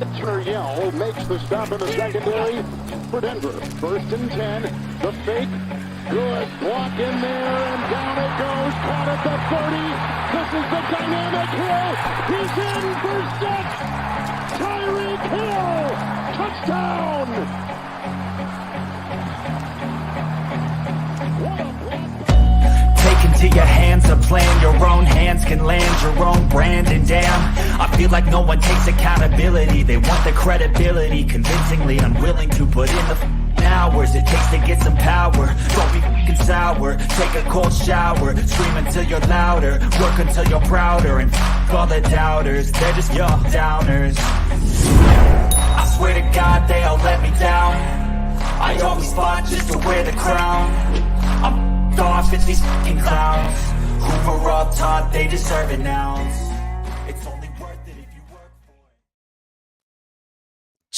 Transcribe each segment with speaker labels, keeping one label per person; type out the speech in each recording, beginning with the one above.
Speaker 1: Yell makes the stop in the secondary for Denver. 1st and 10. The fake. Good. Block in there, and down it goes. Caught at the 30. This is the dynamic Hill. He's in for 6. Tyreek Hill. Touchdown.
Speaker 2: Into your hands a plan, your own hands can land your own brand. And damn, I feel like no one takes accountability. They want the credibility, convincingly unwilling to put in the hours it takes to get some power. Don't be fucking sour, take a cold shower, scream until you're louder, work until you're prouder, and all the doubters, they're just your downers. I swear to God they all let me down. I always fought just to wear the crown. I'm off, it's these fucking clowns who were all taught they deserve an ounce. It's only worth it if you work for
Speaker 3: it.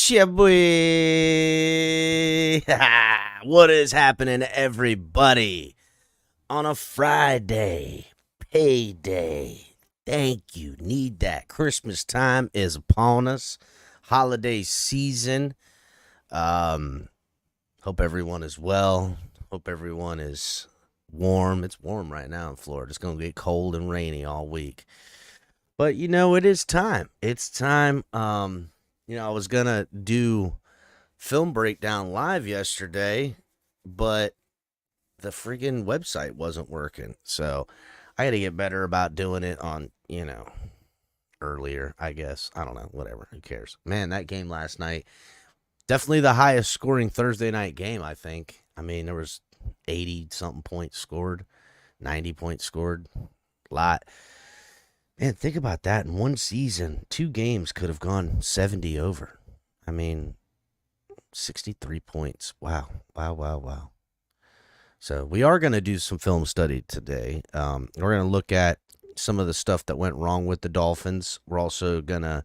Speaker 3: Chiboy. What is happening, everybody? On a Friday, payday. Thank you. Need that. Christmas time is upon us. Holiday season. Hope everyone is well. Hope everyone is warm. It's warm right now in Florida. It's going to get cold and rainy all week. But, it is time. It's time. I was going to do film breakdown live yesterday, but the freaking website wasn't working. So I got to get better about doing it on, earlier, I guess. I don't know. Whatever. Who cares? Man, that game last night, definitely the highest scoring Thursday night game, I think. I mean, there was 80-something points scored, 90 points scored, a lot. Man, think about that. In one season, 2 games could have gone 70 over. I mean, 63 points. Wow. So we are going to do some film study today. We're going to look at some of the stuff that went wrong with the Dolphins. We're also going to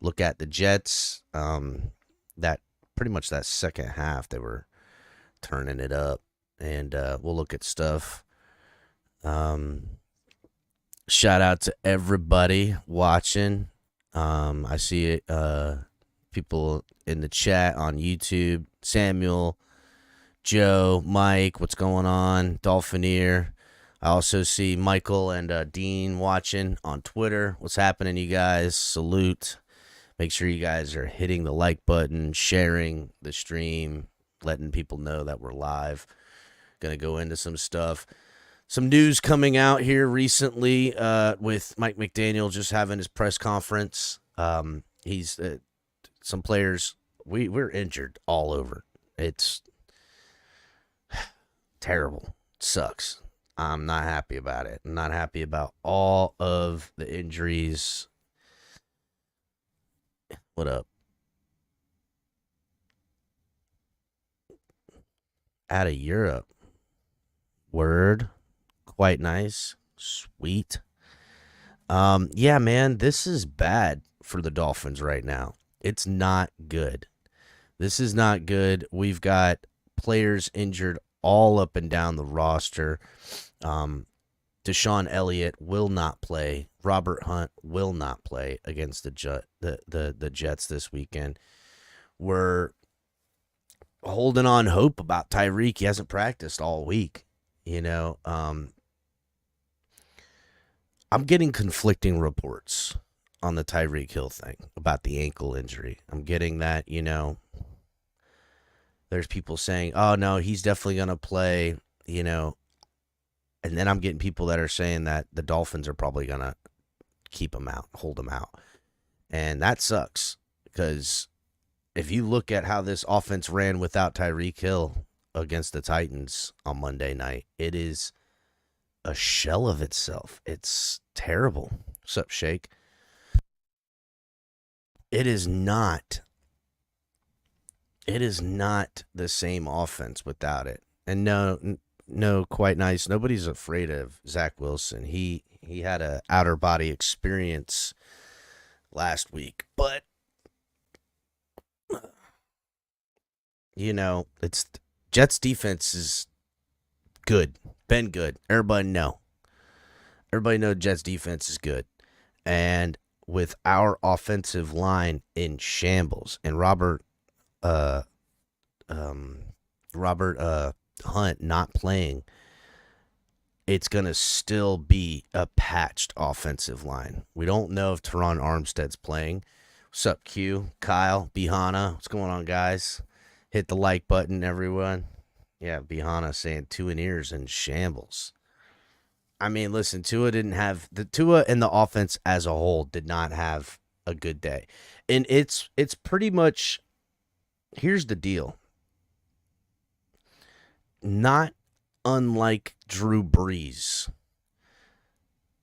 Speaker 3: look at the Jets. That pretty much that second half, they were turning it up, and we'll look at stuff. Shout out to everybody watching. I see people in the chat on YouTube. Samuel, Joe, Mike, what's going on? Dolphineer. I also see Michael and Dean watching on Twitter. What's happening, you guys? Salute. Make sure you guys are hitting the like button, sharing the stream, letting people know that we're live. Going to go into some stuff. Some news coming out here recently with Mike McDaniel just having his press conference. He's some players, we're injured all over. It's terrible. It sucks. I'm not happy about it. I'm not happy about all of the injuries. What up? Out of Europe. Word. Quite nice. Sweet. Yeah, man, this is bad for the Dolphins right now. It's not good. This is not good. We've got players injured all up and down the roster. Deshaun Elliott will not play. Robert Hunt will not play against the Jets this weekend. We're holding on hope about Tyreek. He hasn't practiced all week. I'm getting conflicting reports on the Tyreek Hill thing about the ankle injury. I'm getting that, there's people saying, oh, no, he's definitely going to play, and then I'm getting people that are saying that the Dolphins are probably going to keep him out, hold him out. And that sucks because if you look at how this offense ran without Tyreek Hill against the Titans on Monday night, it is a shell of itself. It's terrible. What's up, Shake? It is not the same offense without it. And no, quite nice. Nobody's afraid of Zach Wilson. He had a outer body experience last week, but it's Jets defense is good. Been good. Everybody know Jets defense is good. And with our offensive line in shambles and Robert Hunt not playing, it's going to still be a patched offensive line. We don't know if Teron Armstead's playing. What's up, Q? Kyle, Bihana, what's going on, guys? Hit the like button, everyone. Yeah, Bihana saying Tua ears in shambles. I mean, listen, Tua and the offense as a whole did not have a good day. And it's pretty much, here's the deal. Not unlike Drew Brees,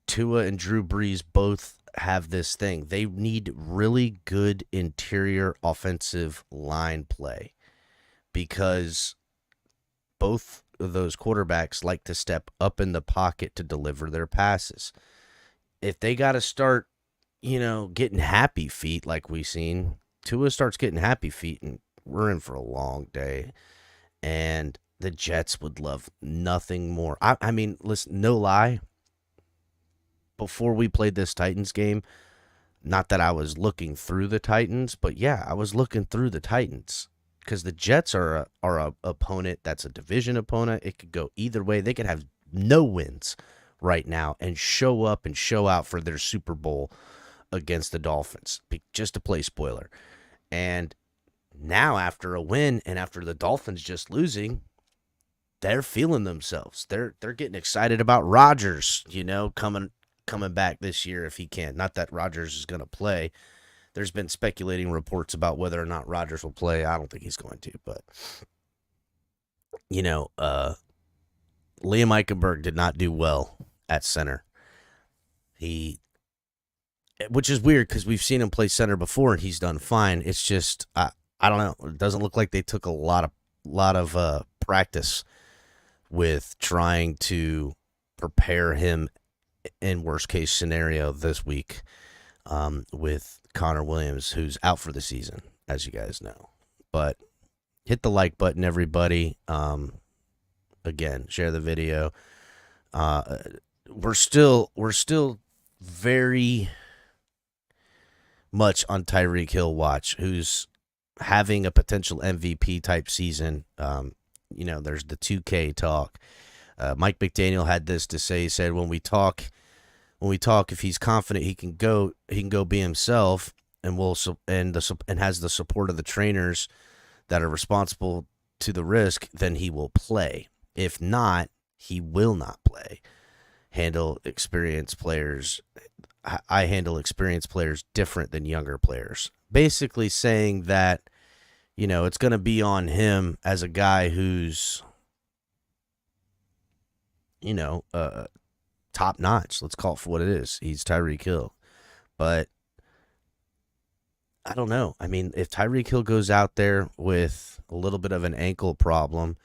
Speaker 3: Tua and Drew Brees both have this thing. They need really good interior offensive line play because both of those quarterbacks like to step up in the pocket to deliver their passes. If they got to start, getting happy feet like we've seen, Tua starts getting happy feet and we're in for a long day. And the Jets would love nothing more. I mean, listen, no lie. Before we played this Titans game, not that I was looking through the Titans, but yeah, I was looking through the Titans because the Jets are a opponent that's a division opponent. It could go either way. They could have no wins right now and show up and show out for their Super Bowl against the Dolphins, just to play spoiler. And now after a win and after the Dolphins just losing, they're feeling themselves. They're getting excited about Rodgers, coming back this year if he can. Not that Rodgers is going to play. There's been speculating reports about whether or not Rodgers will play. I don't think he's going to, but Liam Eichenberg did not do well at center. Which is weird because we've seen him play center before and he's done fine. It's just I don't know. It doesn't look like they took a lot of practice with trying to prepare him in worst case scenario this week with Connor Williams, who's out for the season, as you guys know. But hit the like button, everybody. Again, share the video. We're still very much on Tyreek Hill watch, who's having a potential MVP type season. There's the 2K talk. Mike McDaniel had this to say. He said, when we talk, if he's confident he can go be himself, and has the support of the trainers that are responsible to the risk, then he will play. If not, he will not play. Handle experienced players. I handle experienced players different than younger players. Basically saying that, it's going to be on him as a guy who's, top notch. Let's call it for what it is. He's Tyreek Hill. But I don't know. I mean, if Tyreek Hill goes out there with a little bit of an ankle problem,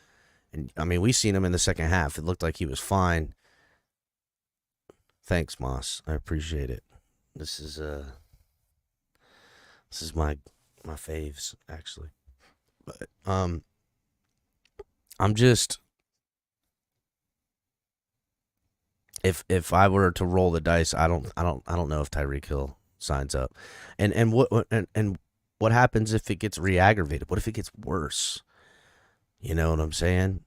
Speaker 3: and I mean, we seen him in the second half. It looked like he was fine. Thanks, Moss. I appreciate it. This is my faves, actually. But I'm just, if I were to roll the dice, I don't know if Tyreek Hill signs up. And what happens if it gets re-aggravated? What if it gets worse? You know what I'm saying?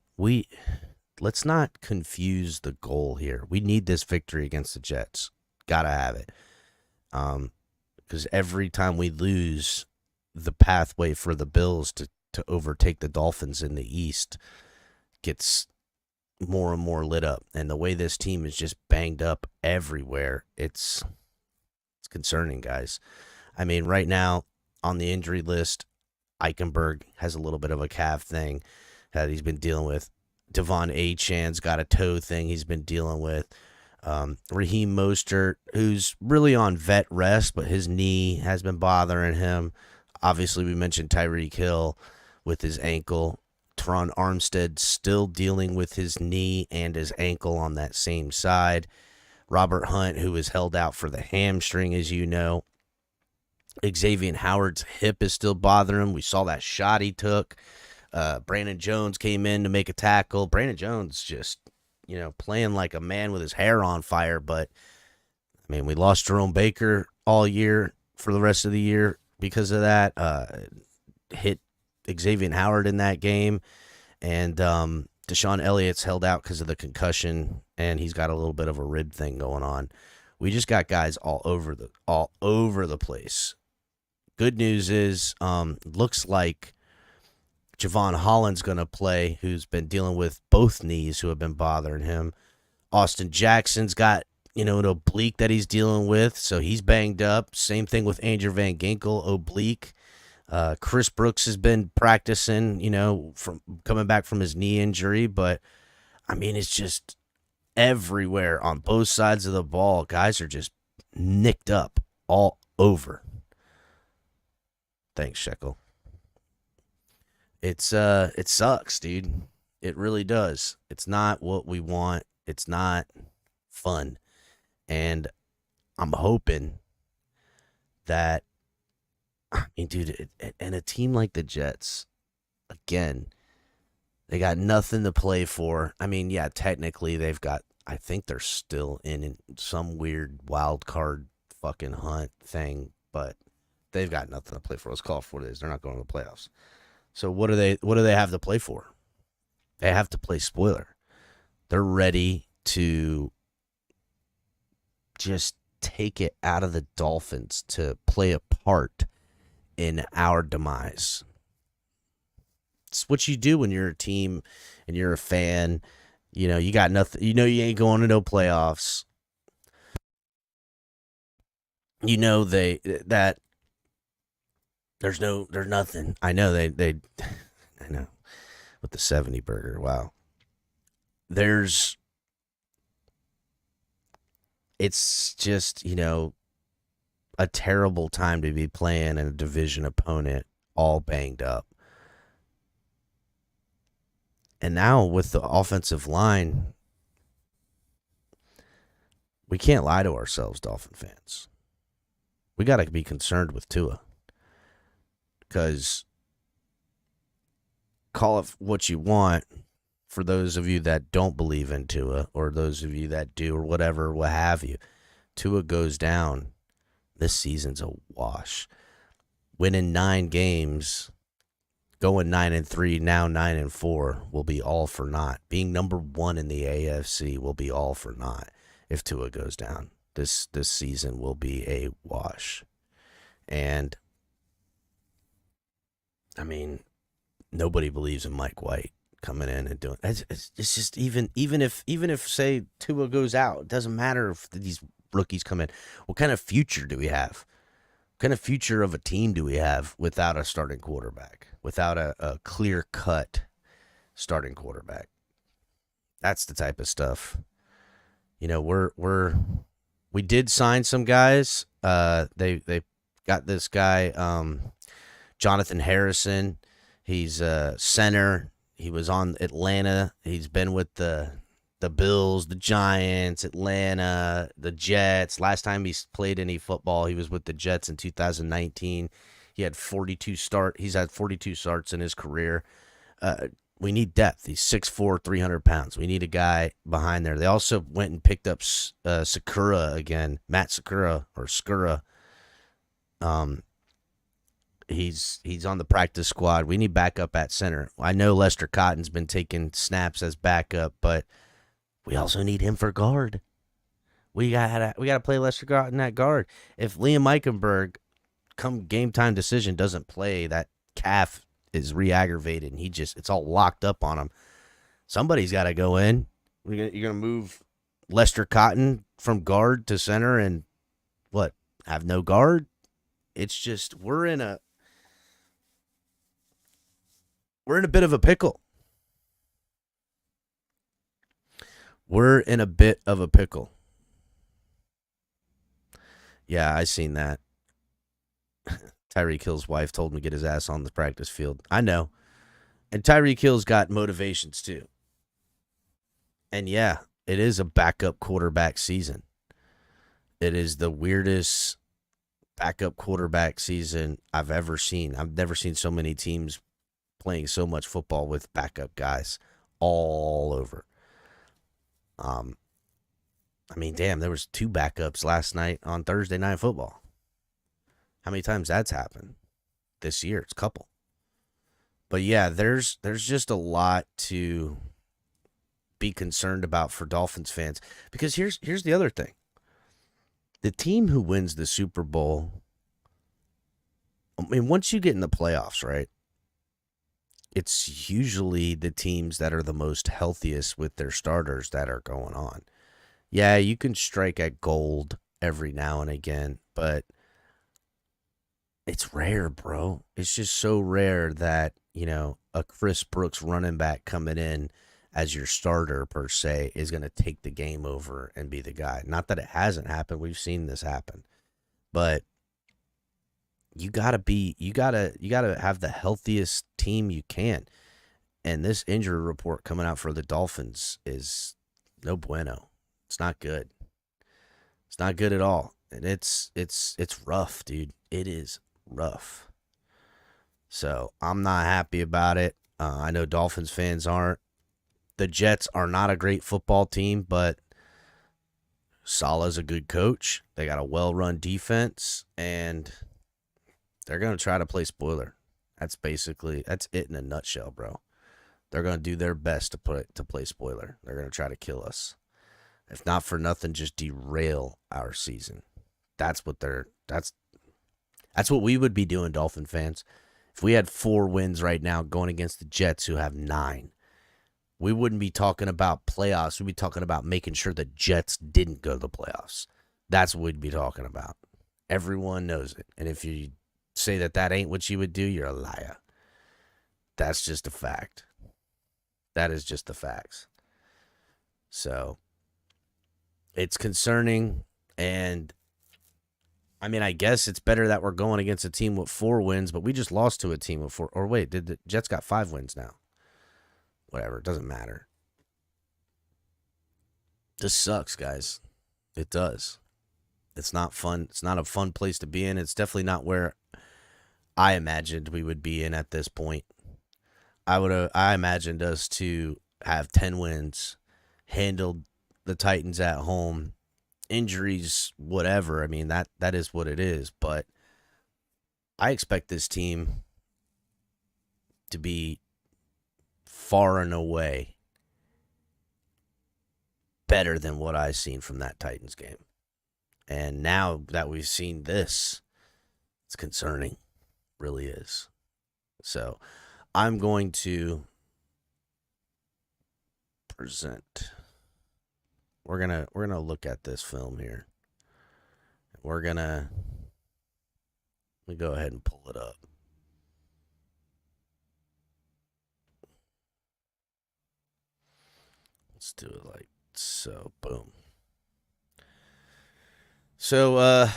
Speaker 3: Let's not confuse the goal here. We need this victory against the Jets. Gotta have it. Because every time we lose, the pathway for the Bills to overtake the Dolphins in the East gets more and more lit up. And the way this team is just banged up everywhere, it's concerning, guys. I mean, right now on the injury list, Eichenberg has a little bit of a calf thing that he's been dealing with. Devon Achan's got a toe thing he's been dealing with. Raheem Mostert, who's really on vet rest, but his knee has been bothering him. Obviously, we mentioned Tyreek Hill with his ankle. Teron Armstead still dealing with his knee and his ankle on that same side. Robert Hunt, who is held out for the hamstring, as you know. Xavier Howard's hip is still bothering him. We saw that shot he took. Brandon Jones came in to make a tackle. Brandon Jones just, playing like a man with his hair on fire. But, I mean, we lost Jerome Baker all year for the rest of the year because of that. Hit Xavier Howard in that game, and Deshaun Elliott's held out because of the concussion, and he's got a little bit of a rib thing going on. We just got guys all over the place. Good news is, looks like Javon Holland's going to play, who's been dealing with both knees who have been bothering him. Austin Jackson's got, an oblique that he's dealing with, so he's banged up. Same thing with Andrew Van Ginkel, oblique. Chris Brooks has been practicing, from coming back from his knee injury, but it's just everywhere on both sides of the ball. Guys are just nicked up all over. Thanks, Shekel. It sucks, dude. It really does. It's not what we want. It's not fun. And I'm hoping that, dude, and a team like the Jets, again, they got nothing to play for. Yeah, technically they've got, I think they're still in some weird wild card fucking hunt thing, but they've got nothing to play for. Let's call it for what it is. They're not going to the playoffs. So what do they have to play for? They have to play spoiler. They're ready to just take it out of the Dolphins to play a part in our demise. It's what you do when you're a team and you're a fan. You got nothing. You ain't going to no playoffs. That there's nothing. I know I know with the 70 burger. Wow. It's just, a terrible time to be playing a division opponent all banged up. And now with the offensive line, we can't lie to ourselves, Dolphin fans. We got to be concerned with Tua. Because call it what you want for those of you that don't believe in Tua, or those of you that do, or whatever, what have you. Tua goes down. This season's a wash. Winning 9 games, going 9-3, now 9-4 will be all for naught. Being number 1 in the AFC will be all for naught if Tua goes down. This season will be a wash. And nobody believes in Mike White coming in and doing it. It's just even if say Tua goes out, it doesn't matter if these rookies come in. What kind of future do we have? What kind of future of a team do we have without a starting quarterback? Without a clear-cut starting quarterback? That's the type of stuff. We did sign some guys. They got this guy, Jonathan Harrison. He's a center. He was on Atlanta. He's been with the Bills, the Giants, Atlanta, the Jets. Last time he played any football, he was with the Jets in 2019. He had 42 starts. He's had 42 starts in his career. We need depth. He's 6'4", 300 pounds. We need a guy behind there. They also went and picked up Sakura again, Matt Sakura or Skura. He's on the practice squad. We need backup at center. I know Lester Cotton's been taking snaps as backup, but we also need him for guard. We gotta play Lester Cotton at guard. If Liam Eichenberg, come game time decision, doesn't play, that calf is re-aggravated and it's all locked up on him. Somebody's got to go in. You're gonna move Lester Cotton from guard to center and what? Have no guard? It's just we're in a bit of a pickle. We're in a bit of a pickle. Yeah, I seen that. Tyreek Hill's wife told him to get his ass on the practice field. I know. And Tyreek Hill's got motivations too. And yeah, it is a backup quarterback season. It is the weirdest backup quarterback season I've ever seen. I've never seen so many teams playing so much football with backup guys all over. Damn, there was 2 backups last night on Thursday Night Football. How many times that's happened this year? It's a couple. But yeah, there's just a lot to be concerned about for Dolphins fans, because here's the other thing. The team who wins the Super Bowl, I mean, once you get in the playoffs, right? It's usually the teams that are the most healthiest with their starters that are going on. Yeah, you can strike at gold every now and again, but it's rare, bro. It's just so rare that, a Chris Brooks running back coming in as your starter, per se, is going to take the game over and be the guy. Not that it hasn't happened. We've seen this happen. But you gotta have the healthiest team you can. And this injury report coming out for the Dolphins is no bueno. It's not good. It's not good at all. And it's rough, dude. It is rough. So I'm not happy about it. I know Dolphins fans aren't. The Jets are not a great football team, but Salah's a good coach. They got a well-run defense, and they're going to try to play spoiler. That's it in a nutshell, bro. They're going to do their best to play spoiler. They're going to try to kill us. If not for nothing, just derail our season. That's what we would be doing, Dolphin fans. If we had 4 wins right now going against the Jets, who have 9, we wouldn't be talking about playoffs. We'd be talking about making sure the Jets didn't go to the playoffs. That's what we'd be talking about. Everyone knows it. And if you say that ain't what you would do, you're a liar. That's just a fact. That is just the facts. So it's concerning, and I mean, I guess it's better that we're going against a team with 4 wins, but we just lost to a team with 4. Or wait, did the Jets got 5 wins now? Whatever, it doesn't matter. This sucks, guys. It does. It's not fun. It's not a fun place to be in. It's definitely not where I imagined we would be in at this point. I imagined us to have 10 wins, handled the Titans at home, injuries, whatever. I mean, that is what it is. But I expect this team to be far and away better than what I've seen from that Titans game. And now that we've seen this, it's concerning. Really is. So I'm going to present. We're gonna look at this film here. Let me go ahead and pull it up. Let's do it like so. Boom. So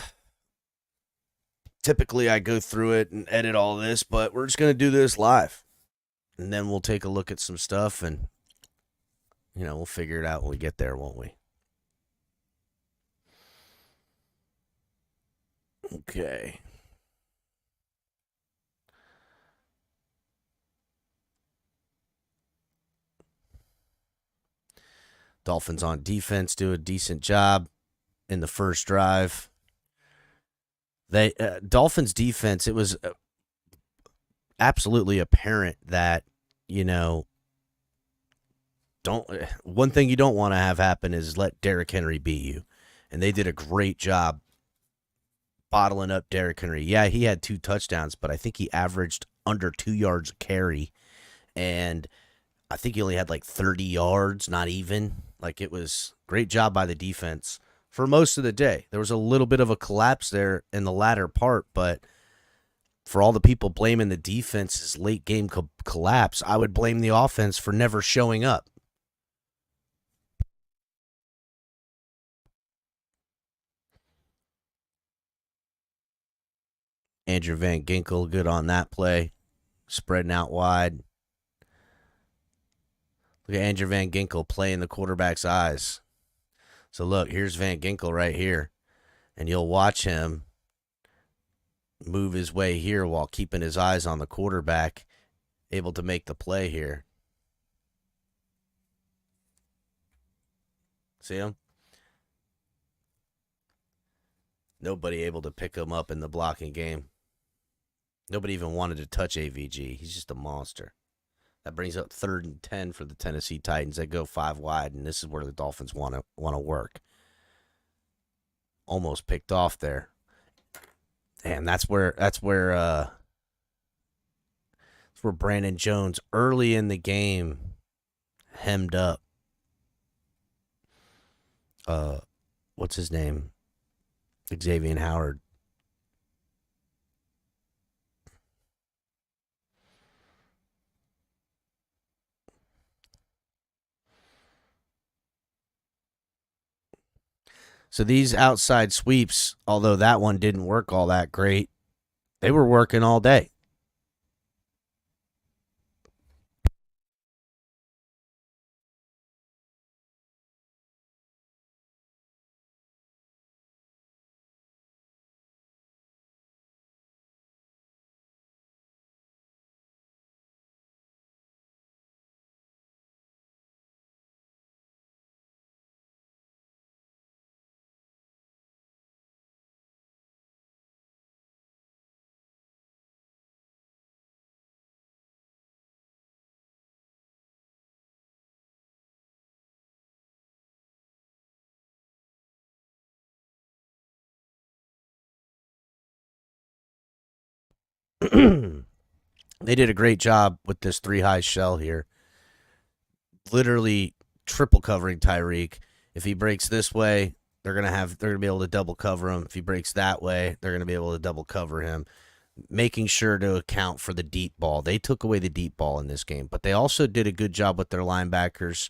Speaker 3: typically I go through it and edit all this, but we're just gonna do this live. And then we'll take a look at some stuff, and we'll figure it out when we get there, won't we? Okay. Dolphins on defense do a decent job in the first drive. Dolphins defense, it was absolutely apparent that, one thing you don't want to have happen is let Derrick Henry beat you. And they did a great job bottling up Derrick Henry. Yeah, he had 2 touchdowns, but I think he averaged under 2 yards a carry. And I think he only had like 30 yards, not even. Like, it was great job by the defense for most of the day. There was a little bit of a collapse there in the latter part, but for all the people blaming the defense's late game collapse, I would blame the offense for never showing up. Andrew Van Ginkel, good on that play. Spreading out wide. Look at Andrew Van Ginkel playing the quarterback's eyes. So look, here's Van Ginkel right here. And you'll watch him move his way here while keeping his eyes on the quarterback, able to make the play here. See him? Nobody able to pick him up in the blocking game. Nobody even wanted to touch AVG. He's just a monster. That brings up 3rd and 10 for the Tennessee Titans. They go 5 wide, and this is where the Dolphins want to work. Almost picked off there. And that's where Brandon Jones early in the game hemmed up. What's his name? Xavier Howard. So these outside sweeps, although that one didn't work all that great, they were working all day. They did a great job with this 3-high shell here. Literally triple covering Tyreek. If he breaks this way, they're gonna be able to double cover him. If he breaks that way, they're gonna be able to double cover him. Making sure to account for the deep ball. They took away the deep ball in this game, but they also did a good job with their linebackers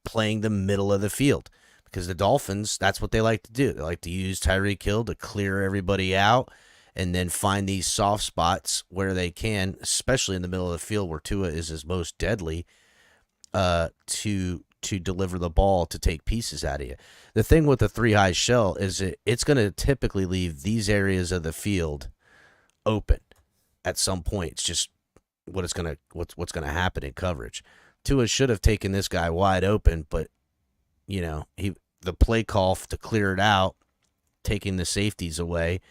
Speaker 3: playing the middle of the field. Because the Dolphins, that's what they like to do. They like to use Tyreek Hill to clear everybody out and then find these soft spots where they can, especially in the middle of the field where Tua is his most deadly, to deliver the ball to take pieces out of you. The thing with the 3-high shell is it's going to typically leave these areas of the field open at some point. It's just what's going to happen in coverage. Tua should have taken this guy wide open, but the play call to clear it out, taking the safeties away,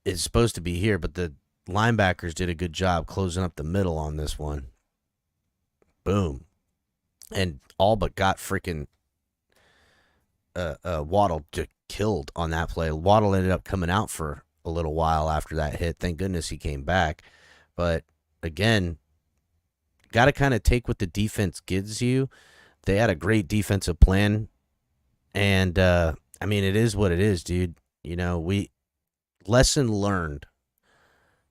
Speaker 3: is supposed to be here, but the linebackers did a good job closing up the middle on this one. Boom. And all but got freaking Waddle killed on that play. Waddle ended up coming out for a little while after that hit. Thank goodness he came back. But again, got to kind of take what the defense gives you. They had a great defensive plan. And, it is what it is, dude. Lesson learned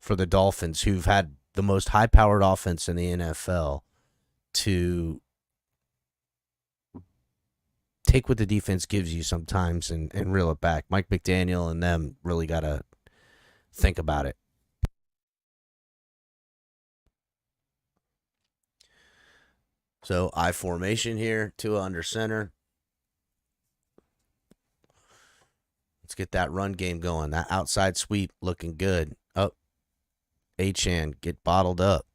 Speaker 3: for the Dolphins, who've had the most high-powered offense in the NFL, to take what the defense gives you sometimes and reel it back. Mike McDaniel and them really got to think about it. So I formation here, Tua under center. Let's get that run game going. That outside sweep looking good. Oh, Achane, get bottled up.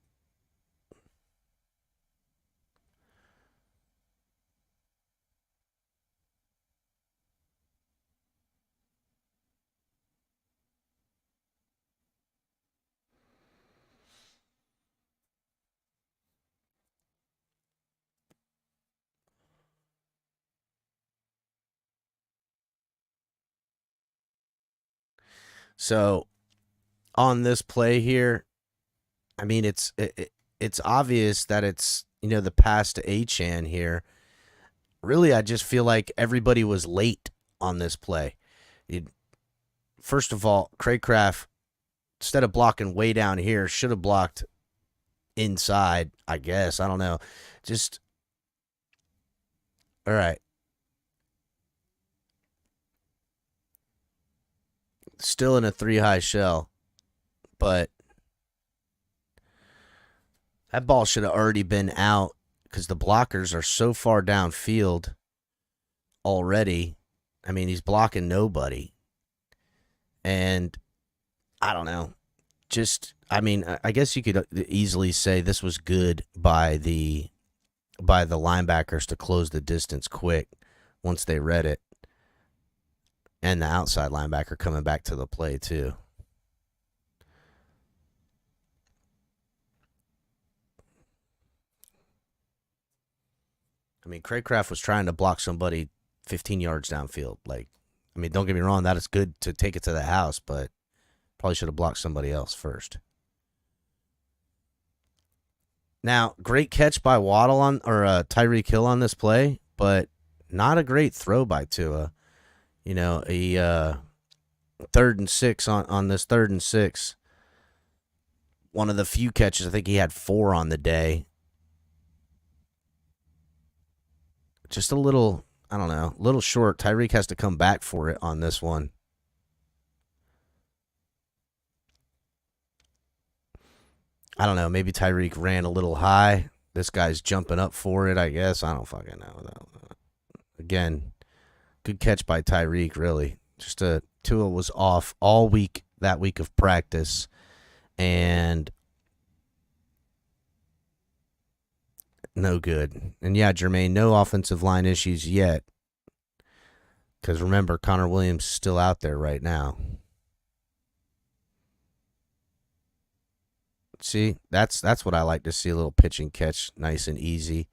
Speaker 3: So on this play here, it's obvious that it's, the pass to Achane here. Really, I just feel like everybody was late on this play. First of all, Craycraft, instead of blocking way down here, should have blocked inside, I guess. I don't know. Just, all right. Still in a 3-high shell, but that ball should have already been out because the blockers are so far downfield already. He's blocking nobody. And I don't know. I guess you could easily say this was good by the linebackers to close the distance quick once they read it. and the outside linebacker coming back to the play too. I mean, Craycraft was trying to block somebody 15 yards downfield. Like, I mean, don't get me wrong, that is good to take it to the house, but probably should have blocked somebody else first. Now, great catch by Waddle on or Tyreek Hill on this play, but not a great throw by Tua. You know, a 3rd and 6 on this 3rd and 6. One of the few catches, I think he had 4 on the day. Just a little, I don't know, a little short. Tyreek has to come back for it on this one. I don't know. Maybe Tyreek ran a little high. This guy's jumping up for it, I guess. I don't fucking know. Again, good catch by Tyreek, really. Just Tua was off all week, that week of practice. And no good. And yeah, Jermaine, no offensive line issues yet. Because remember, Connor Williams is still out there right now. See, that's what I like to see, a little pitch and catch, nice and easy.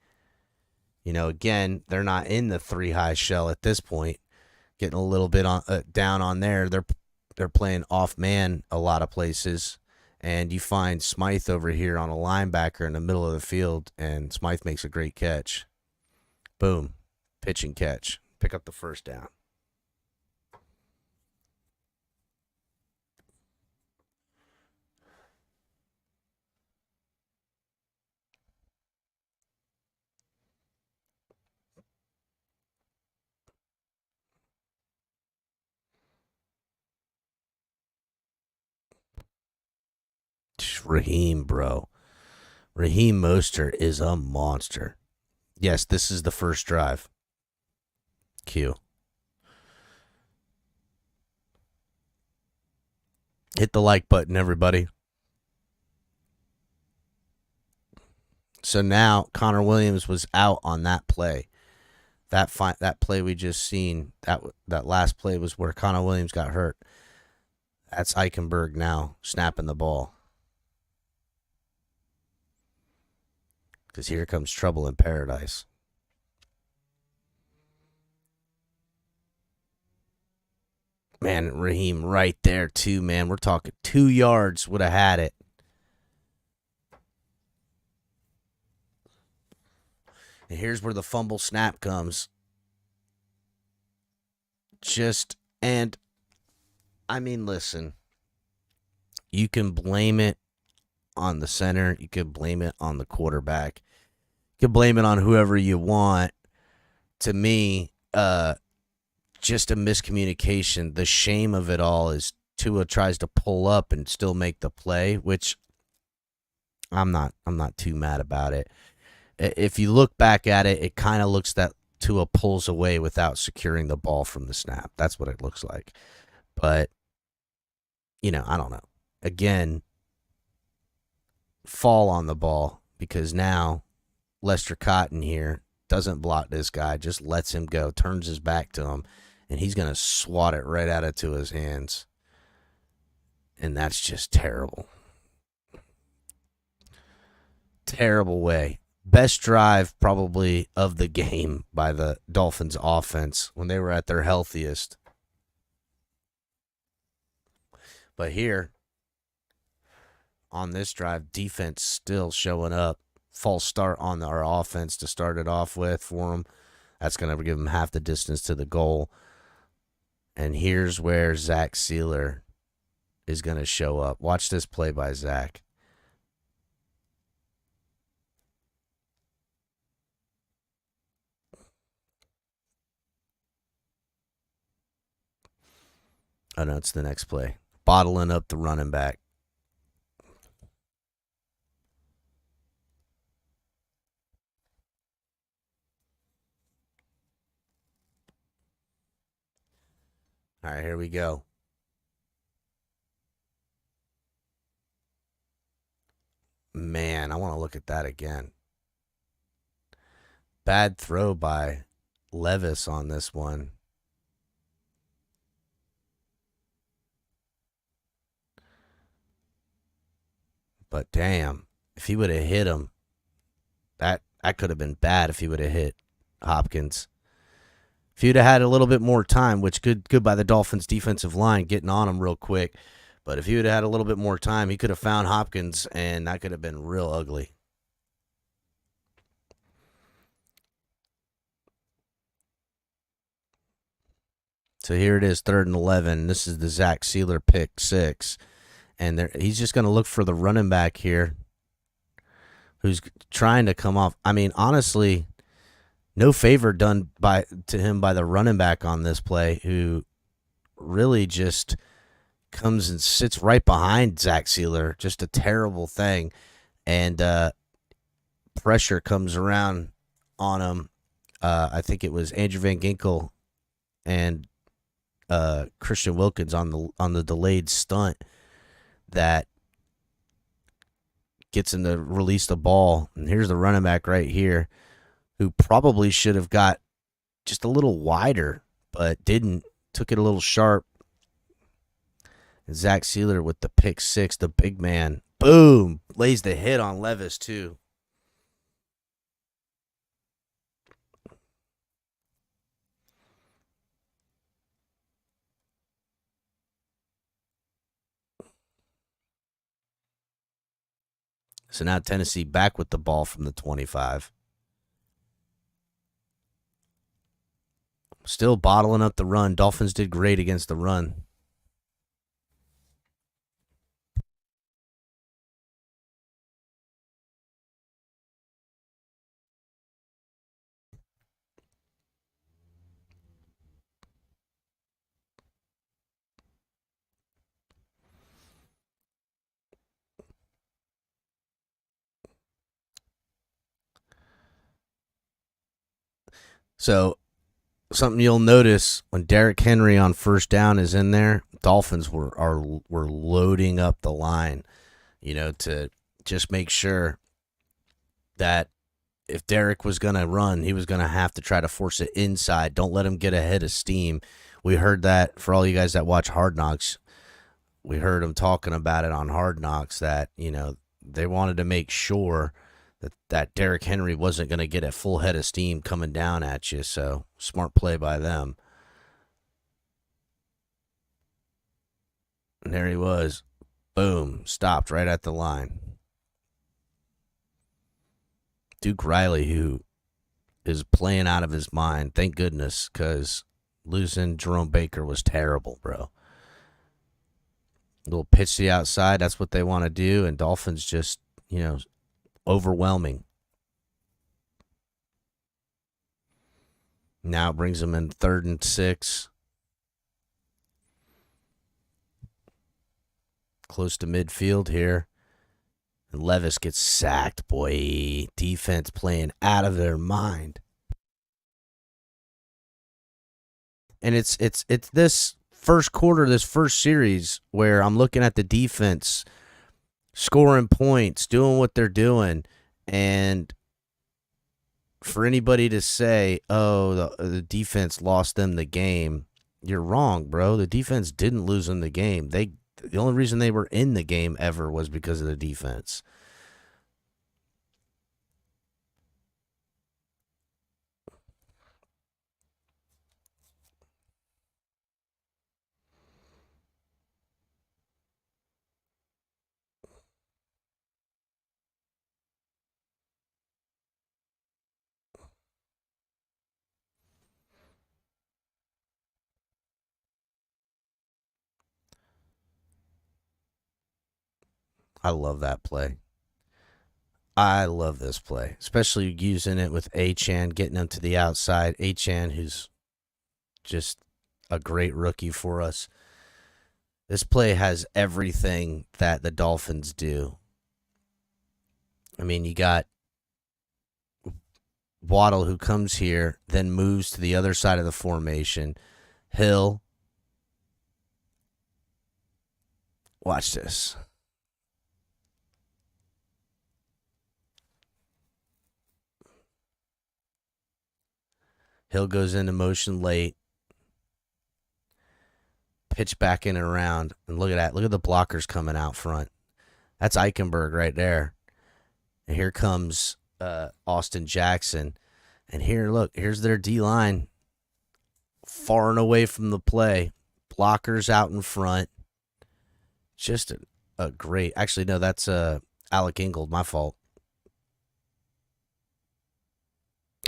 Speaker 3: You know, again, they're not in the 3-high shell at this point. Getting a little bit on down on there. They're playing off man a lot of places. And you find Smythe over here on a linebacker in the middle of the field, and Smythe makes a great catch. Boom. Pitch and catch. Pick up the first down. Raheem, bro. Raheem Mostert is a monster. Yes, this is the first drive. Q. Hit the like button, everybody. So now Connor Williams was out on that play. That play we just seen, that last play was where Connor Williams got hurt. That's Eichenberg now snapping the ball. Because here comes trouble in paradise. Man, Raheem right there too, man. We're talking 2 yards would have had it. And here's where the fumble snap comes. And I mean, listen. You can blame it on the center. You can blame it on the quarterback. You can blame it on whoever you want. To me, just a miscommunication. The shame of it all is Tua tries to pull up and still make the play, which I'm not too mad about it. If you look back at it, it kind of looks that Tua pulls away without securing the ball from the snap. That's what it looks like. But, you know, I don't know. Again, fall on the ball, because now Lester Cotton here doesn't block this guy, just lets him go, turns his back to him, and he's going to swat it right out of Tua's hands. And that's just terrible. Terrible way. Best drive probably of the game by the Dolphins offense when they were at their healthiest. But here, on this drive, defense still showing up. False start on our offense to start it off with for them. That's going to give them half the distance to the goal. And here's where Zach Sealer is going to show up. Watch this play by Zach. Oh, no, it's the next play. Bottling up the running back. All right, here we go. Man, I want to look at that again. Bad throw by Levis on this one. But damn, if he would have hit him, that could have been bad if he would have hit Hopkins. If you'd have had a little bit more time, which good by the Dolphins' defensive line getting on him real quick, but if he would have had a little bit more time, he could have found Hopkins, and that could have been real ugly. So here it is, 3rd and 11. This is the Zach Sealer pick 6. And he's just going to look for the running back here who's trying to come off. I mean, honestly, no favor done to him by the running back on this play, who really just comes and sits right behind Zach Sealer. Just a terrible thing. And pressure comes around on him. I think it was Andrew Van Ginkel and Christian Wilkins on the delayed stunt that gets him to release the ball. And here's the running back right here, who probably should have got just a little wider, but didn't. Took it a little sharp. And Zach Sealer with the pick 6, the big man. Boom! Lays the hit on Levis, too. So now Tennessee back with the ball from the 25. Still bottling up the run. Dolphins did great against the run. So something you'll notice when Derrick Henry on first down is in there, Dolphins were loading up the line, to just make sure that if Derrick was going to run, he was going to have to try to force it inside. Don't let him get ahead of steam. We heard that for all you guys that watch Hard Knocks. We heard him talking about it on Hard Knocks that, they wanted to make sure that Derrick Henry wasn't going to get a full head of steam coming down at you. So smart play by them. And there he was. Boom. Stopped right at the line. Duke Riley, who is playing out of his mind. Thank goodness, because losing Jerome Baker was terrible, bro. Little pitch to the outside. That's what they want to do. And Dolphins just, overwhelming. Now it brings them in 3rd and 6. Close to midfield here. And Levis gets sacked, boy. Defense playing out of their mind. And it's this first quarter, this first series, where I'm looking at the defense scoring points, doing what they're doing, and for anybody to say, oh, the defense lost them the game, you're wrong, bro. The defense didn't lose them the game. The only reason they were in the game ever was because of the defense. I love that play. I love this play, especially using it with Achane, getting him to the outside. Achane, who's just a great rookie for us. This play has everything that the Dolphins do. I mean, you got Waddle, who comes here, then moves to the other side of the formation. Hill. Watch this. Hill goes into motion late. Pitch back in and around. And look at that. Look at the blockers coming out front. That's Eichenberg right there. And here comes Austin Jackson. And here, look, here's their D-line. Far and away from the play. Blockers out in front. Just a great... Actually, no, that's Alec Ingold. My fault.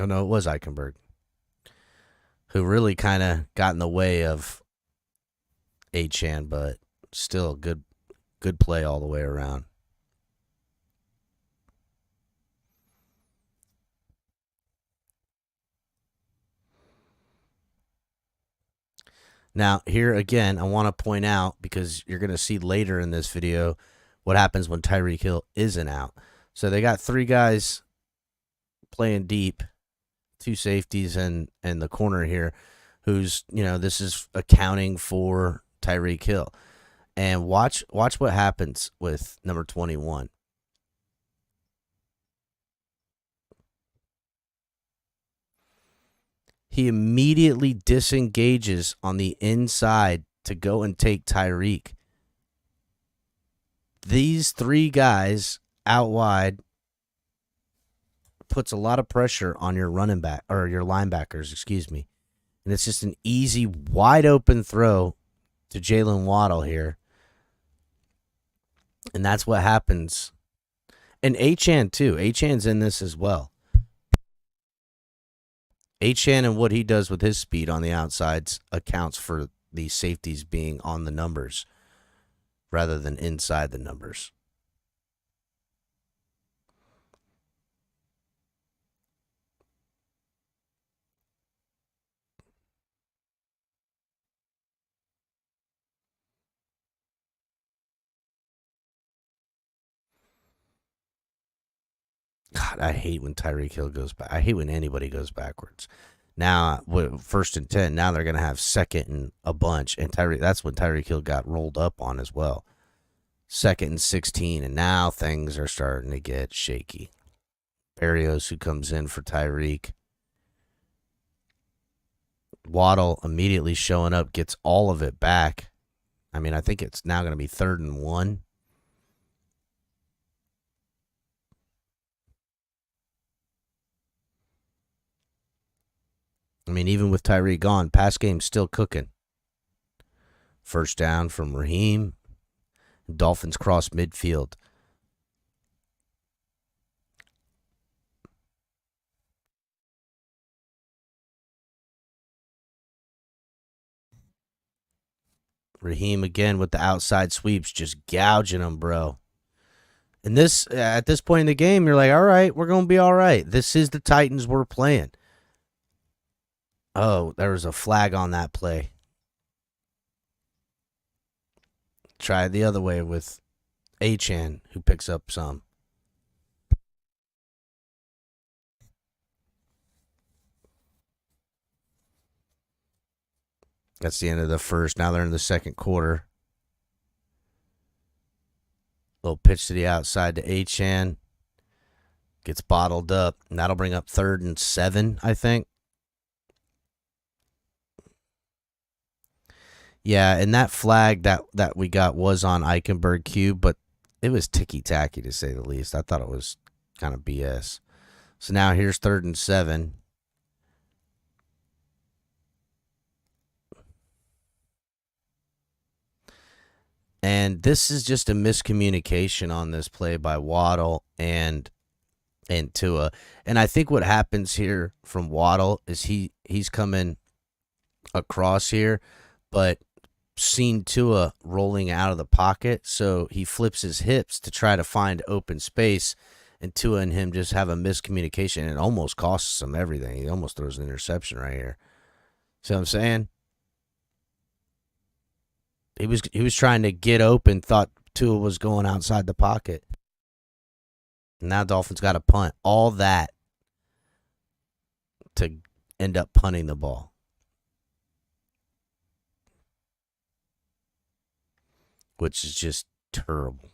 Speaker 3: Oh, no, it was Eichenberg. Who really kind of got in the way of Achane, but still good play all the way around. Now, here again, I want to point out, because you're going to see later in this video what happens when Tyreek Hill isn't out. So they got 3 guys playing deep, 2 safeties and the corner here, who's, this is accounting for Tyreek Hill. And watch what happens with number 21. He immediately disengages on the inside to go and take Tyreek. These 3 guys out wide puts a lot of pressure on your running back, or your linebackers, excuse me. And it's just an easy, wide open throw to Jalen Waddle here. And that's what happens. And Achane too. Achane's in this as well. Achane and what he does with his speed on the outsides accounts for the safeties being on the numbers rather than inside the numbers. God, I hate when Tyreek Hill goes back. I hate when anybody goes backwards. Now, first and 10, now they're going to have second and a bunch. And that's when Tyreek Hill got rolled up on as well. Second and 16, and now things are starting to get shaky. Barrios, who comes in for Tyreek. Waddle immediately showing up, gets all of it back. I mean, I think it's now going to be 3rd and 1. I mean, even with Tyreek gone, pass game's still cooking. First down from Raheem. Dolphins cross midfield. Raheem again with the outside sweeps, just gouging them, bro. And this, at this point in the game, you're like, all right, we're going to be all right. This is the Titans we're playing. Oh, there was a flag on that play. Try it the other way with Achane, who picks up some. That's the end of the first. Now they're in the second quarter. Little pitch to the outside to Achane. Gets bottled up. And that'll bring up 3rd and 7, I think. Yeah, and that flag that we got was on Eichenberg Q, but it was ticky-tacky to say the least. I thought it was kind of BS. So now here's 3rd and 7. And this is just a miscommunication on this play by Waddle and Tua. And I think what happens here from Waddle is he's coming across here, but seen Tua rolling out of the pocket, so he flips his hips to try to find open space, and Tua and him just have a miscommunication, and it almost costs him everything. He almost throws an interception right here. See what I'm saying? He was trying to get open, thought Tua was going outside the pocket. Now Dolphins got to punt. All that to end up punting the ball. Which is just terrible.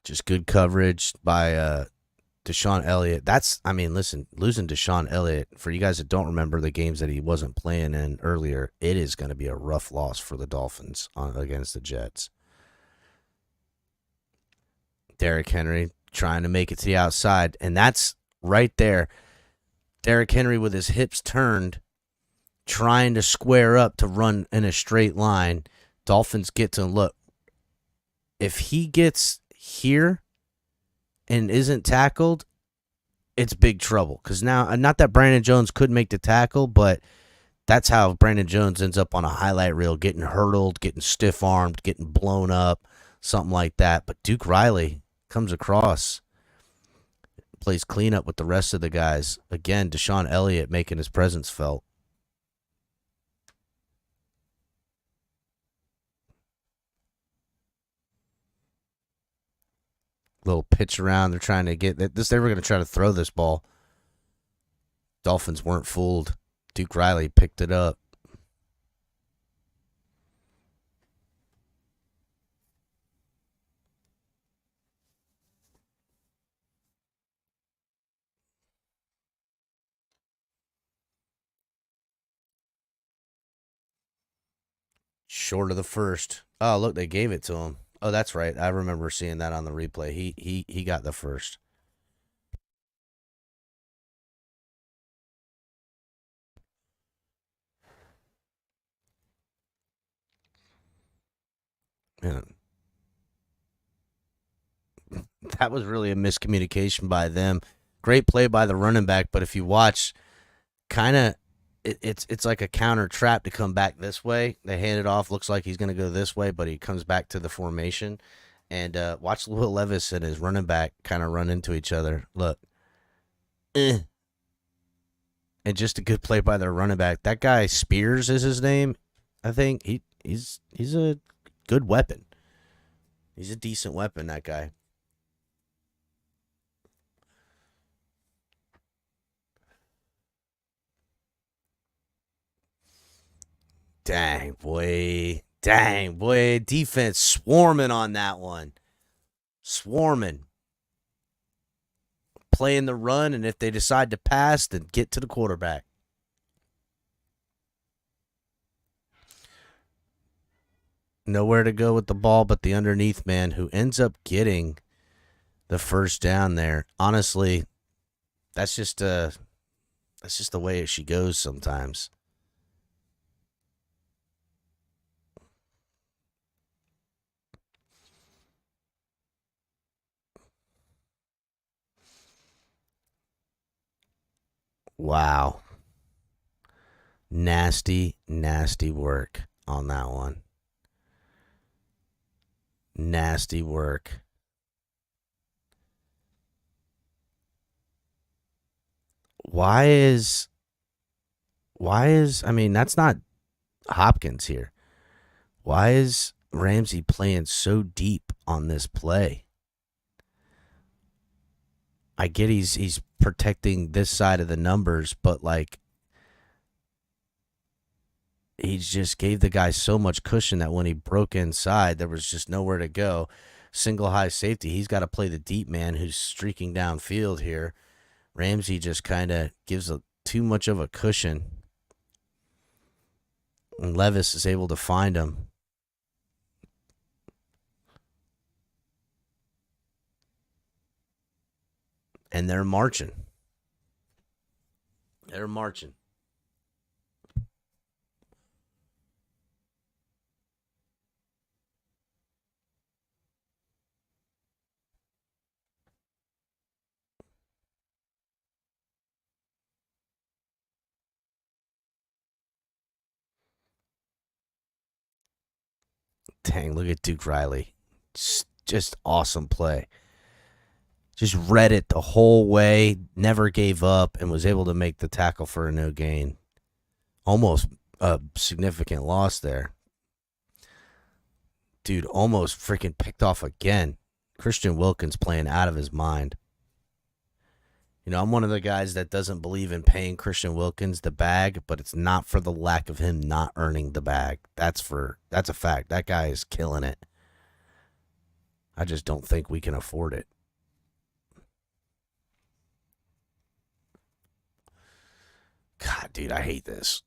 Speaker 3: Just good coverage by Deshaun Elliott. Listen, losing Deshaun Elliott, for you guys that don't remember the games that he wasn't playing in earlier, it is going to be a rough loss for the Dolphins against the Jets. Derrick Henry trying to make it to the outside, and that's right there. Derrick Henry with his hips turned, trying to square up to run in a straight line. Dolphins get to look. If he gets here and isn't tackled, it's big trouble. Because now, not that Brandon Jones could make the tackle, but that's how Brandon Jones ends up on a highlight reel, getting hurdled, getting stiff-armed, getting blown up, something like that. But Duke Riley comes across, plays cleanup with the rest of the guys. Again, Deshaun Elliott making his presence felt. Little pitch around. They're trying to get this. They were going to try to throw this ball. Dolphins weren't fooled. Duke Riley picked it up. Short of the first. Oh, look, they gave it to him. Oh, that's right. I remember seeing that on the replay. He got the first. Man. That was really a miscommunication by them. Great play by the running back, but if you watch, kind of it's like a counter trap to come back this way. They hand it off. Looks like he's going to go this way, but he comes back to the formation. And watch Will Levis and his running back kind of run into each other. Look. And just a good play by their running back. That guy Spears is his name. I think he's a good weapon. He's a decent weapon, that guy. Dang, boy. Defense swarming on that one. Swarming. Playing the run, and if they decide to pass, then get to the quarterback. Nowhere to go with the ball but the underneath man, who ends up getting the first down there. Honestly, that's just the way she goes sometimes. Wow. Nasty work on that one. Nasty work. Why is that's not Hopkins here. Why is Ramsey playing so deep on this play? I get he's protecting this side of the numbers, but he just gave the guy so much cushion that when he broke inside, there was just nowhere to go. Single high safety. He's got to play the deep man who's streaking downfield here. Ramsey just kind of gives too much of a cushion. And Levis is able to find him. And they're marching. Dang, look at Duke Riley. Just awesome play. Just read it the whole way, never gave up, and was able to make the tackle for a no gain. Almost a significant loss there. Dude, almost freaking picked off again. Christian Wilkins playing out of his mind. You know, I'm one of the guys that doesn't believe in paying Christian Wilkins the bag, but it's not for the lack of him not earning the bag. That's a fact. That guy is killing it. I just don't think we can afford it. God, dude, I hate this.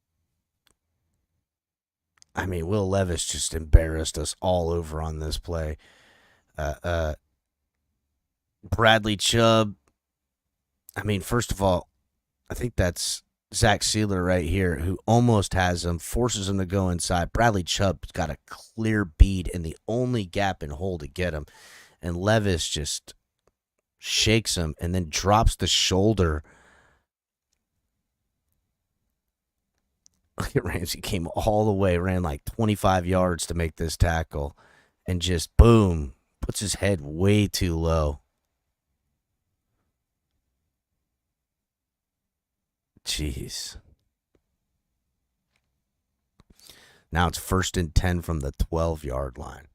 Speaker 3: I mean, Will Levis just embarrassed us all over on this play. Bradley Chubb. I mean, first of all, I think that's Zach Sealer right here, who almost has him, forces him to go inside. Bradley Chubb's got a clear bead and the only gap and hole to get him. And Levis just shakes him and then drops the shoulder. Look at Ramsey, came all the way, ran like 25 yards to make this tackle, and just, boom, puts his head way too low. Jeez. Now it's 1st and 10 from the 12-yard line.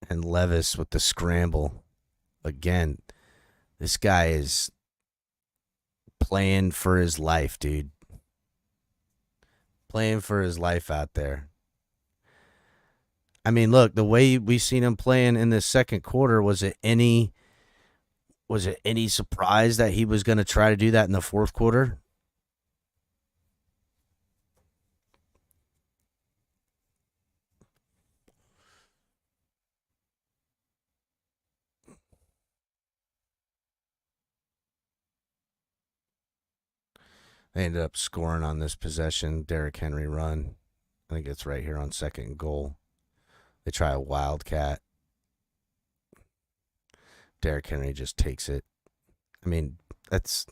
Speaker 3: And Levis with the scramble. Again, this guy is playing for his life, dude. Playing for his life out there. I mean, look, the way we seen him playing in the second quarter, was it any surprise that he was going to try to do that in the fourth quarter? They ended up scoring on this possession. Derrick Henry run. I think it's right here on 2nd and goal. They try a wildcat. Derrick Henry just takes it. I mean, it's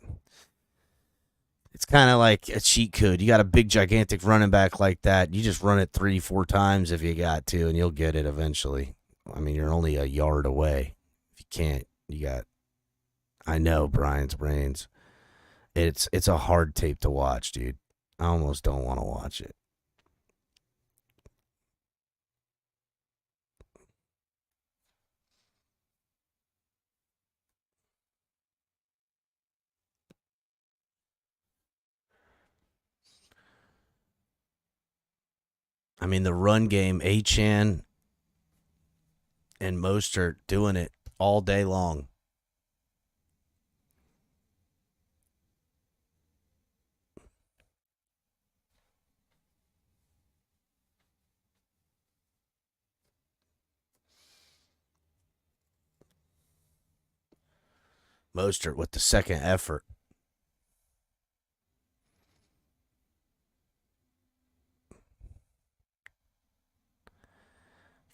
Speaker 3: kind of like a cheat code. You got a big, gigantic running back like that. You just run it 3-4 times if you got to, and you'll get it eventually. I mean, you're only a yard away. If you can't, you got... I know, Brian's brains. It's a hard tape to watch, dude. I almost don't want to watch it. I mean, the run game, Achane and Mostert doing it all day long. Mostert with the second effort.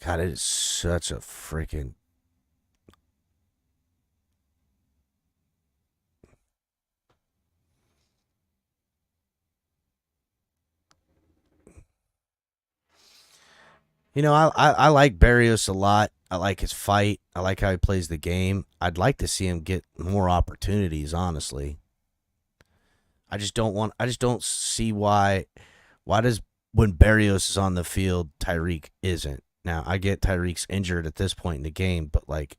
Speaker 3: God, it is such a freaking... You know, I like Berrios a lot. I like his fight. I like how he plays the game. I'd like to see him get more opportunities, honestly. I just don't see why does, when Berrios is on the field, Tyreek isn't. Now, I get Tyreek's injured at this point in the game, but like,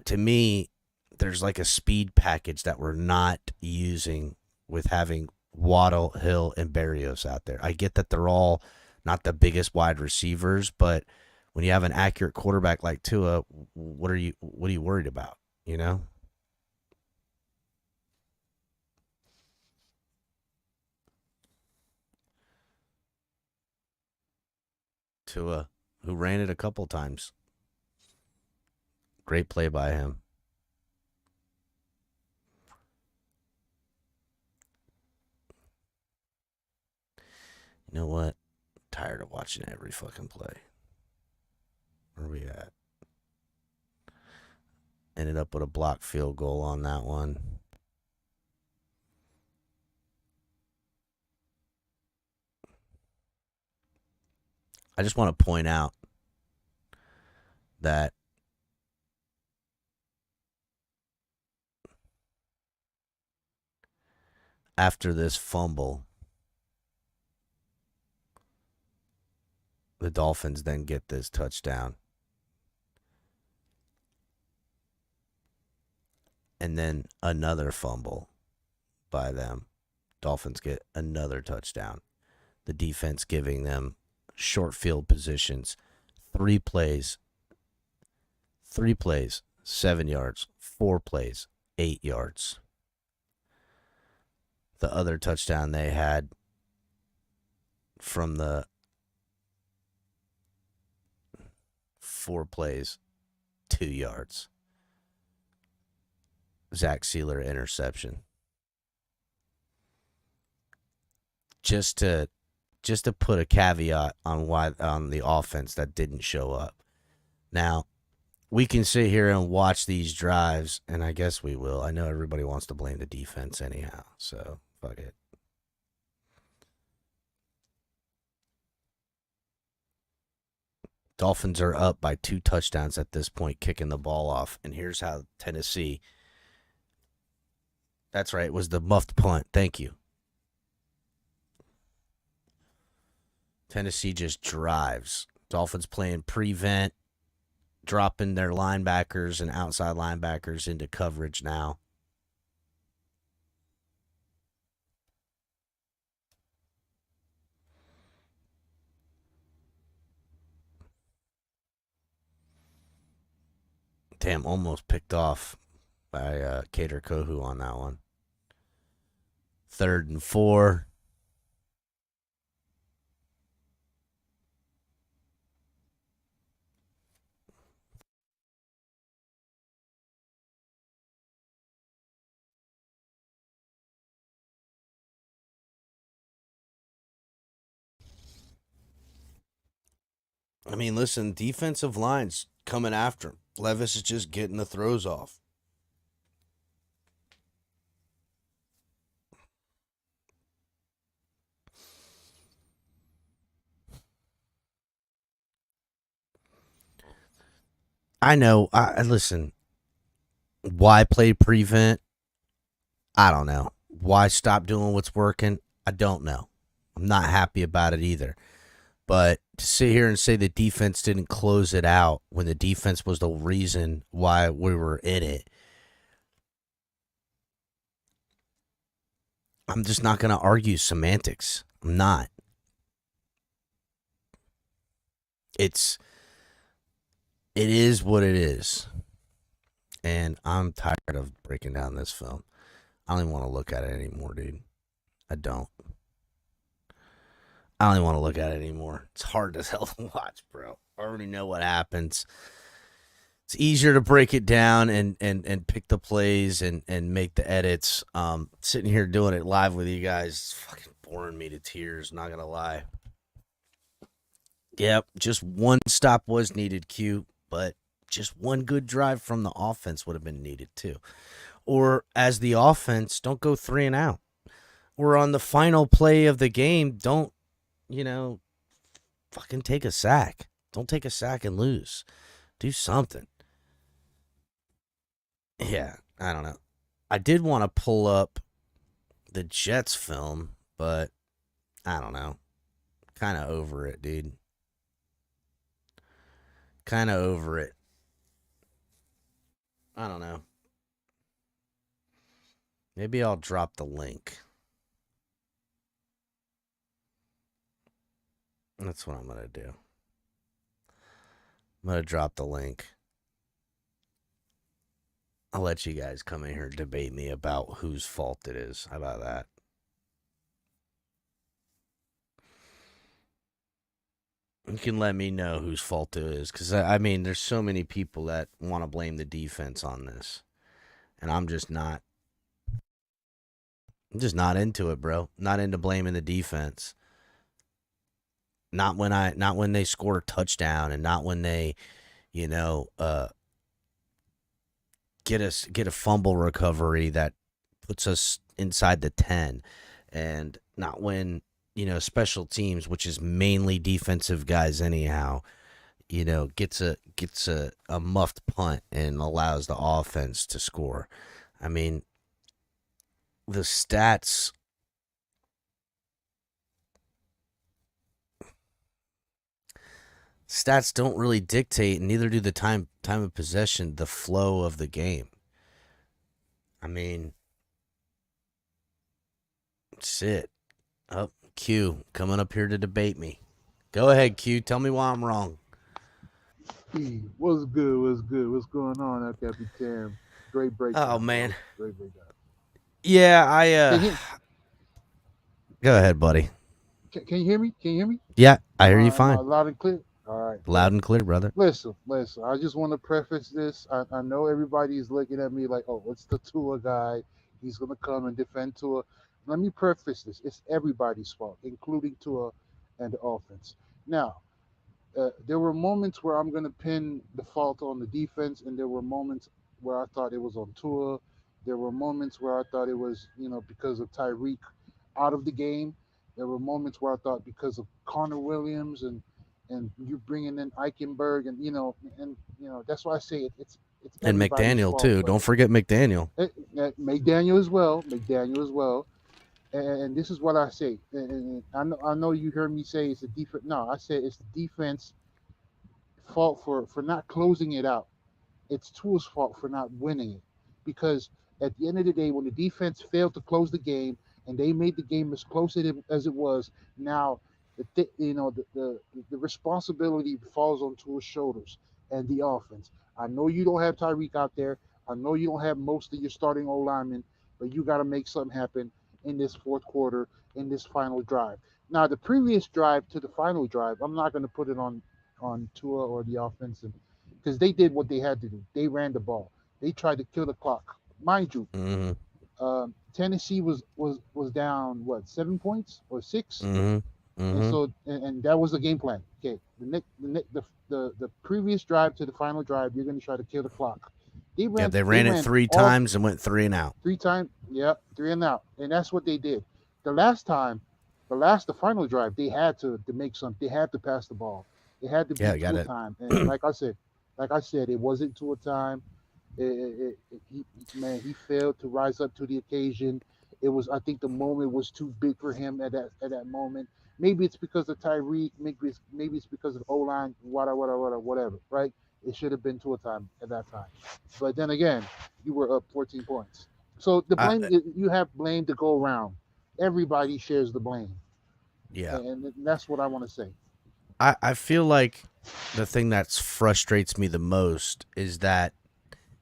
Speaker 3: to me, there's like a speed package that we're not using with having Waddle, Hill, and Berrios out there. I get that they're all not the biggest wide receivers, but when you have an accurate quarterback like Tua, what are you worried about, you know? Tua, who ran it a couple times. Great play by him. You know what? Tired of watching every fucking play. Where are we at? Ended up with a blocked field goal on that one. I just want to point out that after this fumble, the Dolphins then get this touchdown. And then another fumble by them. Dolphins get another touchdown. the defense giving them short field positions. 3 plays, 7 yards. 4 plays, 8 yards. The other touchdown they had from the 4 plays, 2 yards. Zach Sealer interception. Just to put a caveat on why on the offense that didn't show up. Now, we can sit here and watch these drives, and I guess we will. I know everybody wants to blame the defense anyhow, so fuck it. Dolphins are up by 2 touchdowns at this point, kicking the ball off. And here's how Tennessee. That's right, it was the muffed punt. Thank you. Tennessee just drives. Dolphins playing prevent, dropping their linebackers and outside linebackers into coverage now. Damn, almost picked off by Cater Kohu on that one. 3rd and 4. I mean, listen, defensive line's coming after him. Levis is just getting the throws off. I know. Listen, why play prevent? I don't know. Why stop doing what's working? I don't know. I'm not happy about it either. But to sit here and say the defense didn't close it out when the defense was the reason why we were in it, I'm just not going to argue semantics. I'm not. It is what it is. And I'm tired of breaking down this film. I don't even want to look at it anymore, dude. I don't even want to look at it anymore. It's hard as hell to watch, bro. I already know what happens. It's easier to break it down and pick the plays and make the edits. Sitting here doing it live with you guys, it's fucking boring me to tears, not going to lie. Yep, just one stop was needed, Q, but just one good drive from the offense would have been needed too. Or as the offense, don't go 3 and out. Or on the final play of the game, don't, fucking take a sack. Don't take a sack and lose. Do something. Yeah, I don't know. I did want to pull up the Jets film, but I don't know. Kind of over it, dude. Kind of over it. I don't know. Maybe I'll drop the link. That's what I'm going to do. I'm going to drop the link. I'll let you guys come in here and debate me about whose fault it is. How about that? You can let me know whose fault it is. Because, I mean, there's so many people that want to blame the defense on this. And I'm just not into it, bro. Not into blaming the defense. Not when they score a touchdown, and not when they, get a fumble recovery that puts us inside the 10, and not when, special teams, which is mainly defensive guys anyhow, gets a muffed punt and allows the offense to score. I mean, the stats don't really dictate, and neither do the time of possession, the flow of the game. I mean, that's it. Oh, Q coming up here to debate me. Go ahead, Q. Tell me why I'm wrong.
Speaker 4: What's good? What's good? What's going on, El Capitan? Great breakdown,
Speaker 3: Oh man.
Speaker 4: bro. Great breakdown.
Speaker 3: Yeah,
Speaker 4: Can you
Speaker 3: Go ahead, buddy.
Speaker 4: can you hear me? Can you hear me?
Speaker 3: Yeah, I hear you
Speaker 4: Am I
Speaker 3: fine.
Speaker 4: loud and clear? All right.
Speaker 3: Loud and clear, brother.
Speaker 4: Listen. I just want to preface this. I know everybody's looking at me like, oh, what's the Tua guy? He's gonna come and defend Tua. Let me preface this. It's everybody's fault, including Tua and the offense. Now, there were moments where I'm going to pin the fault on the defense, and there were moments where I thought it was on Tua. There were moments where I thought it was, because of Tyreek out of the game. There were moments where I thought because of Connor Williams and you bringing in Eichenberg, and that's why I say it's
Speaker 3: And
Speaker 4: everybody's
Speaker 3: McDaniel
Speaker 4: fault.
Speaker 3: too. Don't forget McDaniel.
Speaker 4: McDaniel as well. McDaniel as well. And this is what I say. And I know you heard me say it's a defense. No, I said it's the defense fault for not closing it out. It's Tua's fault for not winning it. Because at the end of the day, when the defense failed to close the game and they made the game as close as it was, now the responsibility falls on Tua's shoulders and the offense. I know you don't have Tyreek out there. I know you don't have most of your starting O linemen, but you got to make something happen in this fourth quarter, in this final drive. Now, the previous drive to the final drive, I'm not going to put it on Tua or the offense, because they did what they had to do. They ran the ball. They tried to kill the clock. Mind you,
Speaker 3: Mm-hmm.
Speaker 4: Tennessee was down what, 7 points or 6,
Speaker 3: Mm-hmm.
Speaker 4: and
Speaker 3: Mm-hmm.
Speaker 4: so and that was the game plan. Okay, the previous drive to the final drive, you're going to try to kill the clock.
Speaker 3: Yeah, they ran it 3
Speaker 4: all
Speaker 3: times and went 3 and out.
Speaker 4: 3 times. Yeah, 3 and out, and that's what they did. The last time, the final drive, they had to make some. They had to pass the ball. It had to be
Speaker 3: Yeah, got
Speaker 4: two
Speaker 3: it.
Speaker 4: time. And like I said, it wasn't to a time. He failed to rise up to the occasion. It was, I think, the moment was too big for him at that moment. Maybe it's because of Tyreek. Maybe it's because of O line. Whatever. Right? It should have been to a time at that time. But then again, you were up 14 points. So the
Speaker 3: I,
Speaker 4: blame, you have blame to go around. Everybody shares the blame,
Speaker 3: yeah.
Speaker 4: and that's what I want to say.
Speaker 3: I feel like the thing that frustrates me the most is that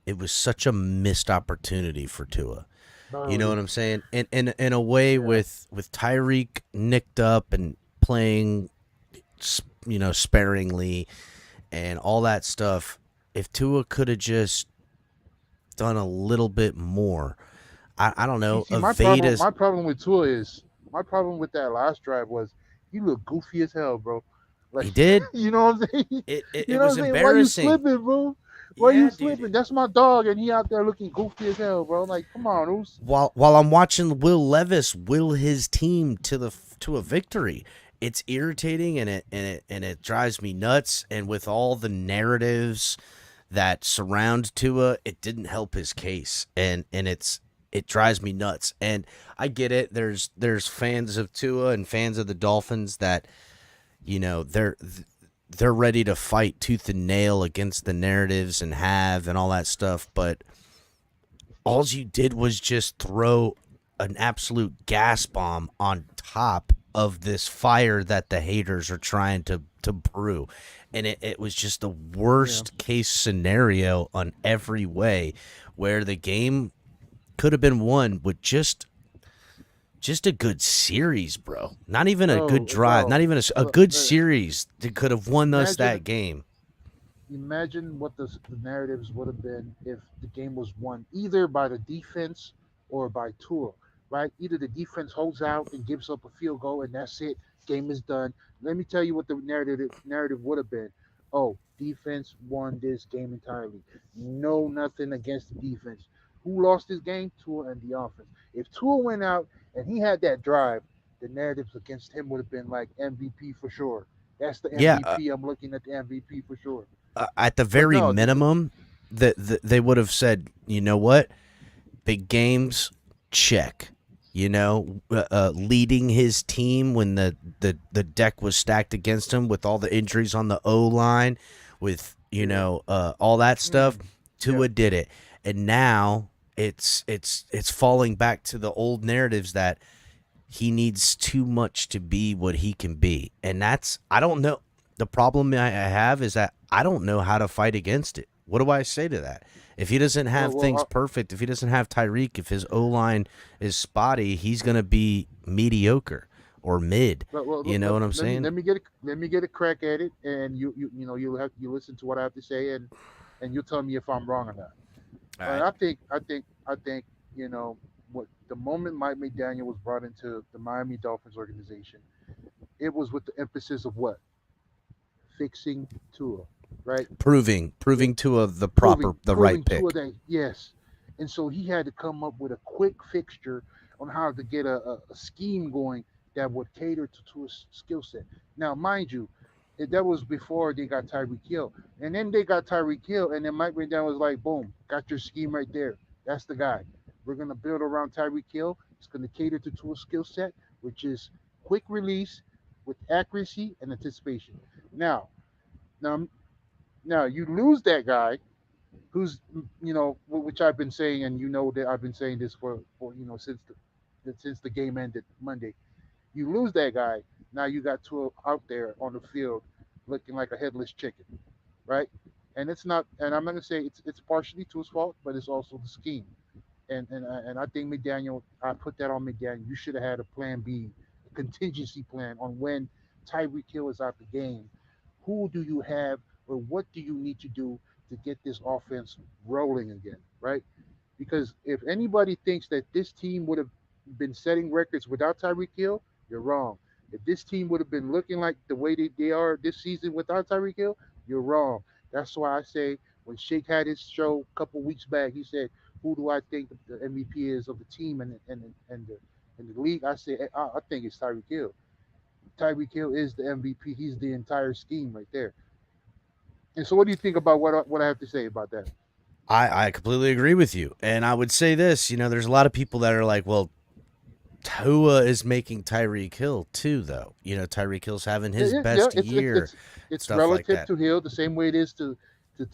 Speaker 3: it was such a missed opportunity for Tua. You know what I'm saying? In a way, with Tyreek nicked up and playing, sparingly, and all that stuff. If Tua could have just done a little bit more, I don't know.
Speaker 4: See, my problem with Tua is my problem with that last drive was he looked goofy as hell, bro. Like,
Speaker 3: He did.
Speaker 4: you know what I'm saying?
Speaker 3: It
Speaker 4: You know
Speaker 3: was
Speaker 4: what I'm saying? Why you
Speaker 3: embarrassing.
Speaker 4: slipping, bro? Why
Speaker 3: Yeah,
Speaker 4: you
Speaker 3: dude.
Speaker 4: slipping? That's my dog, and he out there looking goofy as hell, bro. Like, come on, who's
Speaker 3: While I'm watching Will Levis will his team to a victory, it's irritating and it drives me nuts. And with all the narratives that surround Tua, it didn't help his case, and it drives me nuts. And I get it. There's fans of Tua and fans of the Dolphins that they're ready to fight tooth and nail against the narratives and all that stuff, but all you did was just throw an absolute gas bomb on top of this fire that the haters are trying to brew. And it was just the worst case scenario on every way, where the game could have been won with just a good series, bro. Not even a good drive. Not even a good series that could have won us that game.
Speaker 4: Imagine what the narratives would have been if the game was won either by the defense or by Tua, right? Either the defense holds out and gives up a field goal and that's it, game is done. Let me tell you what the narrative would have been. Oh, defense won this game entirely. No, nothing against the defense. Who lost this game? Tua and the offense. If Tua went out and he had that drive, the narratives against him would have been like MVP for sure. That's the MVP. I'm looking at the MVP for sure.
Speaker 3: At the very minimum, they would have said, you know what, big games, check. Leading his team when the deck was stacked against him with all the injuries on the O line, with all that stuff. Tua did it, and now it's falling back to the old narratives that he needs too much to be what he can be. And that's, I don't know. The problem I have is that I don't know how to fight against it. What do I say to that? If he doesn't have things perfect, if he doesn't have Tyreek, if his O-line is spotty, he's going to be mediocre or mid. You know what I'm saying?
Speaker 4: Let me get a crack at it, and you listen to what I have to say, and you tell me if I'm wrong or not.
Speaker 3: All right.
Speaker 4: I think what the moment Mike McDaniel was brought into the Miami Dolphins organization, it was with the emphasis of what? Fixing Tua, right?
Speaker 3: Proving to the right pick.
Speaker 4: Tua that, yes. And so he had to come up with a quick fixture on how to get a scheme going that would cater to Tua's skill set. Now, mind you, that was before they got Tyreek Hill. And then they got Tyreek Hill, and then Mike McDaniel was like, boom, got your scheme right there. That's the guy. We're going to build around Tyreek Hill. It's going to cater to Tua's skill set, which is quick release with accuracy and anticipation. Now, now, now you lose that guy who's, which I've been saying, and that I've been saying this for since the game ended Monday. You lose that guy. Now you got Tua out there on the field looking like a headless chicken, right? And it's not. And I'm going to say it's partially Tua's fault, but it's also the scheme. And I think McDaniel. I put that on McDaniel. You should have had a plan B, a contingency plan on when Tyreek Hill is out the game. Who do you have, or what do you need to do to get this offense rolling again, right? Because if anybody thinks that this team would have been setting records without Tyreek Hill, you're wrong. If this team would have been looking like the way they are this season without Tyreek Hill, you're wrong. That's why I say when Shake had his show a couple weeks back, he said, "Who do I think the MVP is of the team and the league?" I say, I think it's Tyreek Hill. Tyreek Hill is the MVP. He's the entire scheme right there. And so, what do you think about what I have to say about that?
Speaker 3: I completely agree with you. And I would say this, there's a lot of people that are like, well, Tua is making Tyreek Hill too, though. Tyreek Hill's having his best year.
Speaker 4: It's
Speaker 3: stuff
Speaker 4: relative
Speaker 3: like
Speaker 4: to Hill the same way it is to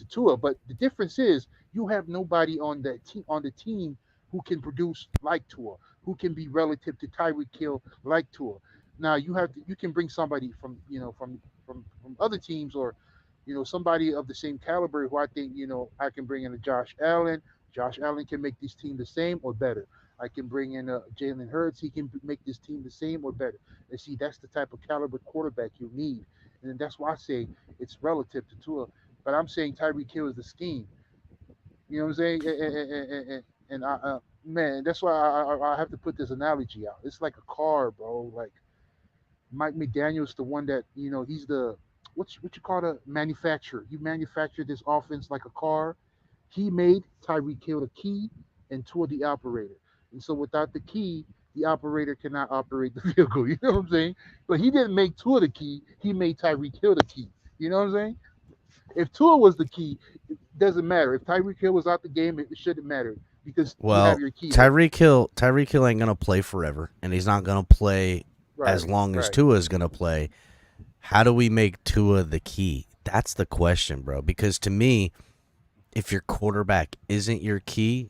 Speaker 4: Tua, but the difference is you have nobody on the team who can produce like Tua, who can be relative to Tyreek Hill like Tua. Now you can bring somebody from other teams, or somebody of the same caliber who I think I can bring in a Josh Allen. Josh Allen can make this team the same or better. I can bring in Jalen Hurts. He can make this team the same or better. And see, that's the type of caliber quarterback you need. And that's why I say it's relative to Tua. But I'm saying Tyreek Hill is the scheme. You know what I'm saying? And man, that's why I have to put this analogy out. It's like a car, bro. Like Mike McDaniel's the one that he's the what you call the manufacturer. You manufacture this offense like a car. He made Tyreek Hill the key and Tua the operator. And so without the key, the operator cannot operate the vehicle. You know what I'm saying? But he didn't make Tua the key. He made Tyreek Hill the key. You know what I'm saying? If Tua was the key, it doesn't matter. If Tyreek Hill was out the game, it shouldn't matter because you have your key.
Speaker 3: Tyreek Hill ain't gonna play forever, and he's not gonna play as long as Tua is gonna play. How do we make Tua the key? That's the question, bro. Because to me, if your quarterback isn't your key,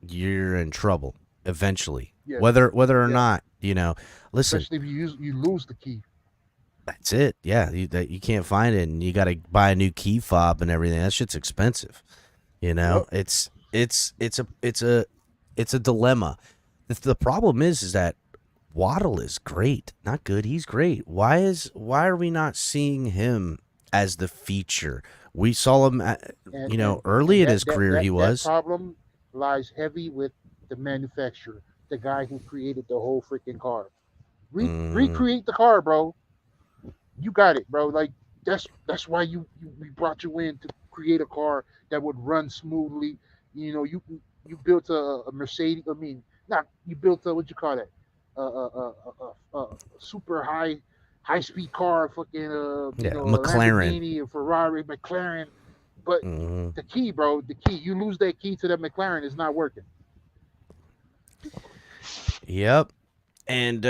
Speaker 3: you're in trouble eventually.
Speaker 4: Yes.
Speaker 3: Whether or not, listen.
Speaker 4: Especially if you lose the key.
Speaker 3: That's it. Yeah, you can't find it, and you got to buy a new key fob and everything. That shit's expensive.
Speaker 4: Yep.
Speaker 3: It's a dilemma. The problem is that Waddle is great, not good. He's great. Why are we not seeing him as the feature? We saw him, early in his career. He was.
Speaker 4: That problem lies heavy with the manufacturer, the guy who created the whole freaking car. Recreate the car, bro. You got it, bro. Like that's why we brought you in to create a car that would run smoothly. You built a Mercedes. I mean, not you built a what you call that? Super high speed car, fucking
Speaker 3: McLaren,
Speaker 4: Lamborghini, a Ferrari, McLaren. But the key, bro, you lose that key to that McLaren, it's not working.
Speaker 3: Yep. And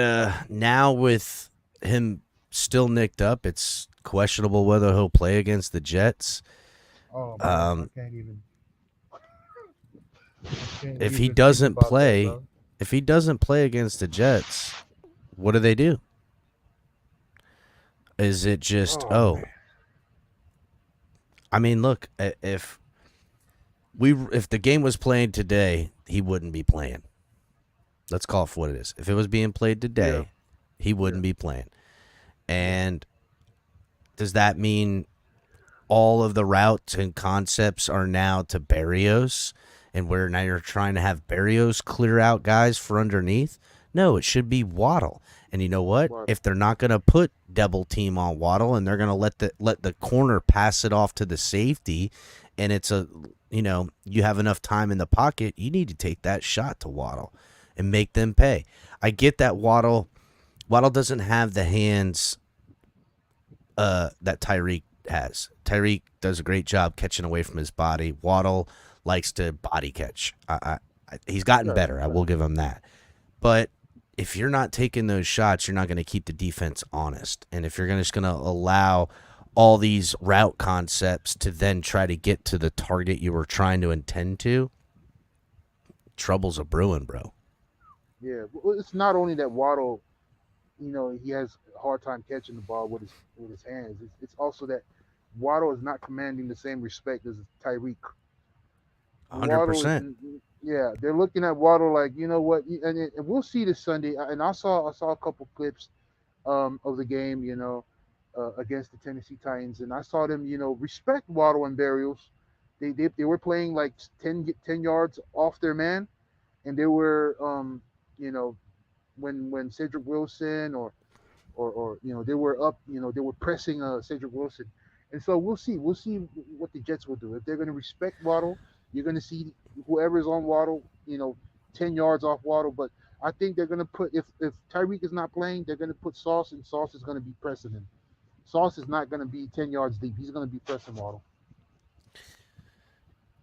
Speaker 3: now with him still nicked up, it's questionable whether he'll play against the Jets.
Speaker 4: Oh, man, I can't even.
Speaker 3: If he doesn't play, If he doesn't play against the Jets, what do they do? Is it just,
Speaker 4: Oh man.
Speaker 3: I mean, look, if the game was playing today, he wouldn't be playing. Let's call it for what it is. If it was being played
Speaker 4: Yeah.
Speaker 3: today, he wouldn't
Speaker 4: Yeah.
Speaker 3: be playing. And does that mean all of the routes and concepts are now to Barrios, and where now you're trying to have Barrios clear out guys for underneath? No, it should be Waddle. And you know what?
Speaker 4: Waddle.
Speaker 3: If they're not going to put double team on Waddle and they're going to let the corner pass it off to the safety, and it's you have enough time in the pocket, you need to take that shot to Waddle and make them pay. I get that Waddle doesn't have the hands that Tyreek has. Tyreek does a great job catching away from his body. Waddle likes to body catch. He's gotten better. I will give him that. But if you're not taking those shots, you're not going to keep the defense honest. And if you're just going to allow all these route concepts to then try to get to the target you were trying to intend to, trouble's a brewing, bro.
Speaker 4: Yeah. Well, it's not only that Waddle, he has a hard time catching the ball with his hands. It's also that Waddle is not commanding the same respect as Tyreek. Waddle
Speaker 3: 100%.
Speaker 4: yeah, they're looking at Waddle like, you know what, and we'll see this Sunday. And I saw a couple clips of the game, against the Tennessee Titans, and I saw them, respect Waddle and Barrios. They were playing like 10 yards off their man, and they were, you know, when Cedric Wilson or they were up, they were pressing Cedric Wilson, and so we'll see what the Jets will do if they're going to respect Waddle. You're going to see whoever's on Waddle, 10 yards off Waddle, but I think they're going to put if Tyreek is not playing, they're going to put Sauce, and Sauce is going to be pressing him. Sauce is not going to be 10 yards deep. He's going to be pressing Waddle.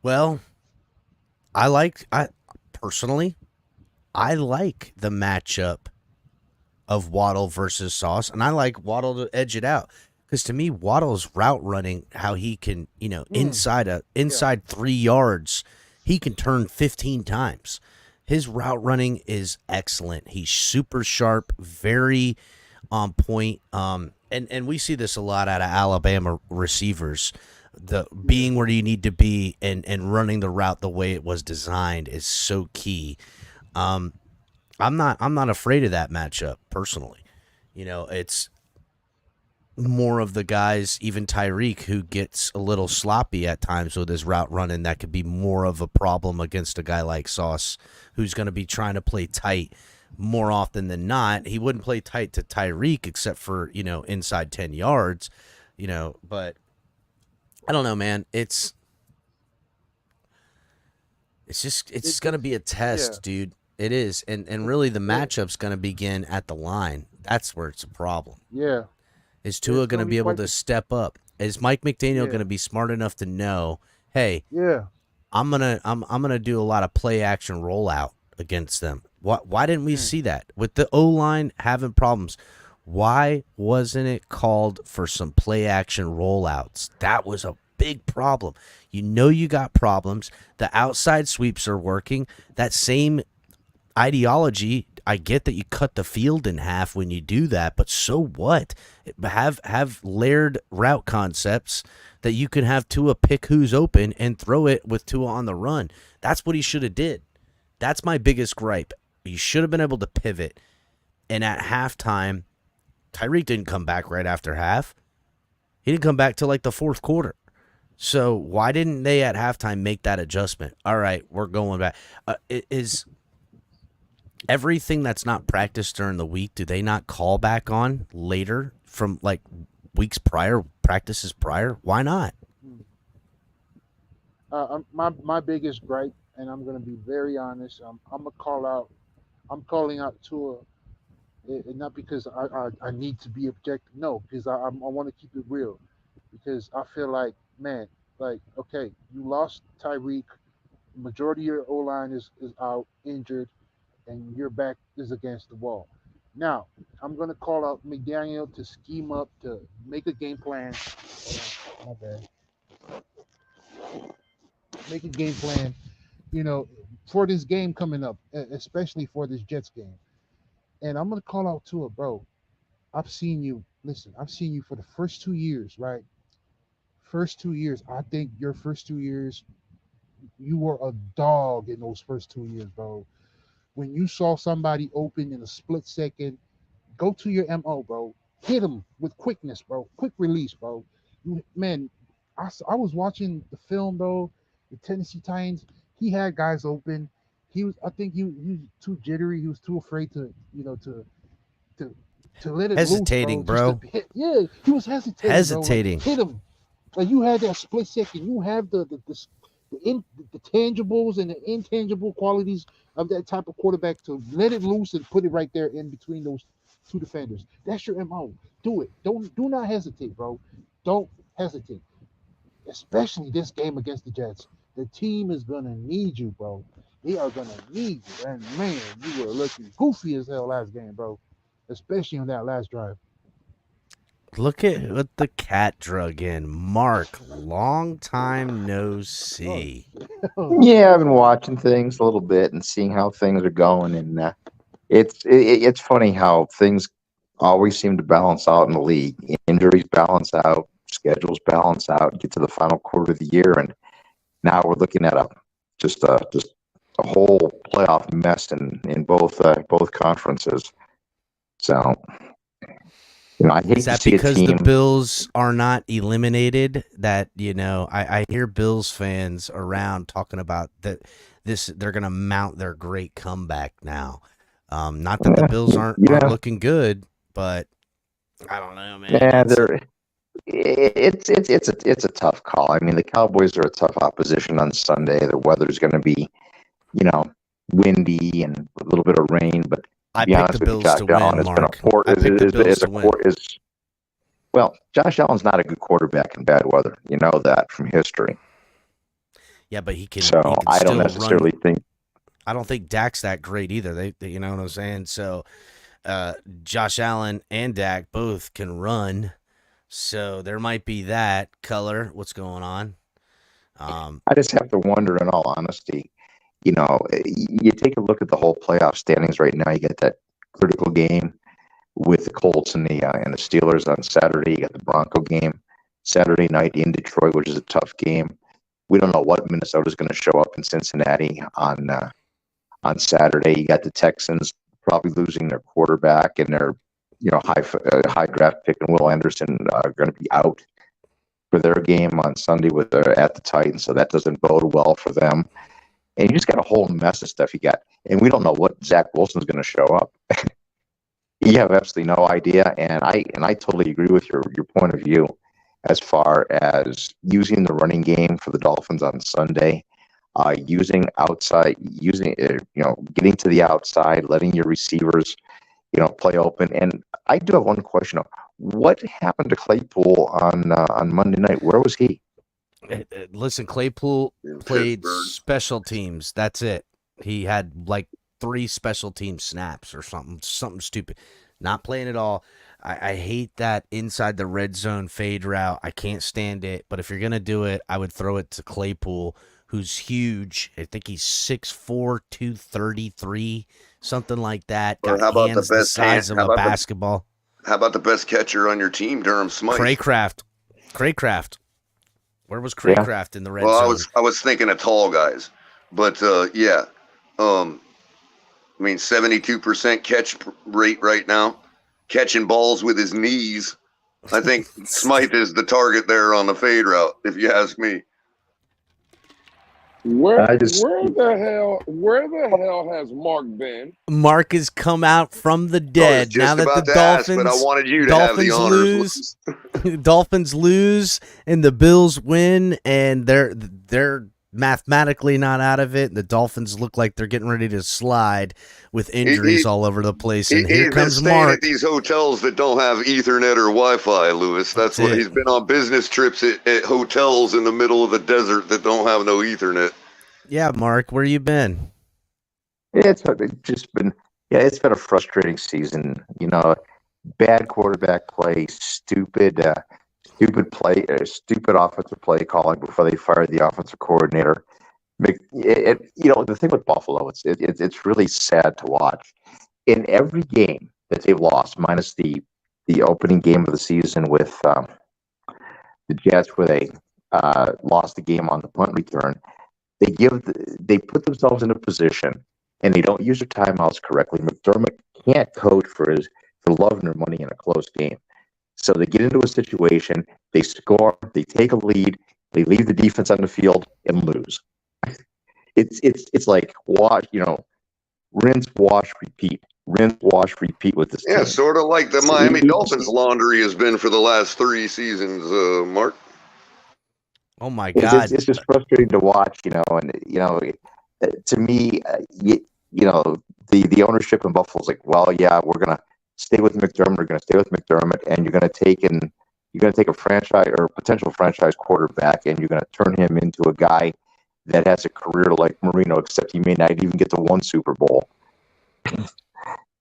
Speaker 3: Well, I personally, I like the matchup of Waddle versus Sauce, and I like Waddle to edge it out. Because to me, Waddle's route running, how he can, inside 3 yards, he can turn 15 times. His route running is excellent. He's super sharp, very on point. And we see this a lot out of Alabama receivers. The being where you need to be and running the route the way it was designed is so key. I'm not afraid of that matchup personally. It's more of the guys, even Tyreek, who gets a little sloppy at times with his route running. That could be more of a problem against a guy like Sauce, who's going to be trying to play tight more often than not. He wouldn't play tight to Tyreek except for, inside 10 yards, but I don't know, man. It's going to be a test,
Speaker 4: Yeah.
Speaker 3: dude. It is. And really the matchup's going to begin at the line. That's where it's a problem.
Speaker 4: Yeah.
Speaker 3: Is Tua going to be able to step up? Is Mike McDaniel
Speaker 4: Yeah.
Speaker 3: going to be smart enough to know, hey,
Speaker 4: Yeah.
Speaker 3: I'm gonna do a lot of play action rollout against them? Why didn't we see that with the O-line having problems? Why wasn't it called for some play action rollouts? That was a big problem. You got problems. The outside sweeps are working. That same ideology, I get that you cut the field in half when you do that, but so what? Have layered route concepts that you can have Tua pick who's open and throw it with Tua on the run. That's what he should have did. That's my biggest gripe. You should have been able to pivot. And at halftime, Tyreek didn't come back right after half. He didn't come back till like the fourth quarter. So why didn't they at halftime make that adjustment? All right, we're going back. Is everything that's not practiced during the week, do they not call back on later from like weeks prior, practices prior? Why not?
Speaker 4: My biggest gripe, and I'm going to be very honest. I'm gonna call out. I'm calling out Tua, and not because I need to be objective. No, because I want to keep it real. Because I feel like, man, like, okay, you lost Tyreek. Majority of your O line is out injured, and your back is against the wall. Now, I'm gonna call out McDaniel to scheme up to make a game plan. Hold on, my bad. Make a game plan for this game coming up, especially for this Jets game. And I'm gonna call out Tua, bro. I've seen you. Listen, I've seen you for the first 2 years, right? First 2 years. I think your first 2 years, you were a dog in those first 2 years, bro. When you saw somebody open in a split second, go to your MO, bro. Hit them with quickness, bro. Quick release, bro. Man, I was watching the film, bro. The Tennessee Titans. He had guys open. I think he was too jittery. He was too afraid to to let it loose, bro.
Speaker 3: Hesitating,
Speaker 4: Just to
Speaker 3: bro.
Speaker 4: hit. Yeah, he was hesitating, bro. Like
Speaker 3: Hesitating.
Speaker 4: hit him. Like you had that split second. You have the tangibles and the intangible qualities of that type of quarterback to let it loose and put it right there in between those two defenders. That's your MO. Do it. Do not hesitate, bro. Don't hesitate. Especially this game against the Jets. The team is gonna need you, bro. They are gonna need you. And man, you were looking goofy as hell last game, bro. Especially on that last drive.
Speaker 3: Look at what the cat drug in. Mark, long time no see.
Speaker 5: Yeah, I've been watching things a little bit and seeing how things are going, and it's funny how things always seem to balance out in the league. Injuries balance out, schedules balance out. Get to the final quarter of the year, and now we're looking at just a whole playoff mess in both conferences. So. I hate
Speaker 3: Is that
Speaker 5: to see
Speaker 3: because
Speaker 5: a team.
Speaker 3: the Bills are not eliminated? That I hear Bills fans around talking about that they're going to mount their great comeback now. Not that the Bills aren't looking good, but I don't know, man.
Speaker 5: Yeah, it's a tough call. I mean, the Cowboys are a tough opposition on Sunday. The weather's going to be, windy and a little bit of rain, but.
Speaker 3: I picked the Bills to win, Mark. I picked the Bills to win.
Speaker 5: Well, Josh Allen's not a good quarterback in bad weather. You know that from history.
Speaker 3: Yeah, but he can.
Speaker 5: So
Speaker 3: he can
Speaker 5: I don't
Speaker 3: still
Speaker 5: necessarily think.
Speaker 3: I don't think Dak's that great either. They you know what I'm saying? So, Josh Allen and Dak both can run. So there might be that. Color, what's going on?
Speaker 5: I just have to wonder, in all honesty. You take a look at the whole playoff standings right now. You get that critical game with the Colts and the Steelers on Saturday. You got the Bronco game Saturday night in Detroit, which is a tough game. We don't know what Minnesota's going to show up in Cincinnati on Saturday. You got the Texans probably losing their quarterback and their high draft pick and Will Anderson are going to be out for their game on Sunday at the Titans, so that doesn't bode well for them. And you just got a whole mess of stuff you got. And we don't know what Zach Wilson's going to show up. You have absolutely no idea. And I totally agree with your point of view as far as using the running game for the Dolphins on Sunday, getting to the outside, letting your receivers, play open. And I do have one question. What happened to Claypool on Monday night? Where was he?
Speaker 3: Listen, Claypool played special teams. That's it. He had like 3 special team snaps or something stupid. Not playing at all. I hate that inside the red zone fade route. I can't stand it. But if you're going to do it, I would throw it to Claypool, who's huge. I think he's 6'4", 233, something like that.
Speaker 6: Or how about the
Speaker 3: size of a basketball.
Speaker 6: How about the best catcher on your team, Durham Smythe?
Speaker 3: Craycraft. Where was Craycraft in the red zone?
Speaker 6: Well, I was thinking of tall guys, but yeah, I mean 72% catch rate right now, catching balls with his knees. I think Smythe is the target there on the fade route, if you ask me.
Speaker 7: Where the hell has Mark been?
Speaker 3: Mark has come out from the dead. Now that the Dolphins,
Speaker 6: but I wanted you to have the honors.
Speaker 3: Dolphins lose and the Bills win, and they're mathematically not out of it. The Dolphins look like they're getting ready to slide with injuries all over the place. And here comes Mark.
Speaker 6: At these hotels that don't have Ethernet or Wi-Fi, Lewis. That's what he's been on business trips at hotels in the middle of the desert that don't have no Ethernet.
Speaker 3: Yeah, Mark, where you been?
Speaker 5: It's been a frustrating season. Bad quarterback play, stupid offensive play calling before they fired the offensive coordinator. The thing with Buffalo, it's really sad to watch. In every game that they've lost, minus the opening game of the season with the Jets, where they lost the game on the punt return, they put themselves in a position, and they don't use their timeouts correctly. McDermott can't coach for love nor money in a close game. So they get into a situation, they score, they take a lead, they leave the defense on the field and lose. It's like rinse, wash, repeat with this
Speaker 6: Yeah,
Speaker 5: team.
Speaker 6: sort of like the Miami Dolphins laundry has been for the last 3 seasons, Mark.
Speaker 3: Oh my God!
Speaker 5: It's just frustrating to watch, and to me, the ownership in Buffalo's like, well, yeah, we're gonna stay with McDermott. We're gonna stay with McDermott, and you're gonna take a franchise or potential franchise quarterback, and you're gonna turn him into a guy that has a career like Marino, except he may not even get to one Super Bowl.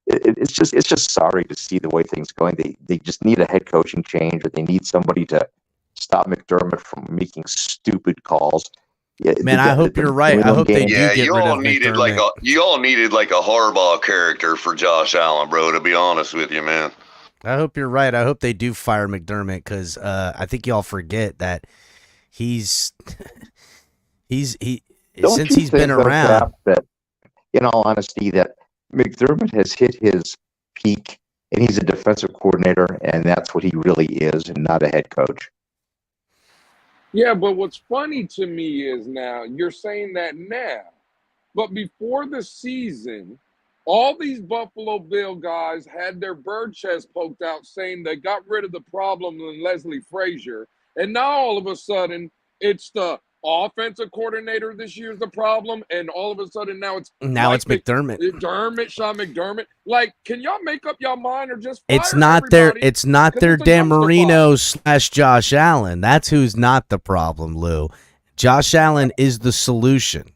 Speaker 5: It's just sorry to see the way things going. They just need a head coaching change, or they need somebody to stop McDermott from making stupid calls. Yeah,
Speaker 3: Man, I hope you're right. I hope they do
Speaker 6: Yeah,
Speaker 3: get
Speaker 6: you
Speaker 3: rid
Speaker 6: all
Speaker 3: of
Speaker 6: needed
Speaker 3: McDermott.
Speaker 6: like a Harbaugh character for Josh Allen, bro. To be honest with you, man.
Speaker 3: I hope you're right. I hope they do fire McDermott because I think y'all forget that he's
Speaker 5: Don't
Speaker 3: since
Speaker 5: you
Speaker 3: he's been
Speaker 5: think that
Speaker 3: around.
Speaker 5: perhaps that, in all honesty, that McDermott has hit his peak, and he's a defensive coordinator, and that's what he really is, and not a head coach.
Speaker 7: Yeah, but what's funny to me is now you're saying that now, but before the season, all these Buffalo Bill guys had their bird chest poked out saying they got rid of the problem in Leslie Frazier. And now all of a sudden it's the offensive coordinator this year's the problem. And all of a sudden now it's
Speaker 3: McDermott.
Speaker 7: Sean McDermott. Like, can y'all make up your mind or just fire
Speaker 3: It's not
Speaker 7: everybody?
Speaker 3: their Dan Marino / Josh Allen. That's who's not the problem, Lou. Josh Allen is the solution.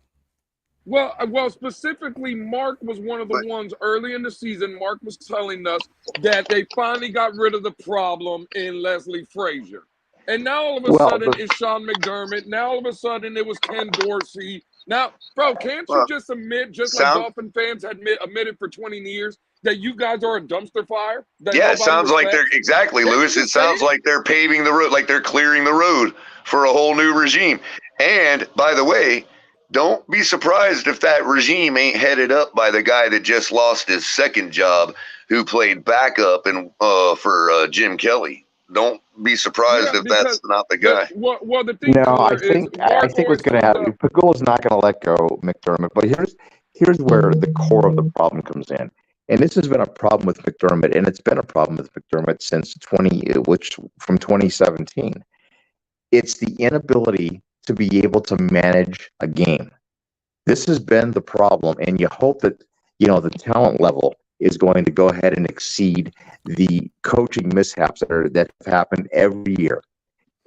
Speaker 7: Well, specifically, Mark was one of the ones early in the season. Mark was telling us that they finally got rid of the problem in Leslie Frazier. And now all of a sudden it's Sean McDermott. Now all of a sudden it was Ken Dorsey. Now, bro, can't you just admit, just like Dolphin fans admitted for 20 years, that you guys are a dumpster fire?
Speaker 6: Yeah, it sounds like they're exactly, Lewis. It sounds like they're paving the road, like they're clearing the road for a whole new regime. And by the way, don't be surprised if that regime ain't headed up by the guy that just lost his second job, who played backup for Jim Kelly. Don't be surprised if that's not the guy.
Speaker 7: The thing
Speaker 5: I think what's going to happen, Pagula's not going to let go McDermott. But here's where the core of the problem comes in. And this has been a problem with McDermott, and it's been a problem with McDermott since from 2017. It's the inability to be able to manage a game. This has been the problem, and you hope that the talent level is going to go ahead and exceed the coaching mishaps that have happened every year,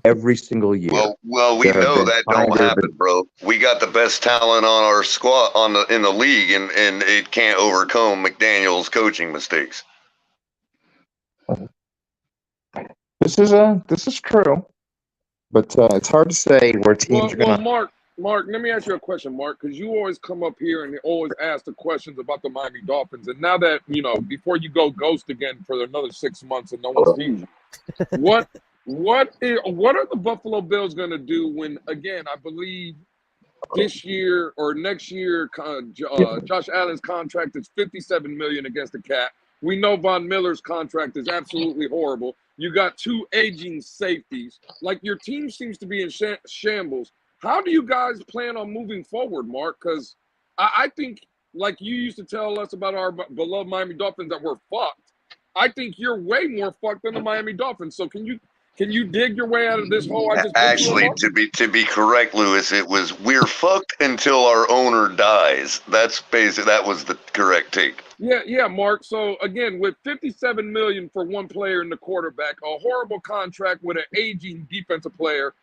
Speaker 5: every single year.
Speaker 6: Well, we know that don't happen, bro. We got the best talent on our squad in the league, and it can't overcome McDaniel's coaching mistakes.
Speaker 5: This is true, but it's hard to say where teams are going to.
Speaker 7: Mark, let me ask you a question, Mark, because you always come up here and always ask the questions about the Miami Dolphins. And now that, before you go ghost again for another 6 months and no one sees you, what are the Buffalo Bills going to do when, again, I believe this year or next year, Josh Allen's contract is $57 million against the cap. We know Von Miller's contract is absolutely horrible. You got 2 aging safeties. Like, your team seems to be in shambles. How do you guys plan on moving forward, Mark? Because I think, like you used to tell us about our beloved Miami Dolphins that we're fucked. I think you're way more fucked than the Miami Dolphins. So can you dig your way out of this hole?
Speaker 6: Actually, to be correct, Lewis, it was we're fucked until our owner dies. That was the correct take.
Speaker 7: Yeah, Mark. So again, with $57 million for one player in the quarterback, a horrible contract with an aging defensive player.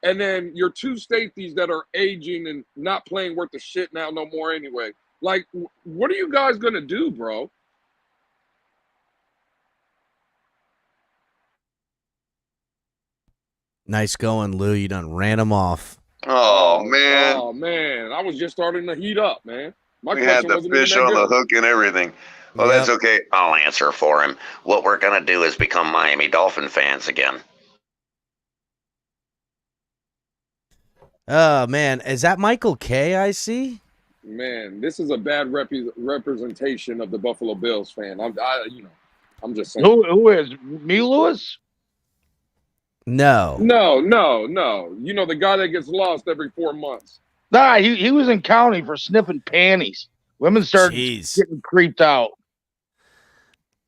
Speaker 7: And then your 2 safeties that are aging and not playing worth the shit now no more anyway. Like, what are you guys going to do, bro?
Speaker 3: Nice going, Lou. You done ran him off.
Speaker 6: Oh, man.
Speaker 7: Oh man, I was just starting to heat up, man. My
Speaker 6: We had
Speaker 7: question
Speaker 6: the
Speaker 7: wasn't even
Speaker 6: fish
Speaker 7: that
Speaker 6: on the
Speaker 7: good.
Speaker 6: hook and everything. Well, that's
Speaker 3: Yep.
Speaker 6: okay. I'll answer for him. What we're going to do is become Miami Dolphin fans again.
Speaker 3: Oh man, is that Michael K? I see.
Speaker 7: Man, this is a bad representation of the Buffalo Bills fan. I'm just saying.
Speaker 8: Who is me, Lewis?
Speaker 3: No.
Speaker 7: No. You know the guy that gets lost every 4 months.
Speaker 8: Nah, he was in county for sniffing panties. Women started
Speaker 3: Jeez.
Speaker 8: getting creeped out.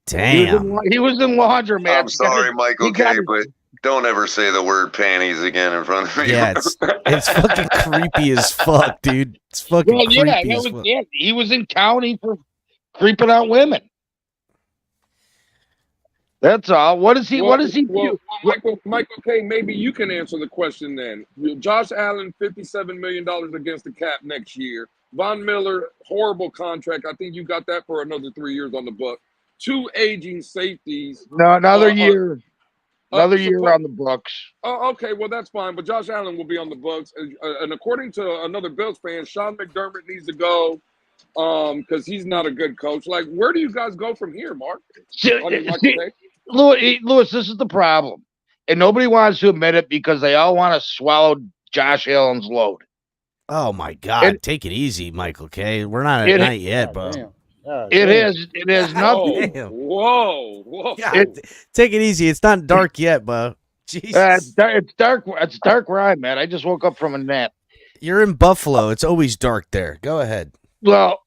Speaker 3: Damn.
Speaker 8: He was in laundromats.
Speaker 6: I'm sorry, Michael K, but don't ever say the word panties again in front of me.
Speaker 3: Yeah, it's fucking creepy as fuck, dude. It's fucking creepy as fuck.
Speaker 8: Yeah, he was in county for creeping out women. That's all. What does he do?
Speaker 7: Michael K, maybe you can answer the question then. Josh Allen, $57 million against the cap next year. Von Miller, horrible contract. I think you got that for another 3 years on the book. 2 aging safeties.
Speaker 8: No, another year. Another year on the books.
Speaker 7: Oh, okay. Well, that's fine. But Josh Allen will be on the books. And according to another Bills fan, Sean McDermott needs to go because he's not a good coach. Like, where do you guys go from here, Mark?
Speaker 8: Lewis, this is the problem. And nobody wants to admit it because they all want to swallow Josh Allen's load.
Speaker 3: Oh, my God. Take it easy, Michael K. We're not at night yet, bro.
Speaker 8: It has nothing.
Speaker 7: Whoa.
Speaker 3: God, take it easy. It's not dark yet, bro. Jesus.
Speaker 8: It's dark. It's dark where I'm at. I just woke up from a nap.
Speaker 3: You're in Buffalo. It's always dark there. Go ahead.
Speaker 8: Well,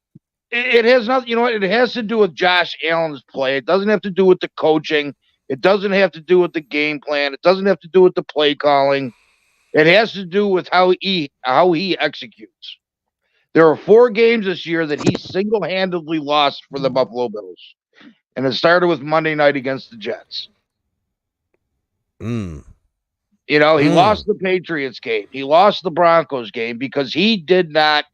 Speaker 8: it has nothing. You know what? It has to do with Josh Allen's play. It doesn't have to do with the coaching. It doesn't have to do with the game plan. It doesn't have to do with the play calling. It has to do with how he executes. There are 4 games this year that he single-handedly lost for the Buffalo Bills. And it started with Monday night against the Jets. You know, he lost the Patriots game. He lost the Broncos game because he did not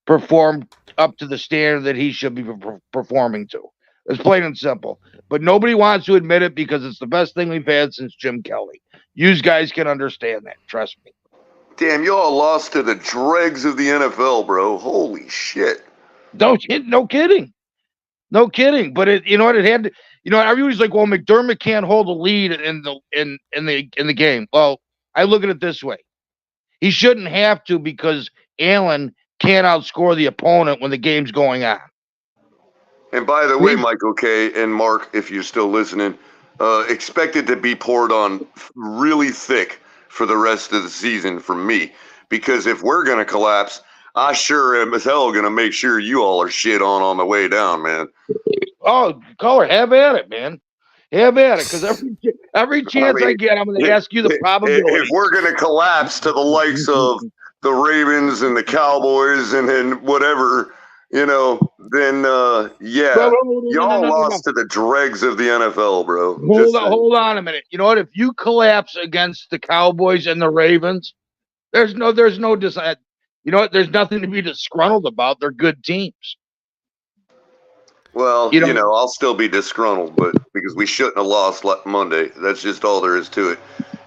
Speaker 8: perform up to the standard that he should be performing to. It's plain and simple. But nobody wants to admit it because it's the best thing we've had since Jim Kelly. You guys can understand that. Trust me.
Speaker 6: Damn, you all lost to the dregs of the NFL, bro. Holy shit.
Speaker 8: No kidding. But you know what? It had to, you know, everybody's like, well, McDermott can't hold a lead in the game. Well, I look at it this way. He shouldn't have to because Allen can't outscore the opponent when the game's going on.
Speaker 6: And by the way, Michael K. and Mark, if you're still listening, expect it to be poured on really thick for the rest of the season from me. Because if we're going to collapse, I sure am as hell going to make sure you all are shit on the way down, man.
Speaker 8: Oh, caller, have at it, man. Have at it. Because every chance I get, I'm going to ask you the probability.
Speaker 6: If we're going to collapse to the likes of the Ravens and the Cowboys and then whatever, you know, then, y'all lost to the dregs of the NFL, bro.
Speaker 8: Hold on a minute. You know what? If you collapse against the Cowboys and the Ravens, there's no, you know what? There's nothing to be disgruntled about. They're good teams.
Speaker 6: Well, you know, I'll still be disgruntled, but because we shouldn't have lost Monday. That's just all there is to it.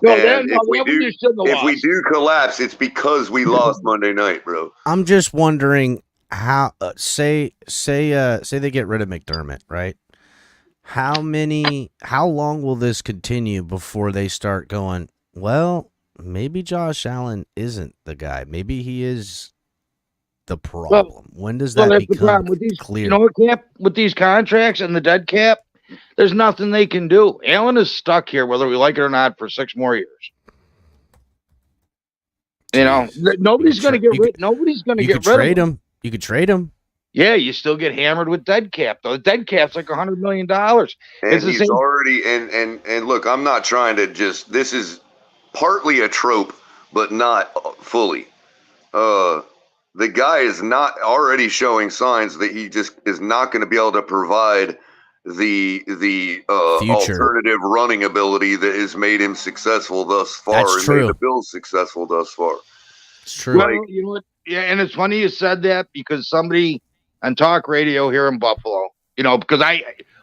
Speaker 6: If we do collapse, it's because we lost Monday night, bro.
Speaker 3: I'm just wondering how say they get rid of McDermott, right? How long will this continue before they start going, well, maybe Josh Allen isn't the guy. Maybe he is the problem. When does that become clear?
Speaker 8: You know what, with these contracts and the dead cap, there's nothing they can do. Allen is stuck here, whether we like it or not, for 6 more years. You know, nobody's going to get rid. Nobody's going to get rid of him.
Speaker 3: You could trade him.
Speaker 8: Yeah, you still get hammered with dead cap though. The dead cap's like $100 million.
Speaker 6: And he's already and look, I'm not trying to just. This is partly a trope, but not fully. The guy is not already showing signs that he just is not going to be able to provide the alternative running ability that has made him successful thus far.
Speaker 3: That's true.
Speaker 6: Made the Bills successful thus far.
Speaker 3: It's true.
Speaker 8: Well, you know what? Yeah, and it's funny you said that because somebody on talk radio here in Buffalo, you know, because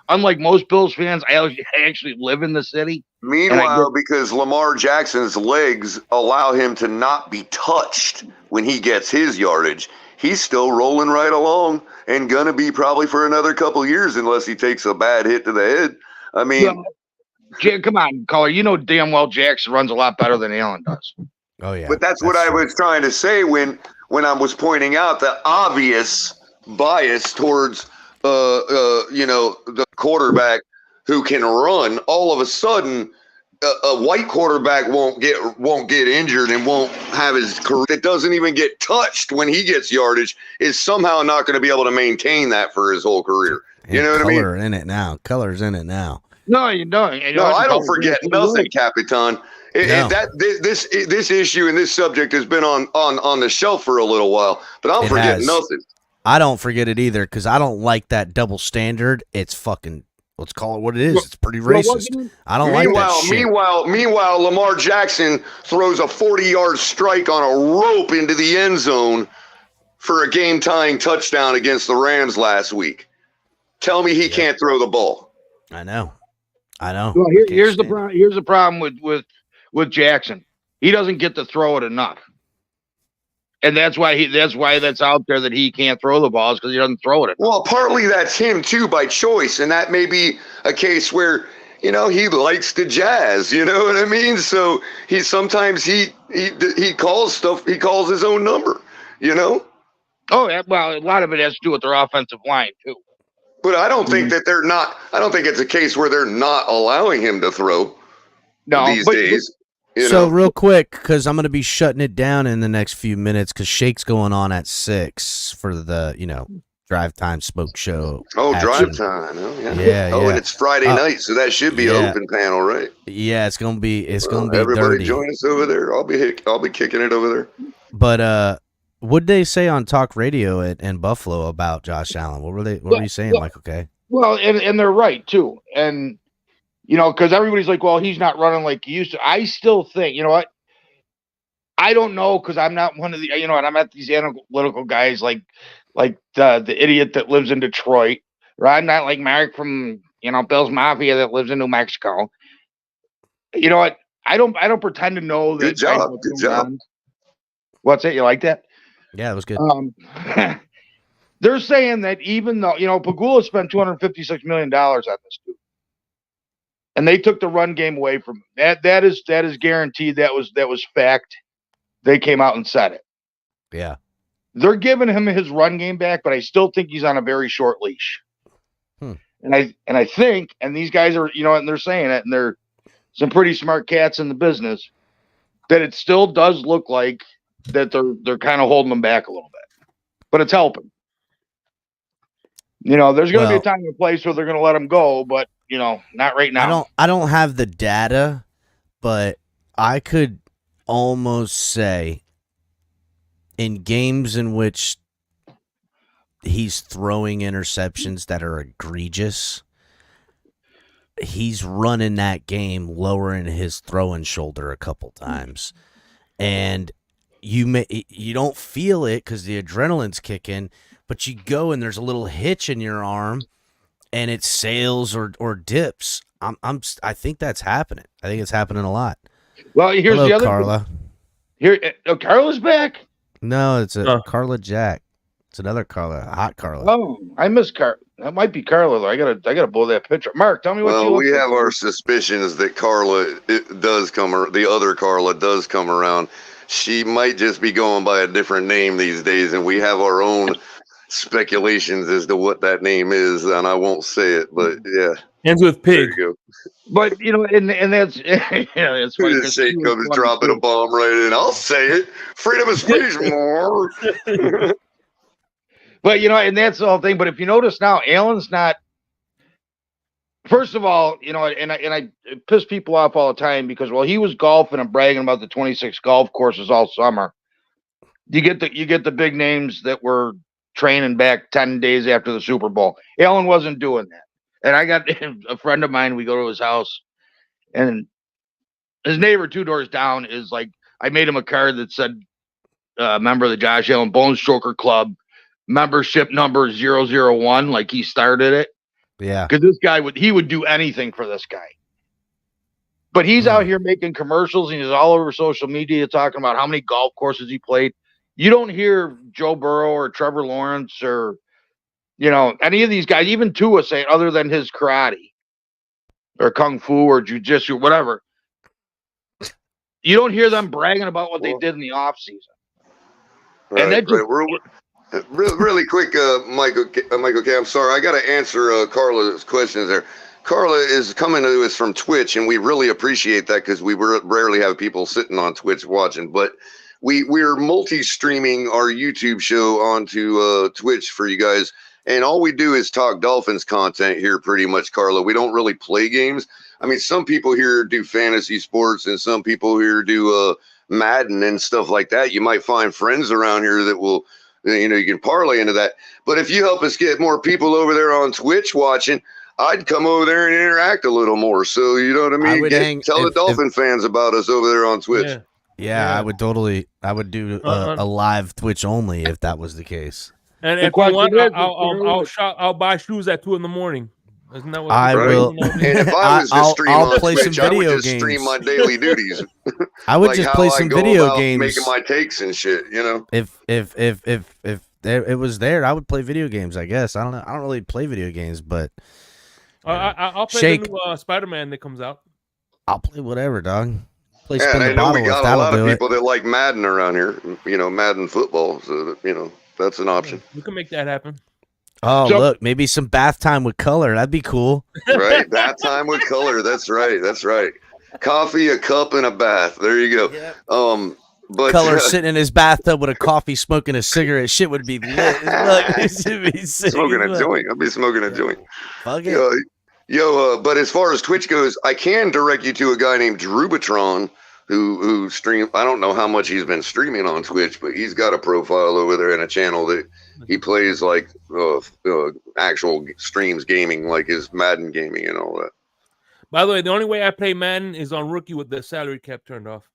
Speaker 8: unlike most Bills fans, I actually live in the city.
Speaker 6: Meanwhile, because Lamar Jackson's legs allow him to not be touched when he gets his yardage, he's still rolling right along and gonna be probably for another couple years unless he takes a bad hit to the head. I mean,
Speaker 8: come on, caller. You know damn well Jackson runs a lot better than Allen does.
Speaker 3: Oh yeah.
Speaker 6: But that's what I was trying to say when I was pointing out the obvious bias towards the quarterback who can run. All of a sudden, a white quarterback won't get injured and won't have his career. That doesn't even get touched when he gets yardage is somehow not going to be able to maintain that for his whole career. You know what I mean?
Speaker 3: Color's in it now.
Speaker 8: No, you don't.
Speaker 6: No, I don't forget nothing, Capitan. This issue and this subject has been on the shelf for a little while, but I don't forget nothing.
Speaker 3: I don't forget it either because I don't like that double standard. It's fucking, let's call it what it is. It's pretty racist. I don't like that shit.
Speaker 6: Meanwhile, Lamar Jackson throws a 40-yard strike on a rope into the end zone for a game-tying touchdown against the Rams last week. Tell me he can't throw the ball.
Speaker 3: I know. Well,
Speaker 8: here's the problem with Jackson. He doesn't get to throw it enough. And that's why that's out there that he can't throw the balls because he doesn't throw it enough.
Speaker 6: Well, partly that's him too by choice, and that may be a case where he likes to jazz. You know what I mean? So he sometimes he calls stuff. He calls his own number. You know?
Speaker 8: Oh, well, a lot of it has to do with their offensive line too.
Speaker 6: But I don't think that they're not. I don't think it's a case where they're not allowing him to throw. These days.
Speaker 3: So real quick, because I'm going to be shutting it down in the next few minutes because Shake's going on at 6 for the, drive time smoke show.
Speaker 6: Oh, drive time. Oh, yeah. And it's Friday night, so that should be an open panel, right?
Speaker 3: Yeah, it's going to be
Speaker 6: everybody
Speaker 3: dirty.
Speaker 6: Join us over there. I'll be kicking it over there.
Speaker 3: But what'd they say on talk radio in Buffalo about Josh Allen? What were you saying, Michael K?
Speaker 8: Well, and they're right too. And because everybody's like, well, he's not running like he used to. I still think, you know what? I don't know because I'm not one of the, and I'm not these analytical guys like the idiot that lives in Detroit. Right? I'm not like Mark from, Bill's Mafia that lives in New Mexico. You know what? I don't pretend to know that.
Speaker 6: Good job.
Speaker 8: What's it? You like that?
Speaker 3: Yeah, it was good.
Speaker 8: They're saying that even though, Pagula spent $256 million on this dude. And they took the run game away from him. That is guaranteed. That was fact. They came out and said it.
Speaker 3: Yeah.
Speaker 8: They're giving him his run game back, but I still think he's on a very short leash. And I think, and these guys are, and they're saying it, and they're some pretty smart cats in the business, that it still does look like that they're kind of holding him back a little bit. But it's helping. There's going to be a time and a place where they're going to let him go, but not right now.
Speaker 3: I don't have the data, but I could almost say in games in which he's throwing interceptions that are egregious, he's running that game lowering his throwing shoulder a couple times. And you don't feel it because the adrenaline's kicking, but you go and there's a little hitch in your arm and it sails or dips. I think that's happening. I think it's happening a lot.
Speaker 8: Well, here's the other
Speaker 3: Carla.
Speaker 8: Carla's back?
Speaker 3: No, it's Carla Jack. It's another Carla, hot Carla.
Speaker 8: Oh, I miss Carla. That might be Carla though. I gotta blow that picture. Mark, tell me what you.
Speaker 6: Well, we have our suspicions that the other Carla does come around. She might just be going by a different name these days, and we have our own speculations as to what that name is, and I won't say it, but yeah.
Speaker 9: Ends with pig.
Speaker 6: There you go.
Speaker 8: But and that's it's funny.
Speaker 6: Shake comes dropping a bomb right in. I'll say it. Freedom of speech more.
Speaker 8: But and that's the whole thing. But if you notice now, Allen's not. First of all, and I piss people off all the time because he was golfing and bragging about the 26 golf courses all summer. You get the big names that were training back 10 days after the Super Bowl. Allen wasn't doing that. And I got a friend of mine, we go to his house, and his neighbor 2 doors down is like, I made him a card that said, member of the Josh Allen Bone Stroker Club, membership number 001, like he started it.
Speaker 3: Yeah.
Speaker 8: Because this guy would do anything for this guy. But he's out here making commercials, and he's all over social media talking about how many golf courses he played. You don't hear Joe Burrow or Trevor Lawrence or, any of these guys, even Tua, say other than his karate or kung fu or jujitsu, whatever. You don't hear them bragging about what they did in the offseason.
Speaker 6: Right, really quick, Michael K. I'm sorry, I got to answer Carla's questions there. Carla is coming to us from Twitch, and we really appreciate that because we rarely have people sitting on Twitch watching. But we're multi-streaming our YouTube show onto Twitch for you guys, and all we do is talk Dolphins content here, pretty much, Carla. We don't really play games. I mean, some people here do fantasy sports, and some people here do Madden and stuff like that. You might find friends around here that will, you can parlay into that. But if you help us get more people over there on Twitch watching, I'd come over there and interact a little more. So, you know what I mean? Tell the Dolphin fans about us over there on Twitch.
Speaker 3: Yeah, I would do a live Twitch only if that was the case.
Speaker 9: And if you want, I'll buy shoes at 2 a.m. Isn't that what
Speaker 3: I will?
Speaker 6: And if I was to stream on
Speaker 3: play
Speaker 6: Twitch,
Speaker 3: some video
Speaker 6: I would just
Speaker 3: games.
Speaker 6: stream my daily duties.
Speaker 3: I would just play some video games,
Speaker 6: making my takes and shit.
Speaker 3: If it was there, I would play video games. I guess I don't know. I don't really play video games, but
Speaker 9: I'll play the new Spider-Man that comes out.
Speaker 3: I'll play whatever, dog. Play
Speaker 6: and I know we got a lot of people
Speaker 3: that
Speaker 6: like Madden around here. Madden football. So that's an option.
Speaker 9: We can make that happen.
Speaker 3: Oh, look, maybe some bath time with color. That'd be cool.
Speaker 6: Right, bath time with color. That's right. Coffee, a cup, and a bath. There you go.
Speaker 3: Yeah.
Speaker 6: But
Speaker 3: Color sitting in his bathtub with a coffee, smoking a cigarette. Shit would be lit. Look, it should be sick.
Speaker 6: Smoking a joint. I'll be smoking a joint.
Speaker 3: Fuck it.
Speaker 6: But as far as Twitch goes, I can direct you to a guy named Drubatron who stream. I don't know how much he's been streaming on Twitch, but he's got a profile over there and a channel that he plays like actual streams gaming, like his Madden gaming and all that.
Speaker 9: By the way, the only way I play Madden is on rookie with the salary cap turned off.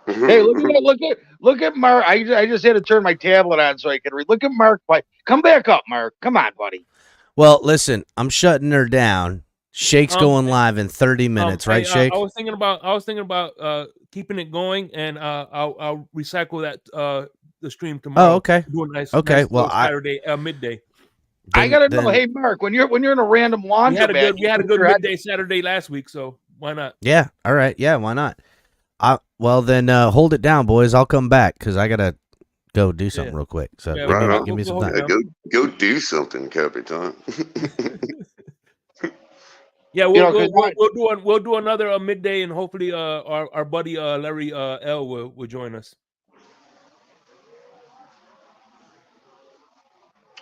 Speaker 8: Hey, look at Mark. I just had to turn my tablet on so I can read. Look at Mark. Come back up, Mark. Come on, buddy.
Speaker 3: Well, listen, I'm shutting her down. Shake's going live in 30 minutes, right, Shake?
Speaker 9: I was thinking about keeping it going, and I'll recycle that the stream tomorrow.
Speaker 3: Oh, okay.
Speaker 9: Nice well, Saturday midday.
Speaker 8: I gotta know, hey Mark, when you're in a random laundromat,
Speaker 9: we had a good midday Saturday last week, so why not?
Speaker 3: Yeah, all right, yeah, why not? Well then, hold it down, boys. I'll come back because I gotta go do something real quick. So give me some time.
Speaker 6: Go do something, Capitan.
Speaker 9: Yeah, we'll do another midday, and hopefully our buddy Larry L will join us.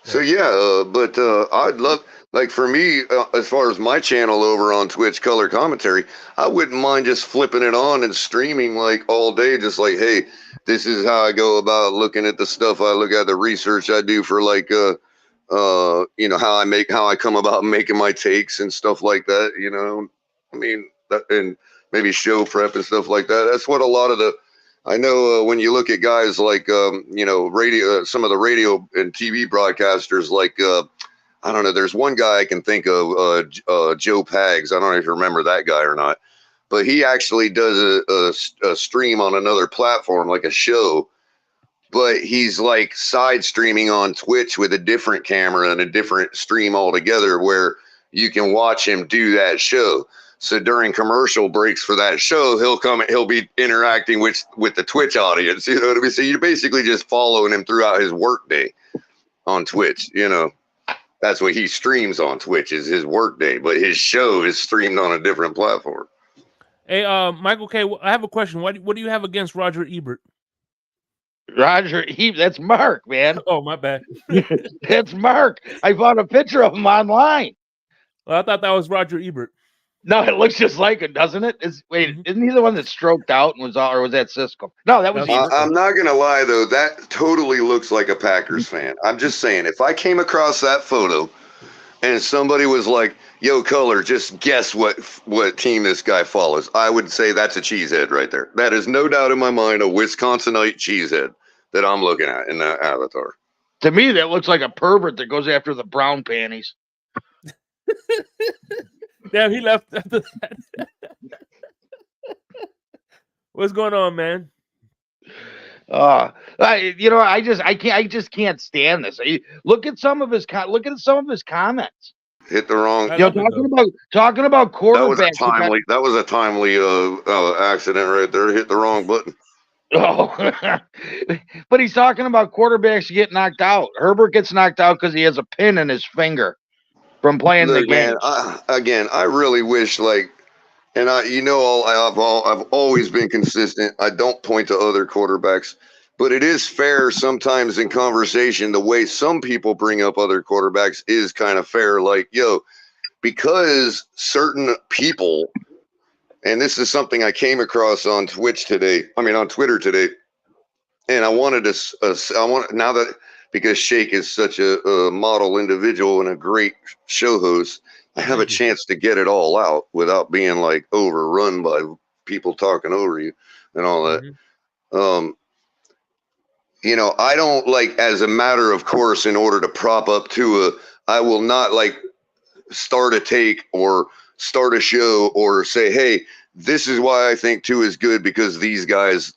Speaker 6: So but I'd love, like, for me, as far as my channel over on Twitch, Color Commentary, I wouldn't mind just flipping it on and streaming like all day, just like, hey, this is how I go about looking at the stuff I look at, the research I do for like how I come about making my takes and stuff like that, I mean, and maybe show prep and stuff like that. That's what a lot of I know when you look at guys like, radio, some of the radio and TV broadcasters, like, I don't know, there's one guy I can think of, Joe Pags. I don't know if you remember that guy or not, but he actually does a stream on another platform, like a show, but he's like side streaming on Twitch with a different camera and a different stream altogether where you can watch him do that show. So during commercial breaks for that show, he'll be interacting with the Twitch audience, you know what I mean? So you're basically just following him throughout his workday on Twitch, That's what he streams on Twitch is his workday, but his show is streamed on a different platform.
Speaker 9: Hey, Michael K., I have a question. What do you have against Roger Ebert?
Speaker 8: Roger Ebert, that's Mark, man.
Speaker 9: Oh, my bad.
Speaker 8: That's Mark. I found a picture of him online.
Speaker 9: Well, I thought that was Roger Ebert.
Speaker 8: No, it looks just like it, doesn't it? Isn't he the one that stroked out and or was that Cisco? No, that was Ebert.
Speaker 6: I'm not gonna lie though, that totally looks like a Packers fan. I'm just saying, if I came across that photo and somebody was like, "Yo, Color, just guess what team this guy follows," I would say that's a cheesehead right there. That is no doubt in my mind a Wisconsinite cheesehead that I'm looking at in that avatar.
Speaker 8: To me, that looks like a pervert that goes after the brown panties.
Speaker 9: Damn, he left after that. What's going on, man?
Speaker 8: I just can't stand this. Look at some of his comments.
Speaker 6: Hit the wrong.
Speaker 8: Talking about quarterbacks.
Speaker 6: That was a timely accident right there. Hit the wrong button.
Speaker 8: Oh, but he's talking about quarterbacks get knocked out. Herbert gets knocked out because he has a pin in his finger from playing the game.
Speaker 6: Man, I really wish and I've always been consistent. I don't point to other quarterbacks, but it is fair sometimes in conversation. The way some people bring up other quarterbacks is kind of fair. Like, because certain people, and this is something I came across on on Twitter today, and I wanted to, because Shake is such a model individual and a great show host, I have a chance to get it all out without being overrun by people talking over you and all that. Mm-hmm. I don't as a matter of course, in order to prop up Tua, I will not start a take or start a show or say, hey, this is why I think Tua is good because these guys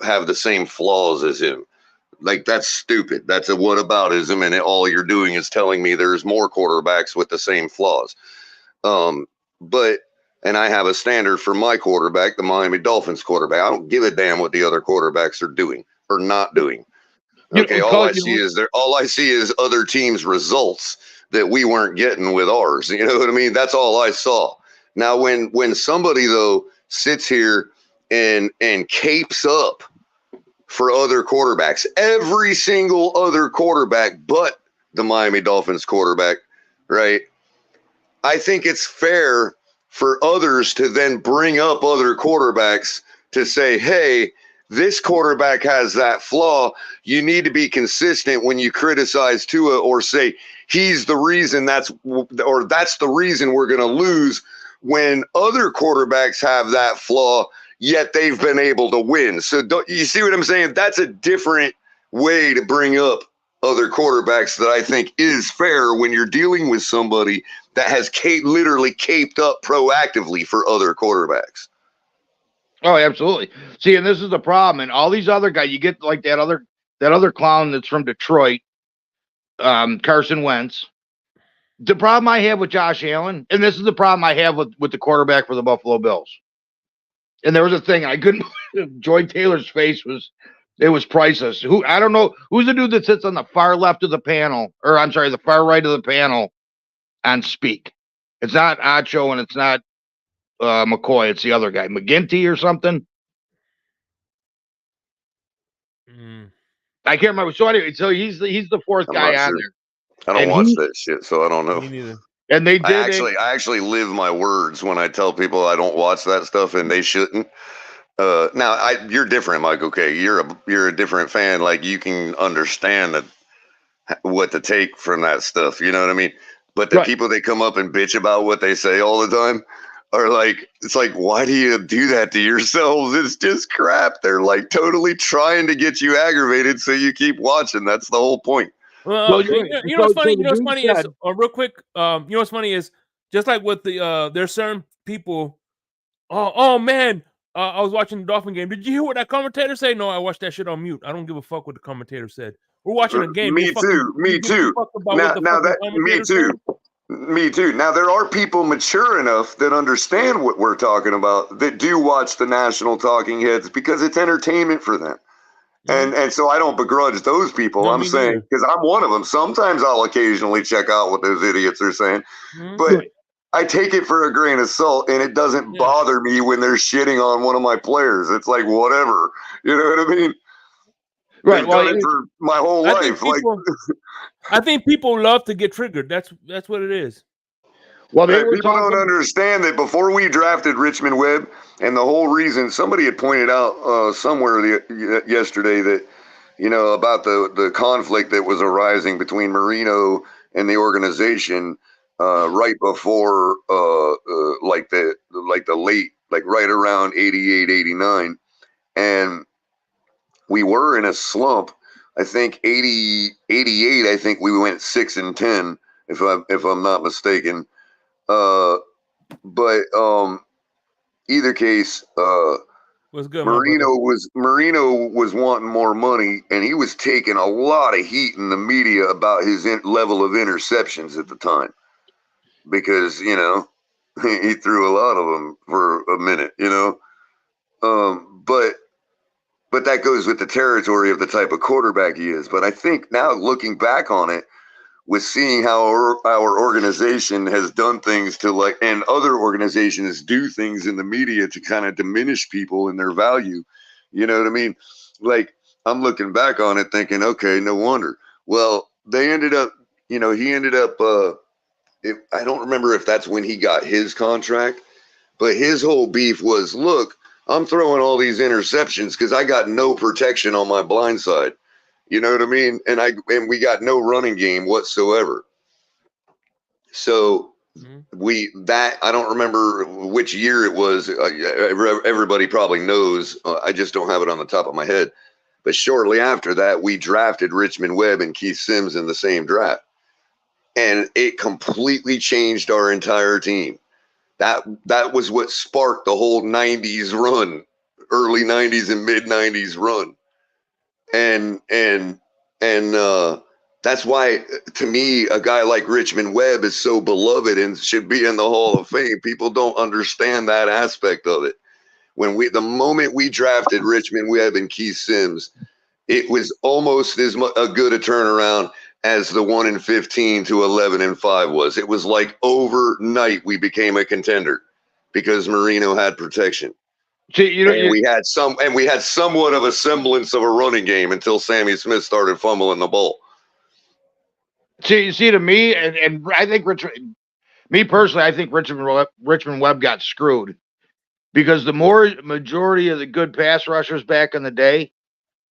Speaker 6: have the same flaws as him. That's stupid. That's a whataboutism, and all you're doing is telling me there's more quarterbacks with the same flaws. And I have a standard for my quarterback, the Miami Dolphins quarterback. I don't give a damn what the other quarterbacks are doing or not doing. Okay, all I see is other teams' results that we weren't getting with ours. You know what I mean? That's all I saw. Now, when somebody though sits here and capes up for other quarterbacks, every single other quarterback but the Miami Dolphins quarterback, right? I think it's fair for others to then bring up other quarterbacks to say, hey, this quarterback has that flaw. You need to be consistent when you criticize Tua or say he's the reason that's the reason we're going to lose when other quarterbacks have that flaw, yet they've been able to win. So you see what I'm saying? That's a different way to bring up other quarterbacks that I think is fair when you're dealing with somebody that has literally caped up proactively for other quarterbacks.
Speaker 8: Oh, absolutely. See, and this is the problem. And all these other guys, you get that other clown that's from Detroit, Carson Wentz. The problem I have with Josh Allen, and this is the problem I have with the quarterback for the Buffalo Bills. And there was a thing I couldn't. Joy Taylor's face was priceless. I don't know who's the dude that sits on the far left of the panel, or I'm sorry, the far right of the panel on Speak. It's not Acho and it's not McCoy. It's the other guy, McGinty or something. I can't remember. So anyway, he's the fourth guy on there.
Speaker 6: I don't watch that shit, so I don't know.
Speaker 9: Me neither.
Speaker 8: And they did.
Speaker 6: I actually live my words when I tell people I don't watch that stuff, and they shouldn't. Now you're different, Mike. Okay, you're a different fan. You can understand what to take from that stuff. You know what I mean? But the people that come up and bitch about what they say all the time are it's why do you do that to yourselves? It's just crap. They're totally trying to get you aggravated, so you keep watching. That's the whole point.
Speaker 9: Well, you know what's funny? You know what's funny is real quick. You know what's funny is just like with the there's certain people. Oh man, I was watching the Dolphin game. Did you hear what that commentator say? No, I watched that shit on mute. I don't give a fuck what the commentator said. We're watching a game.
Speaker 6: Me too. Me too. Now there are people mature enough that understand what we're talking about that do watch the national talking heads because it's entertainment for them. And so I don't begrudge those people. No, I'm saying, because I'm one of them. Sometimes I'll occasionally check out what those idiots are saying, but I take it for a grain of salt, and it doesn't bother me when they're shitting on one of my players. It's whatever, you know what I mean?
Speaker 8: Right.
Speaker 6: I've done it for my whole life.
Speaker 9: I think people love to get triggered. That's what it is.
Speaker 6: Well, people don't understand that before we drafted Richmond Webb, and the whole reason somebody had pointed out somewhere yesterday that, about the conflict that was arising between Marino and the organization right before the late, right around 88, 89. And we were in a slump. I think 88, I think we went 6-10, if I'm not mistaken. But either case,
Speaker 9: What's good,
Speaker 6: Marino was wanting more money, and he was taking a lot of heat in the media about his level of interceptions at the time, because he threw a lot of them for a minute, but that goes with the territory of the type of quarterback he is. But I think now, looking back on it, with seeing how our organization has done things to and other organizations do things in the media to kind of diminish people and their value, you know what I mean? Like, I'm looking back on it thinking, okay, no wonder. Well, they ended up, he ended up, I don't remember if that's when he got his contract, but his whole beef was, look, I'm throwing all these interceptions because I got no protection on my blind side. You know what I mean? And we got no running game whatsoever. So I don't remember which year it was. Everybody probably knows. I just don't have it on the top of my head. But shortly after that, we drafted Richmond Webb and Keith Sims in the same draft. And it completely changed our entire team. That was what sparked the whole 90s run, early 90s and mid 90s run. And that's why, to me, a guy like Richmond Webb is so beloved and should be in the Hall of Fame. People don't understand that aspect of it. The moment we drafted Richmond Webb and Keith Sims, it was almost as a good a turnaround as the 1-15 to 11-5 was. It was like overnight we became a contender because Marino had protection. We had somewhat of a semblance of a running game until Sammy Smith started fumbling the ball.
Speaker 8: See, to me, and I think me personally, I think Richmond Webb got screwed because the majority of the good pass rushers back in the day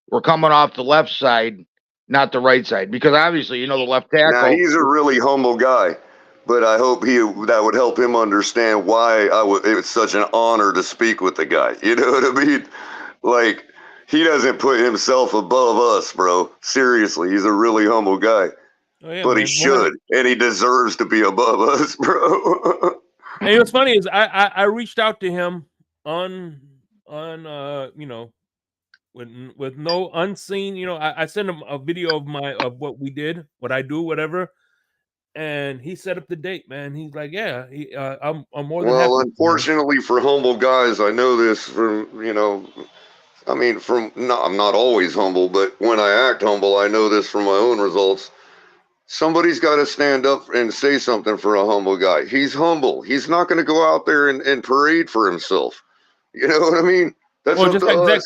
Speaker 8: were coming off the left side, not the right side, because obviously, the left tackle.
Speaker 6: Now, he's a really humble guy. But I hope that would help him understand why it's such an honor to speak with the guy. You know what I mean? Like, he doesn't put himself above us, bro. Seriously, he's a really humble guy. Oh, yeah, but he should, and he deserves to be above us, bro.
Speaker 9: And what's funny is I reached out to him on with no unseen. I sent him a video of what we did, what I do, whatever. And he set up the date, man. He's like, yeah, I'm more than happy.
Speaker 6: Well, unfortunately for humble guys, I know this from, I'm not always humble, but when I act humble, I know this from my own results. Somebody's got to stand up and say something for a humble guy. He's humble. He's not going to go out there and parade for himself. You know what I mean? That's
Speaker 9: just like us.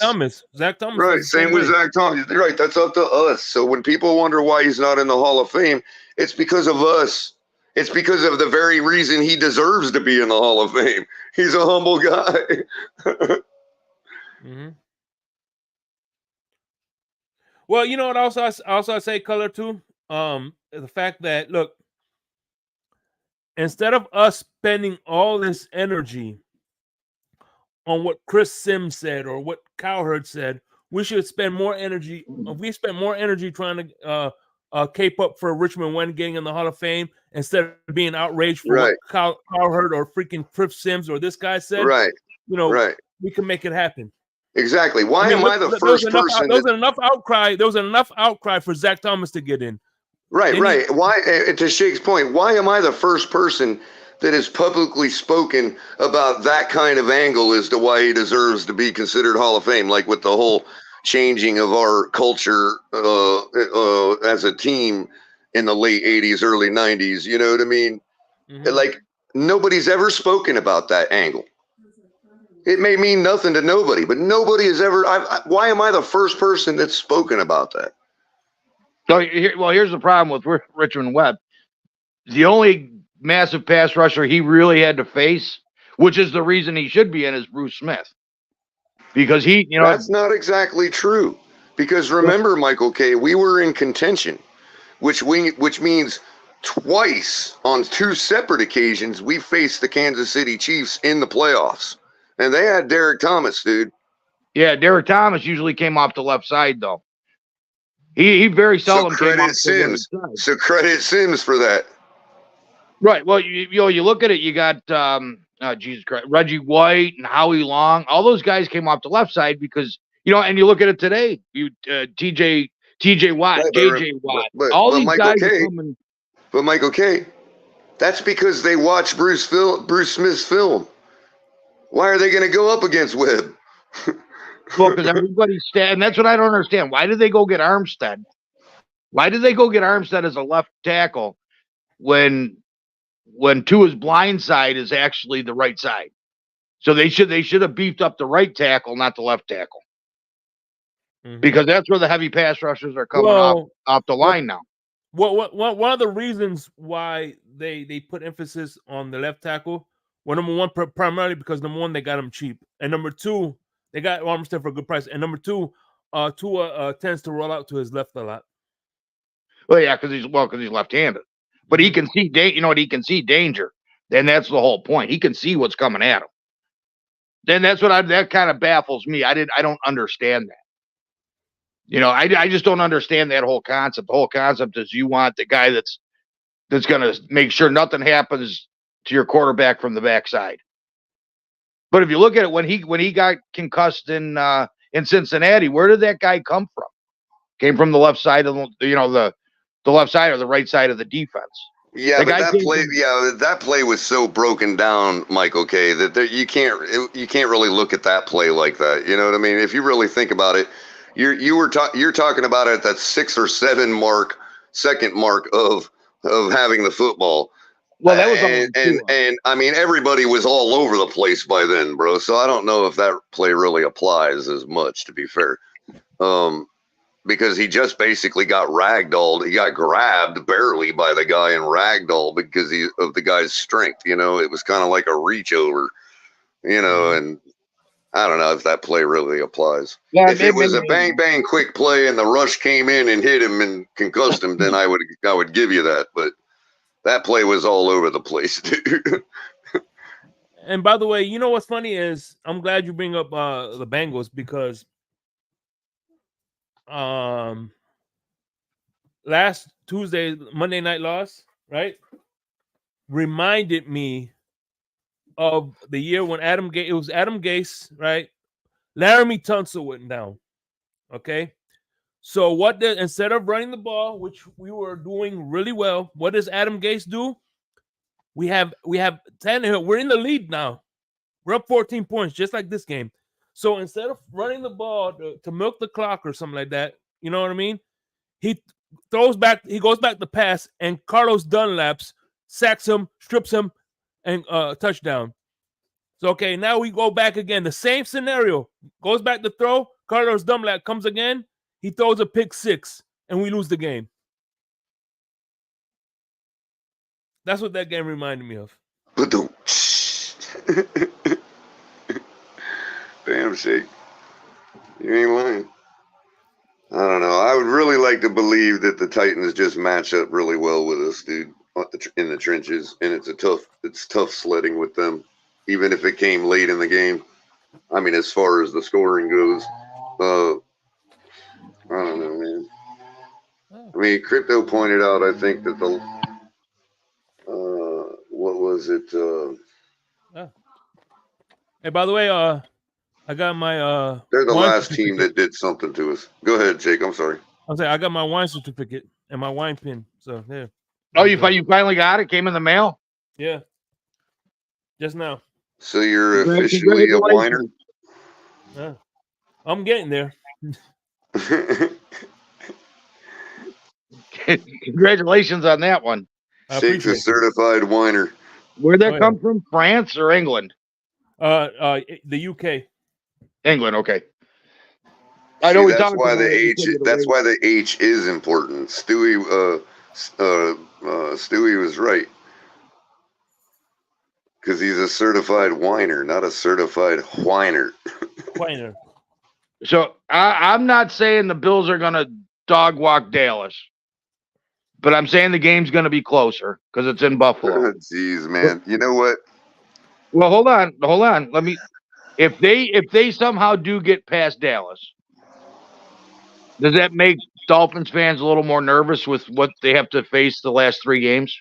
Speaker 9: Zach Thomas.
Speaker 6: Right. Same with Zach Thomas. Right. That's up to us. So when people wonder why he's not in the Hall of Fame, it's because of us. It's because of the very reason he deserves to be in the Hall of Fame. He's a humble guy.
Speaker 9: Mm-hmm. Well, you know what I say, Color, too? The fact that, look, instead of us spending all this energy on what Chris Sims said or what Cowherd said, we should spend more energy. We spend more energy trying to cape up for Richmond Webb getting in the Hall of Fame instead of being outraged for what Cowherd or freaking Chris Sims or this guy said.
Speaker 6: Right.
Speaker 9: We can make it happen.
Speaker 6: Exactly. Why am I the first person?
Speaker 9: There was enough outcry. There was enough outcry for Zach Thomas to get in.
Speaker 6: Right. Why? To Shake's point, why am I the first person that has publicly spoken about that kind of angle as to why he deserves to be considered Hall of Fame, like with the whole changing of our culture as a team in the late 80s, early 90s, you know what I mean? Mm-hmm. Like, nobody's ever spoken about that angle. It may mean nothing to nobody, but nobody has ever. Why am I the first person that's spoken about that?
Speaker 8: So, here's the problem with Richmond Webb. The only massive pass rusher he really had to face, which is the reason he should be in, is Bruce Smith. Because
Speaker 6: that's not exactly true. Because remember, Michael K., we were in contention, which means twice on two separate occasions we faced the Kansas City Chiefs in the playoffs, and they had Derek Thomas, dude.
Speaker 8: Yeah, Derek Thomas usually came off the left side though. He very seldom came off the left side.
Speaker 6: So credit Sims for that.
Speaker 8: Right. Well, you look at it. You got Jesus Christ, Reggie White and Howie Long. All those guys came off the left side because and you look at it today. You TJ Watt,
Speaker 6: Right,
Speaker 8: JJ Watt.
Speaker 6: but
Speaker 8: All these
Speaker 6: Michael
Speaker 8: guys
Speaker 6: K.
Speaker 8: are coming.
Speaker 6: But Michael K. That's because they watch Bruce Smith's film. Why are they going to go up against Webb?
Speaker 8: Well, because everybody's and that's what I don't understand. Why did they go get Armstead? Why did they go get Armstead as a left tackle when Tua's blind side is actually the right side? So they should have beefed up the right tackle, not the left tackle, because that's where the heavy pass rushers are coming off the line now.
Speaker 9: One of the reasons why they put emphasis on the left tackle, well, number one, primarily because number one, they got him cheap, and number two, they got Armstead for a good price, and number two, Tua tends to roll out to his left a lot.
Speaker 8: Well, yeah, because he's left-handed, but he can see he can see danger. Then that's the whole point. He can see what's coming at him. Then that's what that kind of baffles me. I don't understand that. I just don't understand that whole concept. The whole concept is you want the guy that's going to make sure nothing happens to your quarterback from the backside. But if you look at it, when he got concussed in Cincinnati, where did that guy come from? Came from the left side of the left side or the right side of the defense.
Speaker 6: Yeah, but that play was so broken down, Michael K., that you can't really look at that play like that. You know what I mean? If you really think about it, you're talking about it at that 6 or 7 second mark of having the football.
Speaker 8: Well, that was
Speaker 6: and I mean, everybody was all over the place by then, bro. So I don't know if that play really applies as much, to be fair. Because he just basically got ragdolled. He got grabbed barely by the guy and ragdolled because of the guy's strength. It was kind of like a reach over, and I don't know if that play really applies. Yeah, if it was a bang, bang, quick play and the rush came in and hit him and concussed him, then I would give you that. But that play was all over the place, dude.
Speaker 9: And by the way, you know what's funny is I'm glad you bring up the Bengals because last Tuesday, Monday night loss, right, reminded me of the year when Adam Gase, right? Laramie Tunsil went down. Okay. So instead of running the ball, which we were doing really well, what does Adam Gase do? We have Tannehill. We're in the lead now. We're up 14 points, just like this game. So instead of running the ball to milk the clock or something like that, you know what I mean? He goes back to pass, and Carlos Dunlaps sacks him, strips him, and touchdown. So, okay, now we go back again. The same scenario. Goes back to throw. Carlos Dunlap comes again. He throws a pick 6, and we lose the game. That's what that game reminded me of.
Speaker 6: Damn, Shake. You ain't lying. I don't know. I would really like to believe that the Titans just match up really well with us, dude, in the trenches, and it's tough sledding with them, even if it came late in the game. I mean, as far as the scoring goes, I don't know, man. I mean, Crypto pointed out, I think that what was it?
Speaker 9: Hey, by the way, I got my
Speaker 6: they're the last team that did something to us. Go ahead, Jake. I'm sorry.
Speaker 9: I'm saying I got my wine certificate and my wine pin. So yeah.
Speaker 8: Oh, you finally got it? Came in the mail?
Speaker 9: Yeah. Just now.
Speaker 6: So you're officially a whiner?
Speaker 9: Yeah. I'm getting there.
Speaker 8: Congratulations on that one.
Speaker 6: Shake's a certified whiner.
Speaker 8: Where'd that come from? France or England?
Speaker 9: The UK.
Speaker 8: England, okay.
Speaker 6: I know that's why the H. That's why the H is important. Stewie was right, because he's a certified whiner, not a certified whiner.
Speaker 9: Whiner.
Speaker 8: So I'm not saying the Bills are going to dog walk Dallas, but I'm saying the game's going to be closer because it's in Buffalo.
Speaker 6: Jeez, man. You know what?
Speaker 8: Well, hold on. Let me. If they somehow do get past Dallas, does that make Dolphins fans a little more nervous with what they have to face the last 3 games?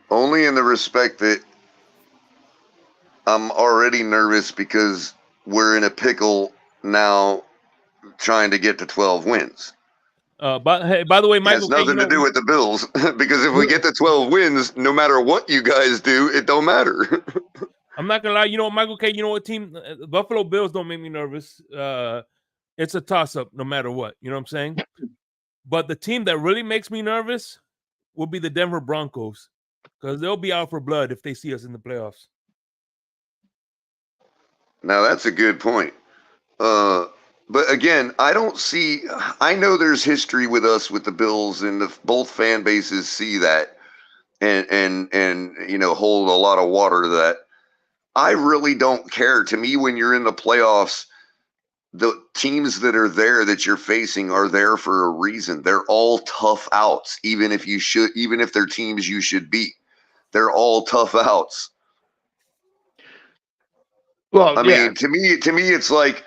Speaker 6: Only in the respect that I'm already nervous because we're in a pickle now trying to get to 12 wins.
Speaker 9: By the way,
Speaker 6: It
Speaker 9: Michael,
Speaker 6: has nothing to do with the Bills because if we get to 12 wins, no matter what you guys do, it don't matter.
Speaker 9: I'm not gonna lie. You know what, Michael K? You know what team? Buffalo Bills don't make me nervous. It's a toss-up no matter what. You know what I'm saying? But the team that really makes me nervous will be the Denver Broncos because they'll be out for blood if they see us in the playoffs.
Speaker 6: Now that's a good point. But again, I know there's history with us with the Bills, and both fan bases see that, and hold a lot of water to that. I really don't care. To me, when you're in the playoffs, the teams that are there that you're facing are there for a reason. They're all tough outs, even if they're teams you should beat. They're all tough outs.
Speaker 8: Well,
Speaker 6: I mean, to me, it's like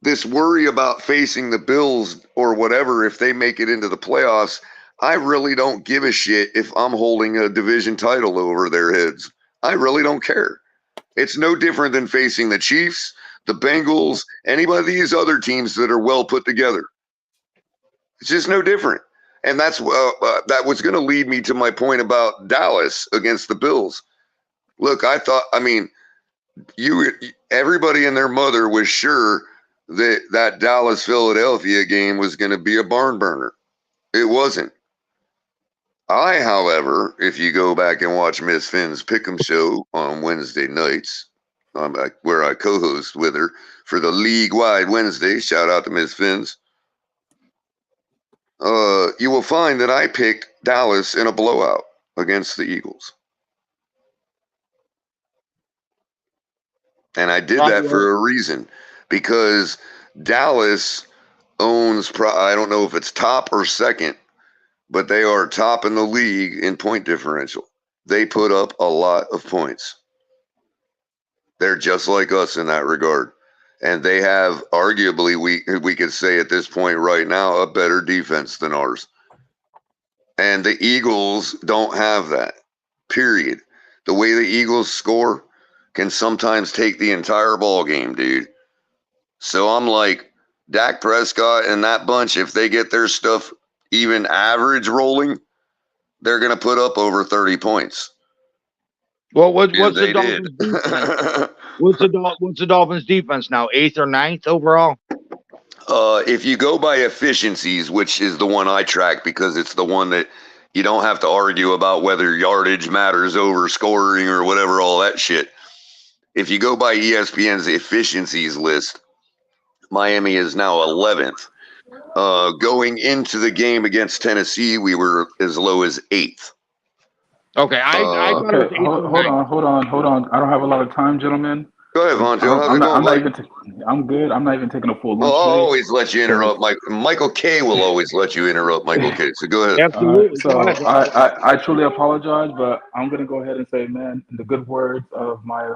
Speaker 6: this worry about facing the Bills or whatever if they make it into the playoffs. I really don't give a shit if I'm holding a division title over their heads. I really don't care. It's no different than facing the Chiefs, the Bengals, any of these other teams that are well put together. It's just no different. And that's that was going to lead me to my point about Dallas against the Bills. Look, everybody and their mother was sure that Dallas-Philadelphia game was going to be a barn burner. It wasn't. However, if you go back and watch Miss Finn's Pick'em show on Wednesday nights, where I co-host with her for the league-wide Wednesday, shout out to Miss Finn's, you will find that I picked Dallas in a blowout against the Eagles. And I did that for a reason, because Dallas owns, I don't know if it's top or second, but they are top in the league in point differential. They put up a lot of points. They're just like us in that regard. And they have, arguably, we could say at this point right now, a better defense than ours. And the Eagles don't have that, period. The way the Eagles score can sometimes take the entire ball game, dude. So I'm like, Dak Prescott and that bunch, if they get their stuff even average rolling, they're going to put up over 30 points.
Speaker 8: Well, what's the Dolphins defense? What's the Dolphins defense now? 8th or 9th overall?
Speaker 6: If you go by efficiencies, which is the one I track because it's the one that you don't have to argue about whether yardage matters over scoring or whatever, all that shit. If you go by ESPN's efficiencies list, Miami is now 11th. Going into the game against Tennessee, we were as low as 8th.
Speaker 8: Okay, I thought it was 8th.
Speaker 10: Hold on. I don't have a lot of time, gentlemen.
Speaker 6: Go ahead, Vontae.
Speaker 10: I'm good. I'm not even taking a full lunch.
Speaker 6: I'll always let you interrupt. Michael K will always let you interrupt Michael K. So go ahead.
Speaker 8: Absolutely.
Speaker 10: So I truly apologize, but I'm going to go ahead and say, man, in the good words of my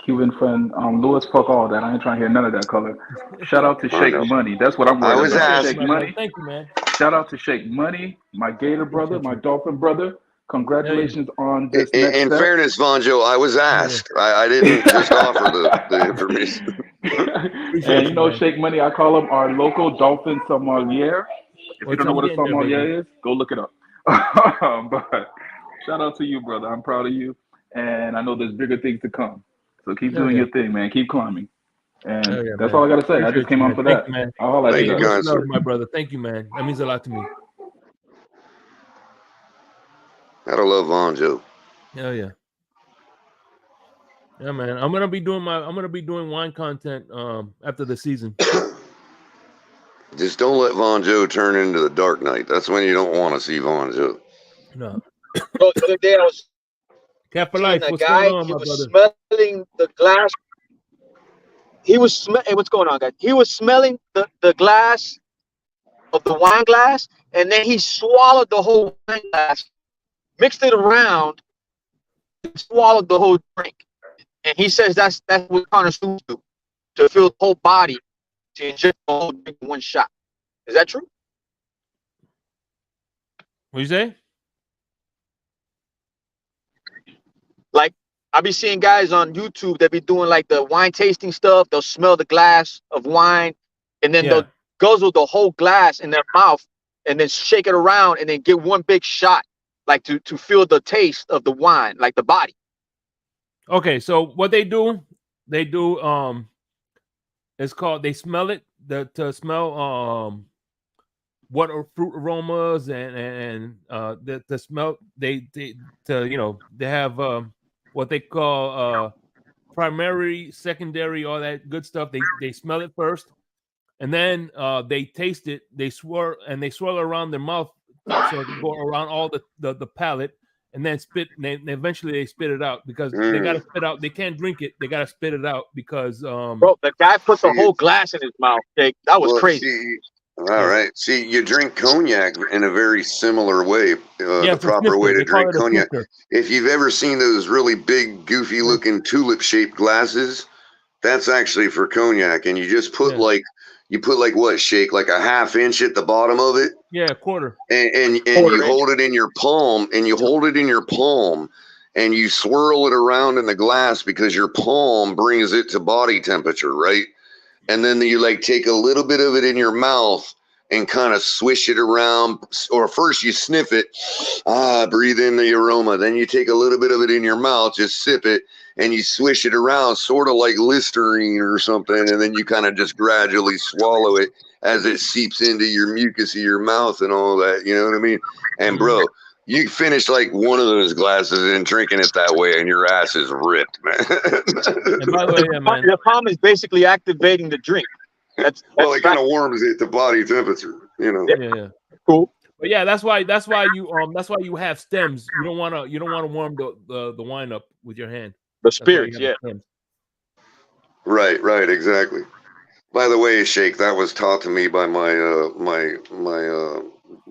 Speaker 10: Cuban friend Louis, fuck all that. I ain't trying to hear none of that color. Shout out to Shake Money. That's what I'm worried about. Shake Money.
Speaker 9: Thank you, man.
Speaker 10: Shout out to Shake Money, my Gator brother, my Dolphin brother. Congratulations on this next
Speaker 6: In
Speaker 10: step.
Speaker 6: fairness, Vonjo, I was asked. I didn't just offer the information.
Speaker 10: And you know, Shake Money, I call him our local Dolphin sommelier. If you don't know what a sommelier is, go look it up. But shout out to you, brother. I'm proud of you. And I know there's bigger things to come. So keep doing your thing, man. Keep climbing. And that's all I got to say. I just came on for that.
Speaker 6: Thank you, guys.
Speaker 9: My brother. Thank you, man. That means a lot to me.
Speaker 6: Gotta love Vonjo.
Speaker 9: Hell yeah. Yeah, man. I'm gonna be doing wine content after the season.
Speaker 6: Just don't let Vonjo turn into the Dark Knight. That's when you don't want to see Vonjo.
Speaker 9: No.
Speaker 11: Bro, the other day I was
Speaker 9: Cat for life.
Speaker 11: What's going on, he was smelling the glass. Hey, what's going on, guys? He was smelling the glass of the wine glass, and then he swallowed the whole wine glass, mixed it around, and swallowed the whole drink. And he says that's what connoisseurs do, to fill the whole body, to inject the whole drink in one shot. Is that true?
Speaker 9: What you say?
Speaker 11: I be seeing guys on YouTube that be doing like the wine tasting stuff. They'll smell the glass of wine, and then they'll guzzle the whole glass in their mouth, and then shake it around, and then get one big shot, like to feel the taste of the wine, like the body.
Speaker 9: Okay, so what they do, it's called, they smell it to smell what are fruit aromas and the smell they have what they call primary, secondary, all that good stuff. They smell it first, and then they taste it. They swirl around their mouth, so they go around all the palate, and then spit. And eventually they spit it out because they got to spit out. They can't drink it. They got to spit it out because
Speaker 11: bro, the guy put the whole glass in his mouth. Jake. That was crazy.
Speaker 6: All right. See, you drink cognac in a very similar way. The proper way to drink cognac. If you've ever seen those really big, goofy-looking tulip-shaped glasses, that's actually for cognac. And you just put like what, Shake? Like a half inch at the bottom of it?
Speaker 9: Yeah, a quarter.
Speaker 6: And you hold it in your palm, and you swirl it around in the glass because your palm brings it to body temperature, right? And then you like take a little bit of it in your mouth and kind of swish it around, or first you sniff it, breathe in the aroma. Then you take a little bit of it in your mouth, just sip it, and you swish it around, sort of like Listerine or something. And then you kind of just gradually swallow it as it seeps into your mucus of your mouth and all that. You know what I mean? And bro, you finish like one of those glasses and drinking it that way, and your ass is ripped, man.
Speaker 9: And by the way, man,
Speaker 11: the palm is basically activating the drink. That's
Speaker 6: well, it kind of warms it to body temperature, you know.
Speaker 9: Yeah.
Speaker 11: Cool.
Speaker 9: But yeah, that's why you have stems. You don't want to warm the wine up with your hand.
Speaker 11: The spirits, yeah.
Speaker 6: Right, exactly. By the way, Shake, that was taught to me by my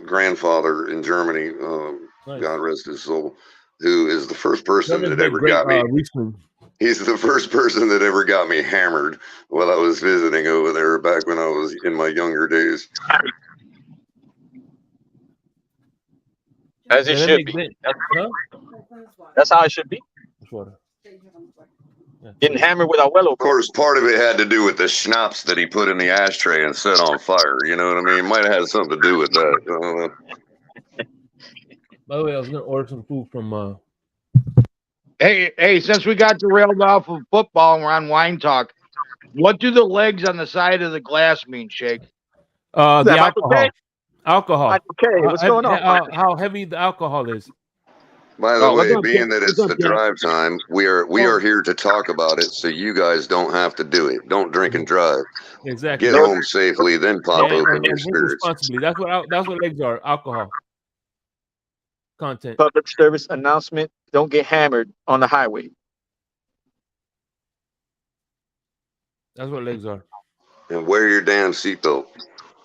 Speaker 6: grandfather in Germany,
Speaker 9: Nice.
Speaker 6: God rest his soul, who is the first person that ever got me. He's the first person that ever got me hammered while I was visiting over there back when I was in my younger days.
Speaker 11: As it should be. That's how it should be. Getting hammered with Abuelo.
Speaker 6: Of course, part of it had to do with the schnapps that he put in the ashtray and set on fire. You know what I mean? Might have had something to do with that.
Speaker 9: By the way, I was going to order some food from...
Speaker 8: Hey, since we got derailed off of football and we're on wine talk, what do the legs on the side of the glass mean, Shake?
Speaker 9: The alcohol. Alcohol.
Speaker 11: Okay, what's going on?
Speaker 9: How heavy the alcohol is.
Speaker 6: By the way, being that it's the drive time, we are here to talk about it, so you guys don't have to do it. Don't drink and drive.
Speaker 9: Exactly.
Speaker 6: Get home safely, then pop open your spirits.
Speaker 9: Responsibly. That's what legs are. Alcohol content.
Speaker 11: Public service announcement: don't get hammered on the highway.
Speaker 9: That's what legs are.
Speaker 6: And wear your damn seatbelt.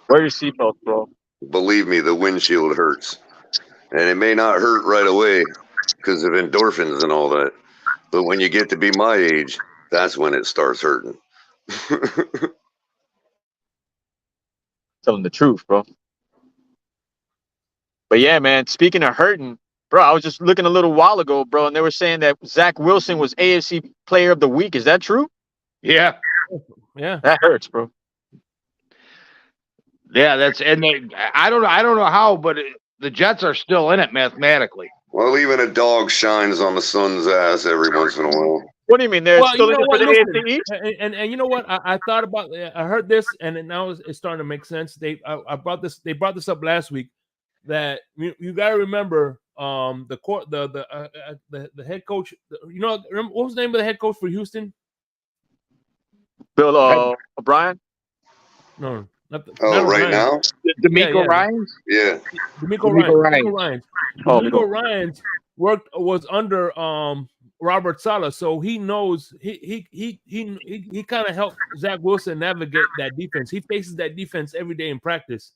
Speaker 11: Wear your seatbelt, bro.
Speaker 6: Believe me, the windshield hurts. And it may not hurt right away because of endorphins and all that. But when you get to be my age, that's when it starts hurting.
Speaker 11: Telling the truth, bro. But yeah, man, speaking of hurting, bro, I was just looking a little while ago, bro, and they were saying that Zach Wilson was AFC Player of the Week. Is that true?
Speaker 8: Yeah.
Speaker 11: That hurts, bro.
Speaker 8: Yeah, I don't know how, but the Jets are still in it mathematically.
Speaker 6: Well, even a dog shines on the sun's ass every once in a while.
Speaker 11: What do you mean? They're still in it for the AFC East?
Speaker 9: And you know what? I thought about. I heard this, and now it's starting to make sense. They brought this up last week. That you got to remember, the head coach. You know, remember, what was the name of the head coach for Houston?
Speaker 11: Bill O'Brien.
Speaker 9: No.
Speaker 6: Right now?
Speaker 8: D'Amico Ryans?
Speaker 6: Yeah.
Speaker 9: D'Amico Ryans. D'Amico Ryans was under Robert Saleh, so he knows he kind of helped Zach Wilson navigate that defense. He faces that defense every day in practice.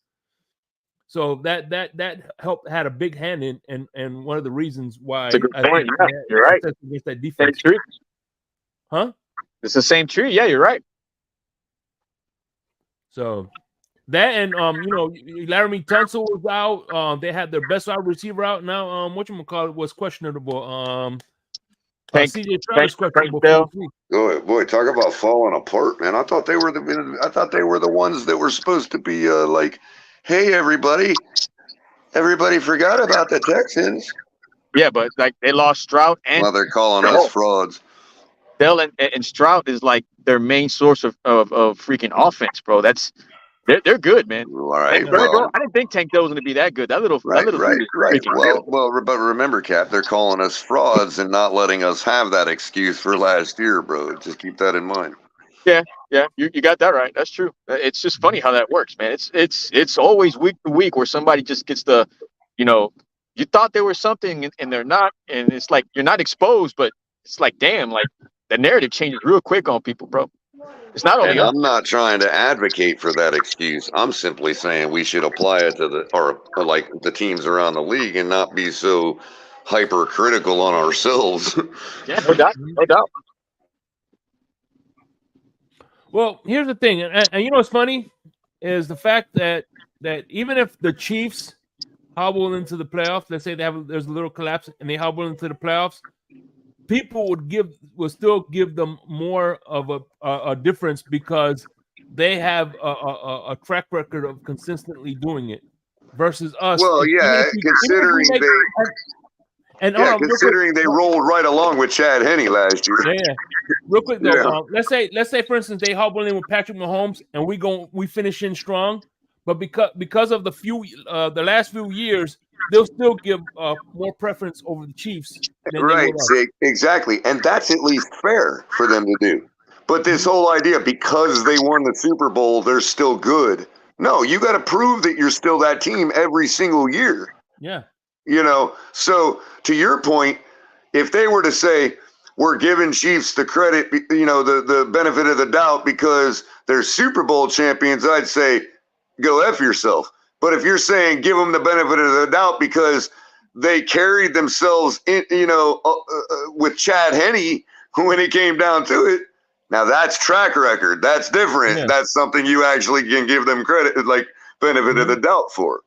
Speaker 9: So that had a big hand in and one of the reasons why
Speaker 11: That's a good point. You're right.
Speaker 9: Against that defense.
Speaker 11: True.
Speaker 9: Huh?
Speaker 11: It's the same tree. Yeah, you're right.
Speaker 9: So that and Laramie Tunsil was out. They had their best wide receiver out. Now whatchamacallit was questionable. CJ Stroud is questionable for this week.
Speaker 6: Boy, talk about falling apart, man. I thought they were the ones that were supposed to be like, hey, everybody forgot about the Texans.
Speaker 11: Yeah, but like they lost Stroud and
Speaker 6: well, they're calling us frauds.
Speaker 11: Bell and Stroud is like their main source of freaking offense, bro. They're good, man.
Speaker 6: All right.
Speaker 11: I didn't think Tank Dell was going to be that good. That little
Speaker 6: right.
Speaker 11: dude is freaking good.
Speaker 6: Well, but remember, Cap, they're calling us frauds and not letting us have that excuse for last year, bro. Just keep that in mind.
Speaker 11: Yeah, you got that right. That's true. It's just funny how that works, man. It's always week to week where somebody just gets the, you thought there was something and they're not, and it's like you're not exposed, but it's like, damn, like the narrative changes real quick on people, bro. It's not only.
Speaker 6: I'm not trying to advocate for that excuse. I'm simply saying we should apply it to the teams around the league and not be so hypercritical on ourselves.
Speaker 11: Yeah, no doubt.
Speaker 9: Well, here's the thing, and you know what's funny is the fact that even if the Chiefs hobble into the playoffs, let's say there's a little collapse and they hobble into the playoffs, people would still give them more of a difference because they have a track record of consistently doing it versus us.
Speaker 6: Well, yeah, considering they rolled right along with Chad Henne last year.
Speaker 9: Yeah. Real quick though, let's say for instance they hobble in with Patrick Mahomes and we finish in strong, but because of the last few years, they'll still give more preference over the Chiefs.
Speaker 6: Right, exactly, and that's at least fair for them to do. But this whole idea, because they won the Super Bowl, they're still good. No, you got to prove that you're still that team every single year.
Speaker 9: Yeah.
Speaker 6: So to your point, if they were to say we're giving Chiefs the credit, the benefit of the doubt because they're Super Bowl champions, I'd say go F yourself. But if you're saying give them the benefit of the doubt because they carried themselves with Chad Henne when it came down to it, now that's track record. That's different. Yeah. That's something you actually can give them credit, like benefit of the doubt for.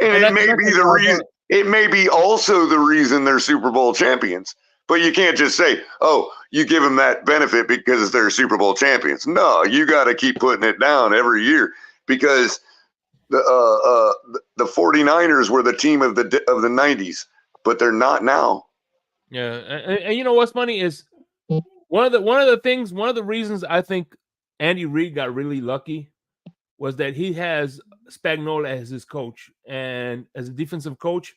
Speaker 6: And it may be the reason. It may be also the reason they're Super Bowl champions, but you can't just say, oh, you give them that benefit because they're Super Bowl champions. No, you got to keep putting it down every year because the 49ers were the team of the 90s, but they're not now.
Speaker 9: Yeah. And you know what's funny is one of the reasons I think Andy Reid got really lucky was that he has Spagnuolo as his coach, and as a defensive coach,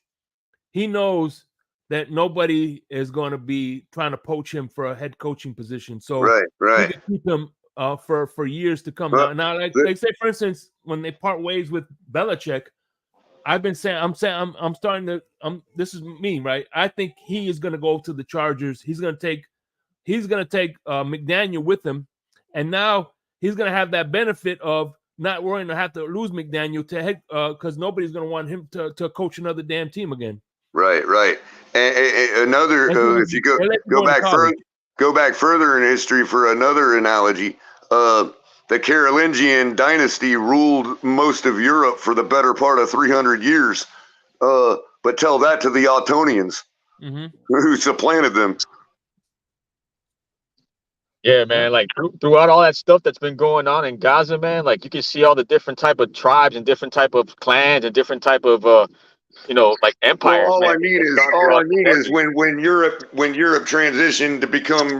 Speaker 9: he knows that nobody is going to be trying to poach him for a head coaching position. So
Speaker 6: right.
Speaker 9: he can keep him for years to come. Now, like say for instance, when they part ways with Belichick, this is me, right? I think he is going to go to the Chargers. He's going to take McDaniel with him, and now he's going to have that benefit of not worrying to have to lose McDaniel to head because nobody's going to want him to coach another damn team again.
Speaker 6: Right. And another, if you go back further in history for another analogy, the Carolingian dynasty ruled most of Europe for the better part of 300 years. But tell that to the Ottonians who supplanted them.
Speaker 11: Yeah, man, like throughout all that stuff that's been going on in Gaza, man, like you can see all the different type of tribes and different type of clans and different type of like empires.
Speaker 6: Well, all I mean is when Europe transitioned to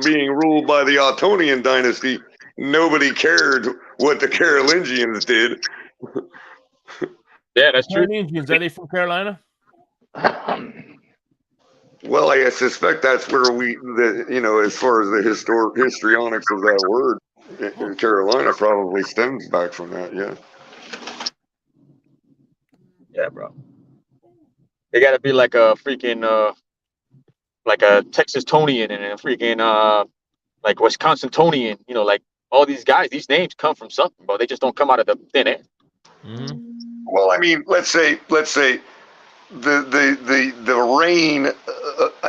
Speaker 6: being ruled by the Ottonian dynasty, nobody cared what the Carolingians did.
Speaker 11: Yeah, that's true.
Speaker 9: Carolingians, are they from Carolina?
Speaker 6: Well, I suspect that's where as far as the histrionics of that word, in Carolina probably stems back from that. Yeah.
Speaker 11: Yeah, bro. They got to be like a freaking, like a Texas-tonian and a freaking, like Wisconsin-tonian. Like all these guys, these names come from something, bro. They just don't come out of the thin air.
Speaker 9: Mm-hmm.
Speaker 6: Well, I mean, let's say the reign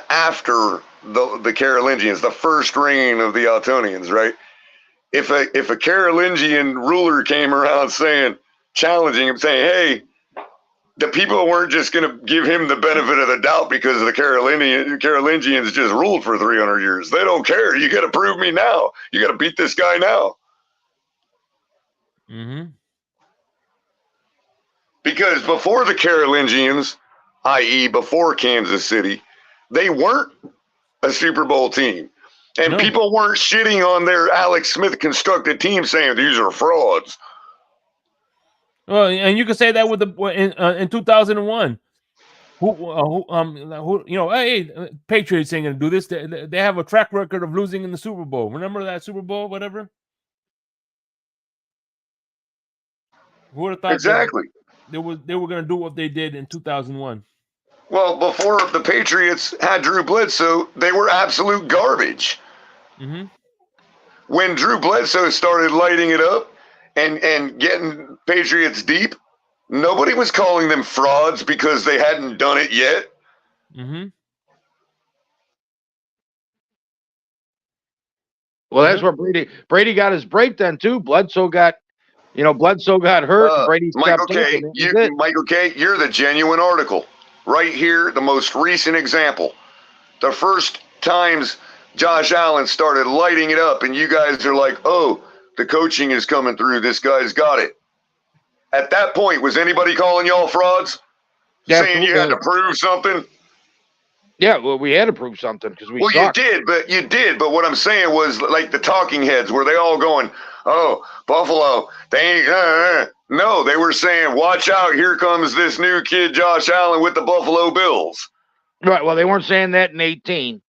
Speaker 6: after the Carolingians, the first reign of the Ottonians, right? If a Carolingian ruler came around challenging him, saying, "Hey, the people weren't just going to give him the benefit of the doubt because the Carolingians just ruled for 300 years. They don't care. You got to prove me now. You got to beat this guy now.
Speaker 9: Mm-hmm.
Speaker 6: Because before the Carolingians, i.e. before Kansas City, they weren't a Super Bowl team. And people weren't shitting on their Alex Smith constructed team saying these are frauds.
Speaker 9: Well, and you can say that with in 2001. Who hey, Patriots ain't gonna do this. They have a track record of losing in the Super Bowl. Remember that Super Bowl, whatever? Who would have thought
Speaker 6: exactly
Speaker 9: they were gonna do what they did in 2001?
Speaker 6: Well, before the Patriots had Drew Bledsoe, they were absolute garbage.
Speaker 9: Mm-hmm.
Speaker 6: When Drew Bledsoe started lighting it up and getting Patriots deep, nobody was calling them frauds because they hadn't done it yet.
Speaker 9: Mm-hmm.
Speaker 8: Well, that's where Brady got his break then too. Bledsoe got hurt. Brady
Speaker 6: Michael K. Michael K. You're the genuine article right here. The most recent example. The first times Josh Allen started lighting it up, and you guys are like, "Oh, the coaching is coming through. This guy's got it." At that point, was anybody calling y'all frauds?
Speaker 8: Yeah,
Speaker 6: saying you had to prove something?
Speaker 8: Yeah, well, we had to prove something because we sucked.
Speaker 6: You did. But what I'm saying was like the talking heads, were they all going, "Oh, Buffalo, they ain't." No, they were saying, "Watch out! Here comes this new kid, Josh Allen, with the Buffalo Bills."
Speaker 8: Right. Well, they weren't saying that in 18.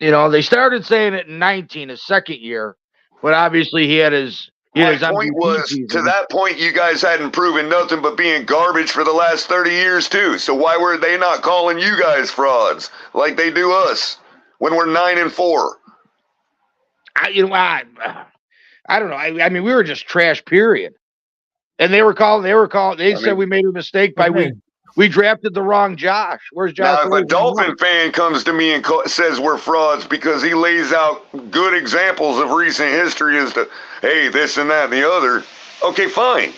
Speaker 8: They started saying it in 19, his second year, but obviously he had his.
Speaker 6: My point was, to that point, you guys hadn't proven nothing but being garbage for the last 30 years, too. So why were they not calling you guys frauds like they do us when we're 9-4?
Speaker 8: I don't know. I mean, we were just trash, period. And they said we made a mistake by we drafted the wrong Josh. Where's Josh?
Speaker 6: Now, if a Dolphin fan comes to me and says we're frauds because he lays out good examples of recent history as to, hey, this and that and the other, okay, fine.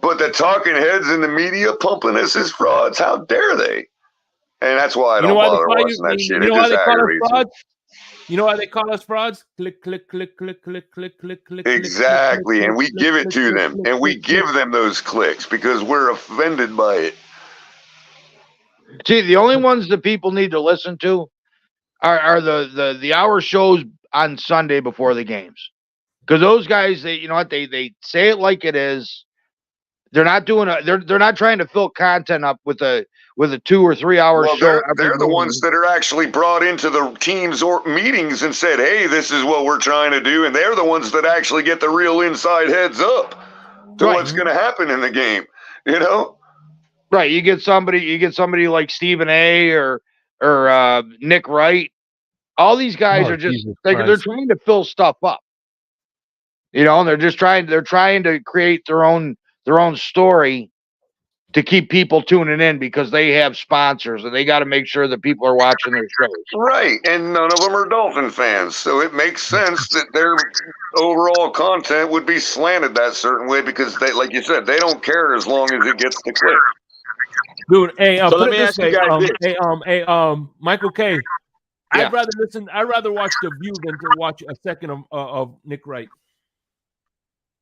Speaker 6: But the talking heads in the media pumping us as frauds, how dare they? And that's why I don't bother watching that shit. It just aggravates me.
Speaker 9: You know why they call us frauds? Click, click, click, click, click, click, click, click.
Speaker 6: Exactly,
Speaker 9: click,
Speaker 6: and we
Speaker 9: click,
Speaker 6: give it
Speaker 9: click,
Speaker 6: to
Speaker 9: click,
Speaker 6: them,
Speaker 9: click,
Speaker 6: and we
Speaker 9: click,
Speaker 6: give
Speaker 9: click.
Speaker 6: them those clicks because we're offended by it.
Speaker 8: See, the only ones that people need to listen to are the hour shows on Sunday before the games, because those guys, they say it like it is. They're not doing they're not trying to fill content up with a 2 or 3 hour show.
Speaker 6: They're the ones that are actually brought into the teams or meetings and said, "Hey, this is what we're trying to do," and they're the ones that actually get the real inside heads up to what's going to happen in the game.
Speaker 8: Right. You get somebody like Stephen A. or Nick Wright. All these guys are just they're trying to fill stuff up. And they're trying to create their own story to keep people tuning in because they have sponsors and they got to make sure that people are watching their shows.
Speaker 6: Right, and none of them are Dolphin fans, so it makes sense that their overall content would be slanted that certain way because they, like you said, they don't care as long as it gets the click.
Speaker 9: Dude, hey,
Speaker 11: so let me ask you guys this.
Speaker 9: Michael K.
Speaker 8: Yeah.
Speaker 9: I'd rather watch The View than to watch a second of Nick Wright.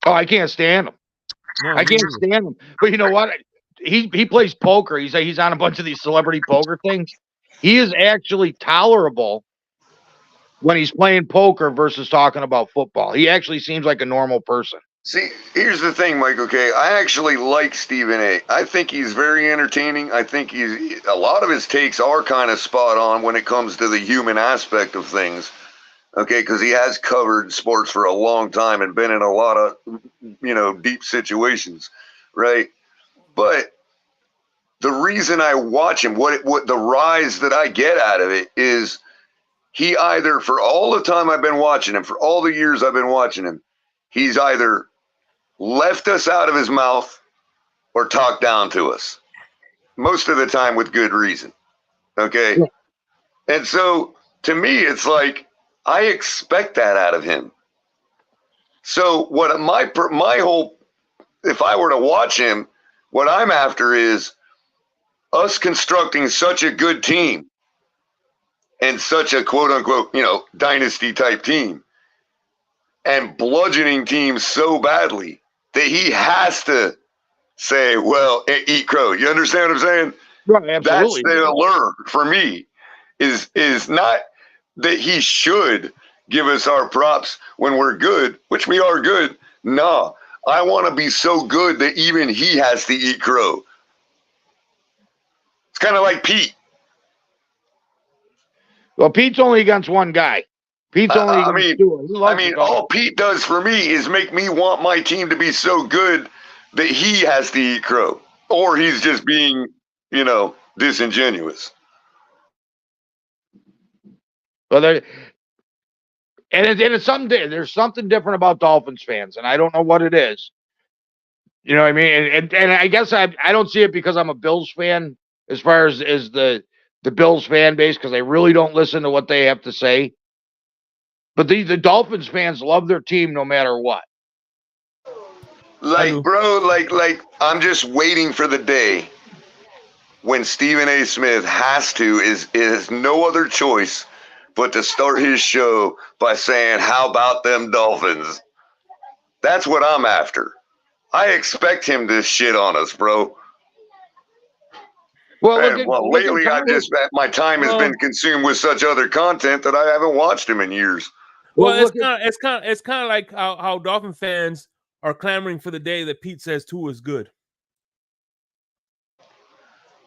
Speaker 8: Oh, I can't stand him.
Speaker 9: No,
Speaker 8: I can't stand him. But you know what? He plays poker. He's on a bunch of these celebrity poker things. He is actually tolerable when he's playing poker versus talking about football. He actually seems like a normal person.
Speaker 6: See, here's the thing, Michael K. I actually like Stephen A. I think he's very entertaining. I think a lot of his takes are kind of spot on when it comes to the human aspect of things. Okay, because he has covered sports for a long time and been in a lot of, deep situations, right? But the reason I watch him, what the rise that I get out of it is he either, for all the time I've been watching him, for all the years I've been watching him, he's either left us out of his mouth or talked down to us. Most of the time with good reason. Okay? Yeah. And so to me, it's like, I expect that out of him. So what my whole, if I were to watch him, What I'm after is us constructing such a good team and such a quote unquote, dynasty type team and bludgeoning teams so badly that he has to say, well, eat crow. You understand what I'm saying?
Speaker 8: Right, absolutely.
Speaker 6: That's the alert for me is not that he should give us our props when we're good, which we are good. No, I want to be so good that even he has to eat crow. It's kind of like Pete.
Speaker 8: Well, Pete's only against one guy. Pete's only against two.
Speaker 6: All Pete does for me is make me want my team to be so good that he has to eat crow, or he's just being, disingenuous.
Speaker 8: Well, it's something. There's something different about Dolphins fans, and I don't know what it is. You know what I mean? And I guess I don't see it because I'm a Bills fan, as far as the Bills fan base, because they really don't listen to what they have to say. But the Dolphins fans love their team no matter what.
Speaker 6: Like, bro, like I'm just waiting for the day when Stephen A. Smith is no other choice but to start his show by saying, how about them Dolphins? That's what I'm after. I expect him to shit on us, bro. Well, lately my time has been consumed with such other content that I haven't watched him in years.
Speaker 9: Well, it's kind of like how Dolphin fans are clamoring for the day that Pete says Tua is good.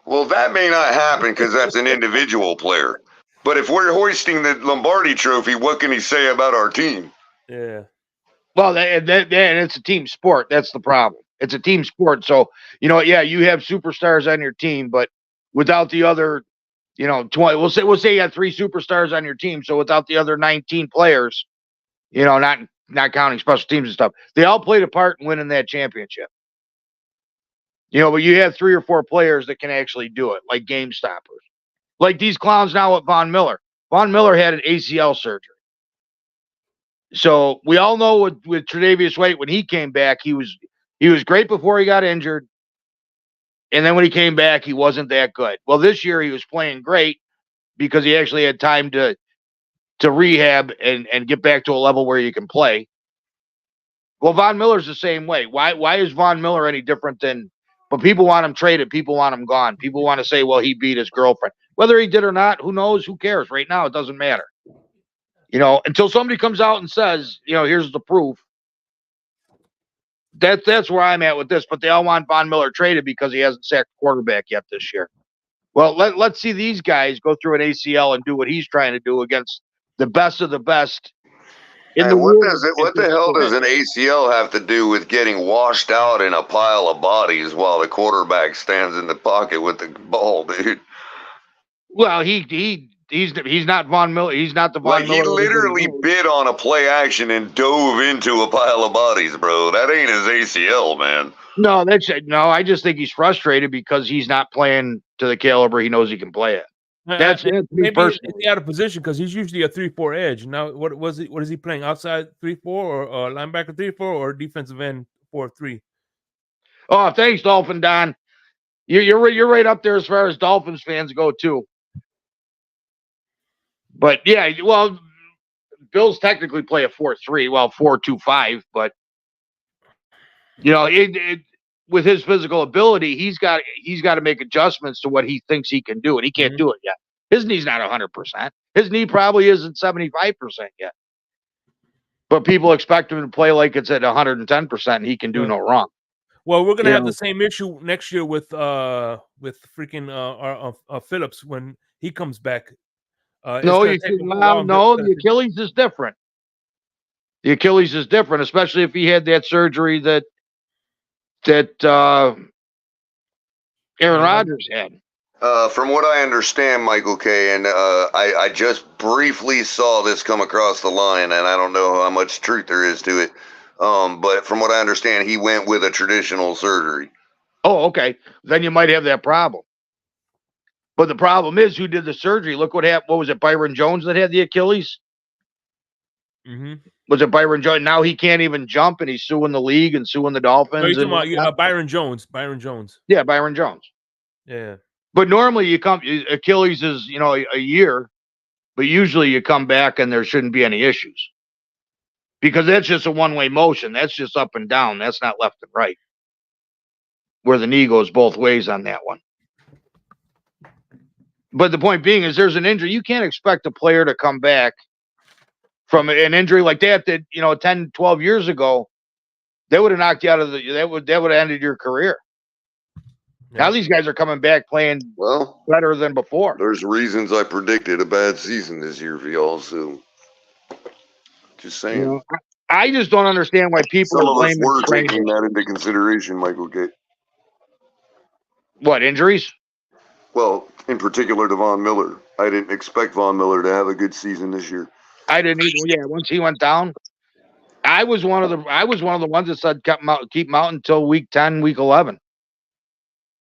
Speaker 6: Well, that may not happen because that's an individual player. But if we're hoisting the Lombardi Trophy, what can he say about our team?
Speaker 9: Yeah.
Speaker 8: Well, and it's a team sport. That's the problem. It's a team sport. So, you have superstars on your team, but without the other, 20, we'll say you have 3 superstars on your team. So without the other 19 players, not counting special teams and stuff, they all played a part in winning that championship. But you have 3 or 4 players that can actually do it, like game stoppers. Like these clowns now with Von Miller. Von Miller had an ACL surgery. So we all know with Tre'Davious White, when he came back, he was great before he got injured. And then when he came back, he wasn't that good. Well, this year he was playing great because he actually had time to rehab and get back to a level where you can play. Well, Von Miller's the same way. Why is Von Miller any different than? But people want him traded. People want him gone. People want to say, well, he beat his girlfriend. Whether he did or not, who knows? Who cares? Right now, it doesn't matter. Until somebody comes out and says, here's the proof. That's where I'm at with this. But they all want Von Miller traded because he hasn't sacked quarterback yet this year. Well, let's see these guys go through an ACL and do what he's trying to do against the best of the best.
Speaker 6: What the hell does an ACL have to do with getting washed out in a pile of bodies while the quarterback stands in the pocket with the ball, dude?
Speaker 8: Well, he's not Von Miller. He's not the Von Miller.
Speaker 6: He literally bit on a play action and dove into a pile of bodies, bro. That ain't his ACL, man.
Speaker 8: No, I just think he's frustrated because he's not playing to the caliber he knows he can play at. That's me personally.
Speaker 9: He's out of position because he's usually a 3-4 edge. Now, what is he playing? Outside 3-4 or linebacker 3-4 or defensive end 4-3?
Speaker 8: Oh, thanks, Dolphin Don. You're right up there as far as Dolphins fans go too. But yeah, well, Bills technically play a 4-3, 4-2-5, but with his physical ability, he's got to make adjustments to what he thinks he can do, and he can't do it yet. His knee's not 100%. His knee probably isn't 75% yet. But people expect him to play like it's at 110%, and he can do no wrong.
Speaker 9: Well, we're gonna have the same issue next year with freaking Phillips when he comes back.
Speaker 8: The Achilles is different. The Achilles is different, especially if he had that surgery that Aaron Rodgers had.
Speaker 6: From what I understand, Michael K., and I just briefly saw this come across the line, and I don't know how much truth there is to it. But from what I understand, he went with a traditional surgery.
Speaker 8: Oh, okay. Then you might have that problem. But the problem is, who did the surgery? Look what happened. What was it, Byron Jones that had the Achilles?
Speaker 9: Mm-hmm.
Speaker 8: Was it Byron Jones? Now he can't even jump, and he's suing the league and suing the Dolphins.
Speaker 9: No, you're talking about Byron Jones. Byron Jones.
Speaker 8: Yeah, Byron Jones.
Speaker 9: Yeah.
Speaker 8: But normally Achilles is, a year, but usually you come back and there shouldn't be any issues. Because that's just a one-way motion. That's just up and down. That's not left and right. Where the knee goes both ways on that one. But the point being is there's an injury. You can't expect a player to come back from an injury like that 10, 12 years ago, they would have knocked you out of that would have ended your career. Yeah. Now these guys are coming back playing better than before.
Speaker 6: There's reasons I predicted a bad season this year for y'all, so just saying.
Speaker 8: I just don't understand why people
Speaker 6: Some of us were taking that into consideration, Michael K.
Speaker 8: What, injuries?
Speaker 6: Well, in particular to Von Miller. I didn't expect Von Miller to have a good season this year.
Speaker 8: I didn't either. Yeah, once he went down, I was one of the ones that said keep him out until week 10, week 11.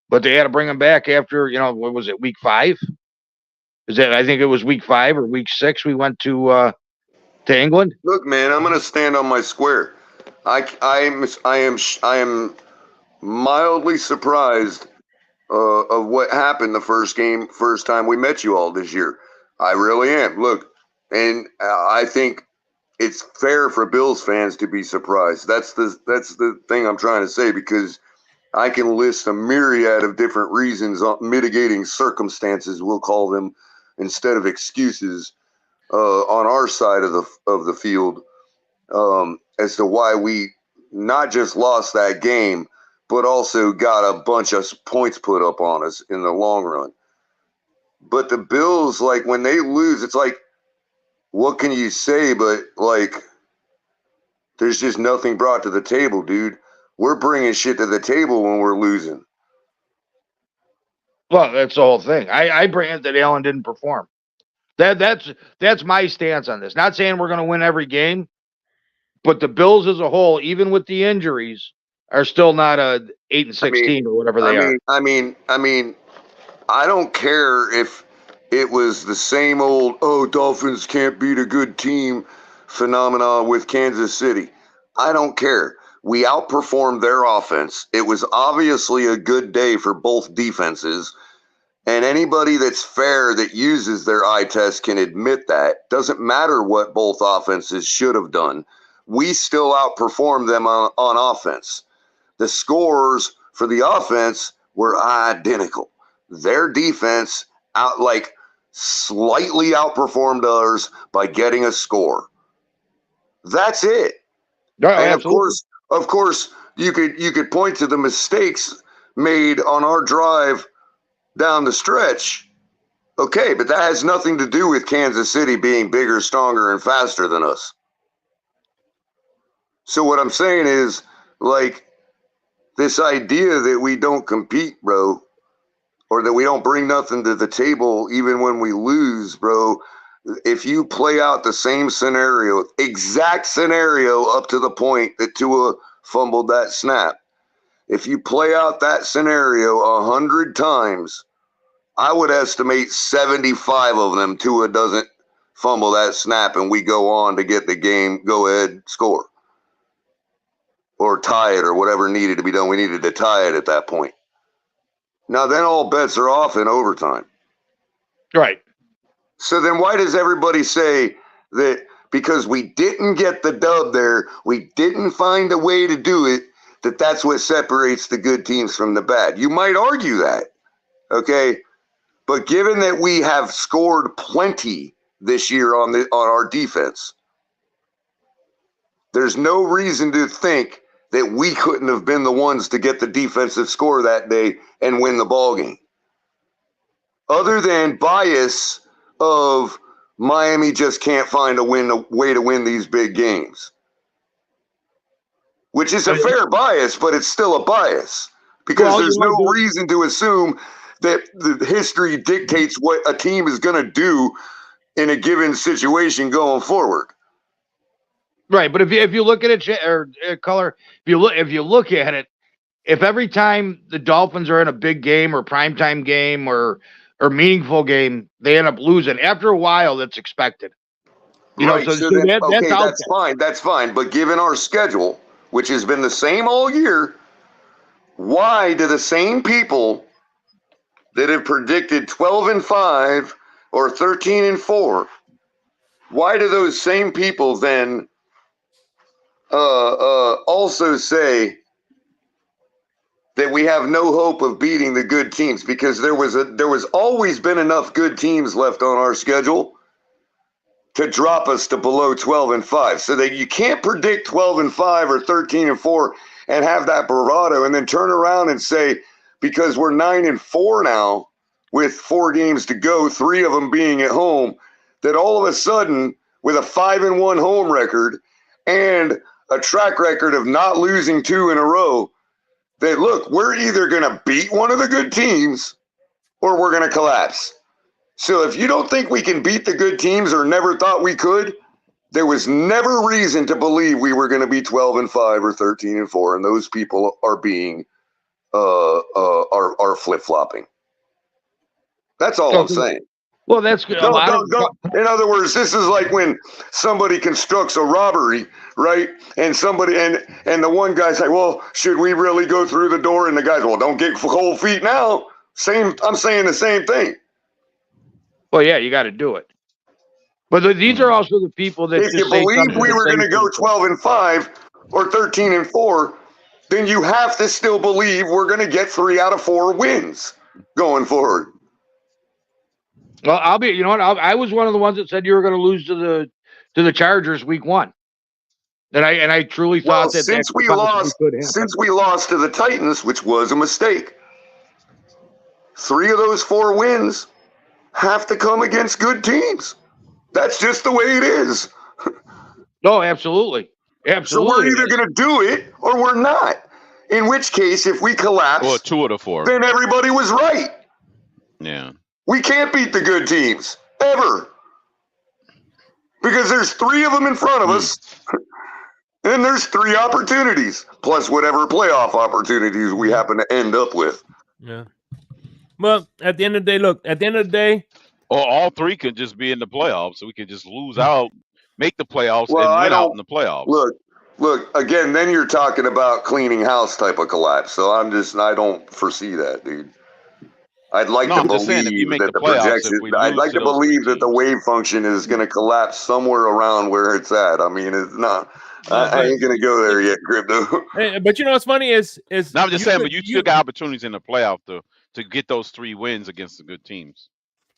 Speaker 8: But they had to bring him back after, what was it, week 5? I think it was week 5 or week 6 we went to England.
Speaker 6: Look, man, I'm gonna stand on my square. I am mildly surprised of what happened the first time we met you all this year. I really am. Look, and I think it's fair for Bills fans to be surprised. That's the thing I'm trying to say, because I can list a myriad of different reasons, mitigating circumstances, we'll call them, instead of excuses, on our side of the field, as to why we not just lost that game, but also got a bunch of points put up on us in the long run. But the Bills, like, when they lose, it's like, what can you say? But, like, there's just nothing brought to the table, dude. We're bringing shit to the table when we're losing.
Speaker 8: Well, that's the whole thing. I bring it that Allen didn't perform. That's my stance on this. Not saying we're going to win every game, but the Bills as a whole, even with the injuries, are still not a 8-16 or whatever they are.
Speaker 6: I mean, I don't care if it was the same old, Dolphins can't beat a good team phenomenon with Kansas City. I don't care. We outperformed their offense. It was obviously a good day for both defenses. And anybody that's fair that uses their eye test can admit that. Doesn't matter what both offenses should have done. We still outperformed them on offense. The scores for the offense were identical. Their defense slightly outperformed ours by getting a score. That's it.
Speaker 8: No,
Speaker 6: and
Speaker 8: absolutely.
Speaker 6: of course, you could point to the mistakes made on our drive down the stretch. Okay, but that has nothing to do with Kansas City being bigger, stronger, and faster than us. So what I'm saying is, like, this idea that we don't compete, bro, or that we don't bring nothing to the table even when we lose, bro, if you play out the same scenario, exact scenario up to the point that Tua fumbled that snap, if you play out that scenario 100 times, I would estimate 75 of them Tua doesn't fumble that snap and we go on to get the game, go ahead, score. Or tie it or whatever needed to be done. We needed to tie it at that point. Now, then all bets are off in overtime.
Speaker 8: Right.
Speaker 6: So then why does everybody say that because we didn't get the dub there, we didn't find a way to do it, that's what separates the good teams from the bad? You might argue that, okay? But given that we have scored plenty this year on our defense, there's no reason to think that we couldn't have been the ones to get the defensive score that day and win the ball game. Other than bias of Miami just can't find a way to win these big games, which is a fair bias, but it's still a bias because there's no reason to assume that the history dictates what a team is going to do in a given situation going forward.
Speaker 8: Right, but if you look at it, Color, if you look at it, if every time the Dolphins are in a big game or primetime game or meaningful game, they end up losing, after a while, that's expected.
Speaker 6: Right.
Speaker 8: So that's out
Speaker 6: that's fine. That's fine. But given our schedule, which has been the same all year, why do the same people that have predicted 12-5 or 13-4, why do those same people then also say that we have no hope of beating the good teams? Because there was always been enough good teams left on our schedule to drop us to below 12-5, so that you can't predict 12-5 or 13-4 and have that bravado and then turn around and say, because we're 9-4 now with 4 games to go, 3 of them being at home, that all of a sudden with a 5-1 home record and a track record of not losing 2 in a row, that look, we're either going to beat one of the good teams or we're going to collapse. So if you don't think we can beat the good teams or never thought we could, there was never reason to believe we were going to be 12-5 or 13-4, and those people are being are flip-flopping. That's all I'm saying.
Speaker 8: Well, that's good.
Speaker 6: In other words, this is like when somebody constructs a robbery, right? And somebody and the one guy's like, well, should we really go through the door? And the guy's, well, don't get cold feet now. I'm saying the same thing.
Speaker 8: Well, yeah, you got to do it. But these are also the people that
Speaker 6: if you believe we were going to go 12-5 or 13-4, then you have to still believe we're going to get 3 out of 4 wins going forward.
Speaker 8: Well, I'll be. You know what? I was one of the ones that said you were going to lose to the Chargers week 1, and I truly thought that
Speaker 6: since we lost to the Titans, which was a mistake, 3 of those 4 wins have to come against good teams. That's just the way it is.
Speaker 8: No, absolutely.
Speaker 6: So we're either going to do it or we're not. In which case, if we collapse,
Speaker 12: or 2 of the 4,
Speaker 6: then everybody was right.
Speaker 12: Yeah.
Speaker 6: We can't beat the good teams ever, because there's 3 of them in front of us, and there's 3 opportunities plus whatever playoff opportunities we happen to end up with.
Speaker 9: Yeah. Well, at the end of the day,
Speaker 12: or all 3 could just be in the playoffs, so we could just lose out, make the playoffs, and win out in the playoffs.
Speaker 6: Look, again, then you're talking about cleaning house type of collapse. So I don't foresee that, dude. I'd like to believe that the projection. I'd like to believe that the wave function is going to collapse somewhere around where it's at. I mean, it's not. I ain't going to go there yet, Crypto.
Speaker 9: But you know what's funny is
Speaker 12: no, I'm just saying, but you still got opportunities in the playoff to get those 3 wins against the good teams.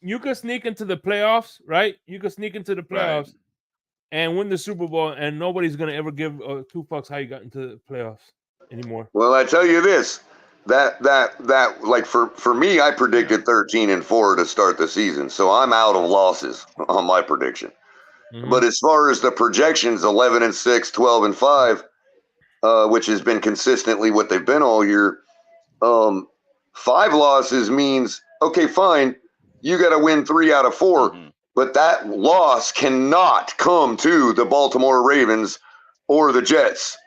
Speaker 9: You could sneak into the playoffs, right? You could sneak into the playoffs and win the Super Bowl, and nobody's going to ever give 2 fucks how you got into the playoffs anymore.
Speaker 6: Well, I tell you this. That like for me, I predicted 13-4 to start the season, so I'm out of losses on my prediction. Mm-hmm. But as far as the projections, 11-6, 12-5, which has been consistently what they've been all year, 5 losses means, okay, fine, you got to win 3 out of 4, but that loss cannot come to the Baltimore Ravens or the Jets.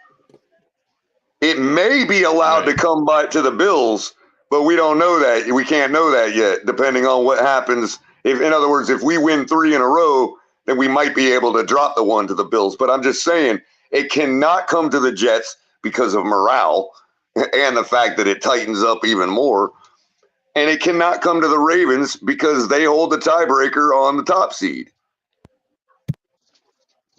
Speaker 6: It may be allowed to come by to the Bills, but we don't know that. We can't know that yet, depending on what happens. In other words, if we win 3 in a row, then we might be able to drop the one to the Bills. But I'm just saying, it cannot come to the Jets because of morale and the fact that it tightens up even more. And it cannot come to the Ravens because they hold the tiebreaker on the top seed.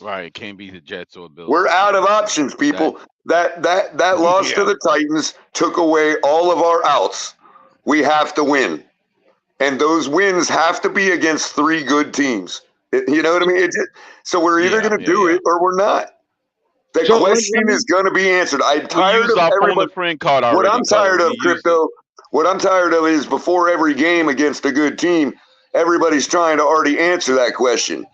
Speaker 12: Right, it can't be the Jets or Bills.
Speaker 6: We're out of options, people. That loss to the Titans took away all of our outs. We have to win, and those wins have to be against 3 good teams. You know what I mean? So we're either going to do it or we're not. The question is going to be answered. I'm tired of everybody. What I'm tired of, Crypto. What I'm tired of is before every game against a good team, everybody's trying to already answer that question.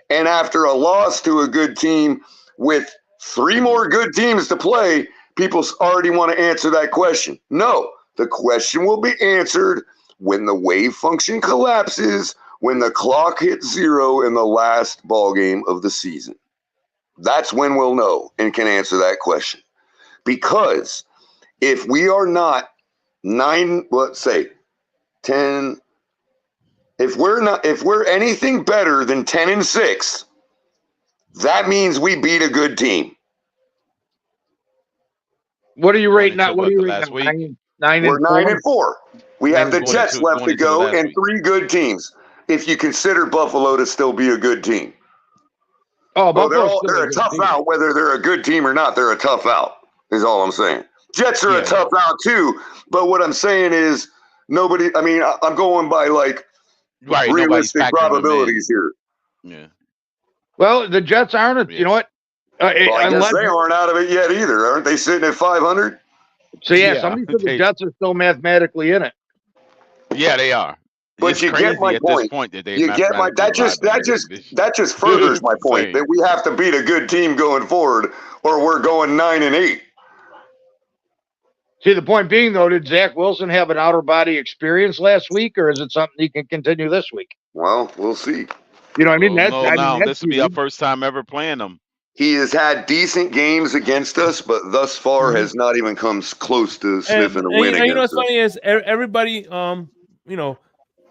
Speaker 6: And after a loss to a good team with 3 more good teams to play, people already want to answer that question. No, the question will be answered when the wave function collapses, when the clock hits 0 in the last ball game of the season. That's when we'll know and can answer that question. Because if we are not 10, if we're anything better than 10-6, That means we beat a good team.
Speaker 8: What are you rating now? What are you
Speaker 12: last
Speaker 8: rating
Speaker 12: week?
Speaker 8: now?
Speaker 6: We're 9-4. We have the
Speaker 12: Going
Speaker 6: Jets
Speaker 12: into-
Speaker 6: left
Speaker 12: going
Speaker 6: to
Speaker 12: into
Speaker 6: go
Speaker 12: last
Speaker 6: and
Speaker 12: week.
Speaker 6: 3 good teams. If you consider Buffalo to still be a good team.
Speaker 8: Oh,
Speaker 6: Well,
Speaker 8: Buffalo's
Speaker 6: they're a tough out, whether they're a good team or not. They're a tough out, is all I'm saying. Jets are a tough out too, but what I'm saying is nobody. I mean, I'm going by like realistic probabilities here.
Speaker 12: Yeah.
Speaker 8: Well, the Jets aren't. You know what?
Speaker 6: Well, I guess they aren't out of it yet either, aren't they? Sitting at 500.
Speaker 8: So somebody said the Jets are still mathematically in it.
Speaker 12: Yeah, they are.
Speaker 6: But
Speaker 12: it's
Speaker 6: you
Speaker 12: crazy
Speaker 6: get my
Speaker 12: at
Speaker 6: point.
Speaker 12: this point that they
Speaker 6: You get my that just furthers my point that we have to beat a good team going forward, or we're going 9-8.
Speaker 8: See, the point being though, did Zach Wilson have an outer body experience last week, or is it something he can continue this week?
Speaker 6: Well, we'll see.
Speaker 8: You know what I mean?
Speaker 12: This will be our first time ever playing them.
Speaker 6: He has had decent games against us, but thus far has not even come close to sniffing a win against us.
Speaker 9: You know what's funny is everybody, you know,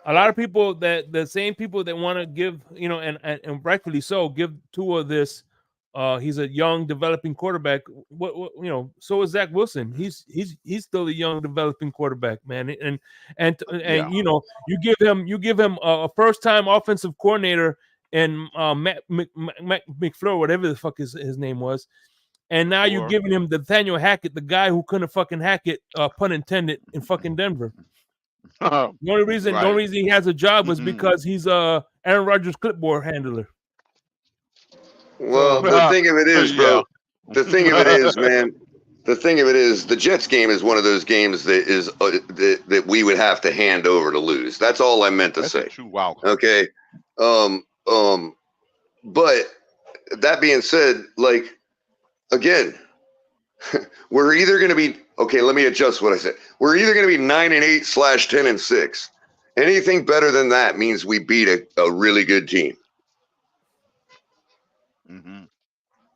Speaker 9: a lot of people that the same people that want to give, you know, and rightfully so, give Tua this. He's a young developing quarterback. What you know? So is Zach Wilson. He's still a young developing quarterback, man. And you know, you give him a first time offensive coordinator and Matt McFleur, whatever the fuck his name was, and now you're giving him Nathaniel Hackett, the guy who couldn't fucking hack it, pun intended, in fucking Denver. The only reason he has a job was because he's Aaron Rodgers' clipboard handler.
Speaker 6: Well, the thing of it is, bro. The thing of it is, man. The thing of it is, the Jets game is one of those games that is that we would have to hand over to lose. That's all I meant to say.
Speaker 12: True. Wow.
Speaker 6: Okay. But that being said, like, again, we're either going to be okay. Let me adjust what I said. We're either going to be 9-8 / 10-6. Anything better than that means we beat a really good team.
Speaker 12: Mm-hmm.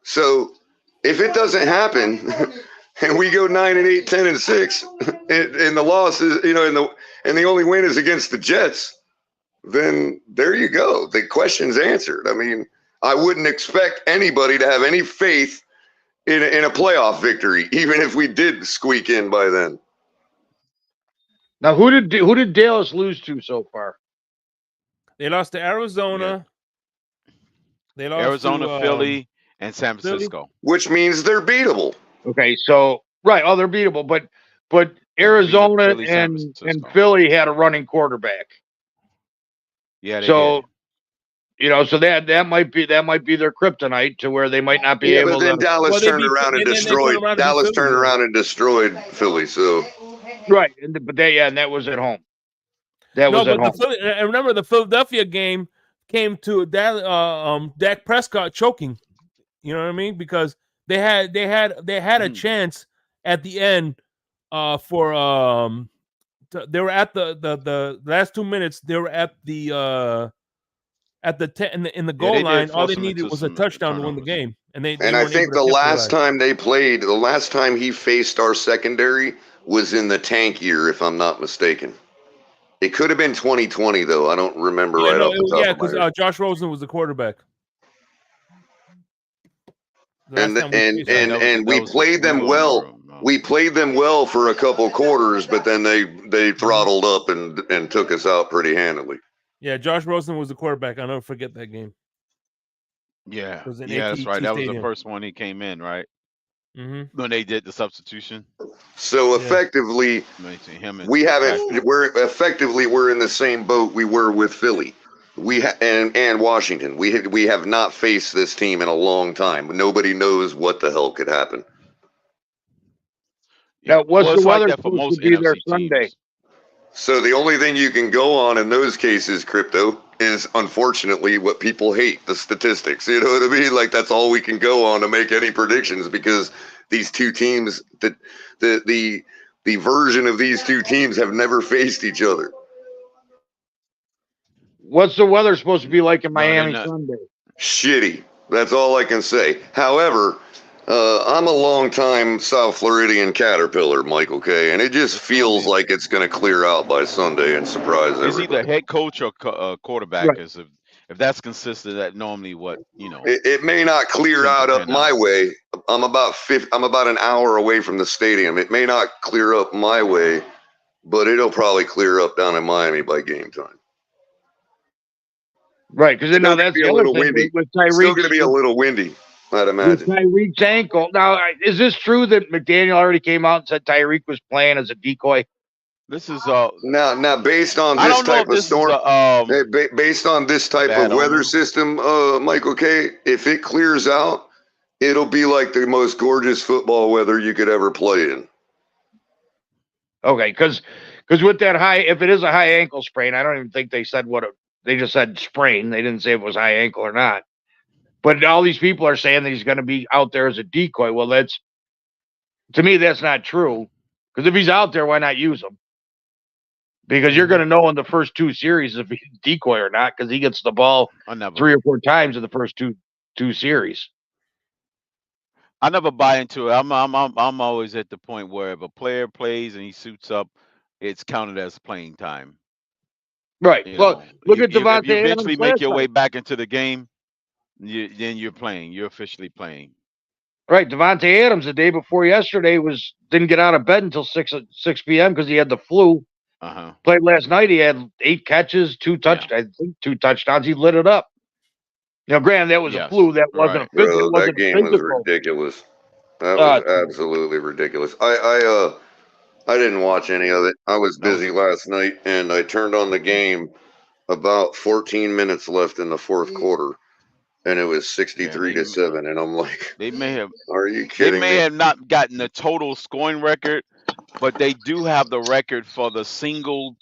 Speaker 6: So if it doesn't happen and we go 9-8, 10-6, and the loss is, you know, and the only win is against the Jets, then there you go. The question's answered. I mean, I wouldn't expect anybody to have any faith in a playoff victory, even if we did squeak in by then.
Speaker 8: Now, who did Dallas lose to so far?
Speaker 9: They lost to Arizona.
Speaker 12: Yeah.
Speaker 9: They lost
Speaker 12: Arizona,
Speaker 9: to,
Speaker 12: Philly, and San Francisco.
Speaker 6: Which means they're beatable.
Speaker 8: Okay, so they're beatable, but Arizona
Speaker 12: Philly,
Speaker 8: and Philly had a running quarterback.
Speaker 12: Yeah, they
Speaker 8: did. You know, so that might be their kryptonite to where they might not be able.
Speaker 6: But then
Speaker 8: to...
Speaker 6: Dallas turned around and destroyed. Dallas turned around and destroyed Philly. So
Speaker 8: right, and that was at home. That was at home.
Speaker 9: And remember, the Philadelphia game came to Dak Prescott choking. You know what I mean? Because they had a chance at the end for they were at the last 2 minutes. They were at the in the goal line. All they needed was a touchdown to win the game, and
Speaker 6: I think the last time they played, the last time he faced our secondary was in the tank year, if I'm not mistaken. It could have been 2020 though. I don't remember off the top of my head.
Speaker 9: Because Josh Rosen was the quarterback.
Speaker 6: And we played them well. We played them well for a couple quarters, but then they throttled up and took us out pretty handily.
Speaker 9: Yeah, Josh Rosen was the quarterback. I'll never forget that game.
Speaker 12: Yeah, that's right. That was the first one he came in, right?
Speaker 9: Mm-hmm.
Speaker 12: When they did the substitution.
Speaker 6: So effectively, we're in the same boat we were with Philly. And Washington. We have not faced this team in a long time. Nobody knows what the hell could happen.
Speaker 8: Now, what's the weather supposed to be there Sunday?
Speaker 6: So the only thing you can go on in those cases, Crypto, is unfortunately what people hate, the statistics. You know what I mean? Like, that's all we can go on to make any predictions, because these two teams, the version of these two teams have never faced each other.
Speaker 8: What's the weather supposed to be like in Miami Sunday?
Speaker 6: Shitty. That's all I can say. However, I'm a long-time South Floridian Caterpillar, Michael K., and it just feels like it's going to clear out by Sunday and surprise everybody.
Speaker 12: Is he the head coach or quarterback?
Speaker 8: Right.
Speaker 12: if that's consistent, that normally what
Speaker 6: It may not clear out up my way. I'm about an hour away from the stadium. It may not clear up my way, but it'll probably clear up down in Miami by game time.
Speaker 8: Right, because now that's the other thing with Tyreek.
Speaker 6: Still going to be a little windy, I'd imagine.
Speaker 8: With Tyreek's ankle. Now, is this true that McDaniel already came out and said Tyreek was playing as a decoy?
Speaker 12: This is
Speaker 6: now based on this type of storm, based on this type of weather system, Michael K. If it clears out, it'll be like the most gorgeous football weather you could ever play in.
Speaker 8: Okay, because with that if it is a high ankle sprain, I don't even think they said they just said sprain. They didn't say if it was high ankle or not. But all these people are saying that he's going to be out there as a decoy. Well, to me, that's not true. Because if he's out there, why not use him? Because you're going to know in the first 2 series if he's a decoy or not, because he gets the ball 3 or 4 times in the first two series.
Speaker 12: I never buy into it. I'm always at the point where if a player plays and he suits up, it's counted as playing time.
Speaker 8: Right. Well, look at Devontae
Speaker 12: If you eventually
Speaker 8: Adams
Speaker 12: make your way back into the game, then you're playing. You're officially playing.
Speaker 8: Right. Devontae Adams the day before yesterday didn't get out of bed until 6 p.m. because he had the flu. Played last night. He had 8 catches, 2 touchdowns. He lit it up. Granted, that was a flu. That wasn't
Speaker 6: Bro, that game was ridiculous. That was absolutely ridiculous. I didn't watch any of it. I was busy last night, and I turned on the game about 14 minutes left in the fourth quarter, and it was 63-7. And I'm like,
Speaker 12: they may have.
Speaker 6: Are you kidding me?
Speaker 12: They may have not gotten the total scoring record, but they do have the record for the single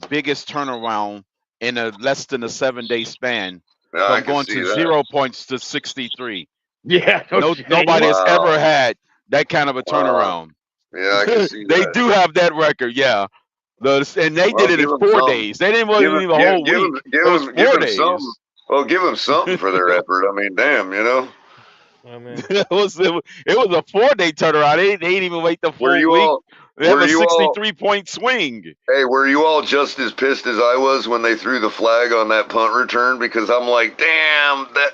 Speaker 12: biggest turnaround in less than a 7-day span. From going to 0 points to 63.
Speaker 8: Yeah,
Speaker 12: nobody has ever had that kind of a turnaround.
Speaker 6: Yeah, I can see
Speaker 12: they do have that record. Yeah, and they did it in 4 days. They didn't even leave a whole week. Give them
Speaker 6: something. Well, give them something for their effort. I mean, damn,
Speaker 9: Oh, man.
Speaker 12: it was a 4-day turnaround. They didn't even wait the full week. They have a 63-point swing.
Speaker 6: Hey, were you all just as pissed as I was when they threw the flag on that punt return? Because I'm like, damn, that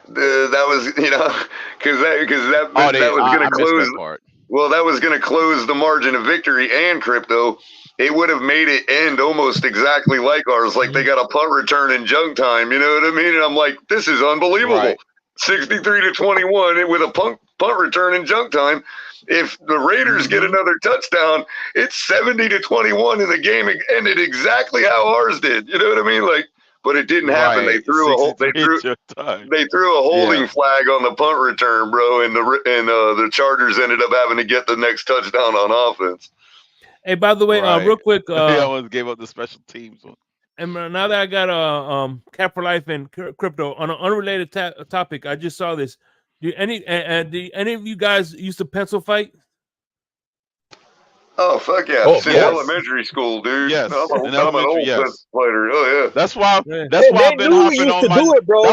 Speaker 6: was, because that was going to close.
Speaker 12: That part.
Speaker 6: Well, that was going to close the margin of victory and crypto. It would have made it end almost exactly like ours. Like they got a punt return in junk time. You know what I mean? And I'm like, this is unbelievable. Right. 63-21 with a punt return in junk time. If the Raiders get another touchdown, it's 70-21, and the game ended exactly how ours did. You know what I mean? Like, but it didn't happen. They threw a holding flag on the punt return, bro, and the Chargers ended up having to get the next touchdown on offense.
Speaker 9: Hey, by the way, real quick,
Speaker 12: they almost gave up the special teams.
Speaker 9: And now that I got Cap for Life and crypto on an unrelated topic, I just saw this. Do any of you guys used to pencil fight?
Speaker 6: Oh, fuck yeah. Since elementary school, dude.
Speaker 12: Yes.
Speaker 6: I'm an old pencil fighter. Oh, yeah.
Speaker 12: That's why I've been hopping on my... It, bro.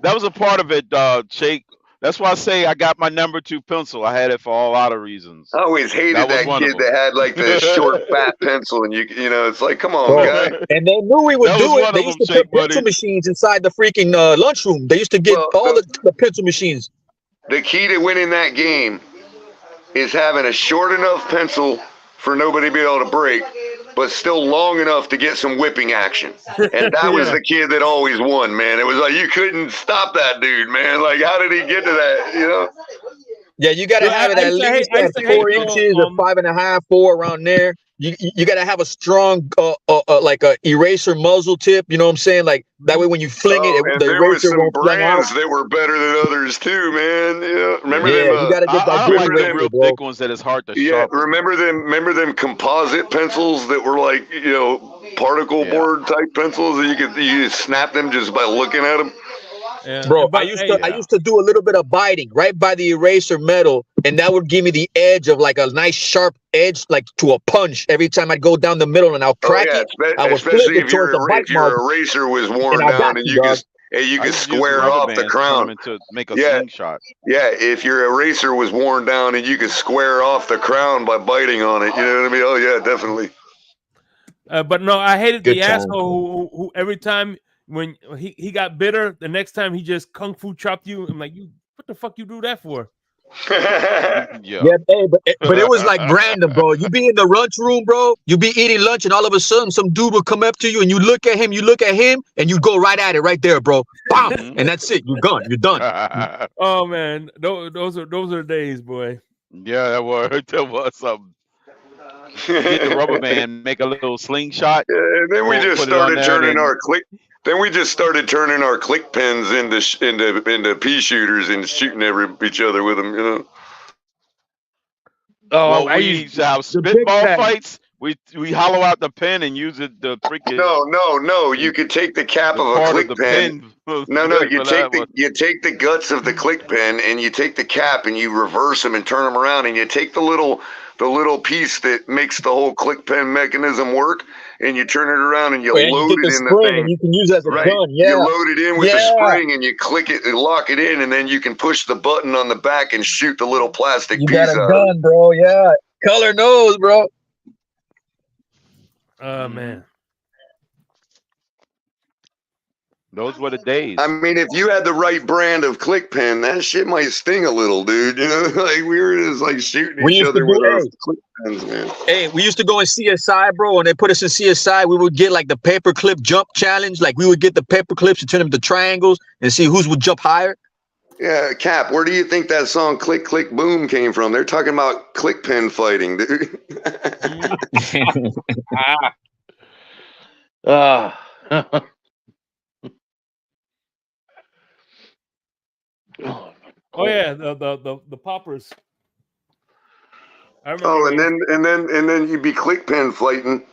Speaker 12: That was a part of it, Jake. That's why I say I got my number 2 pencil. I had it for a lot of reasons.
Speaker 6: I always hated that kid that had like the short, fat pencil, and it's like, come on, guy.
Speaker 11: And they knew we would do it. They used to put pencil machines inside the freaking lunchroom. They used to get all the pencil machines.
Speaker 6: The key to winning that game is having a short enough pencil for nobody to be able to break, but still long enough to get some whipping action. And that was the kid that always won, man. It was like you couldn't stop that dude, man. Like, how did he get to that,
Speaker 11: Yeah, you got to have it at least at 4 inches or 5.5, 4 around there. You got to have a strong, like a eraser muzzle tip. You know what I'm saying? Like that way when you fling it, the eraser won't fling out.
Speaker 6: That were better than others too, man. Yeah, remember them?
Speaker 11: You got to get that
Speaker 12: like them real thick ones that is hard to sharpen.
Speaker 6: Remember them composite pencils that were like particle board type pencils that you snap them just by looking at them.
Speaker 11: Yeah. Bro, I used to do a little bit of biting right by the eraser metal, and that would give me the edge of like a nice sharp edge, like to a punch every time I'd go down the middle, and I'll crack it. I would flip it towards the bite mark.
Speaker 6: Your eraser was worn down, and you could square off the crown
Speaker 12: to make a slingshot.
Speaker 6: Yeah, if your eraser was worn down, and you could square off the crown by biting on it, you know what I mean? Oh yeah, definitely.
Speaker 9: But no, I hated the asshole who every time when he got bitter, the next time he just kung fu chopped you. I'm like, what the fuck you do that for?
Speaker 11: Yeah, hey, but it was like random, bro. You be in the lunchroom, bro. You be eating lunch, and all of a sudden, some dude will come up to you, and you look at him, and you go right at it, right there, bro. Bam, and that's it. You're gone. You're done.
Speaker 9: Oh man, those are the days, boy.
Speaker 12: Yeah, that was something. Get the rubber band, make a little slingshot.
Speaker 6: Yeah, and then we just started turning our click. Then we just started turning our click pens into pea shooters and shooting each other with them. You know.
Speaker 12: Oh, well, we used to have spitball fights. We hollow out the pen and use it the freaking.
Speaker 6: No. You could take the cap of a click pen. No. You take the guts of the click pen and you take the cap and you reverse them and turn them around and you take the little piece that makes the whole click pen mechanism work and you turn it around and you load it in the thing.
Speaker 11: And you can use it as a gun. Yeah.
Speaker 6: You load it in with the spring and you click it and lock it in and then you can push the button on the back and shoot the little plastic piece out.
Speaker 11: You got a gun, bro. Yeah. Color nose, bro.
Speaker 9: Oh man.
Speaker 12: Those were the days.
Speaker 6: I mean, if you had the right brand of click pen, that shit might sting a little, dude. You know, like we were just like shooting each other with those click pens, man.
Speaker 11: Hey, we used to go in CSI, bro. When they put us in CSI, we would get like the paperclip jump challenge. Like we would get the paper clips and turn them to triangles and see who would jump higher.
Speaker 6: Yeah, Cap, where do you think that song Click, Click, Boom came from? They're talking about click pen fighting, dude.
Speaker 9: Oh yeah, the poppers.
Speaker 6: And then you'd be click pen fighting,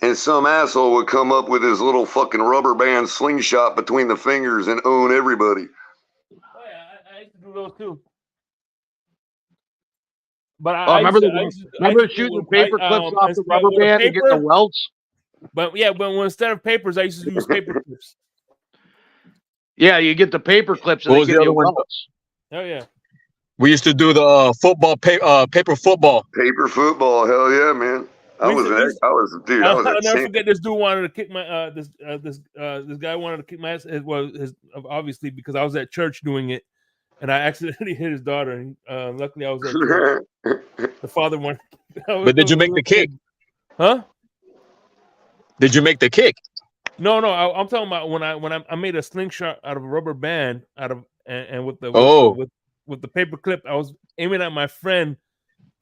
Speaker 6: and some asshole would come up with his little fucking rubber band slingshot between the fingers and own everybody.
Speaker 9: Oh yeah, I used to do those too. But
Speaker 8: remember shooting paper clips off the rubber band and get the welts?
Speaker 9: But yeah, but instead of papers, I used to use paper clips.
Speaker 8: Yeah, you get the paper clips and they give you welts.
Speaker 9: Oh yeah.
Speaker 11: We used to do the football, paper football.
Speaker 6: Paper football, hell yeah, man! I was
Speaker 9: I'll never forget this dude wanted to kick my this guy wanted to kick my ass. Obviously because I was at church doing it, and I accidentally hit his daughter. And luckily I was at church. The father wanted.
Speaker 11: But did you make the kick?
Speaker 9: Huh?
Speaker 11: Did you make the kick?
Speaker 9: No. I'm talking about when I made a slingshot out of a rubber band and with the with the paper clip, I was aiming at my friend,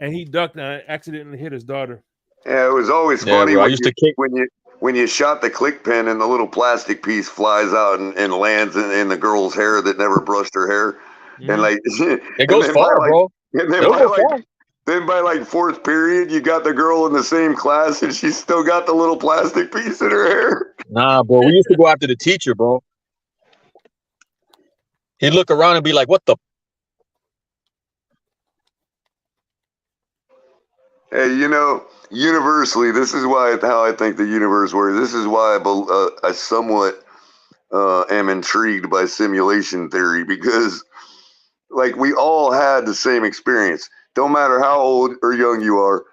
Speaker 9: and he ducked, and I accidentally hit his daughter.
Speaker 6: Yeah, it was always funny when you shot the click pen and the little plastic piece flies out and lands in the girl's hair that never brushed her hair, and like
Speaker 11: it goes far, bro.
Speaker 6: And then by like fourth period, you got the girl in the same class, and she's still got the little plastic piece in her hair.
Speaker 11: Nah, bro, we used to go after the teacher, bro. He'd look around and be like, "What the."
Speaker 6: Hey, you know, universally, this is how I think the universe works. This is why I somewhat am intrigued by simulation theory, because like we all had the same experience. Don't matter how old or young you are,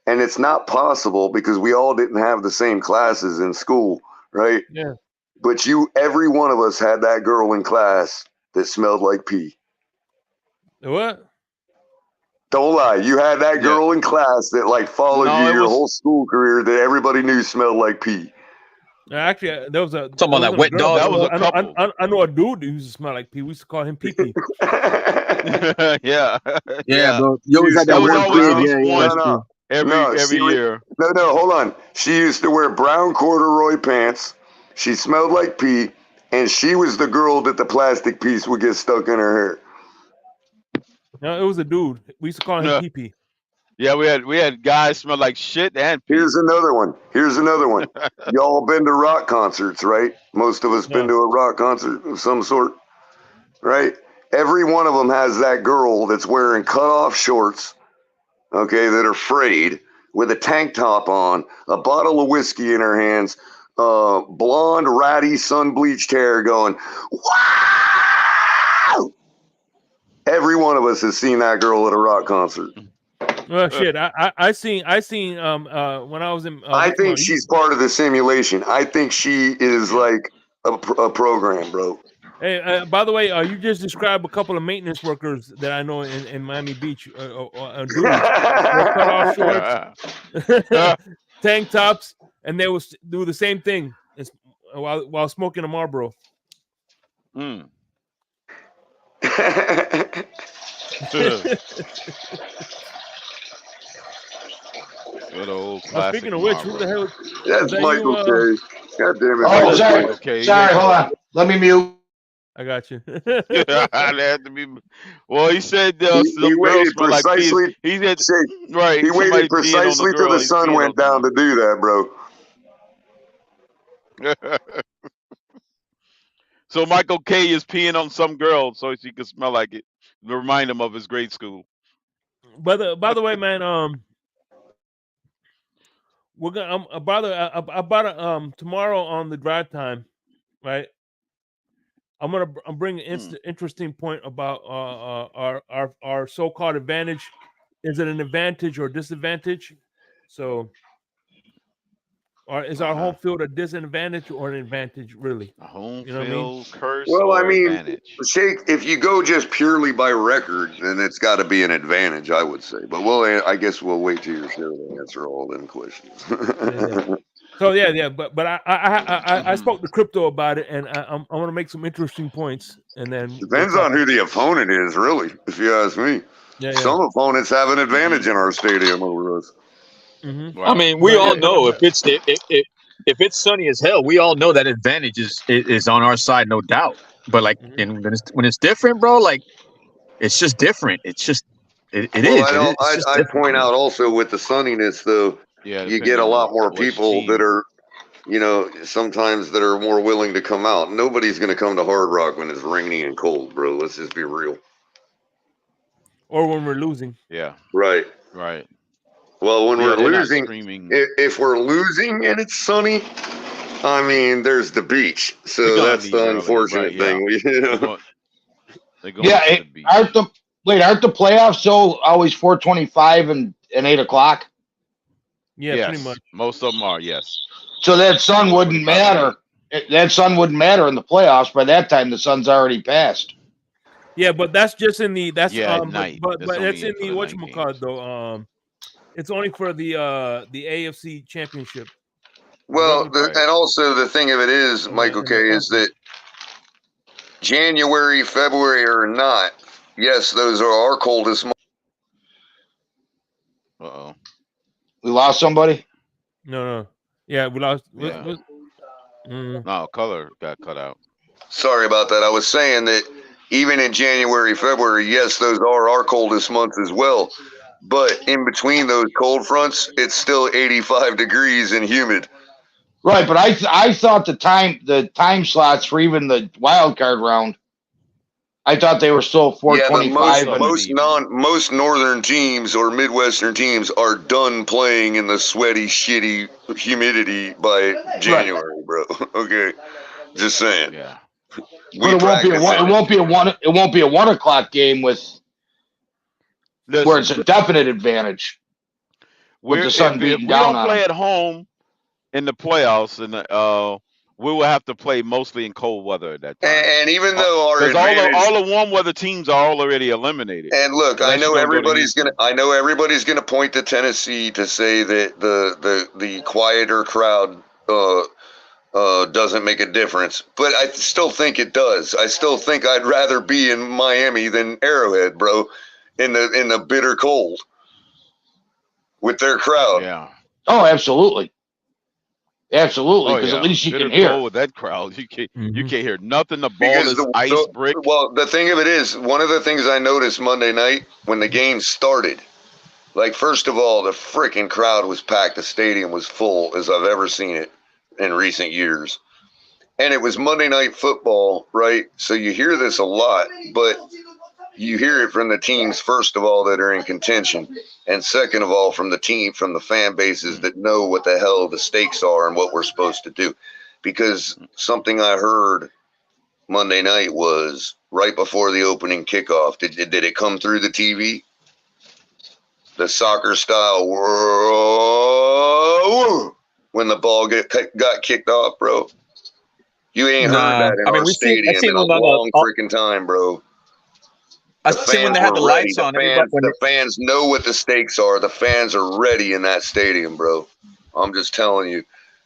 Speaker 6: and it's not possible because we all didn't have the same classes in school, right?
Speaker 9: Yeah.
Speaker 6: But every one of us had that girl in class that smelled like pee.
Speaker 9: What?
Speaker 6: Don't lie. You had that girl in class that like followed you your whole school career that everybody knew smelled like pee.
Speaker 9: Actually, there was a
Speaker 11: talking about that wet dog.
Speaker 12: That was a couple.
Speaker 9: I know a dude who used to smell like pee. We used to call him Pee Pee.
Speaker 12: Yeah,
Speaker 11: bro. You always had that
Speaker 12: one every year.
Speaker 6: No, hold on. She used to wear brown corduroy pants. She smelled like pee, and she was the girl that the plastic piece would get stuck in her hair.
Speaker 9: No, it was a dude. We used to call him Pee Pee.
Speaker 12: Yeah, we had guys smell like shit and pee.
Speaker 6: Here's another one. Y'all been to rock concerts, right? Most of us been to a rock concert of some sort, right? Every one of them has that girl that's wearing cut-off shorts, okay, that are frayed, with a tank top on, a bottle of whiskey in her hands, blonde, ratty, sun-bleached hair going, wow! Every one of us has seen that girl at a rock concert.
Speaker 9: Well, shit, I seen when I was in.
Speaker 6: I think she's part of the simulation. I think she is like a program, bro.
Speaker 9: Hey, by the way, you just described a couple of maintenance workers that I know in Miami Beach on duty. They cut off shorts, tank tops, and they will do the same thing while smoking a Marlboro.
Speaker 12: Mm. Good old classic.
Speaker 9: Speaking of which, who the hell?
Speaker 6: That's
Speaker 9: that
Speaker 6: Michael
Speaker 9: you,
Speaker 6: K. God damn it.
Speaker 8: Oh, sorry. Sorry, hold on. Let me mute.
Speaker 9: I got you.
Speaker 12: Had to be. Well, he said
Speaker 6: he
Speaker 12: some girls
Speaker 6: waited
Speaker 12: smell like peas.
Speaker 6: precisely.
Speaker 12: He said
Speaker 6: Shake,
Speaker 12: right.
Speaker 6: he waited
Speaker 12: Somebody peeing on the
Speaker 6: precisely till
Speaker 12: girl.
Speaker 6: the
Speaker 12: He's
Speaker 6: sun
Speaker 12: peeing
Speaker 6: went down to do that, bro.
Speaker 12: So Michael K is peeing on some girl so she can smell like it. Remind him of his grade school.
Speaker 9: By the way, man, we're gonna about tomorrow on the drive time, right? I'm bringing an interesting point about our so-called advantage. Is it an advantage or disadvantage? So, or is our home field a disadvantage or an advantage? Really,
Speaker 12: a home
Speaker 9: you know
Speaker 12: field curse
Speaker 6: Well,
Speaker 12: or
Speaker 6: I mean,
Speaker 12: advantage?
Speaker 6: Shake, if you go just purely by record, then it's got to be an advantage, I would say. But I guess we'll wait till your show to answer all them questions.
Speaker 9: So yeah, but I spoke to Crypto about it, and I want to make some interesting points, and then
Speaker 6: Depends on who the opponent is, really, if you ask me.
Speaker 9: Yeah.
Speaker 6: Some opponents have an advantage in our stadium over us.
Speaker 11: I mean, we all know if it's sunny as hell, we all know that advantage is on our side, no doubt. But like, when it's different, bro, like it's just different. It's just it is.
Speaker 6: I'd point out also with the sunniness, though, you get a lot more people that are, sometimes that are more willing to come out. Nobody's going to come to Hard Rock when it's rainy and cold, bro. Let's just be real.
Speaker 9: Or when we're losing.
Speaker 12: Yeah.
Speaker 6: Right.
Speaker 12: Right.
Speaker 6: Well, when we're
Speaker 12: they're not
Speaker 6: losing,
Speaker 12: screaming.
Speaker 6: if we're losing and it's sunny, I mean, there's the beach. So that's the unfortunate thing.
Speaker 8: Aren't the playoffs so always 4:25 and 8 o'clock?
Speaker 9: Yeah,
Speaker 12: yes,
Speaker 9: pretty much.
Speaker 12: Most of them are, yes.
Speaker 8: So that sun wouldn't matter. That sun wouldn't matter in the playoffs. By that time, the sun's already passed.
Speaker 9: Yeah, but that's just in the
Speaker 12: at night.
Speaker 9: But
Speaker 12: That's
Speaker 9: it's in the whatchamacallit though. It's only for the AFC Championship.
Speaker 6: Well, and also the thing of it is, Michael K, is that January, February or not, yes, those are our coldest months.
Speaker 12: Uh-oh.
Speaker 8: We lost somebody?
Speaker 9: No. Yeah, we lost.
Speaker 12: Yeah. No, color got cut out.
Speaker 6: Sorry about that. I was saying that even in January, February, yes, those are our coldest months as well. But in between those cold fronts, it's still 85 degrees and humid.
Speaker 8: Right, but I thought the time slots for even the wild card round, I thought they were still 4:25.
Speaker 6: Yeah, most northern teams or Midwestern teams are done playing in the sweaty, shitty humidity by January, bro. Okay, just saying.
Speaker 12: Yeah.
Speaker 8: But it won't be a 1 o'clock game where it's a definite advantage. With the sun beating down on
Speaker 12: we don't play at home in the playoffs, and we will have to play mostly in cold weather at that time.
Speaker 6: And even though
Speaker 12: all the warm weather teams are already eliminated.
Speaker 6: And look, I know everybody's gonna point to Tennessee to say that the quieter crowd doesn't make a difference, but I still think it does. I still think I'd rather be in Miami than Arrowhead, bro, in the bitter cold with their crowd.
Speaker 12: Yeah.
Speaker 8: Oh, absolutely. Absolutely, because at least you can hear.
Speaker 12: With that crowd, you can't hear nothing. The ball is ice brick.
Speaker 6: Well, the thing of it is, one of the things I noticed Monday night when the game started, like, first of all, the freaking crowd was packed. The stadium was full as I've ever seen it in recent years. And it was Monday Night Football, right? So you hear this a lot, but you hear it from the teams, first of all, that are in contention. And second of all, from the fan bases that know what the hell the stakes are and what we're supposed to do. Because something I heard Monday night was right before the opening kickoff. Did it come through the TV? The soccer style, whoa, when the ball got kicked off, bro. You ain't heard that in our stadium in a long freaking time, bro.
Speaker 11: I seen when they had the lights on.
Speaker 6: The fans know what the stakes are. The fans are ready in that stadium, bro. I'm just telling you,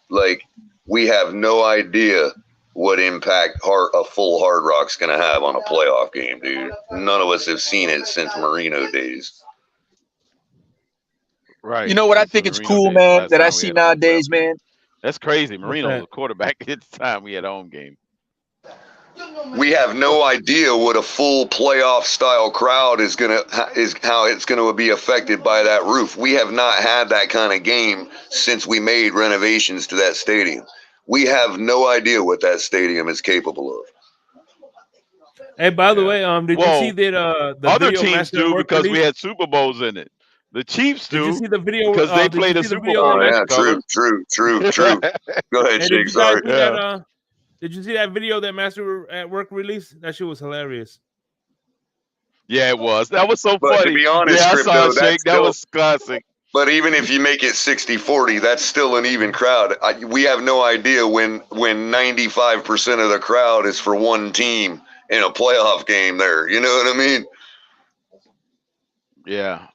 Speaker 6: like, we have no idea what impact a full Hard Rock's going to have on a playoff game, dude. None of us have seen it since Marino days.
Speaker 12: Right.
Speaker 11: You know what I think it's cool, man, that I see nowadays, man?
Speaker 12: That's crazy. Marino was a quarterback at the time we had a home game.
Speaker 6: We have no idea what a full playoff style crowd is how it's gonna be affected by that roof. We have not had that kind of game since we made renovations to that stadium. We have no idea what that stadium is capable of.
Speaker 9: Hey, by the way, did you see that the
Speaker 12: other
Speaker 9: video
Speaker 12: teams do because we had Super Bowls in it. The Chiefs do.
Speaker 9: Did you see the video
Speaker 12: because they played a Super Bowl?
Speaker 6: Oh yeah, true. Go ahead,
Speaker 9: hey,
Speaker 6: Jake. Sorry.
Speaker 9: Did you see that video that Master at Work released? That shit was hilarious.
Speaker 12: Yeah, it was. That was so
Speaker 6: but
Speaker 12: funny.
Speaker 6: To be honest,
Speaker 12: I
Speaker 6: Crypto,
Speaker 12: saw it, Shake. That was classic.
Speaker 6: But even if you make it 60-40, that's still an even crowd. We have no idea when 95% of the crowd is for one team in a playoff game there. You know what I mean?
Speaker 12: Yeah.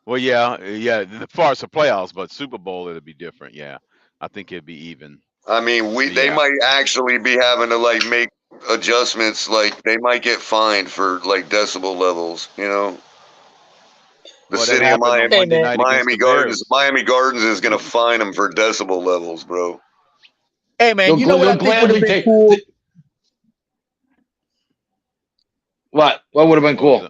Speaker 12: Well, yeah. As far as the playoffs, but Super Bowl, it'd be different. Yeah. I think it'd be even.
Speaker 6: I mean, they might actually be having to like make adjustments. Like they might get fined for like decibel levels. You know, the city of Miami Gardens is going to fine them for decibel levels, bro.
Speaker 8: Hey man, you know what I think would have been cool? What would have been cool,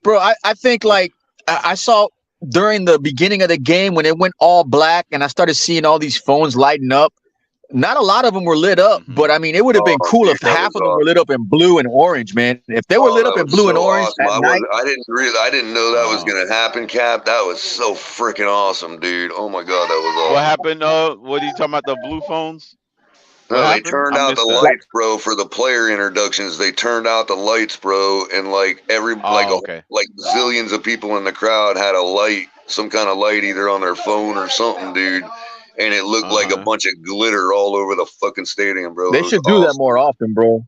Speaker 11: bro? I think like I saw during the beginning of the game when it went all black and I started seeing all these phones lighting up. Not a lot of them were lit up, but I mean, it would have been cool if half of them were lit up in blue and orange, man. If they were lit up in blue and orange at night.
Speaker 6: I didn't know that was going to happen, Cap. That was so freaking awesome, dude. Oh my God, that was awesome.
Speaker 12: What happened? What are you talking about? The blue phones?
Speaker 6: No, they turned out the lights, bro, for the player introductions. They turned out the lights, bro, and like like zillions of people in the crowd had a light, some kind of light, either on their phone or something, dude. And it looked like a bunch of glitter all over the fucking stadium, bro.
Speaker 11: They should do that more often, bro.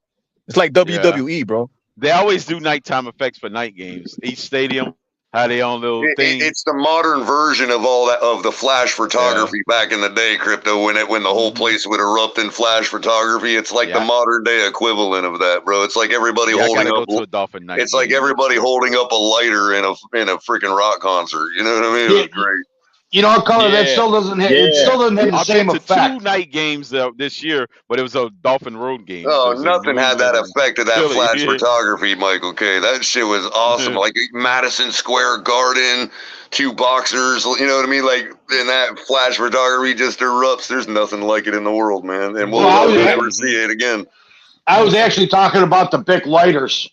Speaker 11: It's like WWE, bro.
Speaker 12: They always do nighttime effects for night games. Each stadium had their own little thing.
Speaker 6: It's the modern version of all that of the flash photography back in the day, Crypto. When the whole place would erupt in flash photography, it's like the modern day equivalent of that, bro. It's like everybody holding up.
Speaker 12: To a Dolphin night
Speaker 6: it's like everybody holding up a lighter in a freaking rock concert. You know what I mean? It was great.
Speaker 8: You know, color that still doesn't hit. It still doesn't have the same effect.
Speaker 12: 2 night games this year, but it was a Dolphin road game.
Speaker 6: Oh, nothing had that effect of that flash photography, Michael K. That shit was awesome. Like Madison Square Garden, 2 boxers. You know what I mean? Like, and that flash photography just erupts. There's nothing like it in the world, man. And we'll never see it again.
Speaker 8: I was actually talking about the big lighters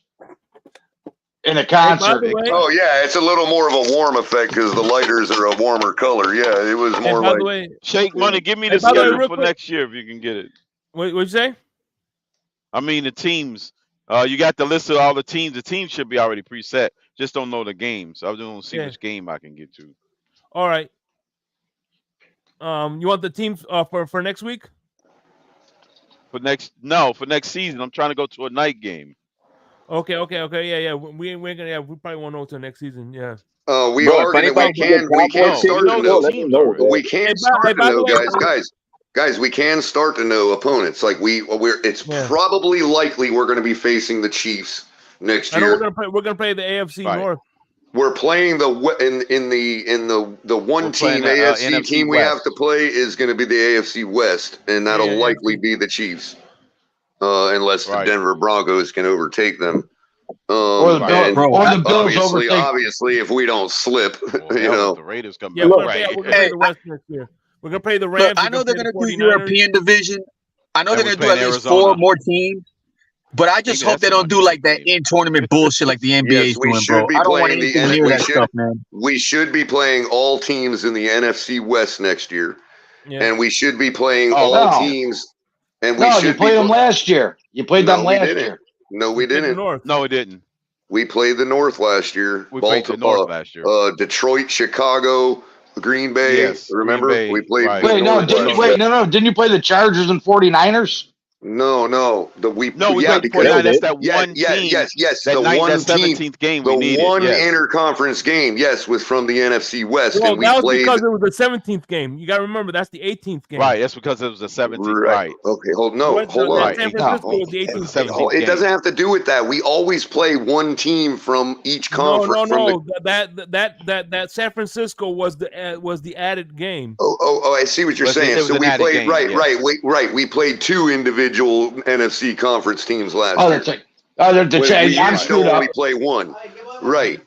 Speaker 8: in a concert.
Speaker 6: Oh yeah, it's a little more of a warm effect because the lighters are a warmer color. Yeah, it was more like.
Speaker 9: By the way,
Speaker 12: Shake Money, give me the schedule for next year if you can get it.
Speaker 9: What'd you say?
Speaker 12: I mean the teams. You got the list of all the teams. The teams should be already preset. Just don't know the games. I was going to see which game I can get to.
Speaker 9: All right. You want the teams for next week?
Speaker 12: For next season. I'm trying to go to a night game.
Speaker 9: Okay, yeah. We probably won't know till next season, yeah.
Speaker 6: We can start to know, guys. We can start to know opponents. Like it's probably likely we're going to be facing the Chiefs next year.
Speaker 9: I know we're going to play the AFC North.
Speaker 6: We're playing the one team AFC team we have to play is going to be the AFC West, and that'll likely be the Chiefs. Unless the Denver Broncos can overtake them.
Speaker 8: Or the Bills overtake.
Speaker 6: Obviously, if we don't slip, you know.
Speaker 12: The Raiders come
Speaker 9: back. We're going to play the West next year. We're going to play the Rams.
Speaker 11: I know they're going to do European division. I know they're going to do at least 4 more teams. But I just hope they don't do like that in-tournament bullshit like the NBA is doing, bro. I don't want anything near that stuff, man.
Speaker 6: We should be playing all teams in the NFC West next year. Yeah. And we should be playing all teams. And
Speaker 8: you played them last year. You played them last year.
Speaker 6: No, we didn't.
Speaker 12: No, we didn't.
Speaker 6: We played the North last year.
Speaker 12: We played the North last year.
Speaker 6: Detroit, Chicago, Green Bay.
Speaker 12: Yes,
Speaker 6: Remember
Speaker 12: Green Bay,
Speaker 6: we played.
Speaker 12: right.
Speaker 8: Wait, no, didn't you play the Chargers and 49ers?
Speaker 6: No.
Speaker 12: We
Speaker 6: Yeah,
Speaker 12: played
Speaker 6: because
Speaker 12: 49. That's that
Speaker 6: yes,
Speaker 12: one team.
Speaker 6: yes.
Speaker 12: That
Speaker 6: The one
Speaker 12: that
Speaker 6: team,
Speaker 12: 17th game
Speaker 6: the
Speaker 12: we needed.
Speaker 6: one
Speaker 12: Yes.
Speaker 6: interconference game, yes, was from the NFC West,
Speaker 9: Well,
Speaker 6: and we
Speaker 9: that was
Speaker 6: played
Speaker 9: because it was the 17th game. You got to remember that's the 18th game.
Speaker 12: Right. That's because it was the 17th. Right.
Speaker 6: Okay. Hold on.
Speaker 12: Right.
Speaker 9: San Francisco was the 18th game.
Speaker 6: It doesn't have to do with that. We always play one team from each conference.
Speaker 9: No. That San Francisco was the added game.
Speaker 6: Oh, I see what you're saying. So we played
Speaker 12: game,
Speaker 6: right. We played two individual NFC conference teams last year.
Speaker 8: Oh, that's right. Oh, I'm screwed up.
Speaker 6: Only play one, right?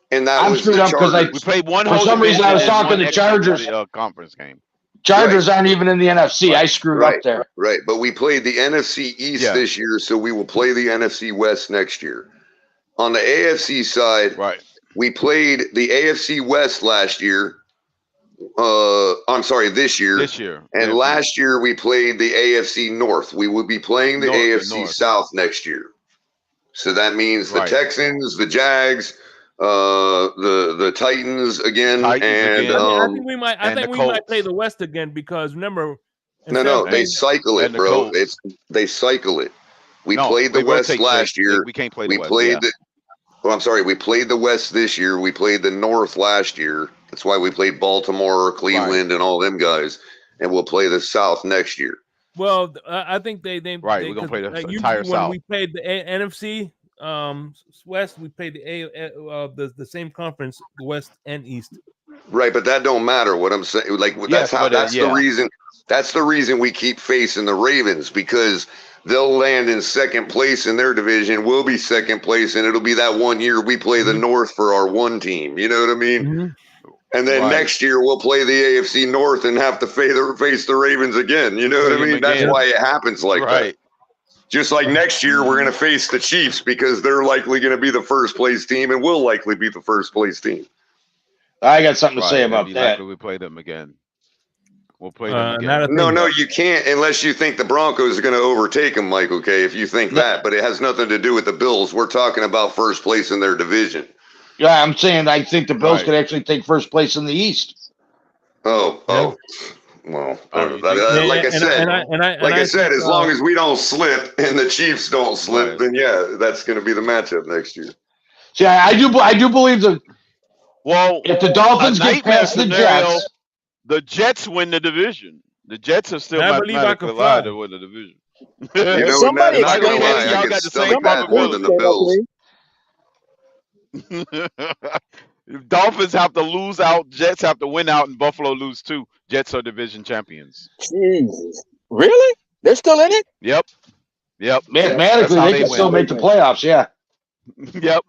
Speaker 6: And that
Speaker 8: I'm
Speaker 6: was
Speaker 8: screwed
Speaker 6: the
Speaker 8: up because
Speaker 6: Chargers.
Speaker 12: We played one.
Speaker 8: For some reason, I was talking the Chargers.
Speaker 12: Conference game.
Speaker 8: Chargers aren't even in the NFC. I screwed up there.
Speaker 6: Right, but we played the NFC East this year, so we will play the NFC West next year. On the AFC side, we played the AFC West last year. I'm sorry, this year. And last year we played the AFC North. We will be playing the AFC South next year. So that means the Texans, the Jags, the Titans again,
Speaker 9: I think we might play the West again because remember.
Speaker 6: No, they cycle it, bro. They cycle it. We played the West last year.
Speaker 12: We can't play
Speaker 6: the West. I'm sorry. We played the West this year. We played the North last year. That's why we played Baltimore, Cleveland, and all them guys. And we'll play the South next year.
Speaker 9: Well, I think they
Speaker 12: we're gonna play the entire South.
Speaker 9: When we played the NFC West, we played the same conference, the West and East.
Speaker 6: Right, but that don't matter. What I'm saying, that's the reason. That's the reason we keep facing the Ravens, because they'll land in second place in their division. We'll be second place, and it'll be that 1 year we play the North for our one team. You know what I mean?
Speaker 9: Mm-hmm.
Speaker 6: And then next year we'll play the AFC North and have to face the Ravens again. You know what I mean? That's why it happens like that. Just like next year we're going to face the Chiefs because they're likely going to be the first place team, and we'll likely be the first place team.
Speaker 8: I got something to say about that.
Speaker 12: We play them again. We'll play them again.
Speaker 6: No, you can't unless you think the Broncos are going to overtake them, Mike, okay, if you think that. But it has nothing to do with the Bills. We're talking about first place in their division.
Speaker 8: Yeah, I'm saying I think the Bills could actually take first place in the East.
Speaker 6: Well, like I said, as long as we don't slip and the Chiefs don't slip, then that's going to be the matchup next year.
Speaker 8: See, I do believe that.
Speaker 12: Well,
Speaker 8: if the Dolphins get past the Jets,
Speaker 12: the Jets win the division. The Jets are still mathematically allowed to win the division.
Speaker 6: Somebody explain that. Y'all got the same more than the Bills.
Speaker 12: Dolphins have to lose out. Jets have to win out, and Buffalo lose too. Jets are division champions.
Speaker 11: Jesus, really? They're still in it?
Speaker 12: Yep.
Speaker 8: Mathematically, they can still make the playoffs. Yeah.
Speaker 12: Yep.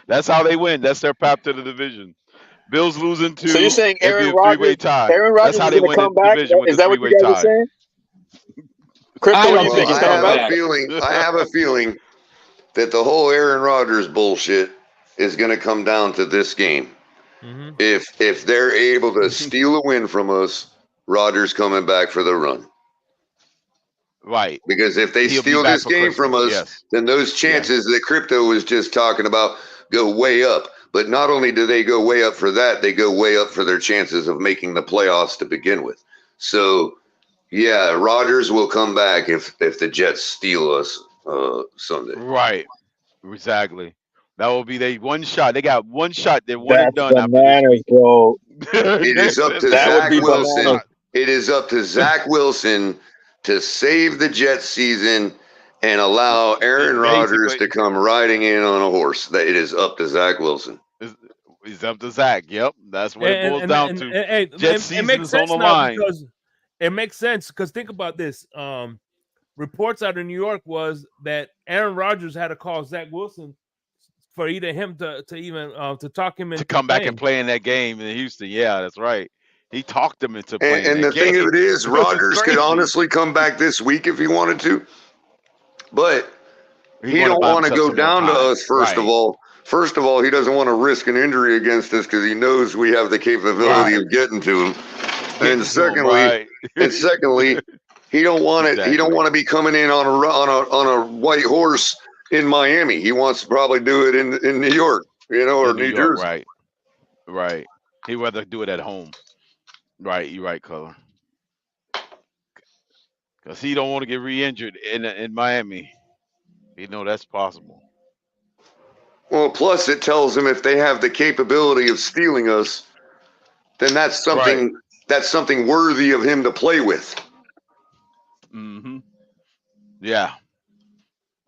Speaker 12: That's how they win. That's their path to the division. Bills losing to.
Speaker 11: So you're saying Aaron Rodgers? Aaron Rodgers is going to come back? Is that what you guys are saying?
Speaker 6: Crypto, what do you think? I have a feeling that the whole Aaron Rodgers bullshit is going to come down to this game. Mm-hmm. If they're able to steal a win from us, Rodgers coming back for the run.
Speaker 12: Right.
Speaker 6: Because if they steal this game from us, then those chances that Crypto was just talking about go way up. But not only do they go way up for that, they go way up for their chances of making the playoffs to begin with. So, yeah, Rodgers will come back if the Jets steal us Sunday.
Speaker 12: Right. Exactly. That will be their one shot. They got one shot. They're one and done.
Speaker 11: Bananas, bro.
Speaker 6: It is up to Zach Wilson. Bananas. It is up to Zach Wilson to save the Jets season and allow Aaron Rodgers to come riding in on a horse. It is up to Zach Wilson.
Speaker 12: It's up to Zach. Yep, that's what it boils down to. Jets season is on the line.
Speaker 9: Because it makes sense because think about this. Reports out of New York was that Aaron Rodgers had to call Zach Wilson for either him to talk him into
Speaker 12: to come back and play in that game in Houston. Yeah, that's right. He talked him into playing.
Speaker 6: And the thing of it is, Rodgers could honestly come back this week if he wanted to, but he don't want to go down to us. First of all, he doesn't want to risk an injury against us because he knows we have the capability of getting to him. And secondly, he don't want it. He don't want to be coming in on a white horse in Miami. He wants to probably do it in New York, or New Jersey.
Speaker 12: Right. He'd rather do it at home. Right, you're right, Color. Because he don't want to get re-injured in Miami. You know that's possible.
Speaker 6: Well, plus it tells them if they have the capability of stealing us, then that's something worthy of him to play with.
Speaker 12: Mm-hmm. Yeah.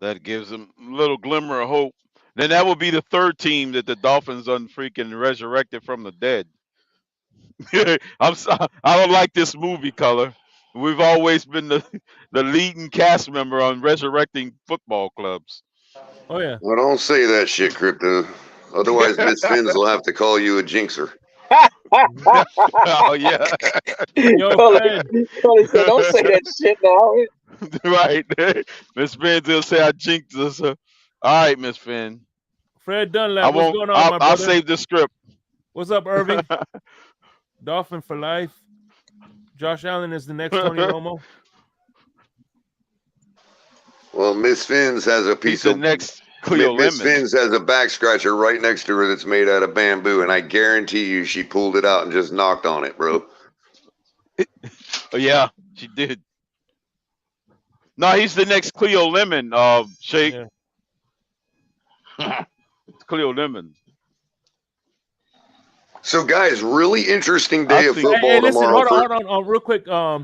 Speaker 12: That gives them a little glimmer of hope. Then that will be the third team that the Dolphins unfreaking resurrected from the dead. I don't like this movie, Color. We've always been the leading cast member on resurrecting football clubs.
Speaker 9: Oh yeah.
Speaker 6: Well, don't say that shit, Crypto. Otherwise, Miss Fins will have to call you a jinxer.
Speaker 12: Oh yeah.
Speaker 9: Yo, Fred.
Speaker 11: Coley said, "Don't say that shit now."
Speaker 12: Right. Miss Fins will say I jinxed us. All right, Miss Finn.
Speaker 9: Fred Dunlap, what's going on, my brother?
Speaker 12: I'll save the script.
Speaker 9: What's up, Irving? Dolphin for life. Josh Allen is the next Tony Romo.
Speaker 6: Well, Miss Fins has a piece of
Speaker 12: next Cleo
Speaker 6: Miss
Speaker 12: Lemon.
Speaker 6: Fins has a back scratcher right next to her that's made out of bamboo, and I guarantee you she pulled it out and just knocked on it, bro.
Speaker 12: Oh yeah, she did. No, he's the next Cleo Lemon, Shake.
Speaker 9: Yeah.
Speaker 12: It's Cleo Lemon.
Speaker 6: So, guys, really interesting day of football
Speaker 9: hey, listen,
Speaker 6: tomorrow.
Speaker 9: Hold on, real quick. I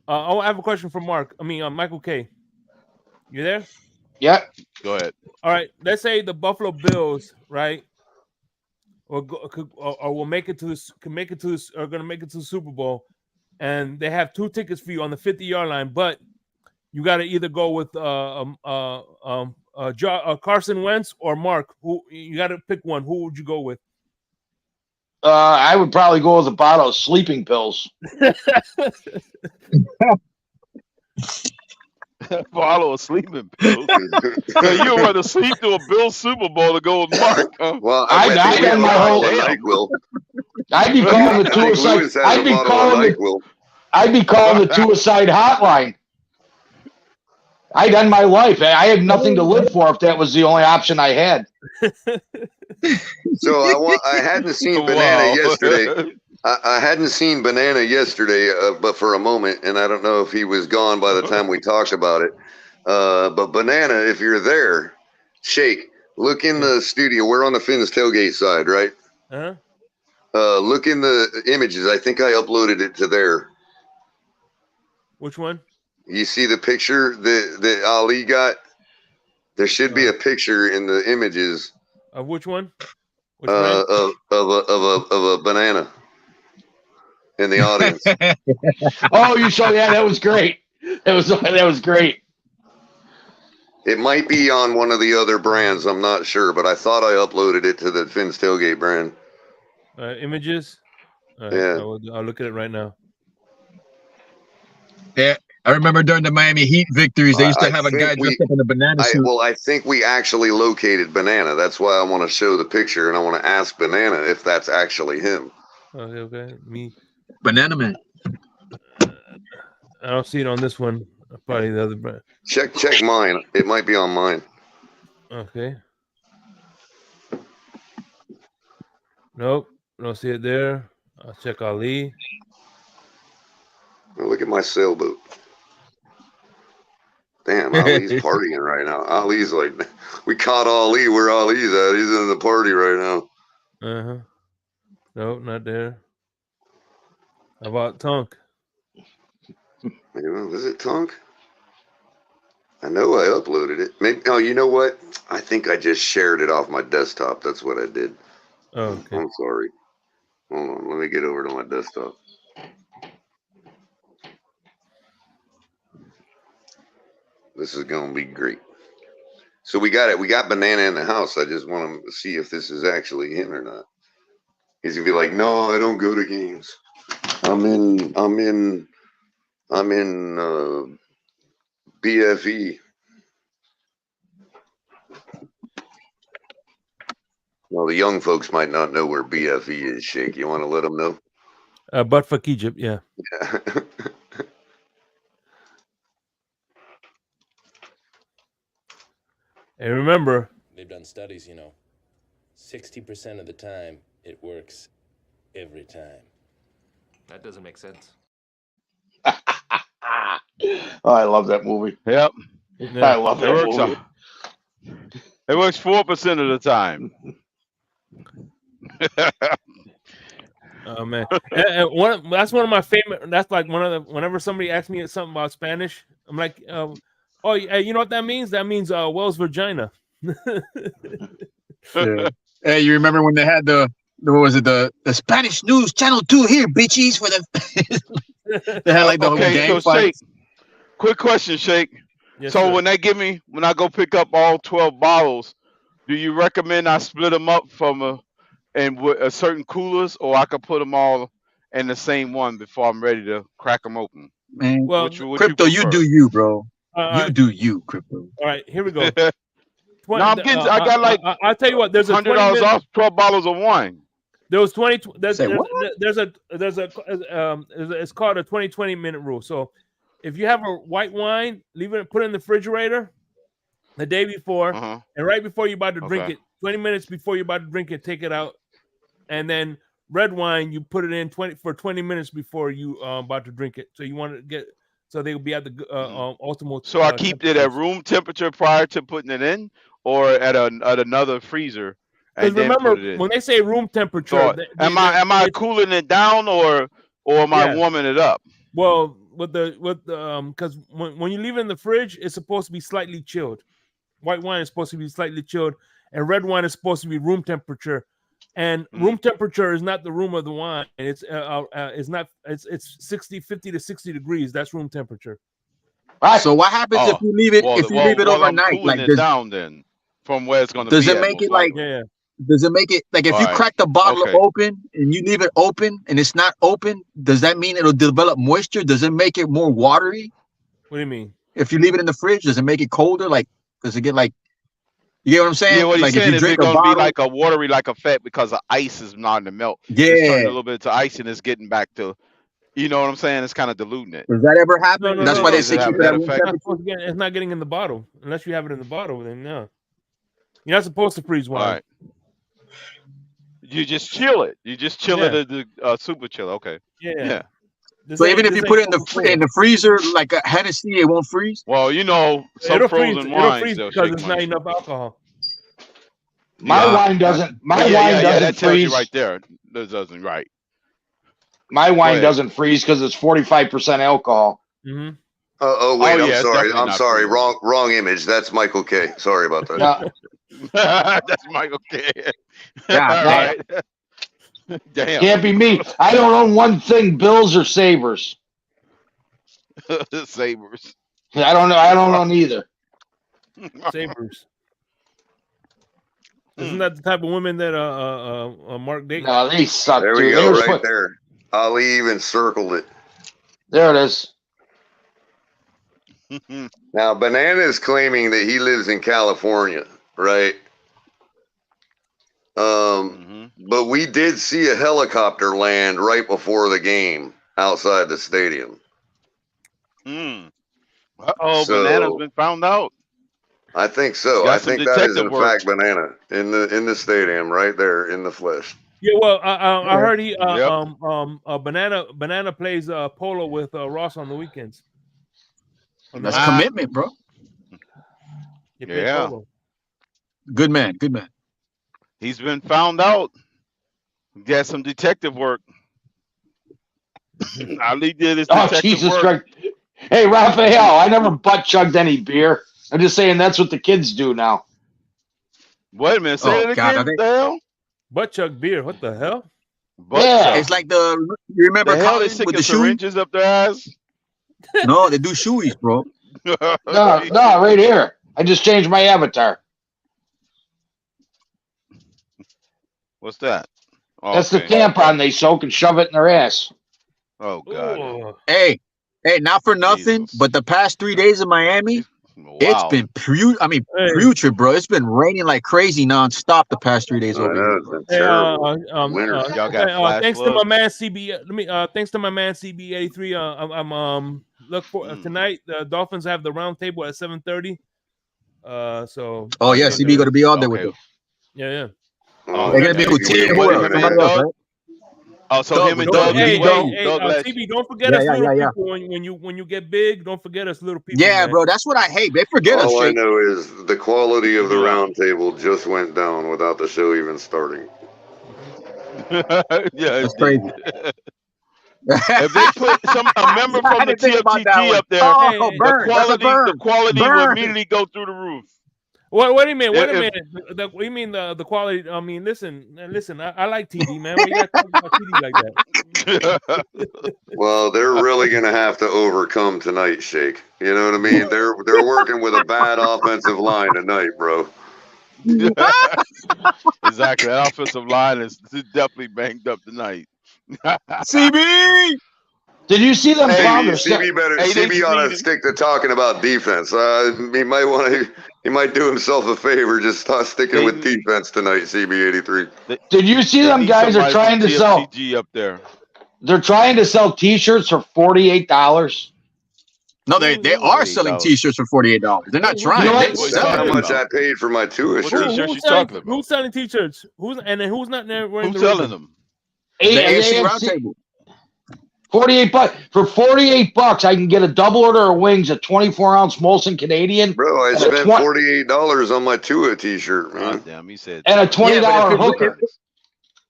Speaker 9: have a question for Mark. Michael K. You there?
Speaker 8: Yeah.
Speaker 12: Go ahead.
Speaker 9: All right. Let's say the Buffalo Bills, right, or will make it to are going to make it to the Super Bowl, and they have 2 tickets for you on the 50-yard line, but you got to either go with Carson Wentz or Mark. Who you got to pick one? Who would you go with?
Speaker 8: I would probably go with a bottle of sleeping pills.
Speaker 12: Bottle of sleeping pills. So you would rather sleep through a Bill Super Bowl to go with Mark? Huh?
Speaker 6: Well,
Speaker 8: I'd be calling the suicide. I'd be calling the suicide hotline. I'd end my life. I had nothing to live for if that was the only option I had.
Speaker 6: So I hadn't seen Banana yesterday. I hadn't seen Banana yesterday, but for a moment, and I don't know if he was gone by the time we talked about it. But Banana, if you're there, Shake, look in the studio. We're on the Fins tailgate side, right?
Speaker 9: Uh-huh.
Speaker 6: Look in the images. I think I uploaded it to there.
Speaker 9: Which one?
Speaker 6: You see the picture that Ali got? There should be a picture in the images.
Speaker 9: Of which one? Which
Speaker 6: of a banana in the audience.
Speaker 8: Oh, you saw that? That was great. That was great.
Speaker 6: It might be on one of the other brands. I'm not sure, but I thought I uploaded it to the Fins Tailgate brand.
Speaker 9: Images. All right,
Speaker 6: yeah,
Speaker 9: I'll look at it right now.
Speaker 13: Yeah, I remember during the Miami Heat victories, they used to have a guy dressed up in a banana suit.
Speaker 6: Well, I think we actually located Banana. That's why I want to show the picture, and I want to ask Banana if that's actually him.
Speaker 9: Okay.
Speaker 13: Banana Man.
Speaker 9: I don't see it on this one. Probably the other brand.
Speaker 6: Check mine. It might be on mine.
Speaker 9: Okay. Nope, don't see it there. I'll check Ali.
Speaker 6: Oh, look at my sailboat. Damn, Ali's partying right now. Ali's like, we caught Ali where Ali's at. He's in the party right now.
Speaker 9: Uh-huh. Nope, not there. How about Tunk?
Speaker 6: Was it Tunk? I know I uploaded it. Maybe. Oh, you know what? I think I just shared it off my desktop. That's what I did.
Speaker 9: Oh, okay.
Speaker 6: I'm sorry. Hold on. Let me get over to my desktop. This is going to be great. So we got it. We got Banana in the house. I just want to see if this is actually him or not. He's going to be like, no, I don't go to games. I'm in BFE. Well, the young folks might not know where BFE is, Shake. You want to let them know?
Speaker 9: But for Egypt, yeah. And remember,
Speaker 14: they've done studies, 60% of the time it works every time. That doesn't make sense.
Speaker 8: Oh, I love that movie.
Speaker 12: Yep.
Speaker 8: I love that movie.
Speaker 12: It works 4% of the time.
Speaker 9: Oh man, that's one of my favorite. That's like one of the. Whenever somebody asks me something about Spanish, I'm like, "Oh, you know what that means? That means Wells Virginia."
Speaker 13: Yeah. Hey, you remember when they had the what was it, the Spanish News Channel 2 here, bitches, for the they had like the whole gang fight.
Speaker 12: Quick question, Shake.
Speaker 9: Yes,
Speaker 12: so
Speaker 9: sir.
Speaker 12: when I go pick up all 12 bottles, do you recommend I split them up from with certain coolers, or I could put them all in the same one before I'm ready to crack them open?
Speaker 13: Man,
Speaker 9: well,
Speaker 13: Crypto, you do you, bro. You do you, Crypto.
Speaker 9: All right, here we go.
Speaker 12: No, I'm getting. I got like.
Speaker 9: I'll tell you what. There's a
Speaker 12: $100 off 12 bottles of wine.
Speaker 9: There was 20. There's a it's called a 20-20-minute rule. So if you have a white wine, put it in the refrigerator the day before, and right before you're about to drink it, 20 minutes before you're about to drink it, take it out, and then red wine you put it in 20 minutes before you about to drink it. So you want to get so they will be at the ultimate.
Speaker 12: So I keep it at room temperature prior to putting it in, or at another freezer.
Speaker 9: Because remember, when they say room temperature,
Speaker 12: so am I cooling it down or am I warming it up?
Speaker 9: Well, because when you leave it in the fridge, it's supposed to be slightly chilled. White wine is supposed to be slightly chilled, and red wine is supposed to be room temperature. And room temperature is not the room of the wine. It's not. It's 50 to 60 degrees. That's room temperature.
Speaker 13: So what happens if you leave it overnight?
Speaker 12: I'm cooling it down then from where it's going to be.
Speaker 13: Does it make it like? Does it make it like if you crack the bottle open and you leave it open and it's not open? Does that mean it'll develop moisture? Does it make it more watery?
Speaker 9: What do you mean?
Speaker 13: If you leave it in the fridge, does it make it colder? Like, does it get like? You get what I'm saying?
Speaker 12: Yeah, what he's
Speaker 13: like
Speaker 12: saying
Speaker 13: if you
Speaker 12: is
Speaker 13: drink
Speaker 12: it's
Speaker 13: a
Speaker 12: going to
Speaker 13: bottle,
Speaker 12: be like a watery like effect because the ice is not to melt.
Speaker 13: Yeah,
Speaker 12: it's turning a little bit to ice and it's getting back to, you know what I'm saying? It's kind of diluting it.
Speaker 13: Does that ever happen? That's why they say keep it at room temperature.
Speaker 9: It's not getting in the bottle unless you have it in the bottle. Then no, you're not supposed to freeze wine.
Speaker 12: All right. You just chill it. You just chill it at the super chill. Okay.
Speaker 9: Yeah.
Speaker 13: So even if you put it in the freezer like a Hennessy, it won't freeze.
Speaker 12: Well, you know, some frozen wines
Speaker 9: because there's not enough alcohol.
Speaker 8: My wine doesn't. My wine doesn't
Speaker 12: that tells
Speaker 8: freeze
Speaker 12: you right there. That doesn't right.
Speaker 8: My wine doesn't freeze because it's 45% alcohol.
Speaker 9: Mm-hmm.
Speaker 6: Oh wait, I'm sorry. Wrong image. That's Michael K. Sorry about that.
Speaker 12: That's Michael K.
Speaker 8: God,
Speaker 12: damn.
Speaker 8: Can't be me. I don't own one thing, Bills or Sabres.
Speaker 12: Sabres.
Speaker 8: I don't know. I don't own either.
Speaker 9: Sabres. Isn't that the type of women that Mark dates?
Speaker 8: No, they suck.
Speaker 6: There we go, right there. Ali even circled it.
Speaker 8: There it is.
Speaker 6: Now, Banana is claiming that he lives in California, right? But we did see a helicopter land right before the game outside the stadium.
Speaker 12: Banana's been found out.
Speaker 6: I think so. I think that is in fact Banana in the stadium right there in the flesh.
Speaker 9: Yeah, well, I heard he Banana plays polo with Ross on the weekends.
Speaker 13: That's commitment, bro.
Speaker 12: Yeah.
Speaker 13: Good man.
Speaker 12: He's been found out. Got some detective work. Ali did his detective
Speaker 8: Jesus
Speaker 12: work.
Speaker 8: Christ. Hey, Raphael, I never butt chugged any beer. I'm just saying that's what the kids do now.
Speaker 12: Wait a minute. Say it again. What the hell?
Speaker 9: Butt chug beer. What the hell?
Speaker 13: It's like you remember
Speaker 12: the hell they
Speaker 13: Colin with
Speaker 12: sticking
Speaker 13: the
Speaker 12: syringes up their ass?
Speaker 13: No, they do shoeies, bro.
Speaker 8: No, right here. I just changed my avatar.
Speaker 12: What's that? Oh,
Speaker 8: that's the tampon they soak and shove it in their ass.
Speaker 12: Oh God.
Speaker 9: Ooh.
Speaker 13: Hey, not for nothing, but the past 3 days in Miami, it's been putrid, bro. It's been raining like crazy nonstop the past 3 days over here.
Speaker 12: Y'all got
Speaker 9: thanks to my man CB. Thanks to my man CB83. I'm look for tonight. The Dolphins have the round table at 7:30. So.
Speaker 13: Oh yeah, CB going to be on there with them.
Speaker 9: Yeah.
Speaker 13: They're gonna be with T. Somebody else, right?
Speaker 12: Oh, so him and Doug as well. Doug
Speaker 9: CB, don't forget us little people when you get big. Don't forget us little people.
Speaker 13: Yeah,
Speaker 9: man.
Speaker 13: bro, that's what I hate. They forget us.
Speaker 6: All I know is the quality of the round table just went down without the show even starting.
Speaker 12: Yeah,
Speaker 13: that's crazy.
Speaker 12: If they put a member from the TFTG up there, the quality will immediately go through the roof.
Speaker 9: What do you mean? Wait a minute. What do you mean the quality? I mean, listen. I like TD, man. Why you got to talk about TD like that?
Speaker 6: Well, they're really going to have to overcome tonight, Shake. You know what I mean? They're working with a bad offensive line tonight, bro.
Speaker 12: Exactly. That offensive line is definitely banged up tonight.
Speaker 13: CB!
Speaker 8: Did you see them?
Speaker 6: CB ought to stick to talking about defense. He might do himself a favor just start sticking with defense tonight, CB83.
Speaker 8: Did you see them guys are trying to sell
Speaker 12: up there?
Speaker 8: They're trying to sell T-shirts for $48.
Speaker 13: No, they are selling T-shirts for $48. They're not trying.
Speaker 6: You know how much I paid for my tuition?
Speaker 9: Who's selling T-shirts? Who's not there?
Speaker 12: Who's selling them?
Speaker 13: The AFC Roundtable.
Speaker 8: $48 for $48. I can get a double order of wings, a 24-ounce Molson Canadian.
Speaker 6: Bro, I spent $48 on my Tua T-shirt, man.
Speaker 12: Damn, he said.
Speaker 8: And a $20 hooker.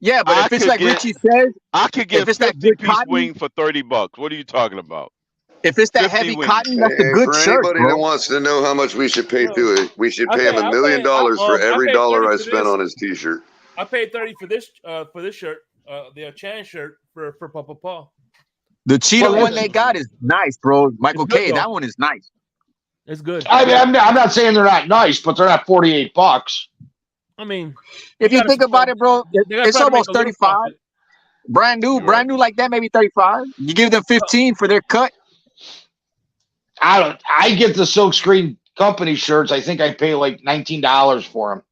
Speaker 13: Yeah, but if it's like Richie says,
Speaker 12: I could get a 50-piece wing for $30. What are you talking about?
Speaker 13: If it's that heavy cotton, that's a good shirt.
Speaker 6: For anybody that wants to know how much we should pay Tua, we should pay him $1 million for every dollar I spent on his T-shirt.
Speaker 9: I paid $30 for this shirt, the Chan shirt for Papa Paul.
Speaker 13: The Cheeto one they got is nice, bro. Michael K, that one is nice.
Speaker 9: It's good.
Speaker 8: I mean, I'm not saying they're not nice, but they're not $48.
Speaker 9: I mean,
Speaker 13: if you think about it, bro, it's almost 35. Brand new like that, maybe 35. You give them 15 for their cut.
Speaker 8: I get the Silkscreen company shirts. I think I pay like $19 for them.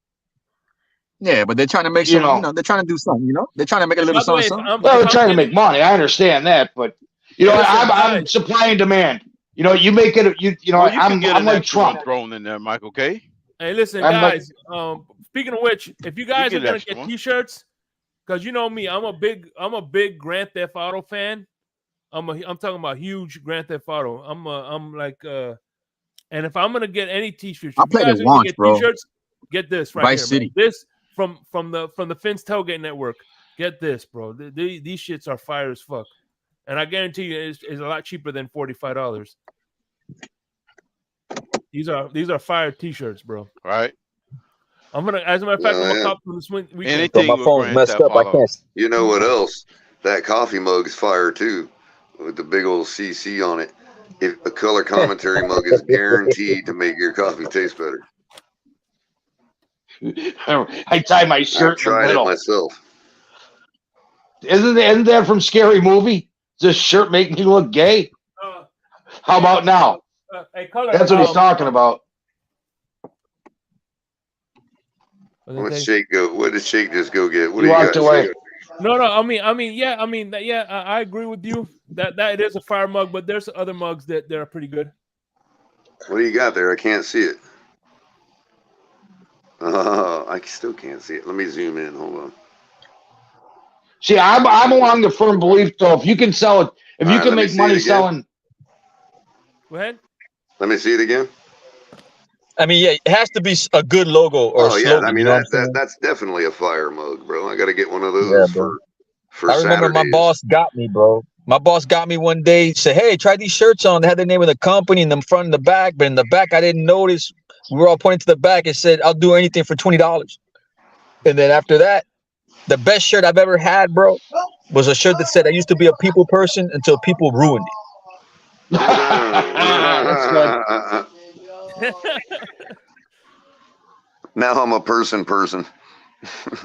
Speaker 13: Yeah, but they're trying to make sure, they're trying to do something, they're trying to make a little something.
Speaker 8: Well, they're trying to make money. I understand that, but I'm supply and demand. You make it. I'm like Trump.
Speaker 12: Thrown in there, Michael K.
Speaker 9: Hey, listen, guys. Speaking of which, if you guys are gonna get T-shirts, because you know me, I'm a big Grand Theft Auto fan. I'm talking about huge Grand Theft Auto. I'm like, and if I'm gonna get any T-shirts,
Speaker 13: I played it once, bro.
Speaker 9: T-shirts, get this right
Speaker 13: Vice
Speaker 9: here,
Speaker 13: City.
Speaker 9: man. This from the Finn's Tailgate Network. Get this, bro. These shits are fire as fuck, and I guarantee you, it's a lot cheaper than $45. These are fire T-shirts, bro.
Speaker 12: Right.
Speaker 9: I'm gonna, as a matter of fact, I'm gonna cop from this weekend.
Speaker 12: Anything
Speaker 11: my phone's messed up. I can't.
Speaker 6: You know what else? That coffee mug's fire too, with the big old CC on it. If a color commentary mug is guaranteed to make your coffee taste better.
Speaker 8: I tie my shirt.
Speaker 6: I've tried it myself.
Speaker 8: Isn't that from Scary Movie? Does this shirt make me look gay? How about now?
Speaker 9: Hey, color,
Speaker 8: that's what he's talking about.
Speaker 6: What did Shake just go get? What
Speaker 8: he walked away.
Speaker 9: No. I agree with you that it is a fire mug, but there's other mugs that are pretty good.
Speaker 6: What do you got there? I can't see it. I still can't see it. Let me zoom in. Hold on.
Speaker 8: See, I'm along the firm belief though. If you can sell it, if you can make money selling.
Speaker 9: Go ahead.
Speaker 6: Let me see it again.
Speaker 11: I mean, yeah, it has to be a good logo or slogan.
Speaker 6: I mean, that's definitely a fire mug, bro. I got to get one of those for
Speaker 11: I remember
Speaker 6: Saturdays.
Speaker 11: my boss got me, bro. My boss got me one day, said, hey, try these shirts on. They had the name of the company in the front and the back, but in the back, I didn't notice. We were all pointing to the back. It said, I'll do anything for $20. And then after that, the best shirt I've ever had, bro, was a shirt that said, I used to be a people person until people ruined it.
Speaker 8: That's good.
Speaker 6: Now I'm a person.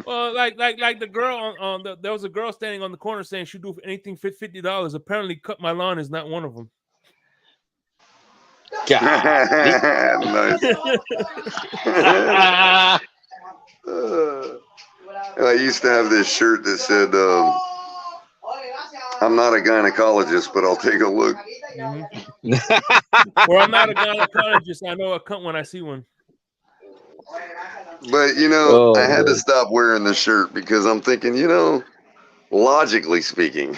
Speaker 9: Well, like the girl there was a girl standing on the corner saying she'd do anything for $50. Apparently, cut my lawn is not one of them.
Speaker 6: Nice. I used to have this shirt that said, I'm not a gynecologist, but I'll take a look.
Speaker 9: Or I'm not a gynecologist. I know a cunt when I see one.
Speaker 6: But, I had to stop wearing the shirt because I'm thinking, logically speaking,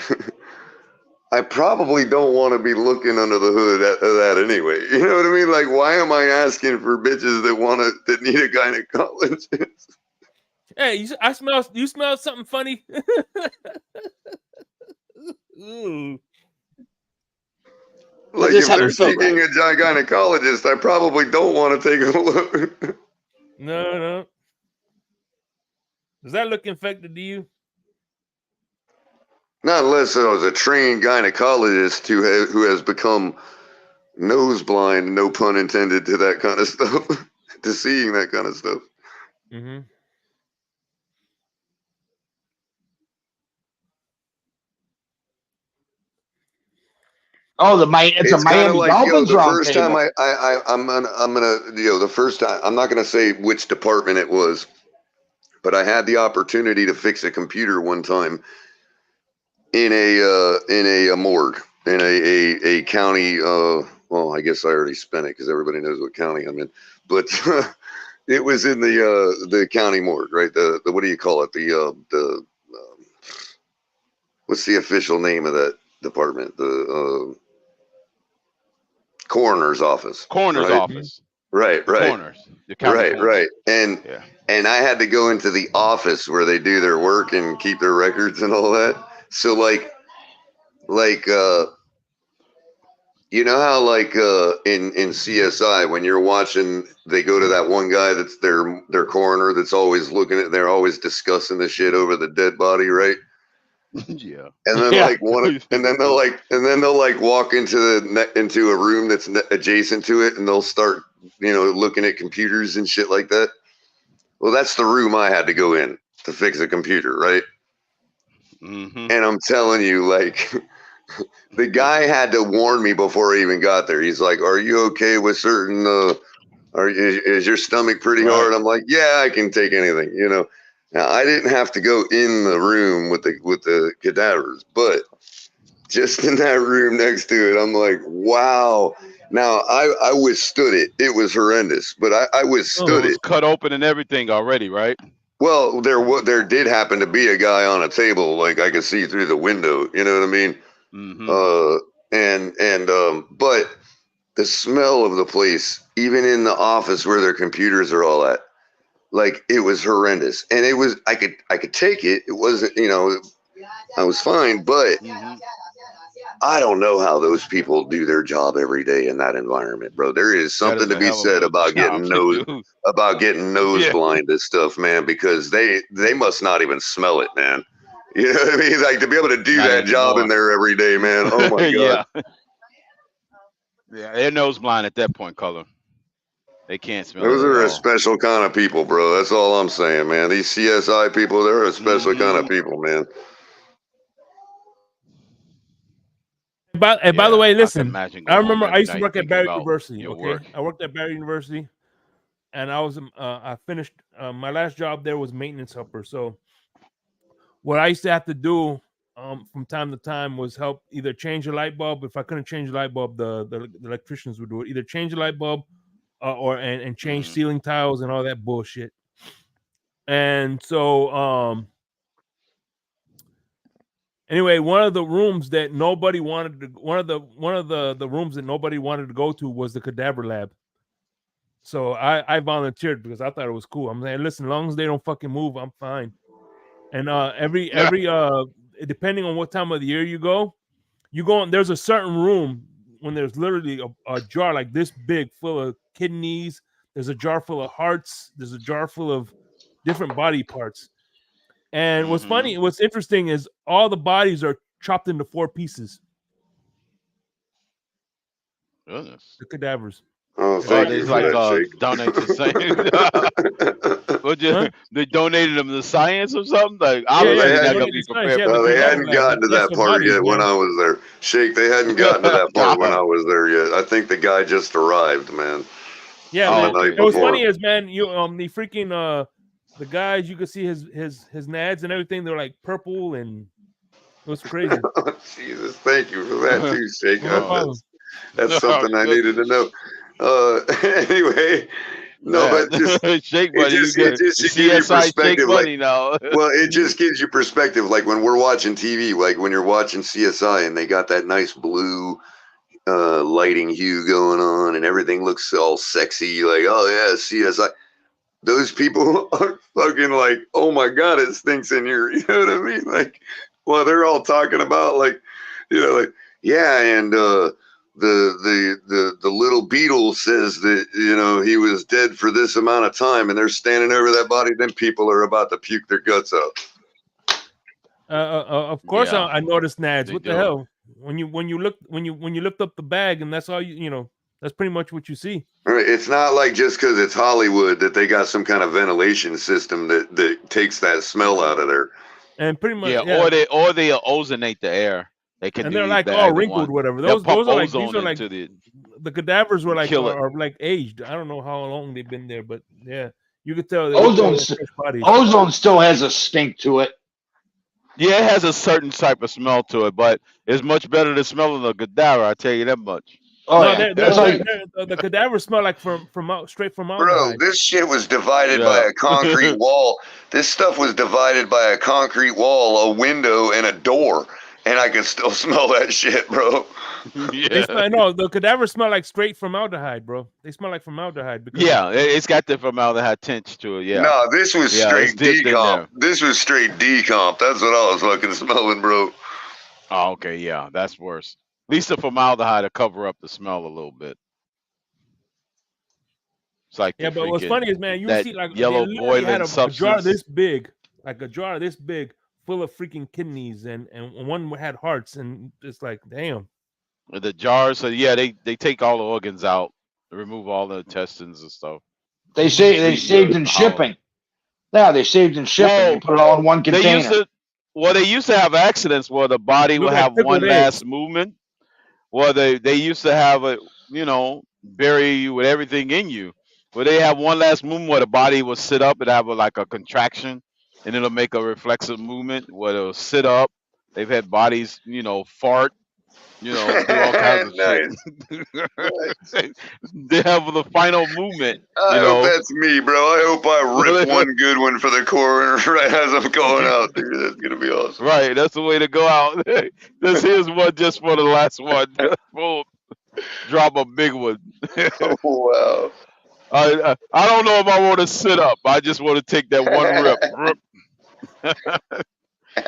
Speaker 6: I probably don't want to be looking under the hood of that anyway. You know what I mean? Like, why am I asking for bitches that need a gynecologist?
Speaker 9: Hey, you smell something funny? Ooh.
Speaker 6: Like, if they're seeking a gynecologist, I probably don't want to take a look.
Speaker 9: No. Does that look infected to you?
Speaker 6: Not unless I was a trained gynecologist who has become nose blind, no pun intended, to that kind of stuff, to seeing that kind of stuff.
Speaker 9: Mm-hmm.
Speaker 8: Oh, it's a Miami
Speaker 6: like,
Speaker 8: Dolphins
Speaker 6: the first time
Speaker 8: roundtable.
Speaker 6: I'm gonna the first time, I'm not gonna say which department it was, but I had the opportunity to fix a computer one time in a morgue in a county. Well, I guess I already spent it because everybody knows what county I'm in, but it was in the county morgue, right? The what do you call it? The what's the official name of that department? The coroner's office.
Speaker 12: Coroner's office.
Speaker 6: Right.
Speaker 12: Coroners. The county coroner.
Speaker 6: Right. And I had to go into the office where they do their work and keep their records and all that. So like you know how like in CSI when you're watching, they go to that one guy that's their coroner that's always they're always discussing the shit over the dead body, right?
Speaker 12: Yeah.
Speaker 6: And then they'll walk into a room that's adjacent to it, and they'll start, looking at computers and shit like that. Well, that's the room I had to go in to fix a computer, right?
Speaker 12: Mm-hmm.
Speaker 6: And I'm telling you, like, the guy had to warn me before I even got there. He's like, "Are you okay with certain? Is your stomach pretty hard?" I'm like, "Yeah, I can take anything." Now I didn't have to go in the room with the cadavers, but just in that room next to it, I'm like, "Wow." Now I withstood it. It was horrendous, but I withstood
Speaker 12: it. Was cut open and everything already, right?
Speaker 6: Well, there did happen to be a guy on a table, like I could see through the window. You know what I mean?
Speaker 12: Mm-hmm.
Speaker 6: But the smell of the place, even in the office where their computers are all at, like, it was horrendous. And it was, I could take it. It wasn't, I was fine, but I don't know how those people do their job every day in that environment, bro. There is something to be said about getting nose blind and stuff, man, because they must not even smell it, man. You know what I mean? Like, to be able to do that job in there every day, man. Oh my God.
Speaker 12: Yeah, they're nose blind at that point, color. They can't smell.
Speaker 6: Those are a special kind of people, bro. That's all I'm saying, man. These CSI people, they're a special kind of people, man.
Speaker 9: By the way, listen. I remember I used to work at Barry
Speaker 12: about
Speaker 9: University.
Speaker 12: your
Speaker 9: Okay,
Speaker 12: work.
Speaker 9: I worked at Barry University, and I finished my last job there was maintenance helper. So what I used to have to do from time to time was help either change a light bulb. If I couldn't change the light bulb, the electricians would do it. Either change the light bulb or change ceiling tiles and all that bullshit. And so anyway, one of the rooms that nobody wanted to rooms that nobody wanted to go to was the cadaver lab. So I volunteered because I thought it was cool. I'm like, listen, as long as they don't fucking move, I'm fine. And every depending on what time of the year you go in, there's a certain room when there's literally a jar like this big full of kidneys. There's a jar full of hearts. There's a jar full of different body parts. And what's interesting is all the bodies are chopped into 4 pieces.
Speaker 12: Goodness.
Speaker 9: The cadavers.
Speaker 6: Oh, thank you for that,
Speaker 12: donate to science. They donated them to science or something? Like, obviously
Speaker 6: they
Speaker 12: not gonna be prepared.
Speaker 6: They hadn't gotten to that part yet when I was there. Shake, they hadn't gotten to that part when I was there yet. I think the guy just arrived, man.
Speaker 9: Yeah, man. What's funny is, man, the freaking the guys, you could see his nads and everything. They're like purple, and it was crazy.
Speaker 6: Oh, Jesus, thank you for that too, Shake. That's something I needed to know. Anyway, No, but just
Speaker 12: Shake Money.
Speaker 6: It just gives you perspective.
Speaker 12: Money now.
Speaker 6: Well, it just gives you perspective. Like when we're watching TV, like when you're watching CSI, and they got that nice blue lighting hue going on, and everything looks all sexy. Like, oh yeah, CSI. Those people are fucking like, oh my god, it stinks in here. You know what I mean? Like, well, they're all talking about like, like, yeah, and the little beetle says that he was dead for this amount of time, and they're standing over that body. Then people are about to puke their guts out.
Speaker 9: Of course, I noticed nads. What the hell? When you lift up the bag, and that's all that's pretty much what you see.
Speaker 6: It's not like just because it's Hollywood that they got some kind of ventilation system that takes that smell out of there.
Speaker 9: And pretty much,
Speaker 12: or they ozonate the air. They can,
Speaker 9: and they're like all wrinkled, whatever. Those are like these are like the cadavers were like are like aged. I don't know how long they've been there, but yeah, you could tell.
Speaker 8: Ozone still has a stink to it.
Speaker 12: Yeah, it has a certain type of smell to it, but it's much better to smell than a cadaver. I tell you that much.
Speaker 9: Oh, no, the cadavers smell like straight from out.
Speaker 6: Bro, this shit was divided by a concrete wall. This stuff was divided by a concrete wall, a window, and a door, and I can still smell that shit, bro.
Speaker 9: No, the cadavers smell like straight formaldehyde, bro. They smell like formaldehyde.
Speaker 12: It's got the formaldehyde tinge to it. Yeah.
Speaker 6: No, this was straight decomp. This was straight decomp. That's what I was fucking smelling, bro.
Speaker 12: Oh, okay, yeah, that's worse. At least the formaldehyde to cover up the smell a little bit. It's like
Speaker 9: but what's funny is, man, you see like
Speaker 12: yellow boiling substance.
Speaker 9: A jar this big, full of freaking kidneys, and one had hearts, and it's like, damn.
Speaker 12: The jars, so they take all the organs out, remove all the intestines and stuff.
Speaker 8: They saved in shipping. Yeah, they saved in shipping. Put it all in one container.
Speaker 12: They used to have accidents where the body would have one last movement. Well, they used to have bury you with everything in you. Where they have one last movement where the body will sit up and have like a contraction, and it'll make a reflexive movement where it'll sit up. They've had bodies, fart, do all kinds of shit. They have the final movement.
Speaker 6: I hope that's me, bro. I hope I rip one good one for the coroner right as I'm going out there. That's gonna be awesome.
Speaker 12: Right, that's the way to go out. Here's one just for the last one. Drop a big one.
Speaker 6: Oh, wow.
Speaker 12: I don't know if I want to sit up. I just want to take that one rip.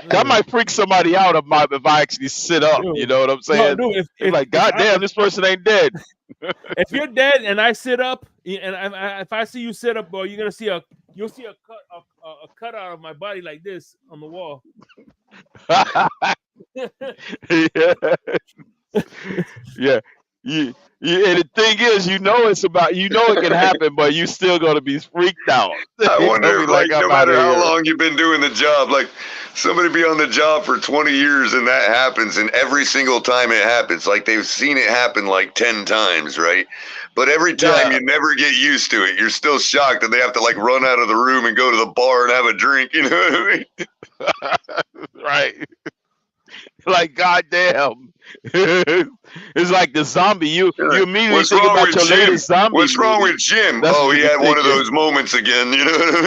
Speaker 12: That might freak somebody out if I actually sit up. You know what I'm saying?
Speaker 9: No, dude, if
Speaker 12: like, goddamn, this person ain't dead.
Speaker 9: If you're dead and I sit up, and if I see you sit up, bro, you'll see a cut out of my body like this on the wall.
Speaker 12: Yeah. And the thing is, it can happen, but you still gonna be freaked out.
Speaker 6: I wonder, like no matter how long you've been doing the job, like somebody be on the job for 20 years and that happens, and every single time it happens, like they've seen it happen like 10 times, right? But every time you never get used to it. You're still shocked that they have to like run out of the room and go to the bar and have a drink. You know what I mean?
Speaker 12: Right. Like, goddamn. It's like the zombie. You immediately think about your latest zombie.
Speaker 6: What's wrong with Jim? He had one of those moments again. You know what I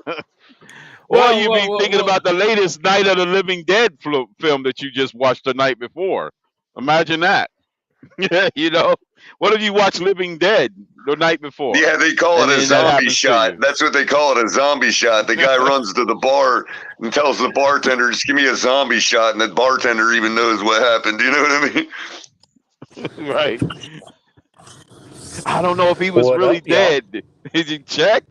Speaker 6: mean?
Speaker 12: Well, you be thinking about the latest Night of the Living Dead film that you just watched the night before. Imagine that. What if you watch Living Dead the night before?
Speaker 6: Yeah, they call it a zombie shot. That's what they call it, a zombie shot. The guy runs to the bar and tells the bartender, just give me a zombie shot, and the bartender even knows what happened. Do you know what I
Speaker 12: mean? Right. I don't know if he was really dead. Did you check?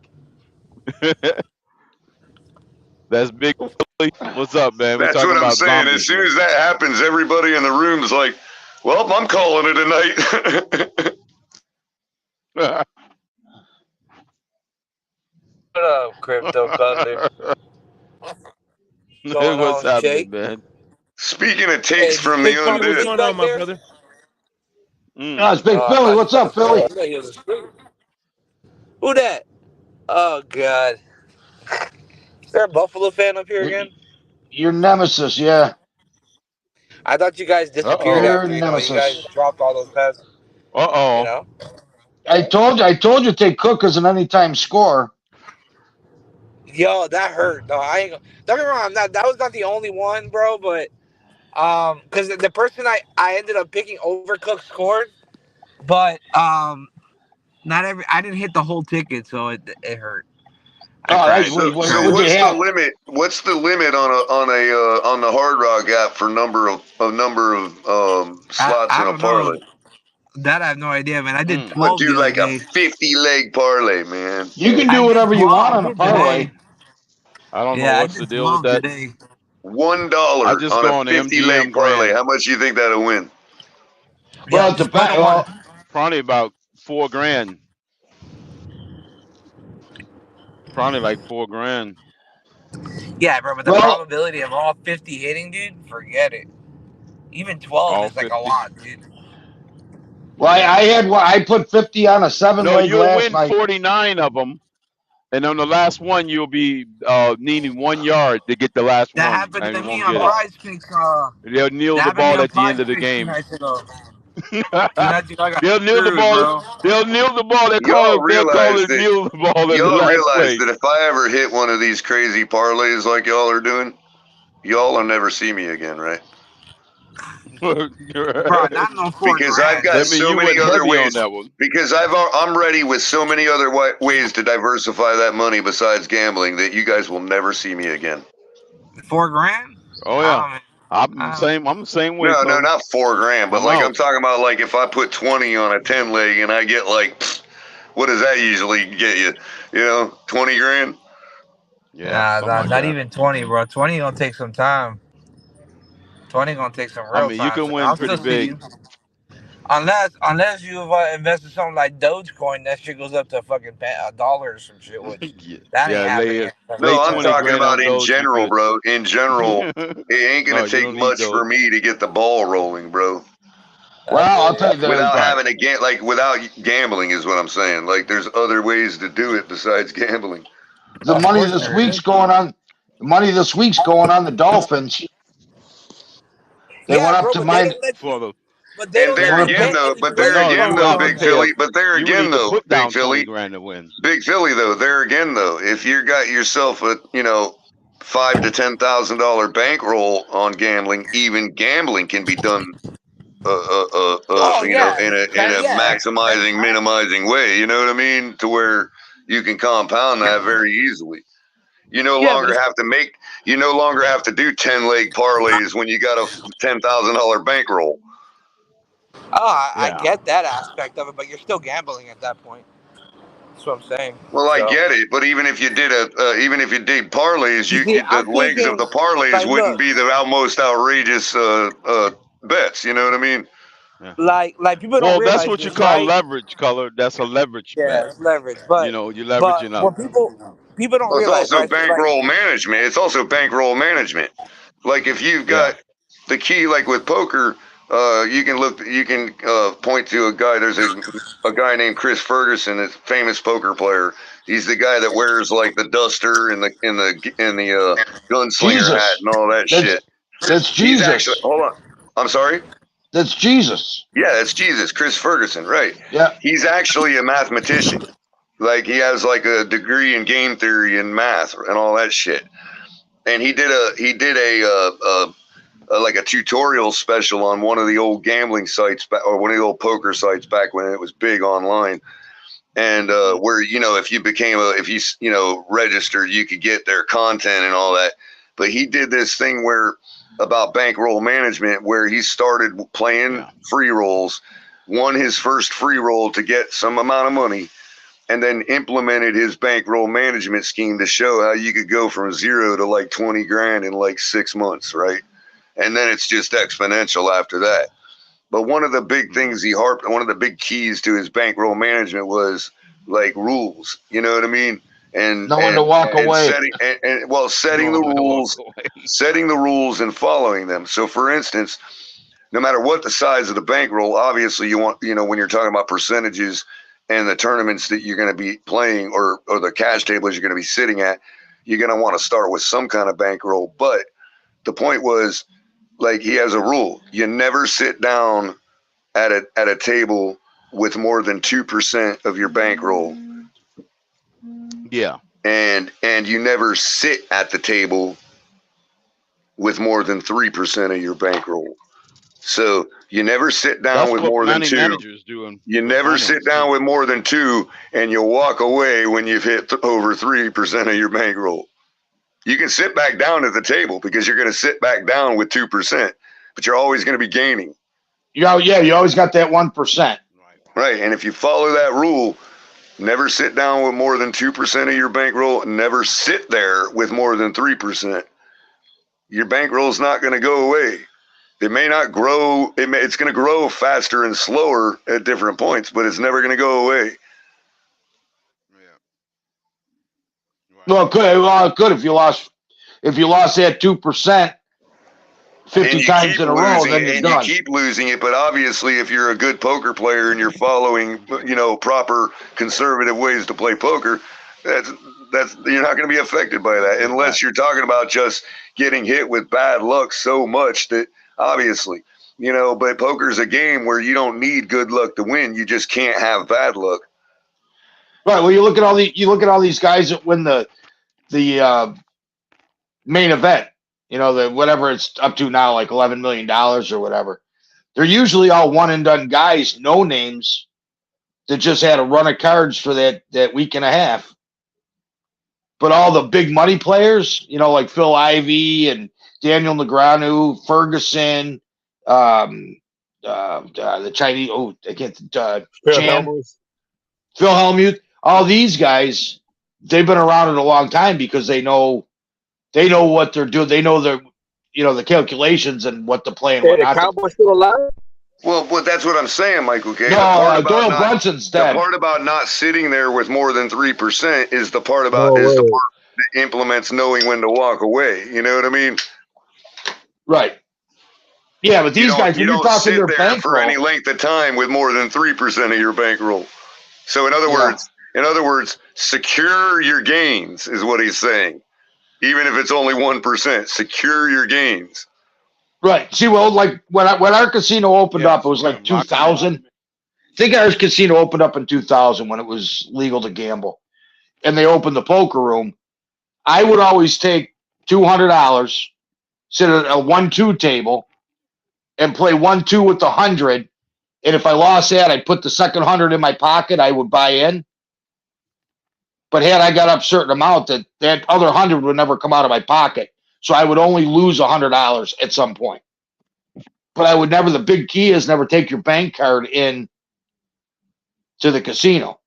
Speaker 12: That's Big Billy. What's up, man?
Speaker 6: That's what I'm saying. As soon as that happens, everybody in the room is like, well, I'm calling it a night.
Speaker 14: What up, Crypto Cutler?
Speaker 12: What's happening, man?
Speaker 6: Speaking of takes from the undead.
Speaker 9: What's going on, my brother?
Speaker 8: It's Big Philly. What's up, Philly?
Speaker 14: Who that? Oh, God. Is there a Buffalo fan up here again?
Speaker 8: Your nemesis, yeah.
Speaker 14: I thought you guys disappeared after you guys dropped all those passes.
Speaker 12: Uh-oh.
Speaker 14: You know?
Speaker 8: I told you to take Cook as an anytime scorer.
Speaker 14: Yo, that hurt. No, I ain't gonna. Don't get me wrong. That was not the only one, bro. But because the person I ended up picking over Cook scored, but not every. I didn't hit the whole ticket, so it hurt. I cried.
Speaker 6: So what's the limit? What's the limit on the Hard Rock app for number of slots in a parlay?
Speaker 14: That I have no idea, man. I did 12
Speaker 6: What, do
Speaker 14: the other
Speaker 6: like a
Speaker 14: day.
Speaker 6: 50-leg parlay, man.
Speaker 8: You can do whatever you want on a parlay.
Speaker 12: I don't know what's the deal with that.
Speaker 14: Today.
Speaker 6: $1
Speaker 12: I just
Speaker 6: on
Speaker 12: go
Speaker 6: a
Speaker 12: on
Speaker 6: 50-leg
Speaker 12: MGM
Speaker 6: parlay.
Speaker 12: Grand.
Speaker 6: How much do you think that'll win?
Speaker 8: Well, it depends.
Speaker 12: Probably about $4,000. Probably like $4,000.
Speaker 14: Yeah, bro, but the probability of all 50 hitting, dude, forget it. Even 12
Speaker 12: all
Speaker 14: is like
Speaker 12: 50.
Speaker 14: a lot, dude.
Speaker 8: Well, I put 50 on a 7-leg
Speaker 12: you'll
Speaker 8: last
Speaker 12: win
Speaker 8: night.
Speaker 12: 49 of them, and on the last one you'll be needing 1 yard to get the last
Speaker 14: that
Speaker 12: one,
Speaker 14: happened
Speaker 12: and
Speaker 14: to
Speaker 12: you
Speaker 14: me
Speaker 12: won't
Speaker 14: on
Speaker 12: get it.
Speaker 14: Prize Picks.
Speaker 12: They'll kneel the ball at the end of the game. They'll kneel the ball. They'll kneel the ball. They'll call it kneel the ball in the
Speaker 6: Y'all
Speaker 12: last
Speaker 6: realize
Speaker 12: play.
Speaker 6: that if I ever hit one of these crazy parlays like y'all are doing, y'all will never see me again, right?
Speaker 14: Bro, not no $4,000.
Speaker 6: Because I've got so many other ways. Because I'm ready with so many other ways to diversify that money besides gambling that you guys will never see me again.
Speaker 14: $4,000?
Speaker 12: Oh yeah, I'm the same way.
Speaker 6: No, not $4,000, but I'm
Speaker 12: out.
Speaker 6: talking about like if I put 20 on a 10-leg and I get like, what does that usually get you? 20 grand.
Speaker 12: Yeah,
Speaker 14: not even 20, bro. 20 gonna take some time. 20 gonna take some real time.
Speaker 12: you can win
Speaker 14: I'll
Speaker 12: pretty
Speaker 14: still see
Speaker 12: big.
Speaker 14: you. Unless you invest in something like Dogecoin, that shit goes up to fucking $1 or some shit, which that ain't happening.
Speaker 6: No, I'm talking about in general, bro. In general, it ain't gonna take much for me to get the ball rolling, bro.
Speaker 8: Well, I'll tell you
Speaker 6: without having to without gambling is what I'm saying. Like, there's other ways to do it besides gambling.
Speaker 8: The money this week's going on the Dolphins. They went up to mine.
Speaker 14: But there again, though,
Speaker 6: Big Philly,
Speaker 12: $grand to win.
Speaker 6: Big Philly, though, there again, though, if you got yourself a $5,000 to $10,000 bankroll on gambling, even gambling can be done, in a maximizing, minimizing way. You know what I mean? To where you can compound that very easily. You no longer have to do 10-leg parlays when you got a $10,000 bankroll.
Speaker 14: I get that aspect of it, but you're still gambling at that point. That's what I'm saying.
Speaker 6: Well, I get it, but even if you did parlays, the legs of the parlays wouldn't be the most outrageous bets. You know what I mean?
Speaker 12: Yeah.
Speaker 14: Like people don't realize
Speaker 12: that's what you call leverage, color. That's a leverage bet.
Speaker 14: It's leverage, but
Speaker 12: you're leveraging up.
Speaker 14: What people don't realize,
Speaker 6: it's also bankroll management. It's also bankroll management. Like if you've got the key, like with poker, you can point to a guy. There's a guy named Chris Ferguson, a famous poker player. He's the guy that wears like the duster and the gunslinger hat and all that shit.
Speaker 8: That's Jesus.
Speaker 6: Hold on. I'm sorry?
Speaker 8: That's Jesus.
Speaker 6: Yeah, that's Jesus. Chris Ferguson, right.
Speaker 8: Yeah.
Speaker 6: He's actually a mathematician. Like, he has like a degree in game theory and math and all that shit. And he did a tutorial special on one of the old gambling sites, or one of the old poker sites back when it was big online. And where, if you registered, you could get their content and all that. But he did this thing about bankroll management, where he started playing free rolls, won his first free roll to get some amount of money, and then implemented his bankroll management scheme to show how you could go from 0 to like 20 grand in like 6 months, right? And then it's just exponential after that. But one of the big things one of the big keys to his bankroll management was like rules. You know what I mean? And
Speaker 8: knowing to walk away.
Speaker 6: Setting the rules and following them. So, for instance, no matter what the size of the bankroll, obviously you want, when you're talking about percentages and the tournaments that you're going to be playing, or the cash tables you're going to be sitting at, you're going to want to start with some kind of bankroll. But the point was, like, he has a rule: you never sit down at a table with more than 2% of your bankroll.
Speaker 12: Yeah.
Speaker 6: And you never sit at the table with more than 3% of your bankroll. So you never sit down with more than 2.
Speaker 12: Managers doing.
Speaker 6: You never sit down with more than 2, and you'll walk away when you've hit over 3% of your bankroll. You can sit back down at the table because you're going to sit back down with 2%, but you're always going to be gaining.
Speaker 8: You always got that 1%.
Speaker 6: Right, and if you follow that rule, never sit down with more than 2% of your bankroll, never sit there with more than 3%. Your bankroll's not going to go away. It may not grow. It's going to grow faster and slower at different points, but it's never going to go away.
Speaker 8: Well, good if you lost that 2% 50 times in a row, then you're done.
Speaker 6: You keep losing it, but obviously, if you're a good poker player and you're following, proper conservative ways to play poker, that's you're not going to be affected by that unless you're talking about just getting hit with bad luck so much that obviously, but poker's a game where you don't need good luck to win. You just can't have bad luck.
Speaker 8: Right. Well, you look at all these guys that win the main event. Whatever it's up to now, like $11 million or whatever. They're usually all one and done guys, no names, that just had a run of cards for that week and a half. But all the big money players, like Phil Ivey and Daniel Negreanu, Ferguson, the Chinese. Oh, I can't. Phil Hellmuth. All these guys, they've been around it a long time because they know what they're doing. They know the calculations and what to play and what not.
Speaker 11: The Cowboys still alive?
Speaker 6: Well, that's what I'm saying, Michael K.
Speaker 8: No, Doyle Brunson's dead.
Speaker 6: The part about not sitting there with more than 3% is the part about the part that implements knowing when to walk away. You know what I mean?
Speaker 8: Right. Yeah, but these guys, when you're talking their bankroll
Speaker 6: for any length of time with more than 3% of your bankroll. So in other words, secure your gains is what he's saying. Even if it's only 1%, secure your gains.
Speaker 8: Right. See, well, like when our casino opened up, it was like 2000. I think our casino opened up in 2000 when it was legal to gamble, and they opened the poker room. I would always take $200, sit at a 1-2 table, and play 1-2 with the 100. And if I lost that, I'd put the second 100 in my pocket. I would buy in. But had I got up a certain amount, that other 100 would never come out of my pocket. So I would only lose $100 at some point. But I would never. The big key is never take your bank card in to the casino.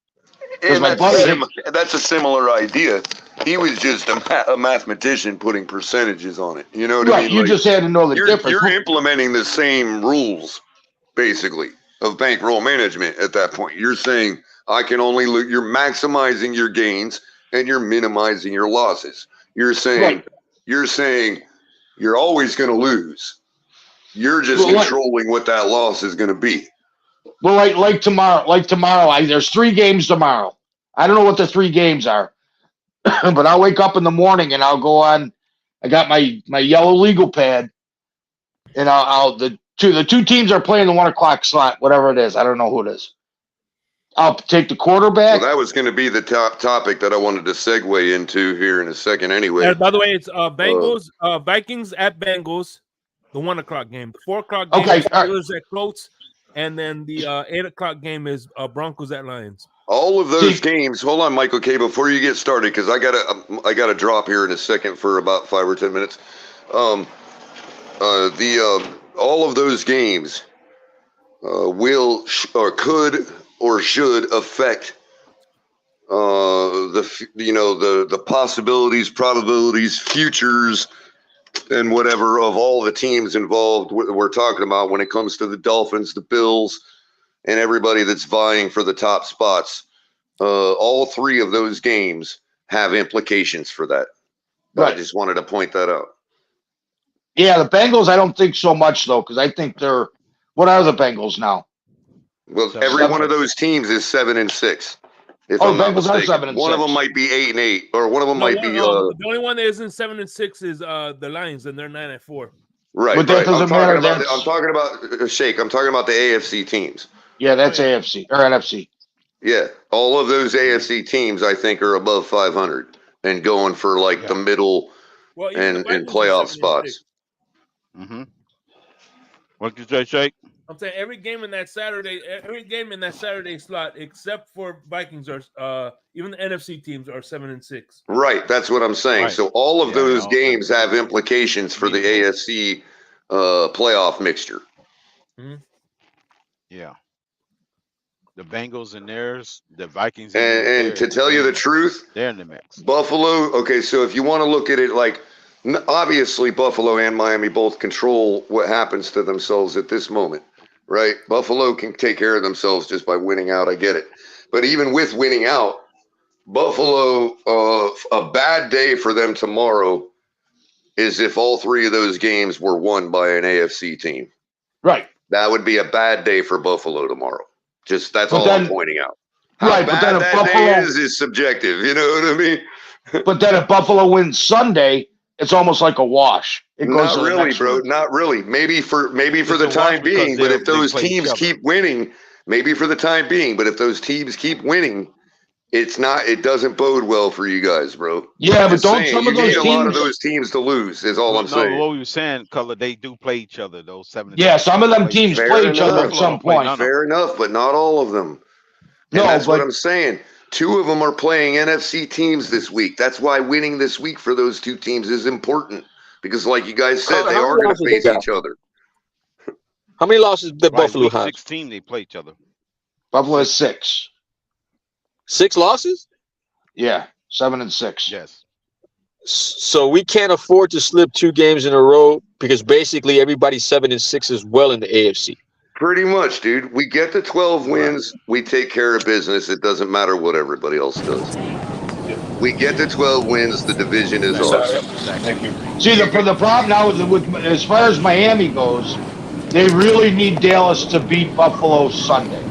Speaker 6: And that's a similar idea. He was just a mathematician putting percentages on it. You know what I mean?
Speaker 8: You just had to know the difference.
Speaker 6: You're implementing the same rules, basically, of bankroll management at that point. You're saying you're maximizing your gains and you're minimizing your losses. You're saying you're always going to lose. You're just controlling what that loss is going to be.
Speaker 8: Well, like tomorrow, there's 3 games tomorrow. I don't know what the 3 games are, but I'll wake up in the morning and I'll go on. I got my yellow legal pad, and the two teams are playing the 1 o'clock slot, whatever it is. I don't know who it is. I'll take the quarterback.
Speaker 6: Well, that was going to be the top topic that I wanted to segue into here in a second. Anyway,
Speaker 9: by the way, it's Bengals, Vikings at Bengals, the 1 o'clock game. 4 o'clock game is Steelers at Colts, and then the 8 o'clock game is Broncos at Lions.
Speaker 6: All of those games. Hold on, Michael K. Before you get started, because I gotta drop here in a second for about 5 or 10 minutes. All of those games will or could or should affect the possibilities, probabilities, futures, and whatever of all the teams involved we're talking about when it comes to the Dolphins, the Bills, and everybody that's vying for the top spots. All 3 of those games have implications for that. Right. I just wanted to point that out.
Speaker 8: Yeah, the Bengals, I don't think so much, though, because I think what are the Bengals now?
Speaker 6: Well, every one of those teams is 7-6. If I'm not
Speaker 8: Bengals are
Speaker 6: mistaken.
Speaker 8: 7-6.
Speaker 6: One of them might be 8-8, or one of them might be.
Speaker 9: The only one that isn't 7-6 is the Lions, and they're 9-4.
Speaker 6: Right.
Speaker 8: But that doesn't matter.
Speaker 6: I'm talking about Shake. I'm talking about the AFC teams.
Speaker 8: Yeah, that's AFC or NFC.
Speaker 6: Yeah, all of those AFC teams, I think, are above 500 and going for like the middle and playoff spots.
Speaker 12: Mm-hmm. What did you say, Shake?
Speaker 9: I'm saying every game in that Saturday slot, except for Vikings, are even the NFC teams are 7-6.
Speaker 6: Right, that's what I'm saying. Right. So all of those games have implications for the AFC playoff mixture.
Speaker 9: Mm-hmm.
Speaker 12: Yeah. The Bengals and theirs, the Vikings
Speaker 6: and to tell you the truth,
Speaker 12: they're in the mix.
Speaker 6: Buffalo. Okay, so if you want to look at it like, obviously Buffalo and Miami both control what happens to themselves at this moment, right? Buffalo can take care of themselves just by winning out. I get it, but even with winning out, Buffalo, a bad day for them tomorrow is if all three of those games were won by an AFC team.
Speaker 8: Right.
Speaker 6: That would be a bad day for Buffalo tomorrow. Just that's all I'm pointing out. How
Speaker 8: right,
Speaker 6: bad
Speaker 8: but then
Speaker 6: that
Speaker 8: Buffalo,
Speaker 6: day is subjective. You know what I mean?
Speaker 8: But then if Buffalo wins Sunday, it's almost like a wash. It goes
Speaker 6: not really, bro. Week. Not really. Maybe for the time being. But if those teams keep winning, maybe for the time being. But if those teams keep winning, it's not. It doesn't bode well for you guys, bro.
Speaker 8: Yeah, but don't some of those teams?
Speaker 6: A lot of those teams to lose is all I'm saying.
Speaker 12: What we were saying, Color, they do play each other. Those 7.
Speaker 8: Yeah, some of them teams play each other at some point.
Speaker 6: Fair enough, but not all of them. And that's what I'm saying. 2 of them are playing NFC teams this week. That's why winning this week for those 2 teams is important. Because like you guys said, they are going to face each other.
Speaker 11: How many losses did Buffalo have?
Speaker 12: 16, they play each other.
Speaker 8: Buffalo has 6.
Speaker 11: 6 losses?
Speaker 8: Yeah, 7-6.
Speaker 12: Yes.
Speaker 11: So we can't afford to slip 2 games in a row because basically everybody's 7-6 as well in the AFC.
Speaker 6: Pretty much, dude. We get the 12 wins. We take care of business. It doesn't matter what everybody else does. We get the 12 wins. The division is ours.
Speaker 8: Thank you. See, the problem now with as far as Miami goes, they really need Dallas to beat Buffalo Sunday.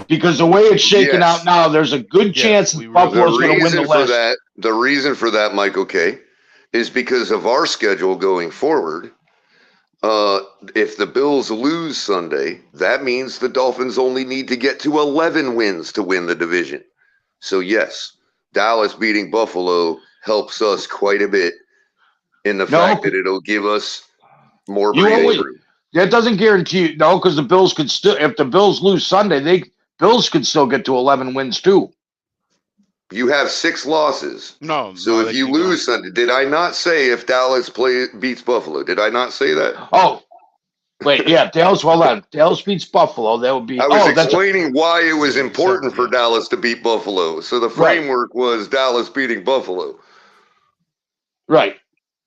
Speaker 8: Because the way it's shaking out now, there's a good chance that Buffalo's going to win the West.
Speaker 6: The reason for that, Michael K., is because of our schedule going forward. If the Bills lose Sunday, that means the Dolphins only need to get to 11 wins to win the division. So, yes, Dallas beating Buffalo helps us quite a bit in the fact that it'll give us more breathing room.
Speaker 8: That doesn't guarantee you, because the Bills could still, if the Bills lose Sunday, Bills could still get to 11 wins too.
Speaker 6: You have 6 losses.
Speaker 12: No.
Speaker 6: So if you lose Sunday, did I not say if Dallas beats Buffalo? Did I not say that?
Speaker 8: Oh, wait, yeah, Dallas. Hold on, Dallas beats Buffalo. That would be.
Speaker 6: I was explaining why it was important for Dallas to beat Buffalo. So the framework was Dallas beating Buffalo.
Speaker 8: Right.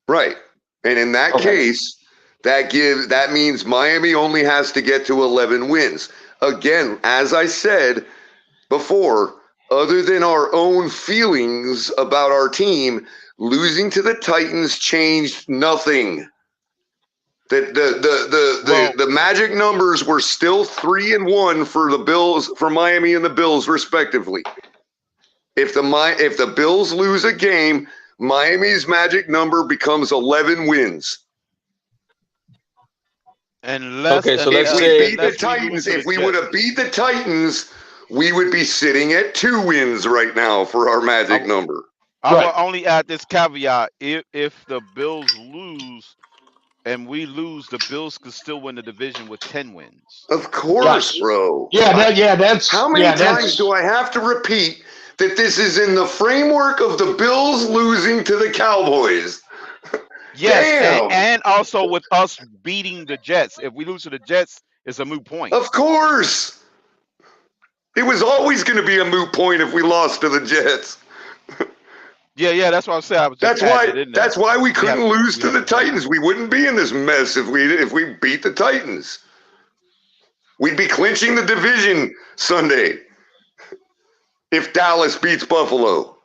Speaker 6: Right. And in that case, that means Miami only has to get to 11 wins. Again, as I said before, other than our own feelings about our team, losing to the Titans changed nothing. The magic numbers were still 3-1 for the Bills, for Miami and the Bills respectively. If the Bills lose a game, Miami's magic number becomes 11 wins.
Speaker 12: And
Speaker 11: let's say
Speaker 6: if we would have beat the Titans, we would be sitting at 2 wins right now for our magic number.
Speaker 12: I will only add this caveat: if the Bills lose and we lose, the Bills could still win the division with 10 wins.
Speaker 6: Of course, bro.
Speaker 8: Yeah, that's
Speaker 6: how many times do I have to repeat that this is in the framework of the Bills losing to the Cowboys?
Speaker 12: Yes, and also with us beating the Jets. If we lose to the Jets, it's a moot point.
Speaker 6: Of course. It was always going to be a moot point if we lost to the Jets.
Speaker 12: Yeah, that's what I'm saying.
Speaker 6: That's why we couldn't lose to the Titans. We wouldn't be in this mess if we beat the Titans. We'd be clinching the division Sunday if Dallas beats Buffalo.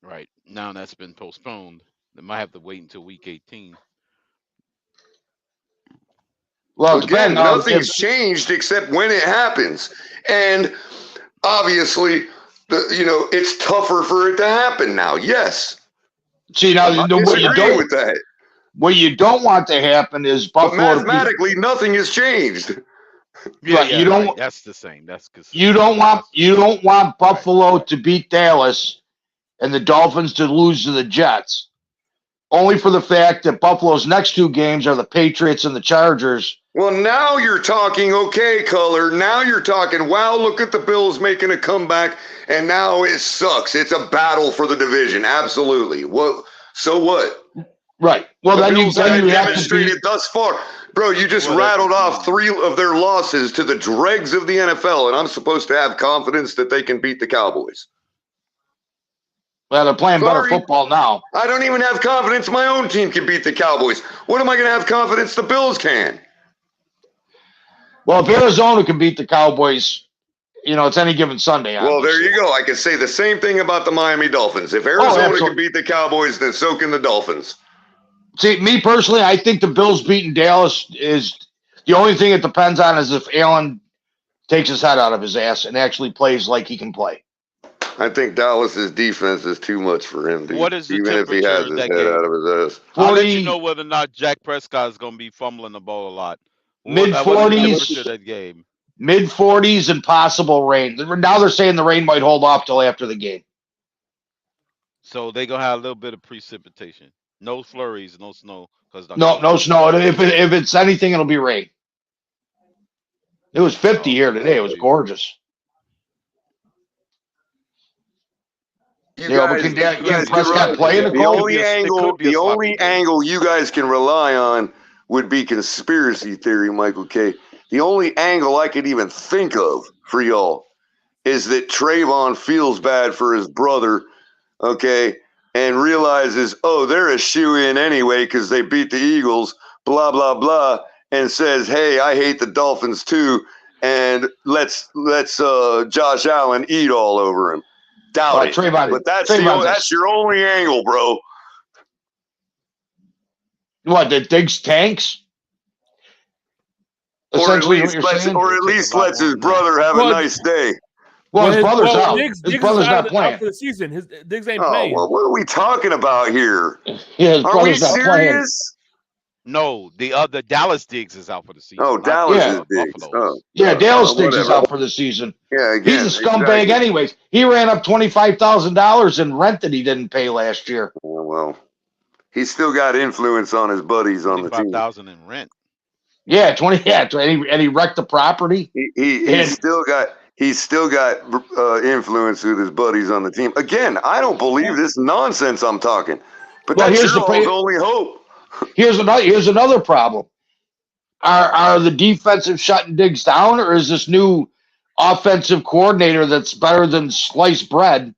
Speaker 12: Right. Now that's been postponed. They might have to wait until week 18.
Speaker 6: Well, again, nothing's changed except when it happens. And obviously, it's tougher for it to happen now. Yes.
Speaker 8: See, now
Speaker 6: I disagree with that.
Speaker 8: What you don't want to happen is Buffalo.
Speaker 6: But mathematically, nothing has changed.
Speaker 8: Yeah, you don't.
Speaker 12: Right. That's the same. That's consistent.
Speaker 8: You don't want Buffalo to beat Dallas and the Dolphins to lose to the Jets. Only for the fact that Buffalo's next 2 games are the Patriots and the Chargers.
Speaker 6: Well, now you're talking, okay, Color. Now you're talking, wow, look at the Bills making a comeback, and now it sucks. It's a battle for the division. Absolutely. What? So what?
Speaker 8: Right. Well,
Speaker 6: the
Speaker 8: then
Speaker 6: Bills
Speaker 8: you have
Speaker 6: demonstrated thus far. Bro, you just rattled off 3 of their losses to the dregs of the NFL, and I'm supposed to have confidence that they can beat the Cowboys.
Speaker 8: Well, they're playing better football now.
Speaker 6: I don't even have confidence my own team can beat the Cowboys. What am I going to have confidence the Bills can?
Speaker 8: Well, if Arizona can beat the Cowboys, it's any given Sunday.
Speaker 6: Obviously. Well, there you go. I can say the same thing about the Miami Dolphins. If Arizona can beat the Cowboys, then so can the Dolphins.
Speaker 8: See, me personally, I think the Bills beating Dallas is the only thing it depends on is if Allen takes his head out of his ass and actually plays like he can play.
Speaker 6: I think Dallas's defense is too much for him, dude.
Speaker 12: What is the
Speaker 6: even if he has his head out of his ass.
Speaker 12: I'll let you know whether or not Jack Prescott is going to be fumbling the ball a lot.
Speaker 8: Mid-40s.
Speaker 12: That game.
Speaker 8: Mid-40s and possible rain. Now they're saying the rain might hold off till after the game.
Speaker 12: So they're going to have a little bit of precipitation. No flurries, no snow.
Speaker 8: No snow. If it's anything, it'll be rain. It was 50 here today. It was gorgeous.
Speaker 6: The only angle you guys can rely on would be conspiracy theory, Michael K. The only angle I could even think of for y'all is that Trayvon feels bad for his brother, okay, and realizes, oh, they're a shoe-in anyway because they beat the Eagles, blah, blah, blah, and says, hey, I hate the Dolphins too, and let's Josh Allen eat all over him. Doubt it. But that's your only angle, bro.
Speaker 8: What, the Diggs tanks?
Speaker 6: Or at least lets his brother have a nice day.
Speaker 8: Well, his brother's out. His brother's not playing.
Speaker 9: Out for the season. Diggs ain't
Speaker 6: playing. Well, what are we talking about here?
Speaker 8: Yeah, his
Speaker 6: are we
Speaker 8: serious?
Speaker 6: Not playing.
Speaker 12: No, the other Dallas Diggs is out for the season.
Speaker 6: Oh, Dallas is Diggs. Oh.
Speaker 8: Yeah, Dallas Diggs is out for the season.
Speaker 6: Yeah, again,
Speaker 8: he's a scumbag anyways. He ran up $25,000 in rent that he didn't pay last year.
Speaker 6: Oh, well, he's still got influence on his buddies on the team.
Speaker 12: $25,000 in rent.
Speaker 8: Yeah, 20. Yeah, and he wrecked the property.
Speaker 6: He's still got influence with his buddies on the team. Again, I don't believe this nonsense I'm talking, but that's your only hope.
Speaker 8: Here's another problem. Are the defensive shutting Diggs down, or is this new offensive coordinator that's better than sliced bread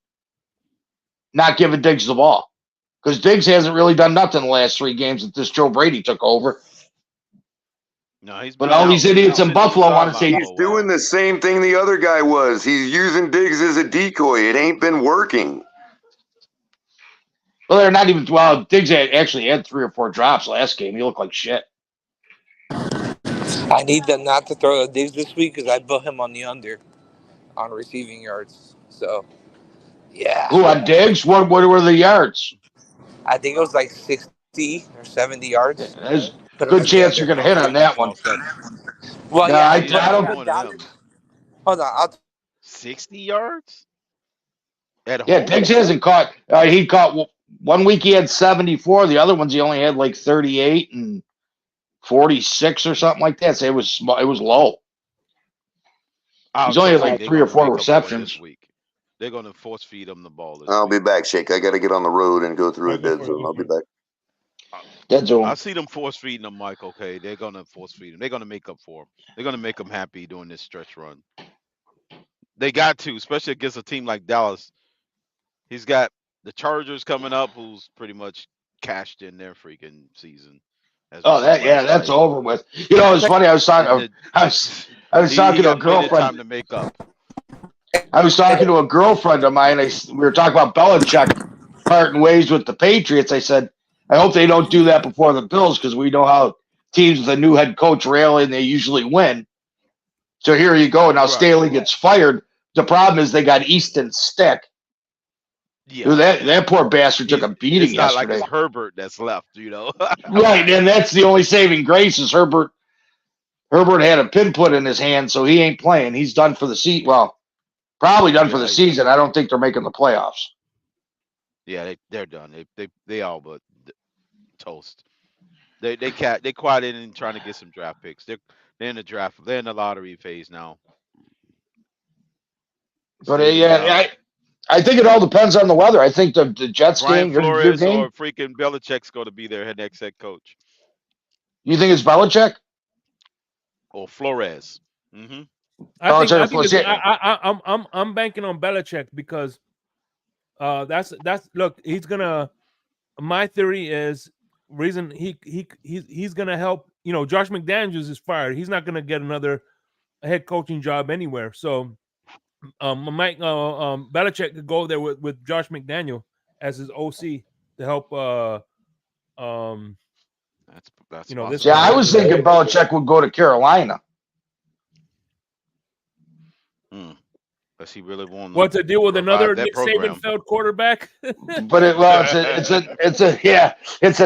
Speaker 8: not giving Diggs the ball? Because Diggs hasn't really done nothing the last 3 games that this Joe Brady took over.
Speaker 12: No,
Speaker 8: but all these idiots in Buffalo want to say
Speaker 6: he's doing the same thing the other guy was. He's using Diggs as a decoy. It ain't been working.
Speaker 8: Well, they're not even. Well, Diggs actually had 3 or 4 drops last game. He looked like shit.
Speaker 14: I need them not to throw the Diggs this week because I put him on the under on receiving yards. So, yeah.
Speaker 8: Who on Diggs? What were the yards?
Speaker 14: I think it was like 60 or 70 yards.
Speaker 8: Yeah, there's a good chance you're going to hit on that one.
Speaker 14: Well,
Speaker 8: no,
Speaker 14: yeah.
Speaker 8: I don't.
Speaker 14: Hold on.
Speaker 12: 60 yards?
Speaker 8: Diggs hasn't caught. He caught 1 week. He had 74. The other ones he only had like 38 and 46 or something like that. So it was low. He's only had like 3 or 4 receptions.
Speaker 12: They're going to force feed him the ball.
Speaker 6: I'll be back, Shake. I got to get on the road and go through a dead zone. I'll be back.
Speaker 8: Dead zone.
Speaker 12: I see them force feeding him, Mike. Okay, they're going to force feed him. They're going to make up for him. They're going to make him happy doing this stretch run. They got to, especially against a team like Dallas. He's got the Chargers coming up, who's pretty much cashed in their freaking season.
Speaker 8: That's over with. You know, it's funny. I was talking to a girlfriend.
Speaker 12: Time to make up.
Speaker 8: I was talking to a girlfriend of mine. We were talking about Belichick parting ways with the Patriots. I said, I hope they don't do that before the Bills because we know how teams with a new head coach rail and they usually win. So here you go. Now Staley gets fired. The problem is they got Easton Stick.
Speaker 12: Yeah,
Speaker 8: dude, that poor bastard took a beating
Speaker 12: it's not
Speaker 8: yesterday.
Speaker 12: like it's Herbert that's left, you know.
Speaker 8: Right, and that's the only saving grace is Herbert. Herbert had a pin put in his hand, so he ain't playing. He's done for the season. Well, probably done for the season. I don't think they're making the playoffs.
Speaker 12: Yeah, they're done. They all but toast. They quiet in and trying to get some draft picks. They're in the draft. They're in the lottery phase now.
Speaker 8: But I think it all depends on the weather. I think the Jets
Speaker 12: Brian
Speaker 8: game, your
Speaker 12: Flores
Speaker 8: game.
Speaker 12: or freaking Belichick's going to be their next head coach.
Speaker 8: You think it's Belichick
Speaker 12: or Flores? Mm-hmm.
Speaker 9: I'm banking on Belichick because that's look. He's gonna. My theory is reason he's gonna help. You know, Josh McDaniels is fired. He's not gonna get another head coaching job anywhere. So, Belichick could go there with Josh McDaniel as his OC to help.
Speaker 12: That's
Speaker 9: you know. This
Speaker 8: I was thinking Belichick would go to Carolina.
Speaker 12: Does he really want
Speaker 9: what to deal with another Nick Saban-filled quarterback?
Speaker 8: But it's an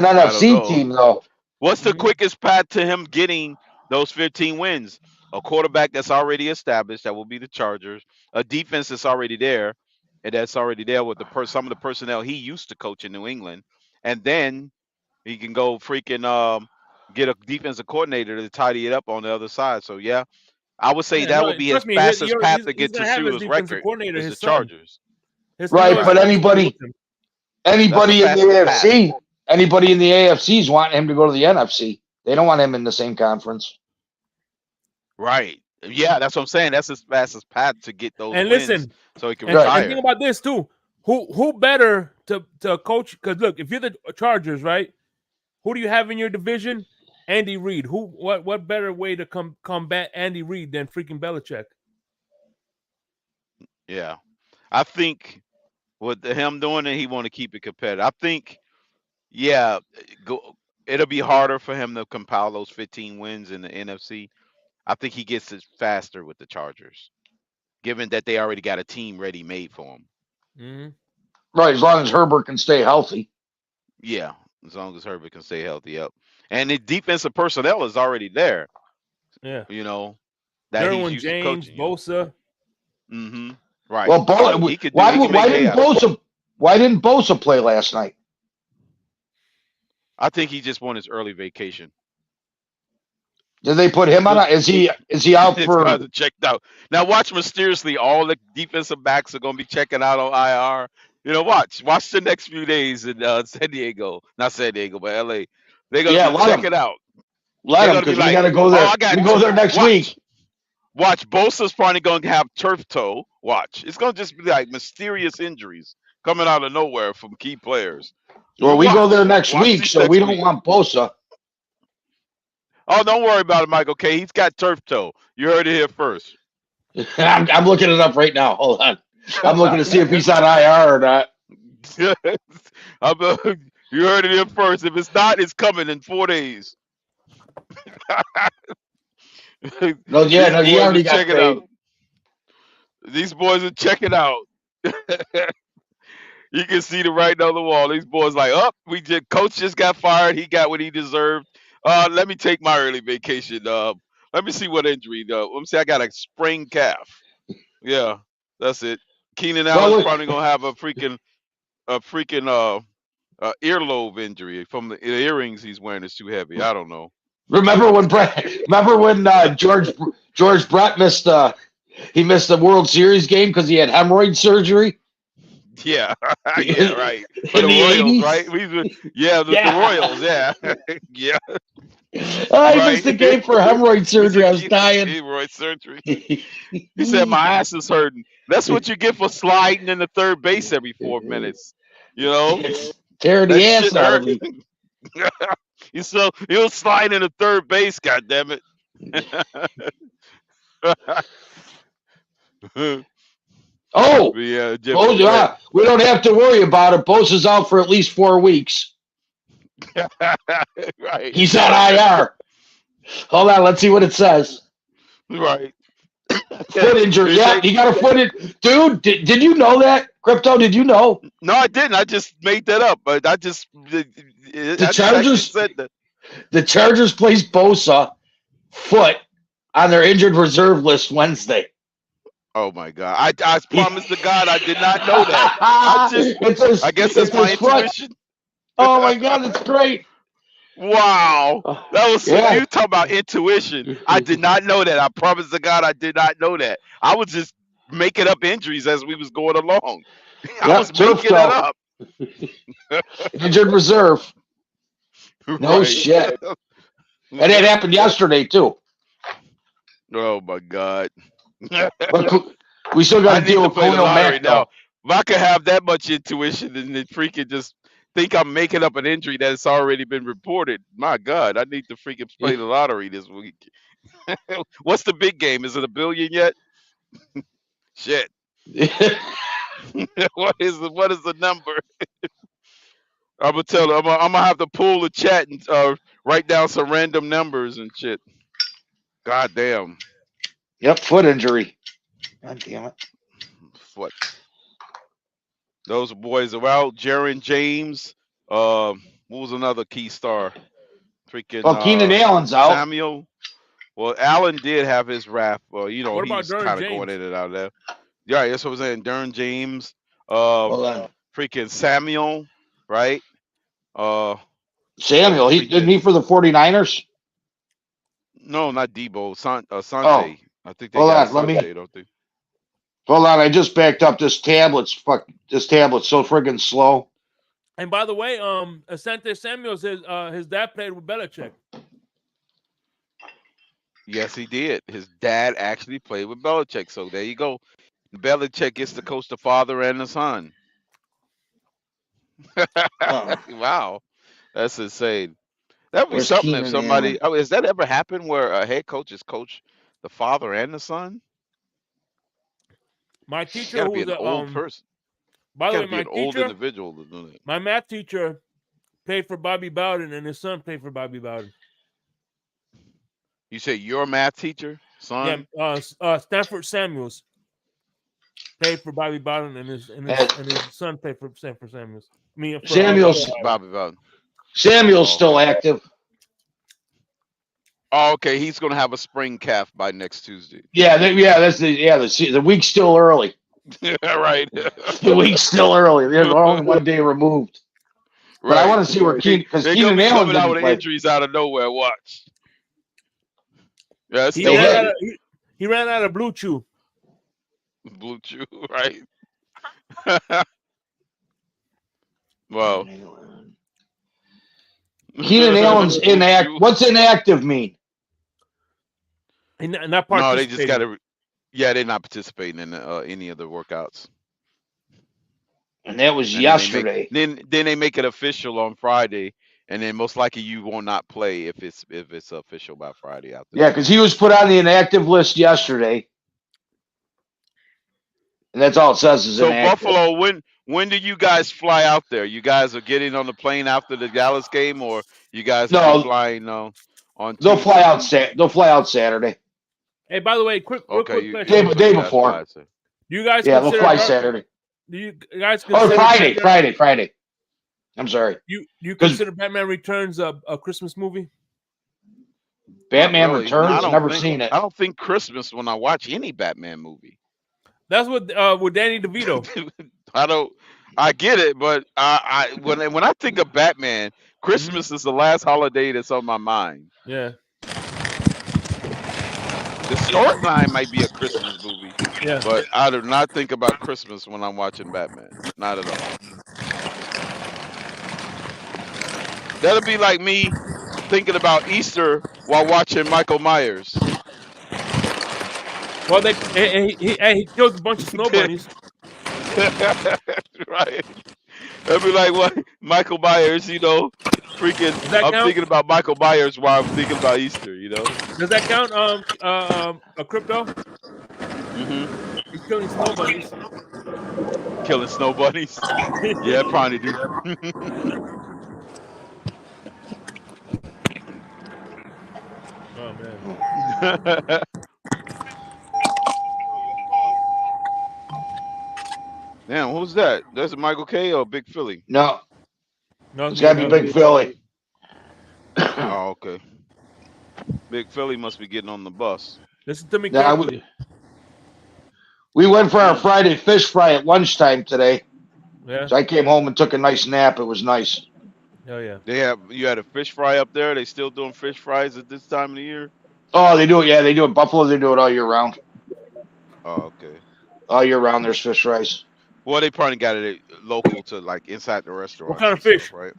Speaker 8: NFC team though.
Speaker 12: What's the quickest path to him getting those 15 wins? A quarterback that's already established, that will be the Chargers. A defense that's already there, and that's already there with some of the personnel he used to coach in New England, and then he can go freaking get a defensive coordinator to tidy it up on the other side. So yeah, I would say that would be his fastest path to get to Shooter's record. Is the Chargers.
Speaker 8: Right, but anybody in the AFC is wanting him to go to the NFC. They don't want him in the same conference.
Speaker 12: Right. Yeah, that's what I'm saying. That's his fastest path to get those
Speaker 9: and
Speaker 12: wins,
Speaker 9: listen,
Speaker 12: so he can retire.
Speaker 9: And think about this too. Who better to coach? Because look, if you're the Chargers, right? Who do you have in your division? Andy Reid. What better way to combat Andy Reid than freaking Belichick?
Speaker 12: Yeah, I think with him doing it, he want to keep it competitive. I think, it'll be harder for him to compile those 15 wins in the NFC. I think he gets it faster with the Chargers, given that they already got a team ready made for him.
Speaker 9: Mm-hmm.
Speaker 8: Right, as long as Herbert can stay healthy.
Speaker 12: Yeah, as long as Herbert can stay healthy, yep. And the defensive personnel is already there.
Speaker 9: Yeah,
Speaker 12: you know that he's used to coaching.
Speaker 9: Bosa.
Speaker 12: Mm-hmm. Right.
Speaker 8: Well, why didn't Bosa play last night?
Speaker 12: I think he just won his early vacation.
Speaker 8: Did they put him on? Is he out for?
Speaker 12: Checked out. Now watch, mysteriously all the defensive backs are going to be checking out on IR. You know, watch the next few days in San Diego, not San Diego, but LA. They're going to check it out.
Speaker 8: Let them, because we got to go there. We go there next week.
Speaker 12: Watch, Bosa's probably going to have turf toe. Watch, it's going to just be like mysterious injuries coming out of nowhere from key players.
Speaker 8: Well, we go there next week, so we don't want Bosa.
Speaker 12: Oh, don't worry about it, Mike. Okay, he's got turf toe. You heard it here first.
Speaker 8: I'm looking it up right now. Hold on. I'm looking to see if he's on IR or not.
Speaker 12: You heard it here first. If it's not, it's coming in 4 days.
Speaker 8: He already got paid.
Speaker 12: These boys are checking out. You can see the writing on the wall. These boys like, coach just got fired. He got what he deserved. Let me take my early vacation. Let me see what injury. Let me see. I got a sprained calf. Yeah, that's it. Keenan Allen's probably gonna have a freaking earlobe injury from the earrings he's wearing is too heavy. I don't know.
Speaker 8: Remember when George Brett missed the World Series game because he had hemorrhoid surgery?
Speaker 12: Yeah, yeah, right. For the Royals, right? The Royals, yeah. Yeah.
Speaker 8: I missed the game for hemorrhoid surgery. I was dying.
Speaker 12: Hemorrhoid surgery. He said my ass is hurting. That's what you get for sliding in the third base every 4 minutes. You know?
Speaker 8: Tearing the ass out of me.
Speaker 12: He was sliding in the third base, goddammit.
Speaker 8: Yeah, we don't have to worry about it. Bosa's out for at least 4 weeks.
Speaker 12: Right.
Speaker 8: He's on IR. Hold on, let's see what it says.
Speaker 12: Right.
Speaker 8: Foot injury. Yeah, he got a foot injury. Dude, did you know that? Crypto, did you know?
Speaker 12: No, I didn't. I just made that up. But I just
Speaker 8: The Chargers
Speaker 12: said that.
Speaker 8: The Chargers placed Bosa foot on their injured reserve list Wednesday.
Speaker 12: Oh my God! I promised to God I did not know that. I guess it's my intuition.
Speaker 8: Oh my God, it's great!
Speaker 12: Wow, that was you talk about intuition. I did not know that. I promised to God I did not know that. I was just making up injuries as we was going along. I was making that up.
Speaker 8: Injured reserve. No shit. And it happened yesterday too.
Speaker 12: Oh my God.
Speaker 8: But we still got to deal with Khalil Mack
Speaker 12: now. If I could have that much intuition and then freaking just think I'm making up an injury that's already been reported, my God, I need to freaking play the lottery this week. What's the big game? Is it $1 billion yet? Shit. What is the number? I'm gonna tell them. I'm gonna have to pull the chat and write down some random numbers and shit. God damn.
Speaker 8: Yep, foot injury. God damn it.
Speaker 12: Foot. Those boys are out. Jaron James. What was another key star? Freaking.
Speaker 8: Keenan Allen's out.
Speaker 12: Samuel. Well, Allen did have his rap. He's kind of going in and out of there. Yeah, that's what I'm saying. Darren James. Freaking Samuel, right?
Speaker 8: Samuel, didn't he for the 49ers?
Speaker 12: No, not Debo. Sante. I think they
Speaker 8: got
Speaker 12: Sante, don't they?
Speaker 8: Hold on, I just backed up this tablet's this tablet's so friggin' slow.
Speaker 9: And by the way, Asante Samuel says his dad played with Belichick.
Speaker 12: Yes, he did. His dad actually played with Belichick. So there you go. Belichick gets to coach the father and the son. Wow. That's insane. That would be something if somebody. Has that ever happened where a head coach has coached the father and the son?
Speaker 9: My teacher, who's
Speaker 12: an old person.
Speaker 9: By the way, my
Speaker 12: old individual to do that.
Speaker 9: My math teacher played for Bobby Bowden, and his son played for Bobby Bowden.
Speaker 12: You say your math teacher, son?
Speaker 9: Yeah, Stanford Samuels played for Bobby Bowden, and his son played for Stanford Samuels.
Speaker 12: Bobby Bowden.
Speaker 8: Samuel's still active.
Speaker 12: Oh, okay. He's going to have a spring calf by next Tuesday.
Speaker 8: The week's still early.
Speaker 12: Right.
Speaker 8: The week's still early. They're only 1 day removed. But I want to see where Keenan Allen
Speaker 12: coming out with injuries out of nowhere. Watch. Yeah,
Speaker 9: he ran out of Blue Chew.
Speaker 12: Blue Chew, right? Well,
Speaker 8: Keenan Allen's inactive. What's inactive mean?
Speaker 9: Not participating.
Speaker 12: No, they just got to. Yeah, they're not participating in any of the workouts.
Speaker 8: And that was yesterday.
Speaker 12: Then they make it official on Friday, and then most likely you will not play if it's official by Friday.
Speaker 8: Yeah, because he was put on the inactive list yesterday, and that's all it says is inactive.
Speaker 12: Buffalo, when do you guys fly out there? You guys are getting on the plane after the Dallas game, or you guys are flying on?
Speaker 8: They'll fly out. They'll fly out Saturday.
Speaker 9: Hey, by the way, quick question.
Speaker 8: Day before.
Speaker 9: You guys?
Speaker 8: Yeah, they'll fly Saturday.
Speaker 9: Do you guys?
Speaker 8: Friday. I'm sorry.
Speaker 9: You consider Batman Returns a Christmas movie?
Speaker 8: Batman Returns? Never seen it.
Speaker 12: I don't think Christmas when I watch any Batman movie.
Speaker 9: That's with Danny DeVito.
Speaker 12: I get it, but when I think of Batman, Christmas is the last holiday that's on my mind.
Speaker 9: Yeah.
Speaker 12: The storyline might be a Christmas movie, but I do not think about Christmas when I'm watching Batman. Not at all. That'll be like me thinking about Easter while watching Michael Myers.
Speaker 9: Well, he killed a bunch of snow bunnies.
Speaker 12: Right. That'd be like what Michael Myers, freaking. I'm thinking about Michael Myers while I'm thinking about Easter,
Speaker 9: Does that count? A crypto?
Speaker 12: Mm-hmm.
Speaker 9: He's killing snow bunnies.
Speaker 12: Killing snow bunnies? Yeah, probably do.
Speaker 9: Oh man.
Speaker 12: Damn, who's that? That's Michael K or Big Philly?
Speaker 8: No,
Speaker 9: No,
Speaker 8: it's got to be Big Philly.
Speaker 12: Oh, okay. Big Philly must be getting on the bus.
Speaker 9: Listen to me
Speaker 8: Yeah,
Speaker 9: carefully.
Speaker 8: we went for our Friday fish fry at lunchtime today.
Speaker 9: Yeah.
Speaker 8: So I came home and took a nice nap. It was nice.
Speaker 9: Oh yeah.
Speaker 12: You had a fish fry up there. They still doing fish fries at this time of the year?
Speaker 8: Oh, they do it. Yeah, they do it. Buffalo, they do it all year round.
Speaker 12: Oh, okay.
Speaker 8: All year round, there's fish fries.
Speaker 12: Well, they probably got it local to like inside the restaurant.
Speaker 9: What kind of fish?
Speaker 12: Right.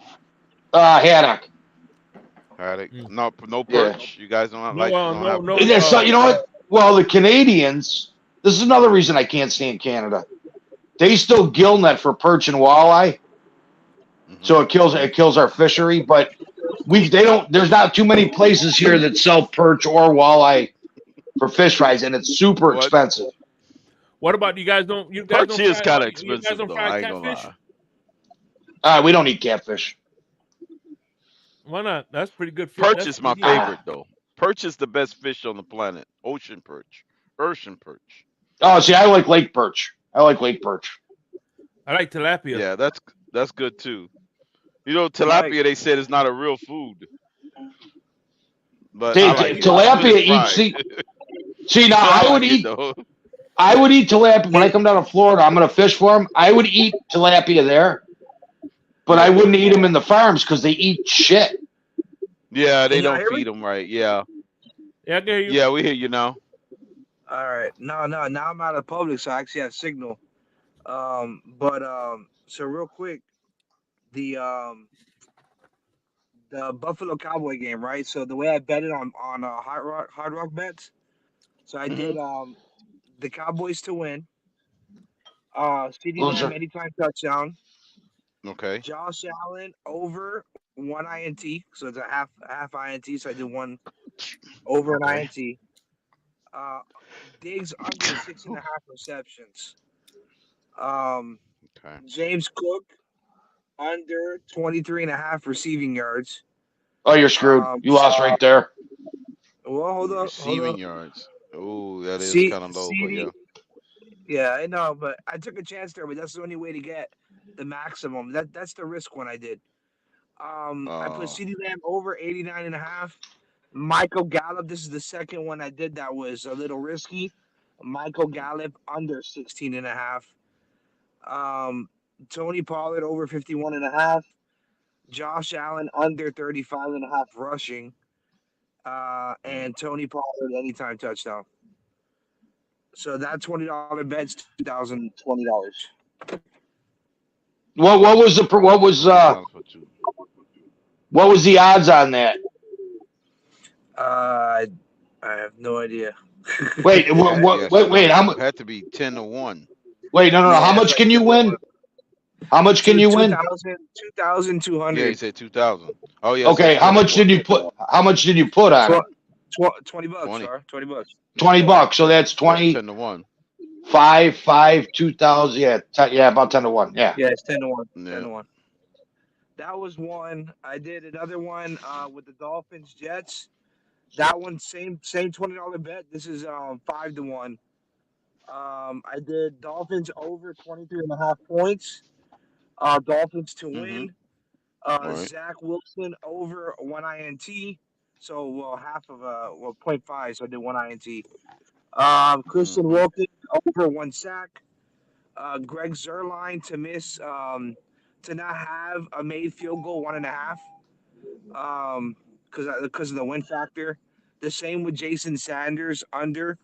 Speaker 8: Haddock.
Speaker 12: Haddock. No perch.
Speaker 8: Yeah.
Speaker 12: You guys don't
Speaker 9: No,
Speaker 12: like.
Speaker 9: no.
Speaker 8: You know what? Well, the Canadians. This is another reason I can't stand Canada. They still gill net for perch and walleye, so it kills our fishery. But they don't. There's not too many places here that sell perch or walleye for fish fries, and it's super expensive.
Speaker 9: What about you guys? Don't you guys?
Speaker 12: Perch is kind of
Speaker 9: You guys
Speaker 12: expensive
Speaker 9: don't
Speaker 12: though.
Speaker 9: fry
Speaker 12: I ain't gonna
Speaker 9: catfish?
Speaker 12: lie.
Speaker 8: We don't eat catfish.
Speaker 9: Why not? That's pretty good fish.
Speaker 12: Perch is my favorite though. Perch is the best fish on the planet. Ocean perch.
Speaker 8: Oh, see, I like lake perch. I like
Speaker 9: tilapia.
Speaker 12: Yeah, that's good too. You know, tilapia they said is not a real food. But I like
Speaker 8: tilapia See now I would eat tilapia when I come down to Florida. I'm gonna fish for them. I would eat tilapia there, but I wouldn't eat them in the farms because they eat shit.
Speaker 12: Yeah, they don't feed them right. Yeah.
Speaker 9: Yeah, I can hear you.
Speaker 12: Yeah, we hear you now.
Speaker 14: All right. No. Now I'm out of public, so I actually have signal. So real quick, the Buffalo Cowboy game, right? So the way I bet it on Hard Rock bets, so I did the Cowboys to win, CeeDee Lamb anytime touchdown.
Speaker 12: Okay.
Speaker 14: Josh Allen over 1 INT, so it's a half INT. So I did one over an INT. Diggs under 6.5 receptions. James Cook under 23.5 receiving yards.
Speaker 8: Oh, you're screwed. You lost right there.
Speaker 14: Well, hold up.
Speaker 12: Receiving yards. Oh, that is kind of low, but yeah.
Speaker 14: Yeah, I know, but I took a chance there, but that's the only way to get the maximum. That's the risk one I did. I put CeeDee Lamb over 89.5. Michael Gallup, this is the second one I did that was a little risky. Michael Gallup under 16.5. Tony Pollard over 51.5. Josh Allen under 35.5 rushing. And Tony Pollard anytime touchdown. So that $20 bet's $2,020.
Speaker 8: What was the odds on that?
Speaker 14: I have no idea.
Speaker 8: Wait. How much?
Speaker 12: Had to be 10-1.
Speaker 8: Wait, no. How much can you win? How much can you win?
Speaker 14: 2,200.
Speaker 12: Yeah, he said 2,000. Oh yeah.
Speaker 8: Okay, how much did you put? How much did you put on it?
Speaker 14: $20.
Speaker 12: 20.
Speaker 8: $20. So that's 20.
Speaker 12: 10-1.
Speaker 8: 5, 2,000. Yeah, about 10-1. Yeah.
Speaker 14: Yeah, it's 10-1.
Speaker 12: Yeah.
Speaker 14: 10-1. That was one. I did another one with the Dolphins Jets. That one same $20 bet. This is 5-1. I did Dolphins over 23.5 points. Dolphins to win. Zach Wilson over 1 INT. So half of 0.5. So I did 1 INT. Christian Wilkins over 1 sack. Greg Zuerlein to miss to not have a made field goal 1.5. Because of the win factor. The same with Jason Sanders under.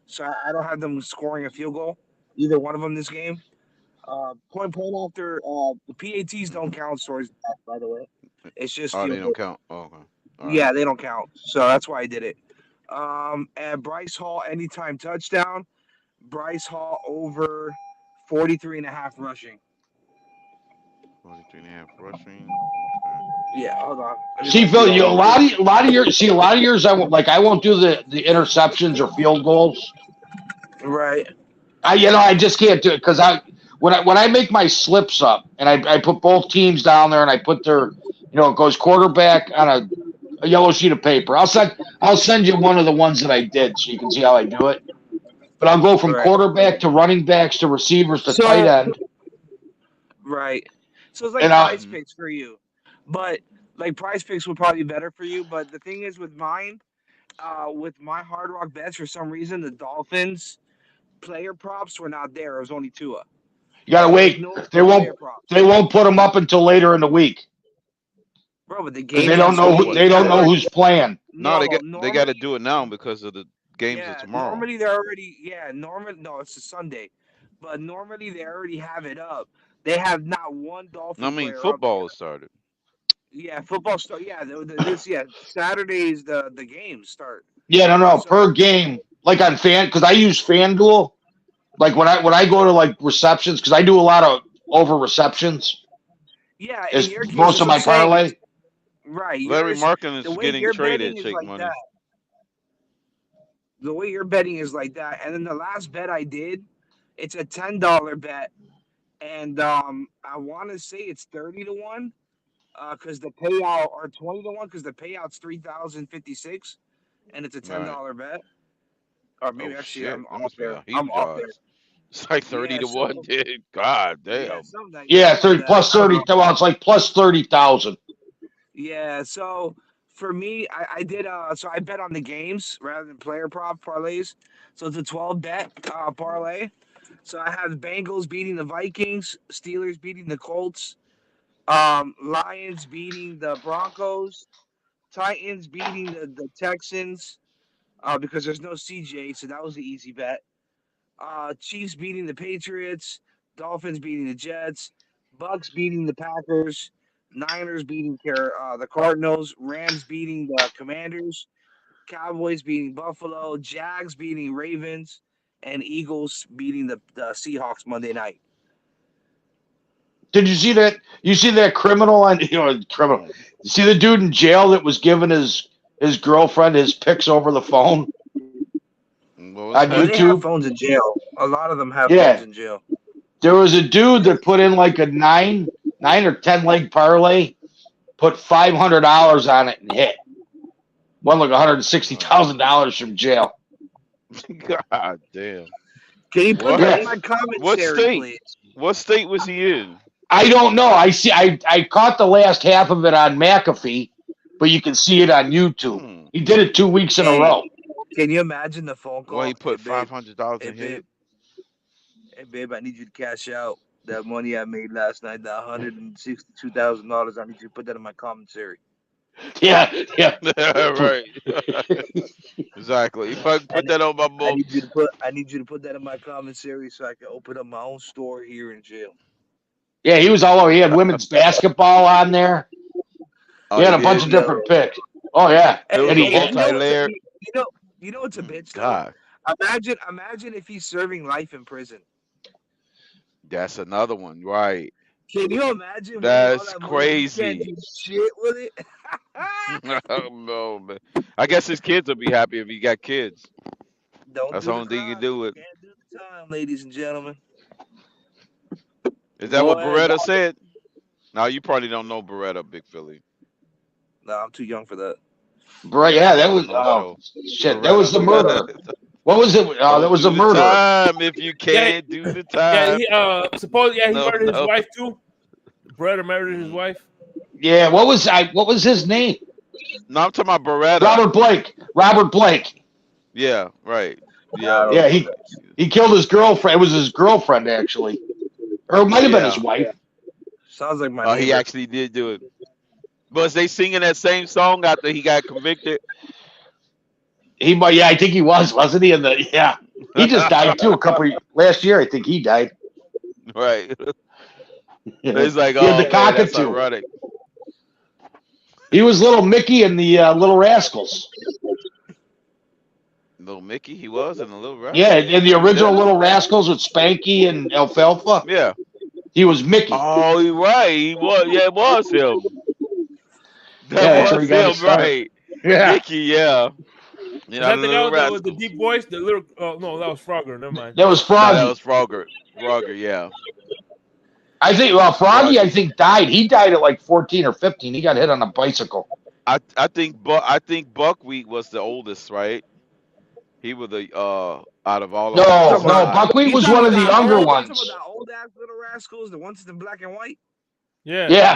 Speaker 14: So I don't have them scoring a field goal, either one of them this game. Point after the PATs don't count towards that, by the way. It's just
Speaker 12: they don't count. Oh, okay.
Speaker 14: Yeah, they don't count. So that's why I did it. And Bryce Hall anytime touchdown. Bryce Hall over 43.5 rushing.
Speaker 12: 43.5 rushing.
Speaker 14: Yeah, hold on.
Speaker 8: See, Phil, a lot of yours. I won't do the interceptions or field goals.
Speaker 14: Right.
Speaker 8: I just can't do it because when I make my slips up and I put both teams down there and I put their it goes quarterback on a yellow sheet of paper. I'll send you one of the ones that I did so you can see how I do it. But I'll go from quarterback to running backs to receivers to tight end.
Speaker 14: Right. So it's like
Speaker 15: And
Speaker 14: Prize Picks for you, but like Prize Picks would probably be better for you. But the thing is with mine, with my Hard Rock bets, for some reason the Dolphins player props were not there. It was only Tua.
Speaker 15: you gotta wait.
Speaker 14: No
Speaker 15: They
Speaker 14: player props.
Speaker 15: won't put them up until later in the week.
Speaker 14: Bro, but the
Speaker 15: Because
Speaker 14: game
Speaker 15: they don't know who's playing.
Speaker 12: No, they got to do it now because of the games of tomorrow.
Speaker 14: Normally they're already no, it's a Sunday, but normally they already have it up. They have not one Dolphin.
Speaker 12: I mean,
Speaker 14: player
Speaker 12: football
Speaker 14: up
Speaker 12: started.
Speaker 14: Yeah, football start. Yeah, Saturdays the games start.
Speaker 15: Yeah, no, per game, like on because I use FanDuel. Like when I go to like receptions, because I do a lot of over receptions.
Speaker 14: Yeah,
Speaker 15: is
Speaker 14: in your case,
Speaker 15: most of my parlay.
Speaker 14: Right,
Speaker 12: Larry Markin is getting traded, Shake
Speaker 14: like
Speaker 12: Money.
Speaker 14: That. The way you're betting is like that, and then the last bet I did, it's a $10 bet, and I want to say it's 30 to 1, because the payout or 20 to 1 because the payout's 3,056, and it's a $10 bet. Or maybe actually I'm off there. I'm off there.
Speaker 12: It's like 30 to 1, dude. God damn.
Speaker 15: Yeah, 30 plus 30. Well, it's like plus 30,000.
Speaker 14: Yeah, so for me, I did so I bet on the games rather than player prop parlays. So it's a 12 bet parlay. So I have Bengals beating the Vikings, Steelers beating the Colts, Lions beating the Broncos, Titans beating the Texans, because there's no CJ, so that was the easy bet. Chiefs beating the Patriots, Dolphins beating the Jets, Bucks beating the Packers, Niners beating the Cardinals, Rams beating the Commanders, Cowboys beating Buffalo, Jags beating Ravens, and Eagles beating the Seahawks Monday night.
Speaker 15: Did you see that? You see that criminal on criminal? You see the dude in jail that was giving his girlfriend his pics over the phone on YouTube?
Speaker 14: They have phones in jail. A lot of them have phones in jail.
Speaker 15: There was a dude that put in like a 9 or 10 leg parlay, put $500 on it and hit. Won like $160,000 from jail.
Speaker 12: God damn.
Speaker 14: Can you put that in my commentary,
Speaker 12: what state?
Speaker 14: please?
Speaker 12: What state was he in?
Speaker 15: I don't know. I caught the last half of it on McAfee, but you can see it on YouTube. He did it 2 weeks in a row.
Speaker 14: Can you imagine the phone call?
Speaker 12: Well, he put $500 in hit.
Speaker 14: Hey, babe, I need you to cash out that money I made last night, that $162,000. I need you to put that in my commentary.
Speaker 15: Yeah.
Speaker 12: Right. Exactly. If I put that on my book.
Speaker 14: I need you to put that in my commentary so I can open up my own store here in jail.
Speaker 15: Yeah, he was all over. He had women's basketball on there. He had a bunch of different picks. Oh yeah.
Speaker 12: It was a multi-layer.
Speaker 14: You know what's a bitch?
Speaker 12: God.
Speaker 14: Imagine if he's serving life in prison.
Speaker 12: That's another one, right?
Speaker 14: Can you imagine?
Speaker 12: That's crazy.
Speaker 14: Can't do shit with it.
Speaker 12: Oh, no, man. I guess his kids will be happy if he got kids. That's the only thing you can do it.
Speaker 14: Can't do the time, ladies and gentlemen.
Speaker 12: Is that what Beretta said? No, you probably don't know Beretta, Big Philly.
Speaker 14: No, I'm too young for that.
Speaker 15: Right? Yeah, that was shit. Beretta. That was the murder. What was it? That was the murder.
Speaker 12: Time if you can't do the time.
Speaker 9: Yeah, he murdered his wife too. Beretta murdered his wife.
Speaker 15: Yeah, what was his name?
Speaker 12: No, I'm talking about Beretta.
Speaker 15: Robert Blake.
Speaker 12: Yeah, right. Yeah.
Speaker 15: Yeah, he killed his girlfriend. It was his girlfriend actually. Or it might have been his wife.
Speaker 14: Sounds like my
Speaker 12: neighbor. He actually did do it. Was they singing that same song after he got convicted?
Speaker 15: I think he wasn't he? He just died too. Last year, I think he died.
Speaker 12: Right. It's like, oh,
Speaker 15: the cockatoo.
Speaker 12: That's ironic.
Speaker 15: He was Little Mickey in the Little Rascals.
Speaker 12: Little Mickey, he was in the Little Rascals.
Speaker 15: Yeah, in the original Little Rascals with Spanky and Alfalfa.
Speaker 12: Yeah.
Speaker 15: He was Mickey.
Speaker 12: Oh, you're right. He was. Yeah, it was him. That was him, right?
Speaker 15: Yeah.
Speaker 12: Mickey, yeah.
Speaker 9: Is that the guy with the deep voice? The little. Oh no, that was Frogger. Never mind.
Speaker 15: That was Froggy.
Speaker 12: No, that was Frogger. Frogger, yeah.
Speaker 15: I think. Well, Froggy, I think died. He died at like 14 or 15. He got hit on a bicycle.
Speaker 12: I think Buckwheat was the oldest, right? He was the out of all.
Speaker 15: No, Buckwheat was one of the younger ones.
Speaker 14: ass Little Rascals, the ones in black and white?
Speaker 9: Yeah.
Speaker 15: Yeah.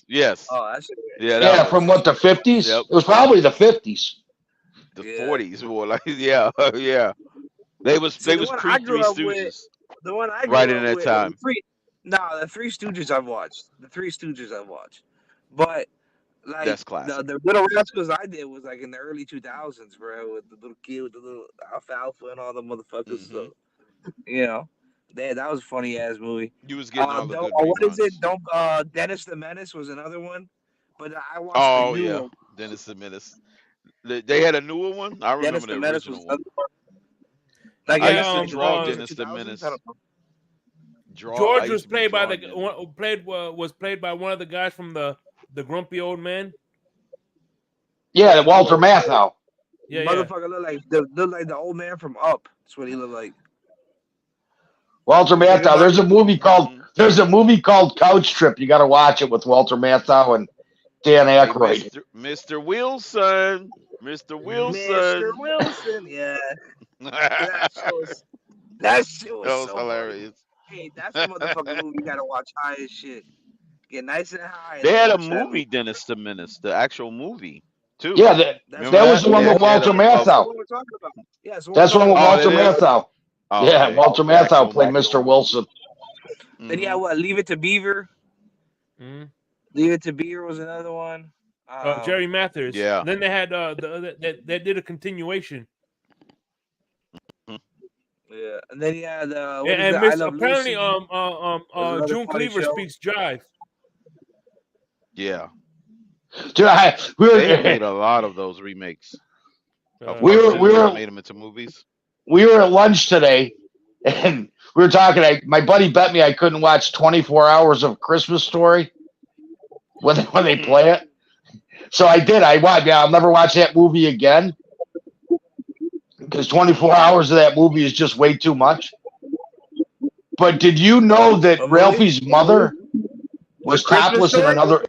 Speaker 12: Yes.
Speaker 14: Oh, that's
Speaker 15: Yeah, from what, the 50s?
Speaker 12: Yep.
Speaker 15: It was probably the 50s.
Speaker 12: The 40s were like, yeah. They was
Speaker 14: See, the
Speaker 12: pre
Speaker 14: one I
Speaker 12: Three
Speaker 14: grew up with,
Speaker 12: Stooges.
Speaker 14: the one I grew
Speaker 12: Right
Speaker 14: up
Speaker 12: in that
Speaker 14: with,
Speaker 12: time.
Speaker 14: the Three Stooges I've watched. The Three Stooges I've watched. But like
Speaker 12: That's classic.
Speaker 14: the Little Rascals I did was like in the early 2000s, bro, with the little kid with the little alfalfa and all the motherfuckers.
Speaker 12: Mm-hmm.
Speaker 14: So, you know, that was a funny ass movie.
Speaker 12: You was getting all the good
Speaker 14: what is it?
Speaker 12: reruns.
Speaker 14: Dennis the Menace was another one, but I watched
Speaker 12: Oh
Speaker 14: the new
Speaker 12: yeah,
Speaker 14: one.
Speaker 12: Dennis the Menace. They had a newer one. I remember
Speaker 14: Dennis
Speaker 12: the
Speaker 14: the Menace
Speaker 12: original
Speaker 14: was
Speaker 12: one.
Speaker 14: like
Speaker 12: I used to
Speaker 14: like
Speaker 12: draw
Speaker 14: the
Speaker 12: Dennis the
Speaker 14: 2000s?
Speaker 12: Menace.
Speaker 14: I don't know.
Speaker 9: George was played by was played by one of the guys from the Grumpy Old Man.
Speaker 15: Yeah, Walter Matthau.
Speaker 9: Yeah,
Speaker 14: Motherfucker look like the old man from Up. That's what he looked like.
Speaker 15: Walter Matthau. There's a movie called Couch Trip. You got to watch it with Walter Matthau and Dan Aykroyd.
Speaker 12: Hey, Mr. Wilson. Mr.
Speaker 14: Wilson, yeah. That shit was so
Speaker 12: hilarious.
Speaker 14: Hey, that's a motherfucking movie you gotta watch high as shit. Get nice and high.
Speaker 12: They had a movie, Dennis the Menace, the actual movie, too.
Speaker 15: Yeah, that was the one with Walter Matthau. That's one with Walter Matthau. Yeah, Walter Matthau played Mr. Wilson.
Speaker 14: Then you had what? Leave It to Beaver.
Speaker 9: Mm-hmm.
Speaker 14: Leave It to Beaver was another one.
Speaker 9: Jerry Mathers.
Speaker 12: Yeah.
Speaker 9: And then they had they did a continuation.
Speaker 14: Yeah, and then you had
Speaker 9: apparently
Speaker 14: Lucy.
Speaker 9: June Cleaver speaks jive.
Speaker 12: Yeah.
Speaker 15: Dude,
Speaker 12: they made a lot of those remakes.
Speaker 15: We were
Speaker 12: made them into movies.
Speaker 15: We were at lunch today, and we were talking. My buddy bet me I couldn't watch 24 hours of Christmas Story when they play it. So I did. I'll never watch that movie again because 24 hours of that movie is just way too much. But did you know that Ralphie's mother was topless in another?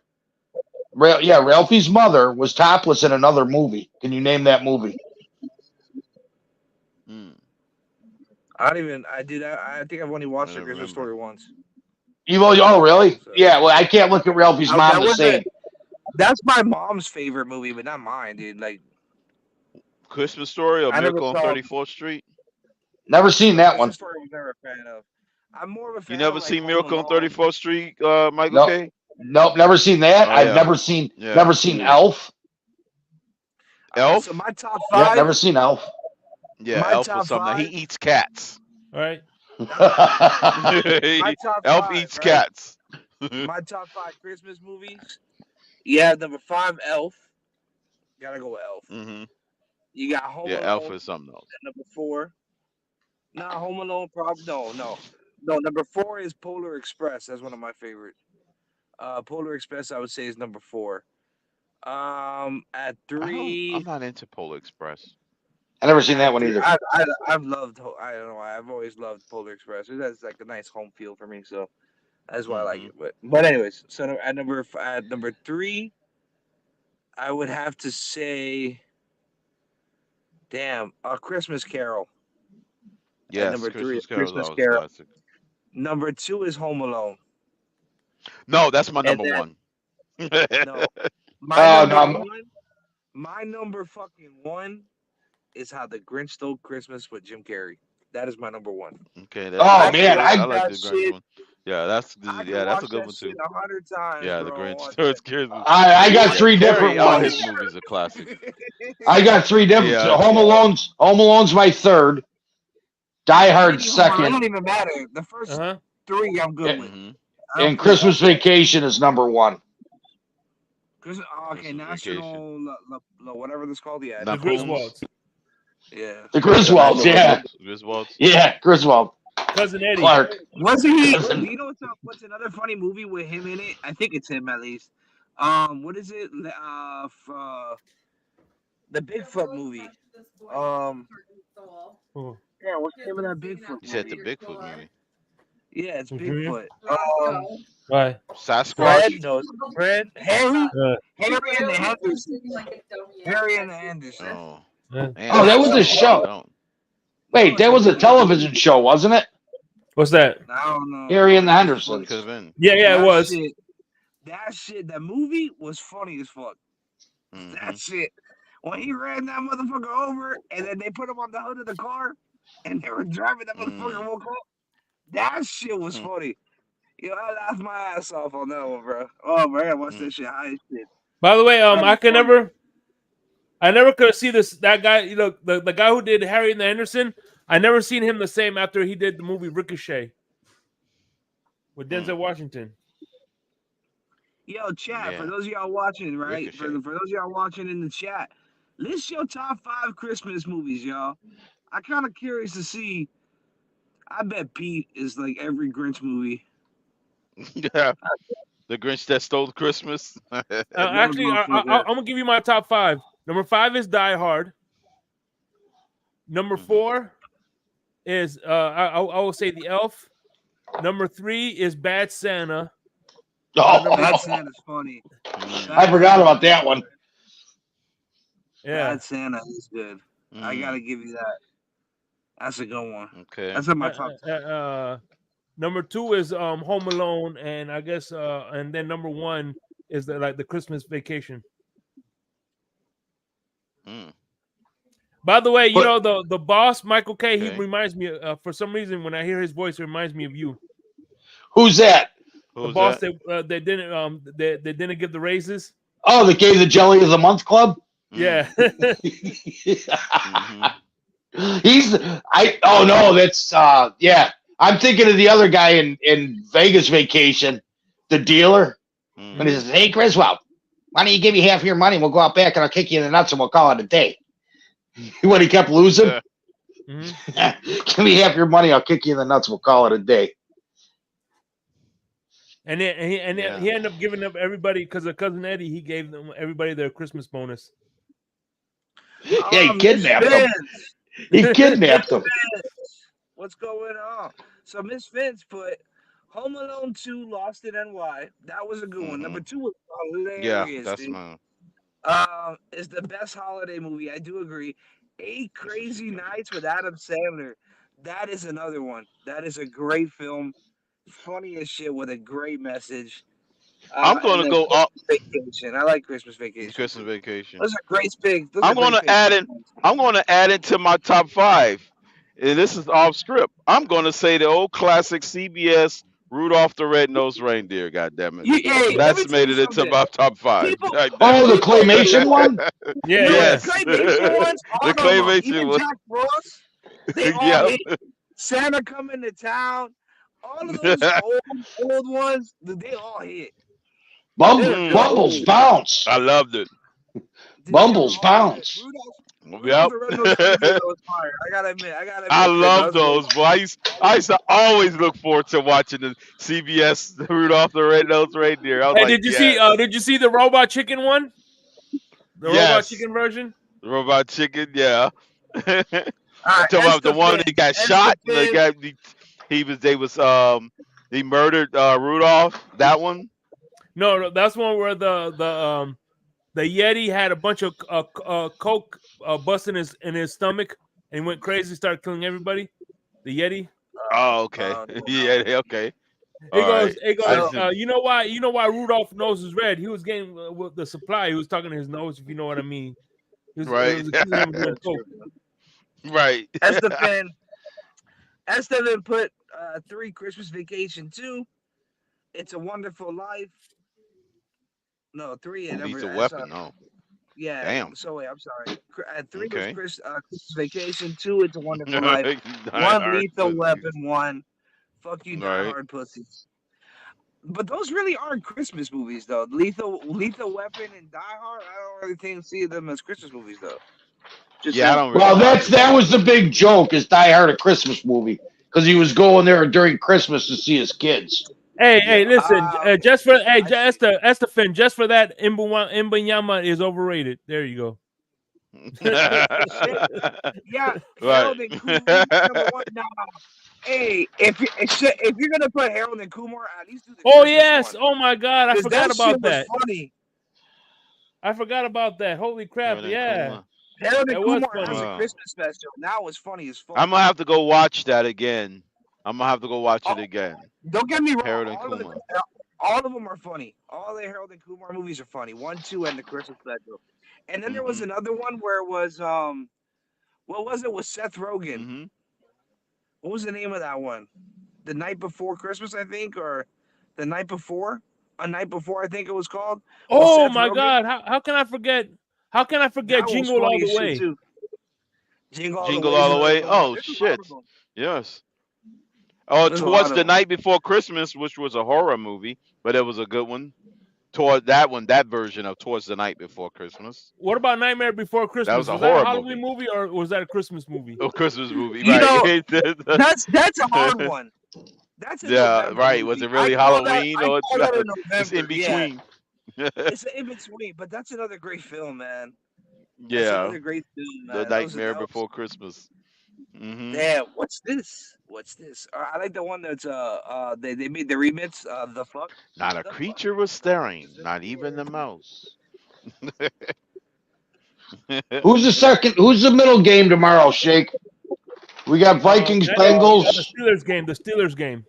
Speaker 15: Ralphie's mother was topless in another movie. Can you name that movie?
Speaker 14: I think I've only watched the Christmas Story once.
Speaker 15: Oh, really? So, yeah. Well, I can't look at Ralphie's mom the same.
Speaker 14: That's my mom's favorite movie, but not mine, dude. Like
Speaker 12: Christmas Story or Miracle on 34th Street.
Speaker 15: Never seen that one.
Speaker 14: Story I was never a fan of. I'm more of a fan.
Speaker 12: You never
Speaker 14: of,
Speaker 12: seen Miracle on 34th Street, Michael K?
Speaker 15: Nope, never seen that. I've never seen Elf.
Speaker 12: Elf?
Speaker 14: So my top 5.
Speaker 15: Yeah, never seen Elf.
Speaker 12: Yeah, Elf was something. He eats cats.
Speaker 9: All right.
Speaker 12: Elf eats cats.
Speaker 14: My top 5 Christmas movies. Yeah, number 5, Elf. Gotta go with Elf.
Speaker 12: Mm-hmm.
Speaker 14: You got Home Alone.
Speaker 12: Elf is something else.
Speaker 14: Number 4. Nah, Home Alone. Probably no. Number 4 is Polar Express. That's one of my favorite. Polar Express, I would say, is number 4. At 3,
Speaker 12: I'm not into Polar Express.
Speaker 15: I never seen that one either.
Speaker 14: I've loved. I don't know. I've always loved Polar Express. It has like a nice home feel for me, so that's why I like it. But anyways, so at number 3, I would have to say, damn, A Christmas Carol.
Speaker 12: Yeah,
Speaker 14: number 3 is
Speaker 12: Christmas
Speaker 14: Christmas Carol.
Speaker 12: Classic.
Speaker 14: Number 2 is Home Alone.
Speaker 12: No, that's my number 1.
Speaker 14: No, my number fucking 1 is How the Grinch Stole Christmas with Jim Carrey. That is my number 1.
Speaker 12: Okay.
Speaker 15: I like
Speaker 12: the Grinch one. Yeah, that's a good one too.
Speaker 14: 100 times,
Speaker 12: yeah,
Speaker 14: bro.
Speaker 12: the Grinch Stole Christmas.
Speaker 15: I got 3 different
Speaker 12: All
Speaker 15: ones.
Speaker 12: his movies are classic.
Speaker 15: I got 3 different.
Speaker 12: Yeah.
Speaker 15: Home Alone's my 3rd. Die Hard's 2nd.
Speaker 14: It don't even matter. The first 3 I'm good with.
Speaker 15: And Christmas Vacation is number 1.
Speaker 14: Okay, National, whatever this called, yeah.
Speaker 9: The Griswolds.
Speaker 14: Yeah.
Speaker 15: The Griswolds, yeah.
Speaker 12: Griswolds.
Speaker 15: Yeah, Griswold.
Speaker 9: Cousin Eddie.
Speaker 15: Clark.
Speaker 14: Wasn't he? You know what's another funny movie with him in it? I think it's him at least. What is it? The Bigfoot movie. Yeah, what's the name of that Bigfoot movie?
Speaker 12: You said the Bigfoot movie.
Speaker 14: Yeah, it's Bigfoot.
Speaker 9: Right.
Speaker 12: Sasquatch.
Speaker 14: Fred. Harry. Harry and the Hendersons. Harry and the Hendersons.
Speaker 12: Oh.
Speaker 15: Man, that was a show. Wait, that was a television show, wasn't it?
Speaker 9: What's that?
Speaker 14: I don't know.
Speaker 15: Harry and the Hendersons.
Speaker 9: Yeah, it was.
Speaker 14: That shit, that movie was funny as fuck. That shit. When he ran that motherfucker over and then they put him on the hood of the car and they were driving that motherfucker woke up, that shit was funny. Yo, I laughed my ass off on that one, bro. Oh, man, I gotta watch that shit high as shit.
Speaker 9: By the way, I never could see that guy, you know, the guy who did Harry and the Henderson. I never seen him the same after he did the movie Ricochet with Denzel Washington.
Speaker 14: Yo, chat, for those of y'all watching, right? For those of y'all watching in the chat, list your top 5 Christmas movies, y'all. I'm kind of curious to see. I bet Pete is like every Grinch movie.
Speaker 12: Yeah. The Grinch that stole Christmas.
Speaker 9: Actually, I'm gonna give you my top 5. Number 5 is Die Hard. Number 4 is I will say The Elf. Number 3 is Bad Santa.
Speaker 14: Bad Santa's funny.
Speaker 15: I forgot about that one.
Speaker 9: Yeah,
Speaker 14: Bad Santa is good. I gotta give you that. That's a good one.
Speaker 12: Okay,
Speaker 14: that's in my top.
Speaker 9: Number 2 is Home Alone, and I guess and then number 1 is the Christmas Vacation. By the way, you know the boss Michael K. He reminds me for some reason when I hear his voice, it reminds me of you.
Speaker 15: Who's that?
Speaker 9: The boss that they didn't give the raises.
Speaker 15: Oh, that gave the Jelly of the Month Club.
Speaker 9: Yeah.
Speaker 15: I'm thinking of the other guy in Vegas Vacation, the dealer. And he says, "Hey, Griswold, why don't you give me half your money? We'll go out back and I'll kick you in the nuts and we'll call it a day." When he kept losing, give me half your money, I'll kick you in the nuts, we'll call it a day.
Speaker 9: And then he ended up giving up everybody because of Cousin Eddie. He gave them everybody their Christmas bonus.
Speaker 15: Yeah, he kidnapped them. He kidnapped them.
Speaker 14: What's going on? So Miss Vince put Home Alone 2 Lost in NY. That was a good one. Number 2 was hilarious.
Speaker 12: Yeah, that's
Speaker 14: dude.
Speaker 12: mine.
Speaker 14: It's the best holiday movie. I do agree. 8 Crazy Nights with Adam Sandler. That is another one. That is a great film. Funny as shit with a great message.
Speaker 12: I'm gonna go up.
Speaker 14: Vacation. I like Christmas Vacation.
Speaker 12: Christmas Vacation.
Speaker 14: Those are great picks.
Speaker 12: I'm gonna add it to my top 5. And this is off script. I'm gonna say the old classic CBS Rudolph the Red-Nosed Reindeer. God damn it! That's made it into my top 5.
Speaker 15: The claymation one.
Speaker 9: Yeah,
Speaker 14: yes. The claymation ones.
Speaker 12: The claymation one.
Speaker 14: Jack Frost. They all hit. Santa coming to town. All of those old ones, they all hit.
Speaker 15: Bumbles bounce.
Speaker 12: I loved it.
Speaker 15: Bumbles bounce.
Speaker 12: Yep.
Speaker 14: I gotta admit.
Speaker 12: I love those, boy. I used to always look forward to watching the CBS Rudolph the Red-Nosed Reindeer.
Speaker 9: Hey, did you see the Robot Chicken one? The Robot Chicken version?
Speaker 12: The Robot Chicken, yeah. Talking about the one that got shot. He murdered Rudolph. That one?
Speaker 9: No, that's one where the Yeti had a bunch of coke busting in his stomach and he went crazy, started killing everybody. The Yeti.
Speaker 12: Oh, okay. Yeah, okay.
Speaker 9: It goes. You know why Rudolph's nose is red? He was getting with the supply. He was talking to his nose, if you know what I mean.
Speaker 12: Right. Right.
Speaker 14: Esteban put 3 Christmas Vacation 2. It's a Wonderful Life. No, 3 and
Speaker 12: He's a weapon. No.
Speaker 14: Yeah.
Speaker 12: Damn.
Speaker 14: So wait, I'm sorry. 3 was Christmas Vacation. 2, It's a Wonderful Life. 1, Lethal Weapon. 1, Fuck You, Die Hard Pussies. But those really aren't Christmas movies, though. Lethal Weapon and Die Hard. I don't really see them as Christmas movies, though.
Speaker 12: I don't.
Speaker 15: Well, that was the big joke. Is Die Hard a Christmas movie? Because he was going there during Christmas to see his kids.
Speaker 9: Hey, listen, just for Estefan, just for that, Mbanyama is overrated. There you go.
Speaker 14: Yeah, Harold and Kumar. Hey, if you're gonna put Harold and Kumar, at least do the
Speaker 9: yes!
Speaker 14: One.
Speaker 9: Oh my God, I forgot about that.
Speaker 14: Funny.
Speaker 9: I forgot about that. Holy crap! Yeah,
Speaker 14: Harold and Kumar was a Christmas special. Now it's funny as fuck.
Speaker 12: I'm gonna have to go watch that again. I'm gonna have to go watch it again.
Speaker 14: Don't get me wrong.
Speaker 12: Harold and Kumar.
Speaker 14: All of them are funny. All the Harold and Kumar movies are funny. 1, 2, and the Christmas Special. And then there was another one where it was what was it with Seth Rogen? What was the name of that one? The Night Before Christmas, I think, or the Night Before? A Night Before, I think it was called.
Speaker 9: Oh my God! How can I forget? How can I forget Jingle All the Way?
Speaker 12: Jingle All the Way. Oh shit! Yes. Oh, Towards the Night Before Christmas, which was a horror movie, but it was a good one. That version of Towards the Night Before Christmas.
Speaker 9: What about Nightmare Before Christmas?
Speaker 12: That was a horror
Speaker 9: Halloween movie, or was that a Christmas movie?
Speaker 12: A Christmas movie,
Speaker 14: you
Speaker 12: right?
Speaker 14: Know, that's a hard one. That's a
Speaker 12: right.
Speaker 14: Movie.
Speaker 12: Was it really Halloween or it's in between?
Speaker 14: Yeah. It's in between, but that's another great film, man.
Speaker 12: Yeah,
Speaker 14: that's another great film, man.
Speaker 12: The Nightmare Before Christmas.
Speaker 14: Yeah, what's this? I like the one that's they made the remix. The fuck.
Speaker 12: Not a creature was staring, not even the mouse.
Speaker 15: Who's the middle game tomorrow, Shake? We got Vikings, Bengals.
Speaker 9: The Steelers game.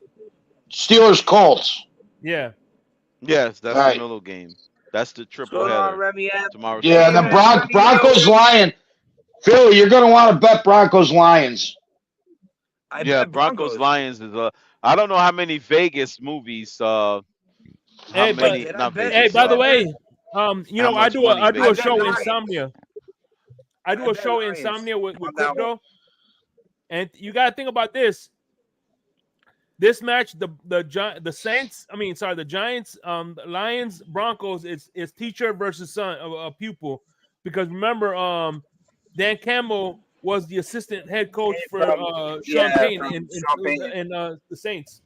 Speaker 15: Steelers, Colts.
Speaker 9: Yeah.
Speaker 12: Yes, that's the middle game. That's the triple header tomorrow.
Speaker 15: Yeah, and the Broncos, Lions. Philly, you're going to want to bet Broncos, Lions.
Speaker 12: Broncos Lions is I don't know how many Vegas movies.
Speaker 9: By the way, I do a show Insomnia. I do a show Insomnia with crypto, and you got to think about this. This match, the Saints. The Giants, Lions, Broncos. It's teacher versus son of a pupil, because remember, Dan Campbell was the assistant head coach for Sean Payne in the Saints.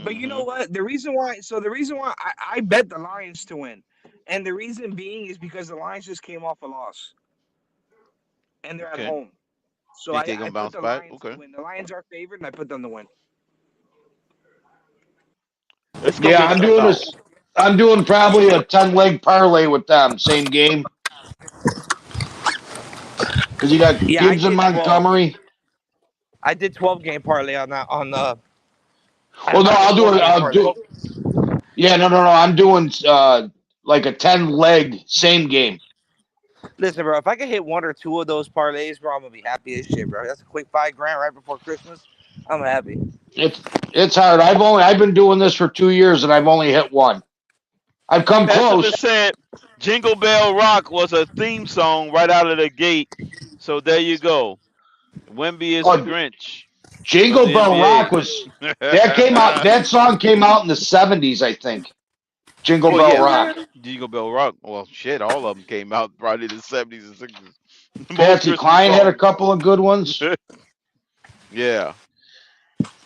Speaker 14: But you know what? The reason why I bet the Lions to win, and the reason being is because the Lions just came off a loss, and they're at home. So I put
Speaker 12: bounce
Speaker 14: the
Speaker 12: back.
Speaker 14: Lions to win. The Lions are favored, and I put them to win.
Speaker 15: I'm doing probably a 10-leg parlay with them. Same game. Because you got Gibbs and Montgomery.
Speaker 14: I did 12-game parlay on that
Speaker 15: Well, no, I'll do. Yeah, no. I'm doing like a 10-leg same game.
Speaker 14: Listen, bro. If I can hit one or two of those parlays, bro, I'm gonna be happy as shit, bro. That's a quick $5,000 right before Christmas. I'm happy.
Speaker 15: It's hard. I've been doing this for 2 years and I've only hit one. I've come close.
Speaker 12: Said Jingle Bell Rock was a theme song right out of the gate. So there you go. Wemby is the Grinch.
Speaker 15: Jingle Bell Rock was that came out. That song came out in the 70s, I think. Jingle Bell Rock.
Speaker 12: Jingle Bell Rock. Well, shit, all of them came out probably in the 70s and 60s.
Speaker 15: Patsy Cline had a couple of good ones.
Speaker 12: Yeah,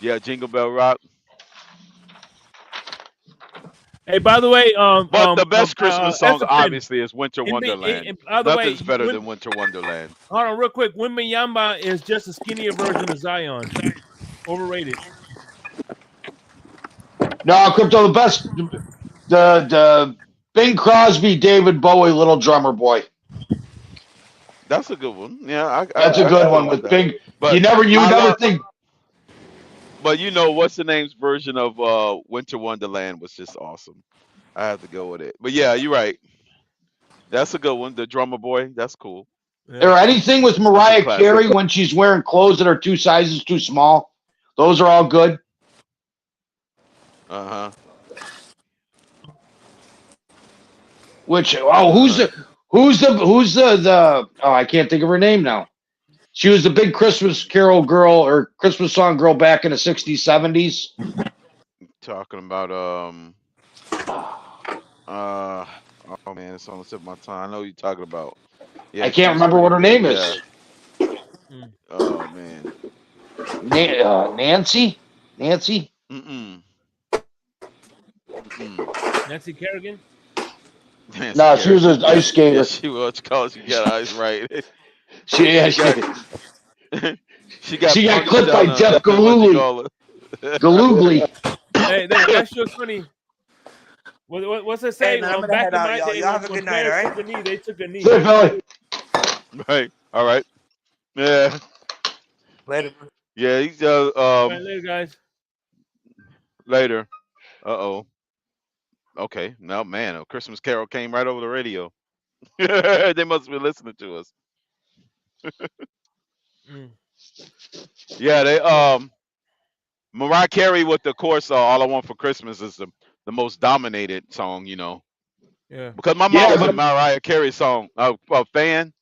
Speaker 12: Jingle Bell Rock.
Speaker 9: Hey, by the way,
Speaker 12: but the best Christmas song obviously is Winter Wonderland. Nothing's better than Winter Wonderland.
Speaker 9: Hold on, real quick. Wembanyama is just a skinnier version of Zion. Overrated.
Speaker 15: No, Crypto, the best, the Bing Crosby, David Bowie, Little Drummer Boy.
Speaker 12: That's a good one. Yeah,
Speaker 15: that's a good one with Bing. But you never think.
Speaker 12: But what's the name's version of Winter Wonderland was just awesome. I have to go with it. But yeah, you're right. That's a good one. The Drummer Boy, that's cool.
Speaker 15: Yeah. Or anything with Mariah Carey when she's wearing clothes that are 2 sizes too small. Those are all good. Which who's the I can't think of her name now. She was the big Christmas Carol girl or Christmas song girl back in the 60s, 70s.
Speaker 12: Talking about oh man, it's on the tip of my tongue. I know what you're talking about. Yeah,
Speaker 15: I can't remember what her name is.
Speaker 12: Oh man.
Speaker 15: Nancy?
Speaker 9: Nancy Kerrigan?
Speaker 15: No, she was an ice skater.
Speaker 12: Yeah, she was called. She got ice right.
Speaker 15: She got clipped by Jeff Galooly.
Speaker 9: Hey, that's just funny. What's it say?
Speaker 14: Hey, man, back in my day, y'all have a good night, all right?
Speaker 9: They took a knee.
Speaker 15: Hey, Billy.
Speaker 12: Right. All right. Yeah.
Speaker 14: Later.
Speaker 12: Yeah, he's
Speaker 9: All right, later, guys.
Speaker 12: later. Uh-oh. Okay. No, man, a Christmas Carol came right over the radio. They must be listening to us. Yeah, they Mariah Carey with the course All I Want for Christmas is the most dominated song,
Speaker 9: Yeah.
Speaker 12: Because my mom was a Mariah Carey song a fan,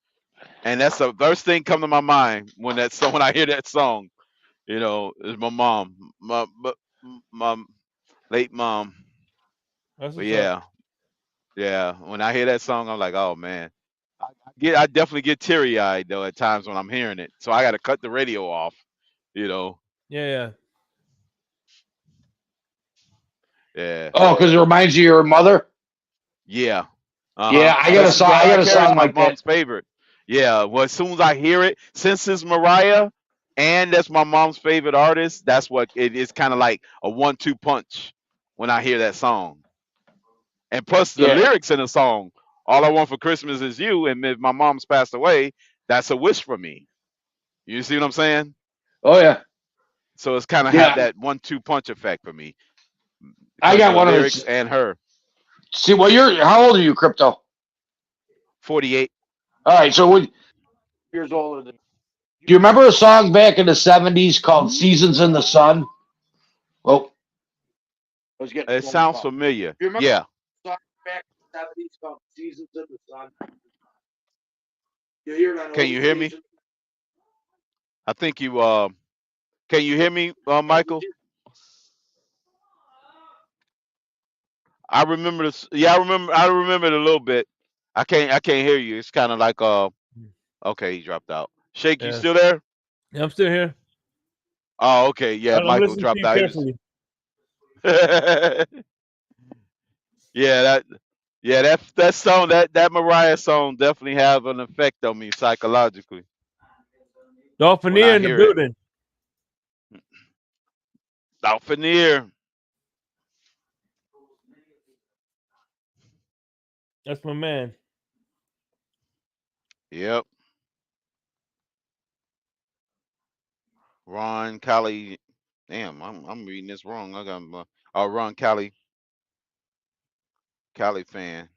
Speaker 12: and that's the first thing come to my mind when I hear that song, is my mom, my late mom.
Speaker 9: That's
Speaker 12: But
Speaker 9: what's up.
Speaker 12: yeah, when I hear that song, I'm like, oh man. I definitely get teary eyed though at times when I'm hearing it. So I got to cut the radio off,
Speaker 9: Yeah, yeah.
Speaker 12: Yeah.
Speaker 15: Oh, because it reminds you of your mother.
Speaker 12: Yeah.
Speaker 15: Yeah, I got a song. I got a song
Speaker 12: my
Speaker 15: like that.
Speaker 12: mom's favorite. Yeah. Well, as soon as I hear it, since it's Mariah and that's my mom's favorite artist, that's what it is. Kind of like a 1-2 punch when I hear that song. And plus the lyrics in the song, "All I Want for Christmas Is You," and if my mom's passed away, that's a wish for me. You see what I'm saying?
Speaker 15: Oh yeah.
Speaker 12: So it's kind of have that 1-2 punch effect for me.
Speaker 15: I got
Speaker 12: of
Speaker 15: one
Speaker 12: the
Speaker 15: of
Speaker 12: lyrics and her.
Speaker 15: See, how old are you, Crypto?
Speaker 12: 48.
Speaker 15: All right, so years older than. Do you remember a song back in the 70s called "Seasons in the Sun"? Well,
Speaker 12: It sounds familiar.
Speaker 15: You remember
Speaker 12: Yeah.
Speaker 15: a song back in the 70s called "Seasons in the Sun"? You hear that?
Speaker 12: Can you hear me? I think you. Can you hear me, Michael? I remember this. Yeah, I remember it a little bit. I can't hear you. It's kind of like Okay, he dropped out. Shake, you
Speaker 9: Yeah.
Speaker 12: still there?
Speaker 9: Yeah, I'm still here.
Speaker 12: Oh, okay. Yeah,
Speaker 9: I'm
Speaker 12: Michael
Speaker 9: listening to
Speaker 12: dropped
Speaker 9: you
Speaker 12: out.
Speaker 9: carefully.
Speaker 12: Yeah, that song, that Mariah song definitely have an effect on me psychologically. When
Speaker 9: Dolphinier
Speaker 12: I
Speaker 9: in the
Speaker 12: hear it.
Speaker 9: building.
Speaker 12: Dolphinier.
Speaker 9: That's my man.
Speaker 12: Yep. Ron Cali. Damn, I'm reading this wrong. I got Ron Cali. Cali fan.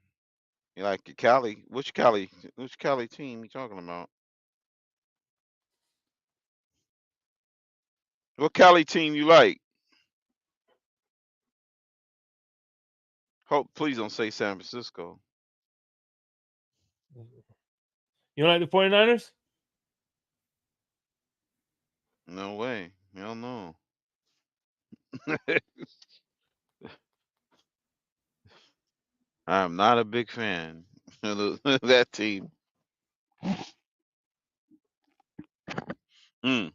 Speaker 12: You like Cali? Which Cali team you talking about? What Cali team you like? Hope please don't say San Francisco.
Speaker 9: You don't like the 49ers?
Speaker 12: No way. Hell no. I'm not a big fan of that team. I'd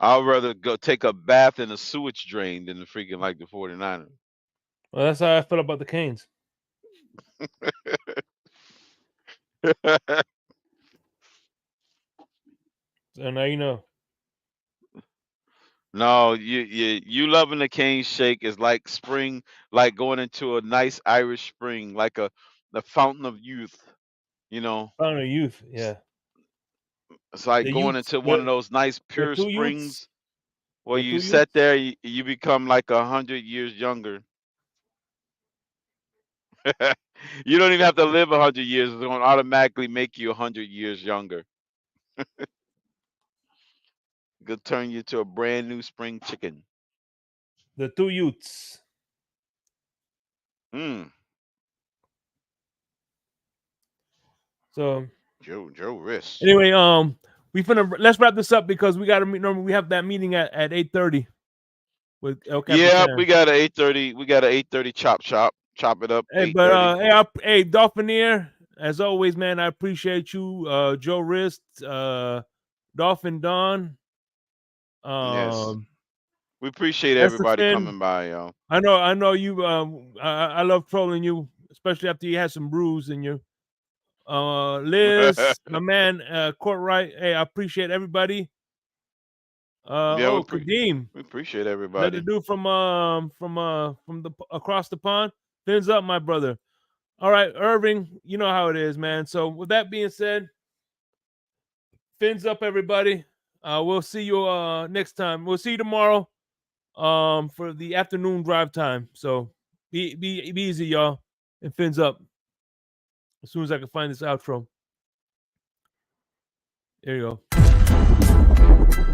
Speaker 12: rather go take a bath in a sewage drain than the freaking like the 49ers.
Speaker 9: Well, that's how I feel about the Canes. So now you know.
Speaker 12: No, you loving the cane shake is like spring, like going into a nice Irish spring, like the fountain of youth.
Speaker 9: Fountain of youth, yeah.
Speaker 12: It's like
Speaker 9: The
Speaker 12: going
Speaker 9: Utes,
Speaker 12: into one of those nice
Speaker 9: the
Speaker 12: pure
Speaker 9: two Utes,
Speaker 12: springs where
Speaker 9: the
Speaker 12: you
Speaker 9: two
Speaker 12: sit
Speaker 9: Utes.
Speaker 12: there, you become like 100 years younger. You don't even have to live 100 years; it's going to automatically make you 100 years younger. Could turn you to a brand new spring chicken.
Speaker 9: The two Utes. So
Speaker 12: Joe Riss.
Speaker 9: Anyway, let's wrap this up because we got to meet. Normally, we have that meeting at 8:30 with El Capitan.
Speaker 12: Yeah, we got an 8:30. We got an 8:30 chop it up.
Speaker 9: Hey, but hey, Dolphinier, as always, man, I appreciate you, Joe Wrist, Dolphin Don.
Speaker 12: Yes, we appreciate everybody coming by, y'all.
Speaker 9: I know you. I love trolling you, especially after you had some brews in you. Liz, my man, Courtright. Hey, I appreciate everybody. Kadeem.
Speaker 12: We appreciate everybody.
Speaker 9: The dude from the across the pond. Fins up, my brother. All right, Irving, you know how it is, man. So with that being said, fins up, everybody. We'll see you next time. We'll see you tomorrow for the afternoon drive time. So be easy, y'all, and fins up. As soon as I can find this outro. There you go.